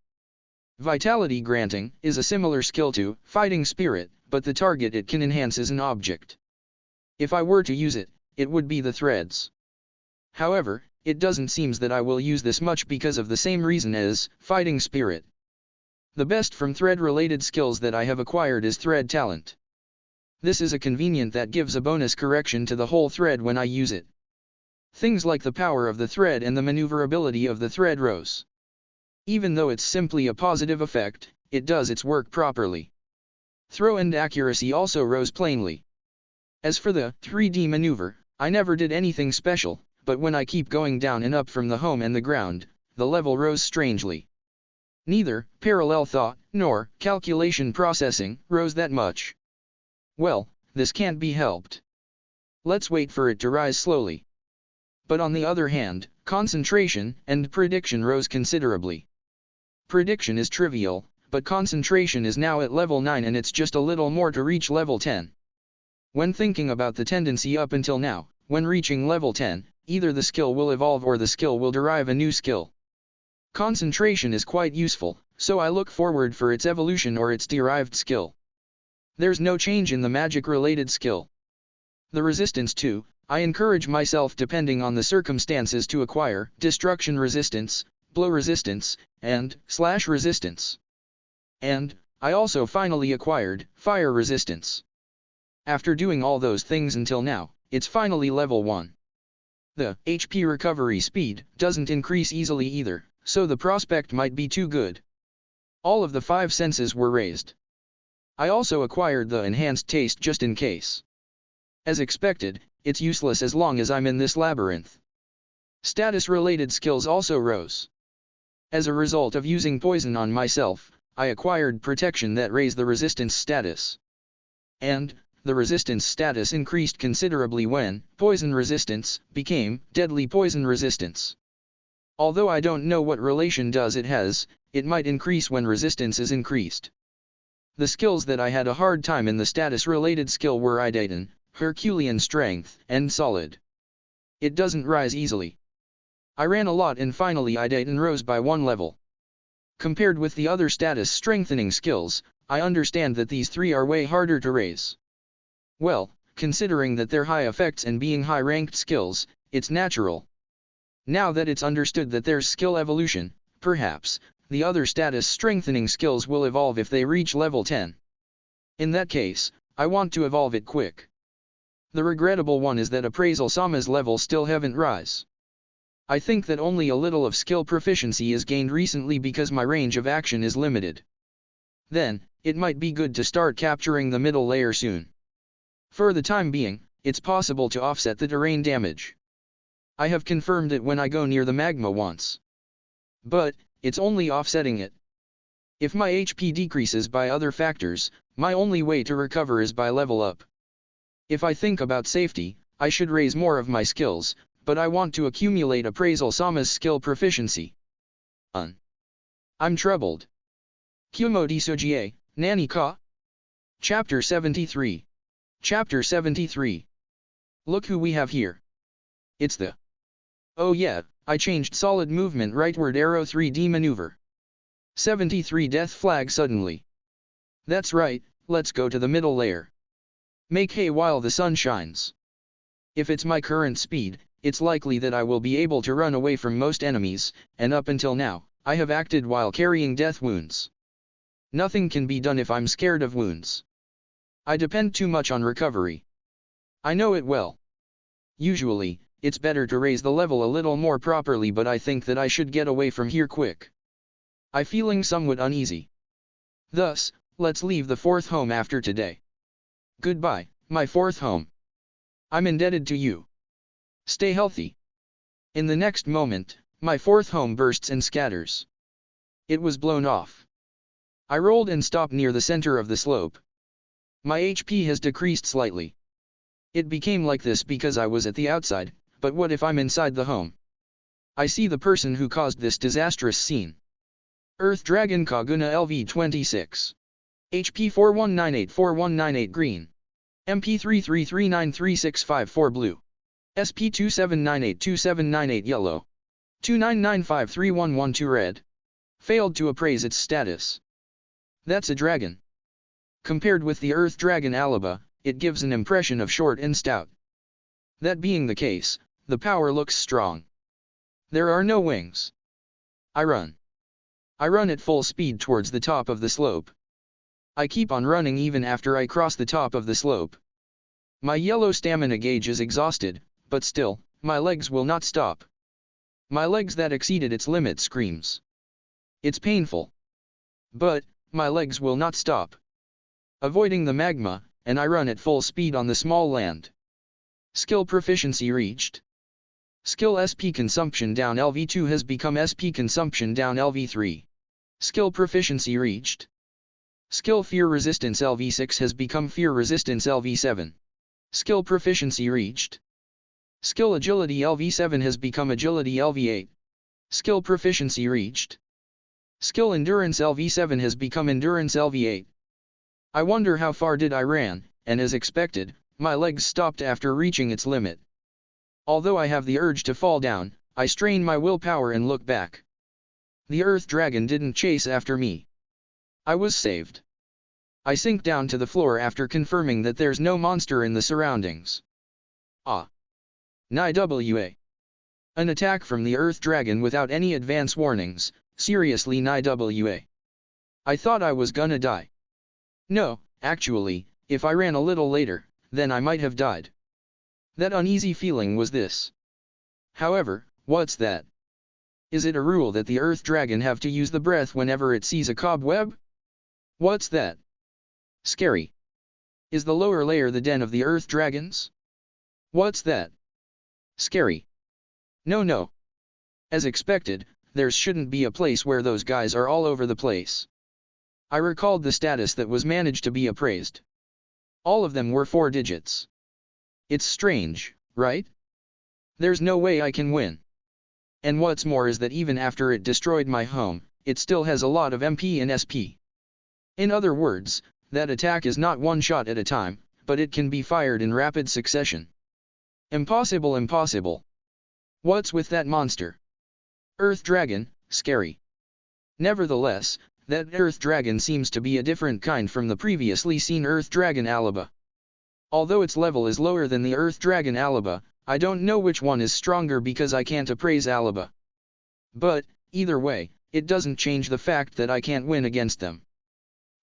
A: Vitality Granting is a similar skill to Fighting Spirit, but the target it can enhance is an object. If I were to use it, it would be the threads. However, it doesn't seem that I will use this much because of the same reason as Fighting Spirit. The best from thread-related skills that I have acquired is Thread Talent. This is a convenient that gives a bonus correction to the whole thread when I use it. Things like the power of the thread and the maneuverability of the thread rose. Even though it's simply a positive effect, it does its work properly. Throw and accuracy also rose plainly. As for the 3D maneuver, I never did anything special, but when I keep going down and up from the home and the ground, the level rose strangely. Neither parallel thought nor calculation processing rose that much. Well, this can't be helped. Let's wait for it to rise slowly. But on the other hand, concentration and prediction rose considerably. Prediction is trivial, but concentration is now at level 9 and it's just a little more to reach level 10. When thinking about the tendency up until now, when reaching level 10, either the skill will evolve or the skill will derive a new skill. Concentration is quite useful, so I look forward for its evolution or its derived skill. There's no change in the magic-related skill. The resistance too, I encourage myself depending on the circumstances to acquire destruction resistance, blow resistance, and slash resistance. And, I also finally acquired fire resistance. After doing all those things until now, it's finally level 1. The HP recovery speed doesn't increase easily either, so the prospect might be too good. All of the 5 senses were raised. I also acquired the enhanced taste just in case. As expected, it's useless as long as I'm in this labyrinth. Status-related skills also rose. As a result of using poison on myself, I acquired protection that raised the resistance status. And, the resistance status increased considerably when poison resistance became deadly poison resistance. Although I don't know what relation does it has, it might increase when resistance is increased. The skills that I had a hard time in the status-related skill were Idaten, Herculean Strength, and Solid. It doesn't rise easily. I ran a lot and finally Idaten rose by 1 level. Compared with the other status-strengthening skills, I understand that these 3 are way harder to raise. Well, considering that they're high effects and being high-ranked skills, it's natural. Now that it's understood that there's skill evolution, perhaps, the other status-strengthening skills will evolve if they reach level 10. In that case, I want to evolve it quick. The regrettable one is that Appraisal Sama's level still haven't rise. I think that only a little of skill proficiency is gained recently because my range of action is limited. Then, it might be good to start capturing the middle layer soon. For the time being, it's possible to offset the terrain damage. I have confirmed it when I go near the magma once. But, it's only offsetting it. If my HP decreases by other factors, my only way to recover is by level up. If I think about safety, I should raise more of my skills, but I want to accumulate appraisal Sama's skill proficiency. I'm troubled. Kumo Desu, Nani ka? Chapter 73. Chapter 73. Look who we have here. It's the... Oh yeah, I changed solid movement rightward arrow 3D maneuver. 73 death flag suddenly. That's right, let's go to the middle layer. Make hay while the sun shines. If it's my current speed, it's likely that I will be able to run away from most enemies, and up until now, I have acted while carrying death wounds. Nothing can be done if I'm scared of wounds. I depend too much on recovery. I know it well. Usually, it's better to raise the level a little more properly, but I think that I should get away from here quick. I'm feeling somewhat uneasy. Thus, let's leave the fourth home after today. Goodbye, my fourth home. I'm indebted to you. Stay healthy. In the next moment, my fourth home bursts and scatters. It was blown off. I rolled and stopped near the center of the slope. My HP has decreased slightly. It became like this because I was at the outside, but what if I'm inside the home? I see the person who caused this disastrous scene. Earth Dragon Kaguna LV26. HP 41984198 green. MP 333936554 blue. SP 27982798 yellow. 29953112 red. Failed to appraise its status. That's a dragon. Compared with the Earth Dragon Alaba, it gives an impression of short and stout. That being the case, the power looks strong. There are no wings. I run. I run at full speed towards the top of the slope. I keep on running even after I cross the top of the slope. My yellow stamina gauge is exhausted, but still, my legs will not stop. My legs that exceeded its limit screams. It's painful. But, my legs will not stop. Avoiding the magma, and I run at full speed on the small land. Skill proficiency reached. Skill SP consumption down LV2 has become SP consumption down LV3. Skill proficiency reached. Skill fear resistance LV6 has become fear resistance LV7. Skill proficiency reached. Skill agility LV7 has become agility LV8. Skill proficiency reached. Skill endurance LV7 has become endurance LV8. I wonder how far did I ran, and as expected, my legs stopped after reaching its limit. Although I have the urge to fall down, I strain my willpower and look back. The Earth Dragon didn't chase after me. I was saved. I sink down to the floor after confirming that there's no monster in the surroundings. Nani. An attack from the Earth Dragon without any advance warnings, seriously Nani. I thought I was gonna die. No, actually, if I ran a little later, then I might have died. That uneasy feeling was this. However, what's that? Is it a rule that the Earth Dragon have to use the breath whenever it sees a cobweb? What's that? Scary. Is the lower layer the den of the Earth Dragons? What's that? Scary. No. As expected, there shouldn't be a place where those guys are all over the place. I recalled the status that was managed to be appraised. All of them were 4 digits. It's strange, right? There's no way I can win. And what's more is that even after it destroyed my home, it still has a lot of MP and SP. In other words, that attack is not one shot at a time, but it can be fired in rapid succession. Impossible. What's with that monster? Earth Dragon, scary. Nevertheless, that Earth Dragon seems to be a different kind from the previously seen Earth Dragon Alaba. Although its level is lower than the Earth Dragon Alaba, I don't know which one is stronger because I can't appraise Alaba. But, either way, it doesn't change the fact that I can't win against them.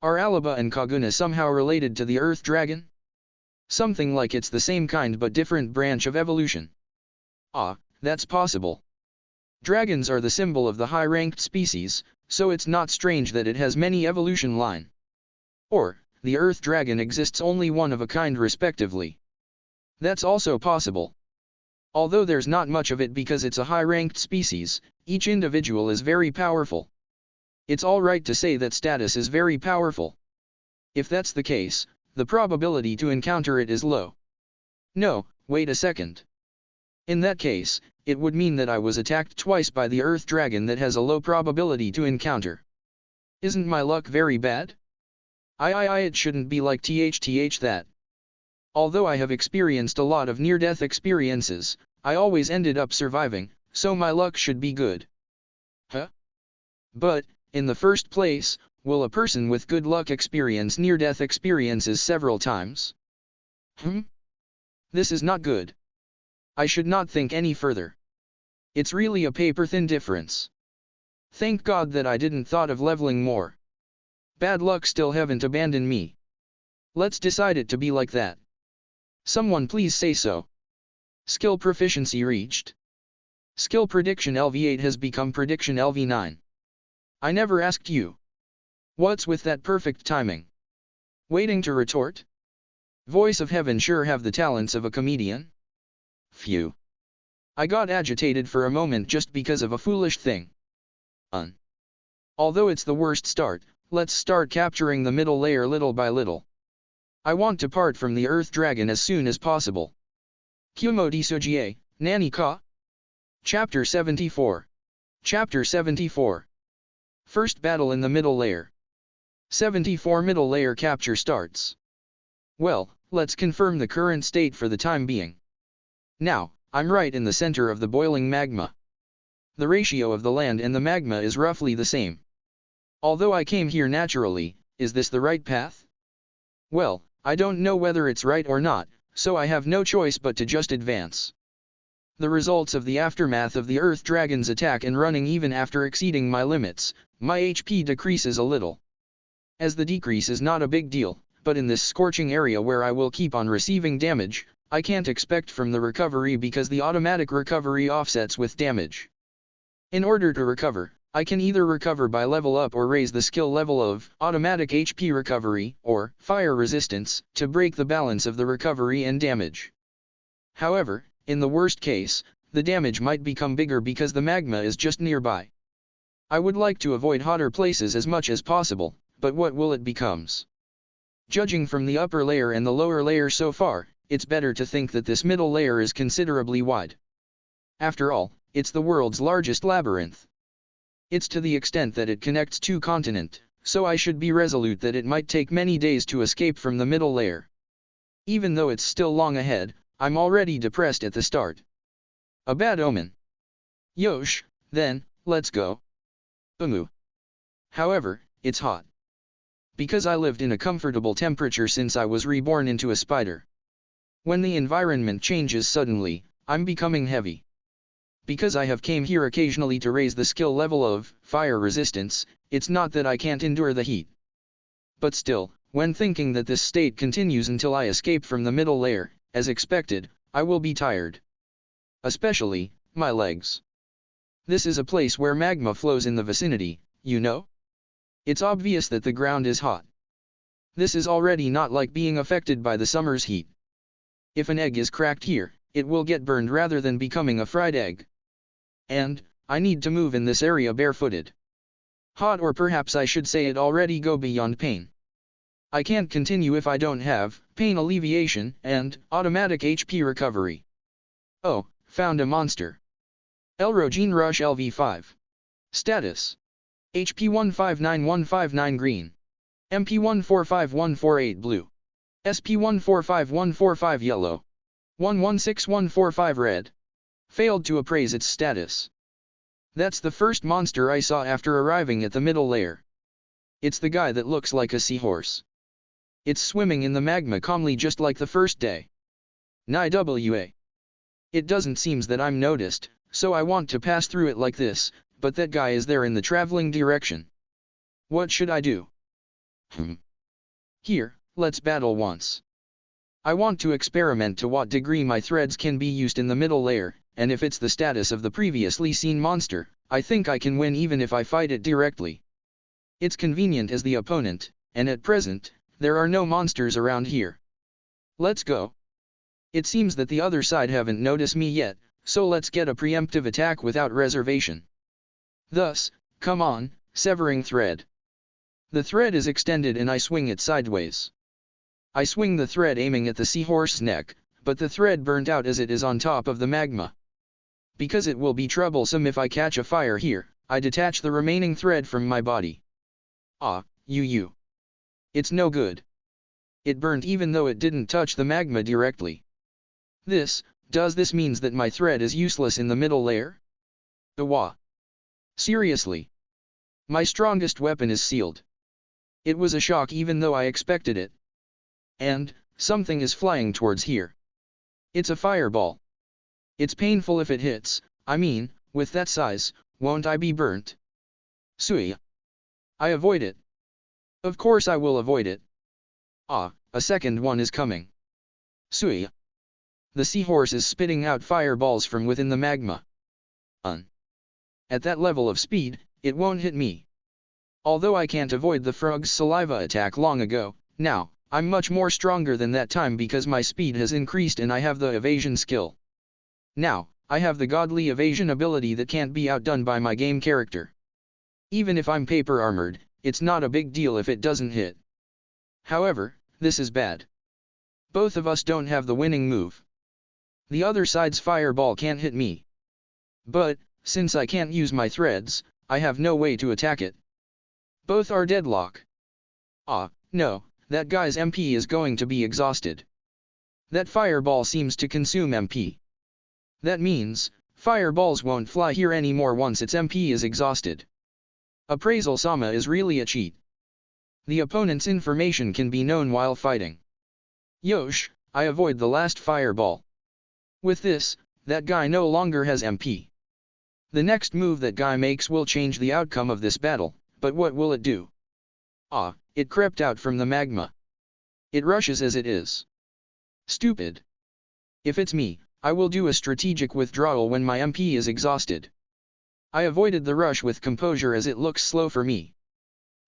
A: Are Alaba and Kaguna somehow related to the Earth Dragon? Something like it's the same kind but different branch of evolution. That's possible. Dragons are the symbol of the high-ranked species, so it's not strange that it has many evolution line. Or, the earth dragon exists only one of a kind respectively. That's also possible. Although there's not much of it because it's a high-ranked species, each individual is very powerful. It's alright to say that status is very powerful. If that's the case, the probability to encounter it is low. No, wait a second. In that case, it would mean that I was attacked twice by the earth dragon that has a low probability to encounter. Isn't my luck very bad? It shouldn't be like that. Although I have experienced a lot of near-death experiences, I always ended up surviving, so my luck should be good. Huh? But, in the first place, will a person with good luck experience near-death experiences several times? This is not good. I should not think any further. It's really a paper-thin difference. Thank God that I didn't thought of leveling more. Bad luck still haven't abandoned me. Let's decide it to be like that. Someone please say so. Skill proficiency reached. Skill prediction LV8 has become prediction LV9. I never asked you. What's with that perfect timing? Waiting to retort? Voice of heaven sure have the talents of a comedian. Phew. I got agitated for a moment just because of a foolish thing. Although it's the worst start, let's start capturing the middle layer little by little. I want to part from the earth dragon as soon as possible. Kumo Desu, Nani ka? Chapter 74. Chapter 74. First battle in the middle layer. 74 middle layer capture starts. Well, let's confirm the current state for the time being. Now, I'm right in the center of the boiling magma. The ratio of the land and the magma is roughly the same. Although I came here naturally, is this the right path? Well, I don't know whether it's right or not, so I have no choice but to just advance. The results of the aftermath of the earth dragon's attack and running even after exceeding my limits, my HP decreases a little. As the decrease is not a big deal, but in this scorching area where I will keep on receiving damage, I can't expect from the recovery because the automatic recovery offsets with damage. In order to recover, I can either recover by level up or raise the skill level of automatic HP recovery or fire resistance to break the balance of the recovery and damage. However, in the worst case, the damage might become bigger because the magma is just nearby. I would like to avoid hotter places as much as possible, but what will it becomes? Judging from the upper layer and the lower layer so far, it's better to think that this middle layer is considerably wide. After all, it's the world's largest labyrinth. It's to the extent that it connects two continents, so I should be resolute that it might take many days to escape from the middle layer. Even though it's still long ahead, I'm already depressed at the start. A bad omen. Yosh, then, let's go. However, it's hot. Because I lived in a comfortable temperature since I was reborn into a spider. When the environment changes suddenly, I'm becoming heavy. Because I have came here occasionally to raise the skill level of fire resistance, it's not that I can't endure the heat. But still, when thinking that this state continues until I escape from the middle layer, as expected, I will be tired. Especially, my legs. This is a place where magma flows in the vicinity, you know? It's obvious that the ground is hot. This is already not like being affected by the summer's heat. If an egg is cracked here, it will get burned rather than becoming a fried egg. And, I need to move in this area barefooted. Hot, or perhaps I should say it already go beyond pain. I can't continue if I don't have pain alleviation and automatic HP recovery. Oh, found a monster. Elrogene Rush LV5. Status. HP 159159 green. MP 145148 blue. SP 145145 yellow. 116145 red. Failed to appraise its status. That's the first monster I saw after arriving at the middle layer. It's the guy that looks like a seahorse. It's swimming in the magma calmly just like the first day. Ni-wa. It doesn't seem that I'm noticed, so I want to pass through it like this, but that guy is there in the traveling direction. What should I do? Here, let's battle once. I want to experiment to what degree my threads can be used in the middle layer, and if it's the status of the previously seen monster, I think I can win even if I fight it directly. It's convenient as the opponent, and at present, there are no monsters around here. Let's go. It seems that the other side haven't noticed me yet, so let's get a preemptive attack without reservation. Thus, come on, severing thread. The thread is extended and I swing it sideways. I swing the thread aiming at the seahorse's neck, but the thread burnt out as it is on top of the magma. Because it will be troublesome if I catch a fire here, I detach the remaining thread from my body. Ah, you. It's no good. It burned even though it didn't touch the magma directly. Does this means that my thread is useless in the middle layer? Wah. Seriously. My strongest weapon is sealed. It was a shock even though I expected it. And, something is flying towards here. It's a fireball. It's painful if it hits, I mean, with that size, won't I be burnt? Sui. I avoid it. Of course I will avoid it. Ah, a second one is coming. Sui. The seahorse is spitting out fireballs from within the magma. At that level of speed, it won't hit me. Although I can't avoid the frog's saliva attack long ago, now, I'm much more stronger than that time because my speed has increased and I have the evasion skill. Now, I have the godly evasion ability that can't be outdone by my game character. Even if I'm paper armored, it's not a big deal if it doesn't hit. However, this is bad. Both of us don't have the winning move. The other side's fireball can't hit me. But, since I can't use my threads, I have no way to attack it. Both are deadlock. Ah, no, that guy's MP is going to be exhausted. That fireball seems to consume MP. That means, fireballs won't fly here anymore once its MP is exhausted. Appraisal Sama is really a cheat. The opponent's information can be known while fighting. Yosh, I avoid the last fireball. With this, that guy no longer has MP. The next move that guy makes will change the outcome of this battle, but what will it do? Ah, it crept out from the magma. It rushes as it is. Stupid. If it's me, I will do a strategic withdrawal when my MP is exhausted. I avoided the rush with composure as it looks slow for me.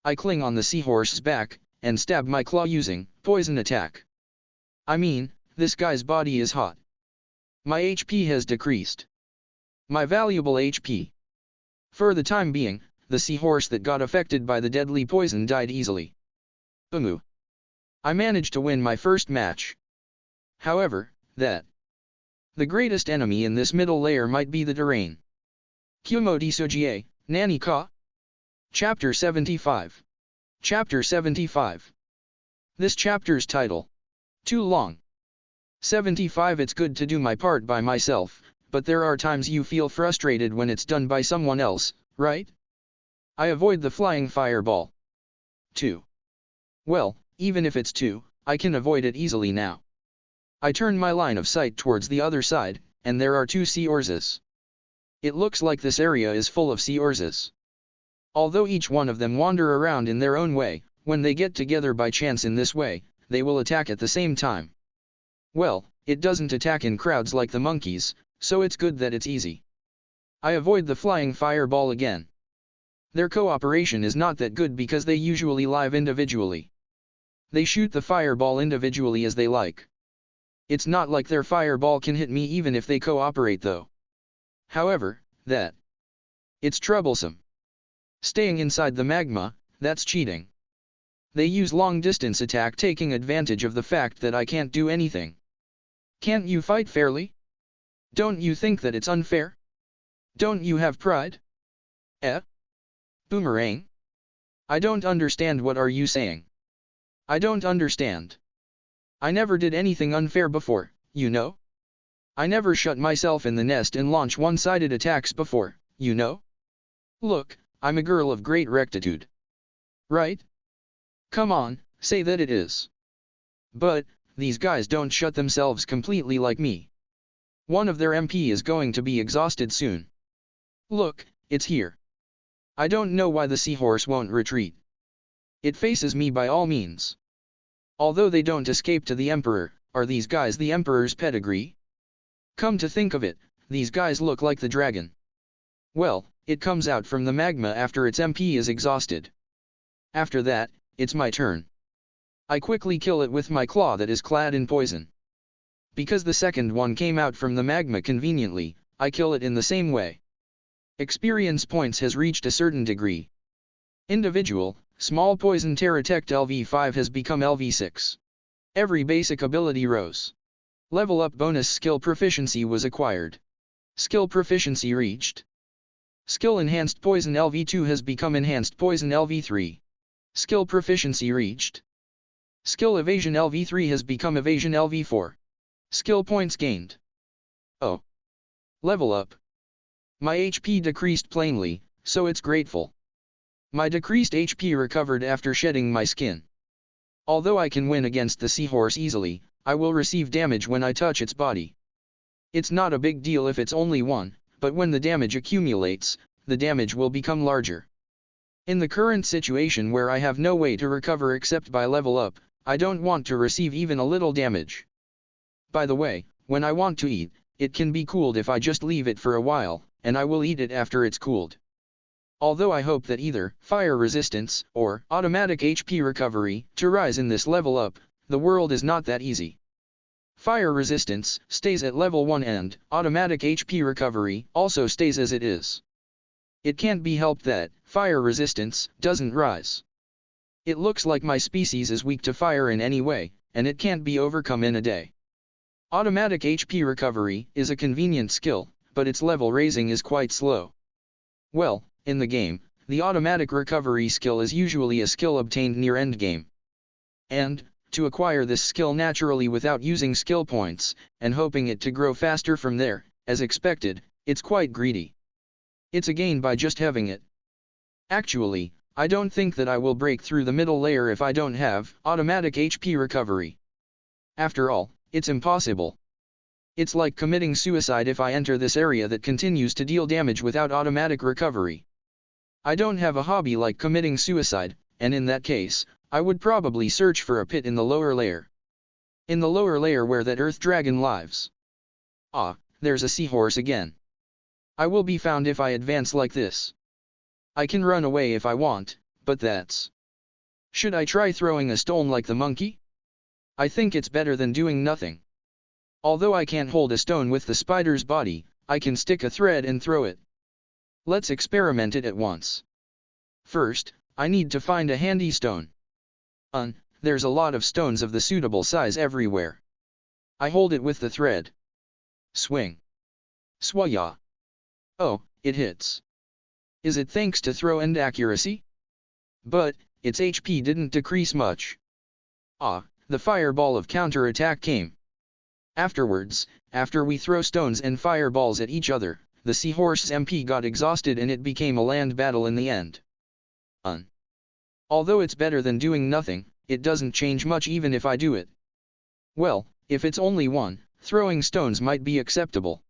A: I cling on the seahorse's back, and stab my claw using poison attack. I mean, this guy's body is hot. My HP has decreased. My valuable HP. For the time being, the seahorse that got affected by the deadly poison died easily. I managed to win my first match. However, the greatest enemy in this middle layer might be the terrain. Kumo Desu, Nani ka? Chapter 75. Chapter 75. This chapter's title. Too long. 75. It's good to do my part by myself, but there are times you feel frustrated when it's done by someone else, right? I avoid the flying fireball. 2. Well, even if it's 2, I can avoid it easily now. I turn my line of sight towards the other side, and there are 2 seahorses. It looks like this area is full of seahorses. Although each one of them wander around in their own way, when they get together by chance in this way, they will attack at the same time. Well, it doesn't attack in crowds like the monkeys, so it's good that it's easy. I avoid the flying fireball again. Their cooperation is not that good because they usually live individually. They shoot the fireball individually as they like. It's not like their fireball can hit me even if they cooperate though. However, it's troublesome. Staying inside the magma, that's cheating. They use long-distance attack taking advantage of the fact that I can't do anything. Can't you fight fairly? Don't you think that it's unfair? Don't you have pride? Boomerang? I don't understand. What are you saying? I don't understand. I never did anything unfair before, you know? I never shut myself in the nest and launch one-sided attacks before, you know? Look, I'm a girl of great rectitude. Right? Come on, say that it is. But, these guys don't shut themselves completely like me. One of their MP is going to be exhausted soon. Look, it's here. I don't know why the seahorse won't retreat. It faces me by all means. Although they don't escape to the Emperor, are these guys the Emperor's pedigree? Come to think of it, these guys look like the dragon. Well, it comes out from the magma after its MP is exhausted. After that, it's my turn. I quickly kill it with my claw that is clad in poison. Because the second one came out from the magma conveniently, I kill it in the same way. Experience points has reached a certain degree. Individual, small poison Terratect LV5 has become LV6. Every basic ability rose. Level up bonus skill proficiency was acquired. Skill proficiency reached. Skill enhanced poison LV2 has become enhanced poison LV3. Skill proficiency reached. Skill evasion LV3 has become evasion LV4. Skill points gained. Oh. Level up. My HP decreased plainly, so it's grateful. My decreased HP recovered after shedding my skin. Although I can win against the seahorse easily, I will receive damage when I touch its body. It's not a big deal if it's only one, but when the damage accumulates, the damage will become larger. In the current situation where I have no way to recover except by level up, I don't want to receive even a little damage. By the way, when I want to eat, it can be cooled if I just leave it for a while, and I will eat it after it's cooled. Although I hope that either fire resistance or automatic HP recovery to rise in this level up, the world is not that easy. Fire resistance stays at level 1 and automatic HP recovery also stays as it is. It can't be helped that fire resistance doesn't rise. It looks like my species is weak to fire in any way, and it can't be overcome in a day. Automatic HP recovery is a convenient skill, but its level raising is quite slow. Well, in the game, the automatic recovery skill is usually a skill obtained near endgame. And, to acquire this skill naturally without using skill points, and hoping it to grow faster from there, as expected, it's quite greedy. It's a gain by just having it. Actually, I don't think that I will break through the middle layer if I don't have automatic HP recovery. After all, it's impossible. It's like committing suicide if I enter this area that continues to deal damage without automatic recovery. I don't have a hobby like committing suicide, and in that case, I would probably search for a pit in the lower layer. In the lower layer where that earth dragon lives. Ah, there's a seahorse again. I will be found if I advance like this. I can run away if I want, but that's... Should I try throwing a stone like the monkey? I think it's better than doing nothing. Although I can't hold a stone with the spider's body, I can stick a thread and throw it. Let's experiment it at once. First, I need to find a handy stone. There's a lot of stones of the suitable size everywhere. I hold it with the thread. Swing. Swaya. Oh, it hits. Is it thanks to throw and accuracy? But, its HP didn't decrease much. Ah, the fireball of counterattack came. Afterwards, after we throw stones and fireballs at each other, the seahorse's MP got exhausted and it became a land battle in the end. Although it's better than doing nothing, it doesn't change much even if I do it. Well, if it's only one, throwing stones might be acceptable.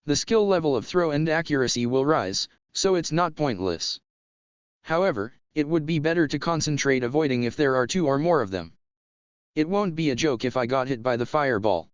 A: The skill level of throw and accuracy will rise, so it's not pointless. However, it would be better to concentrate avoiding if there are two or more of them. It won't be a joke if I got hit by the fireball.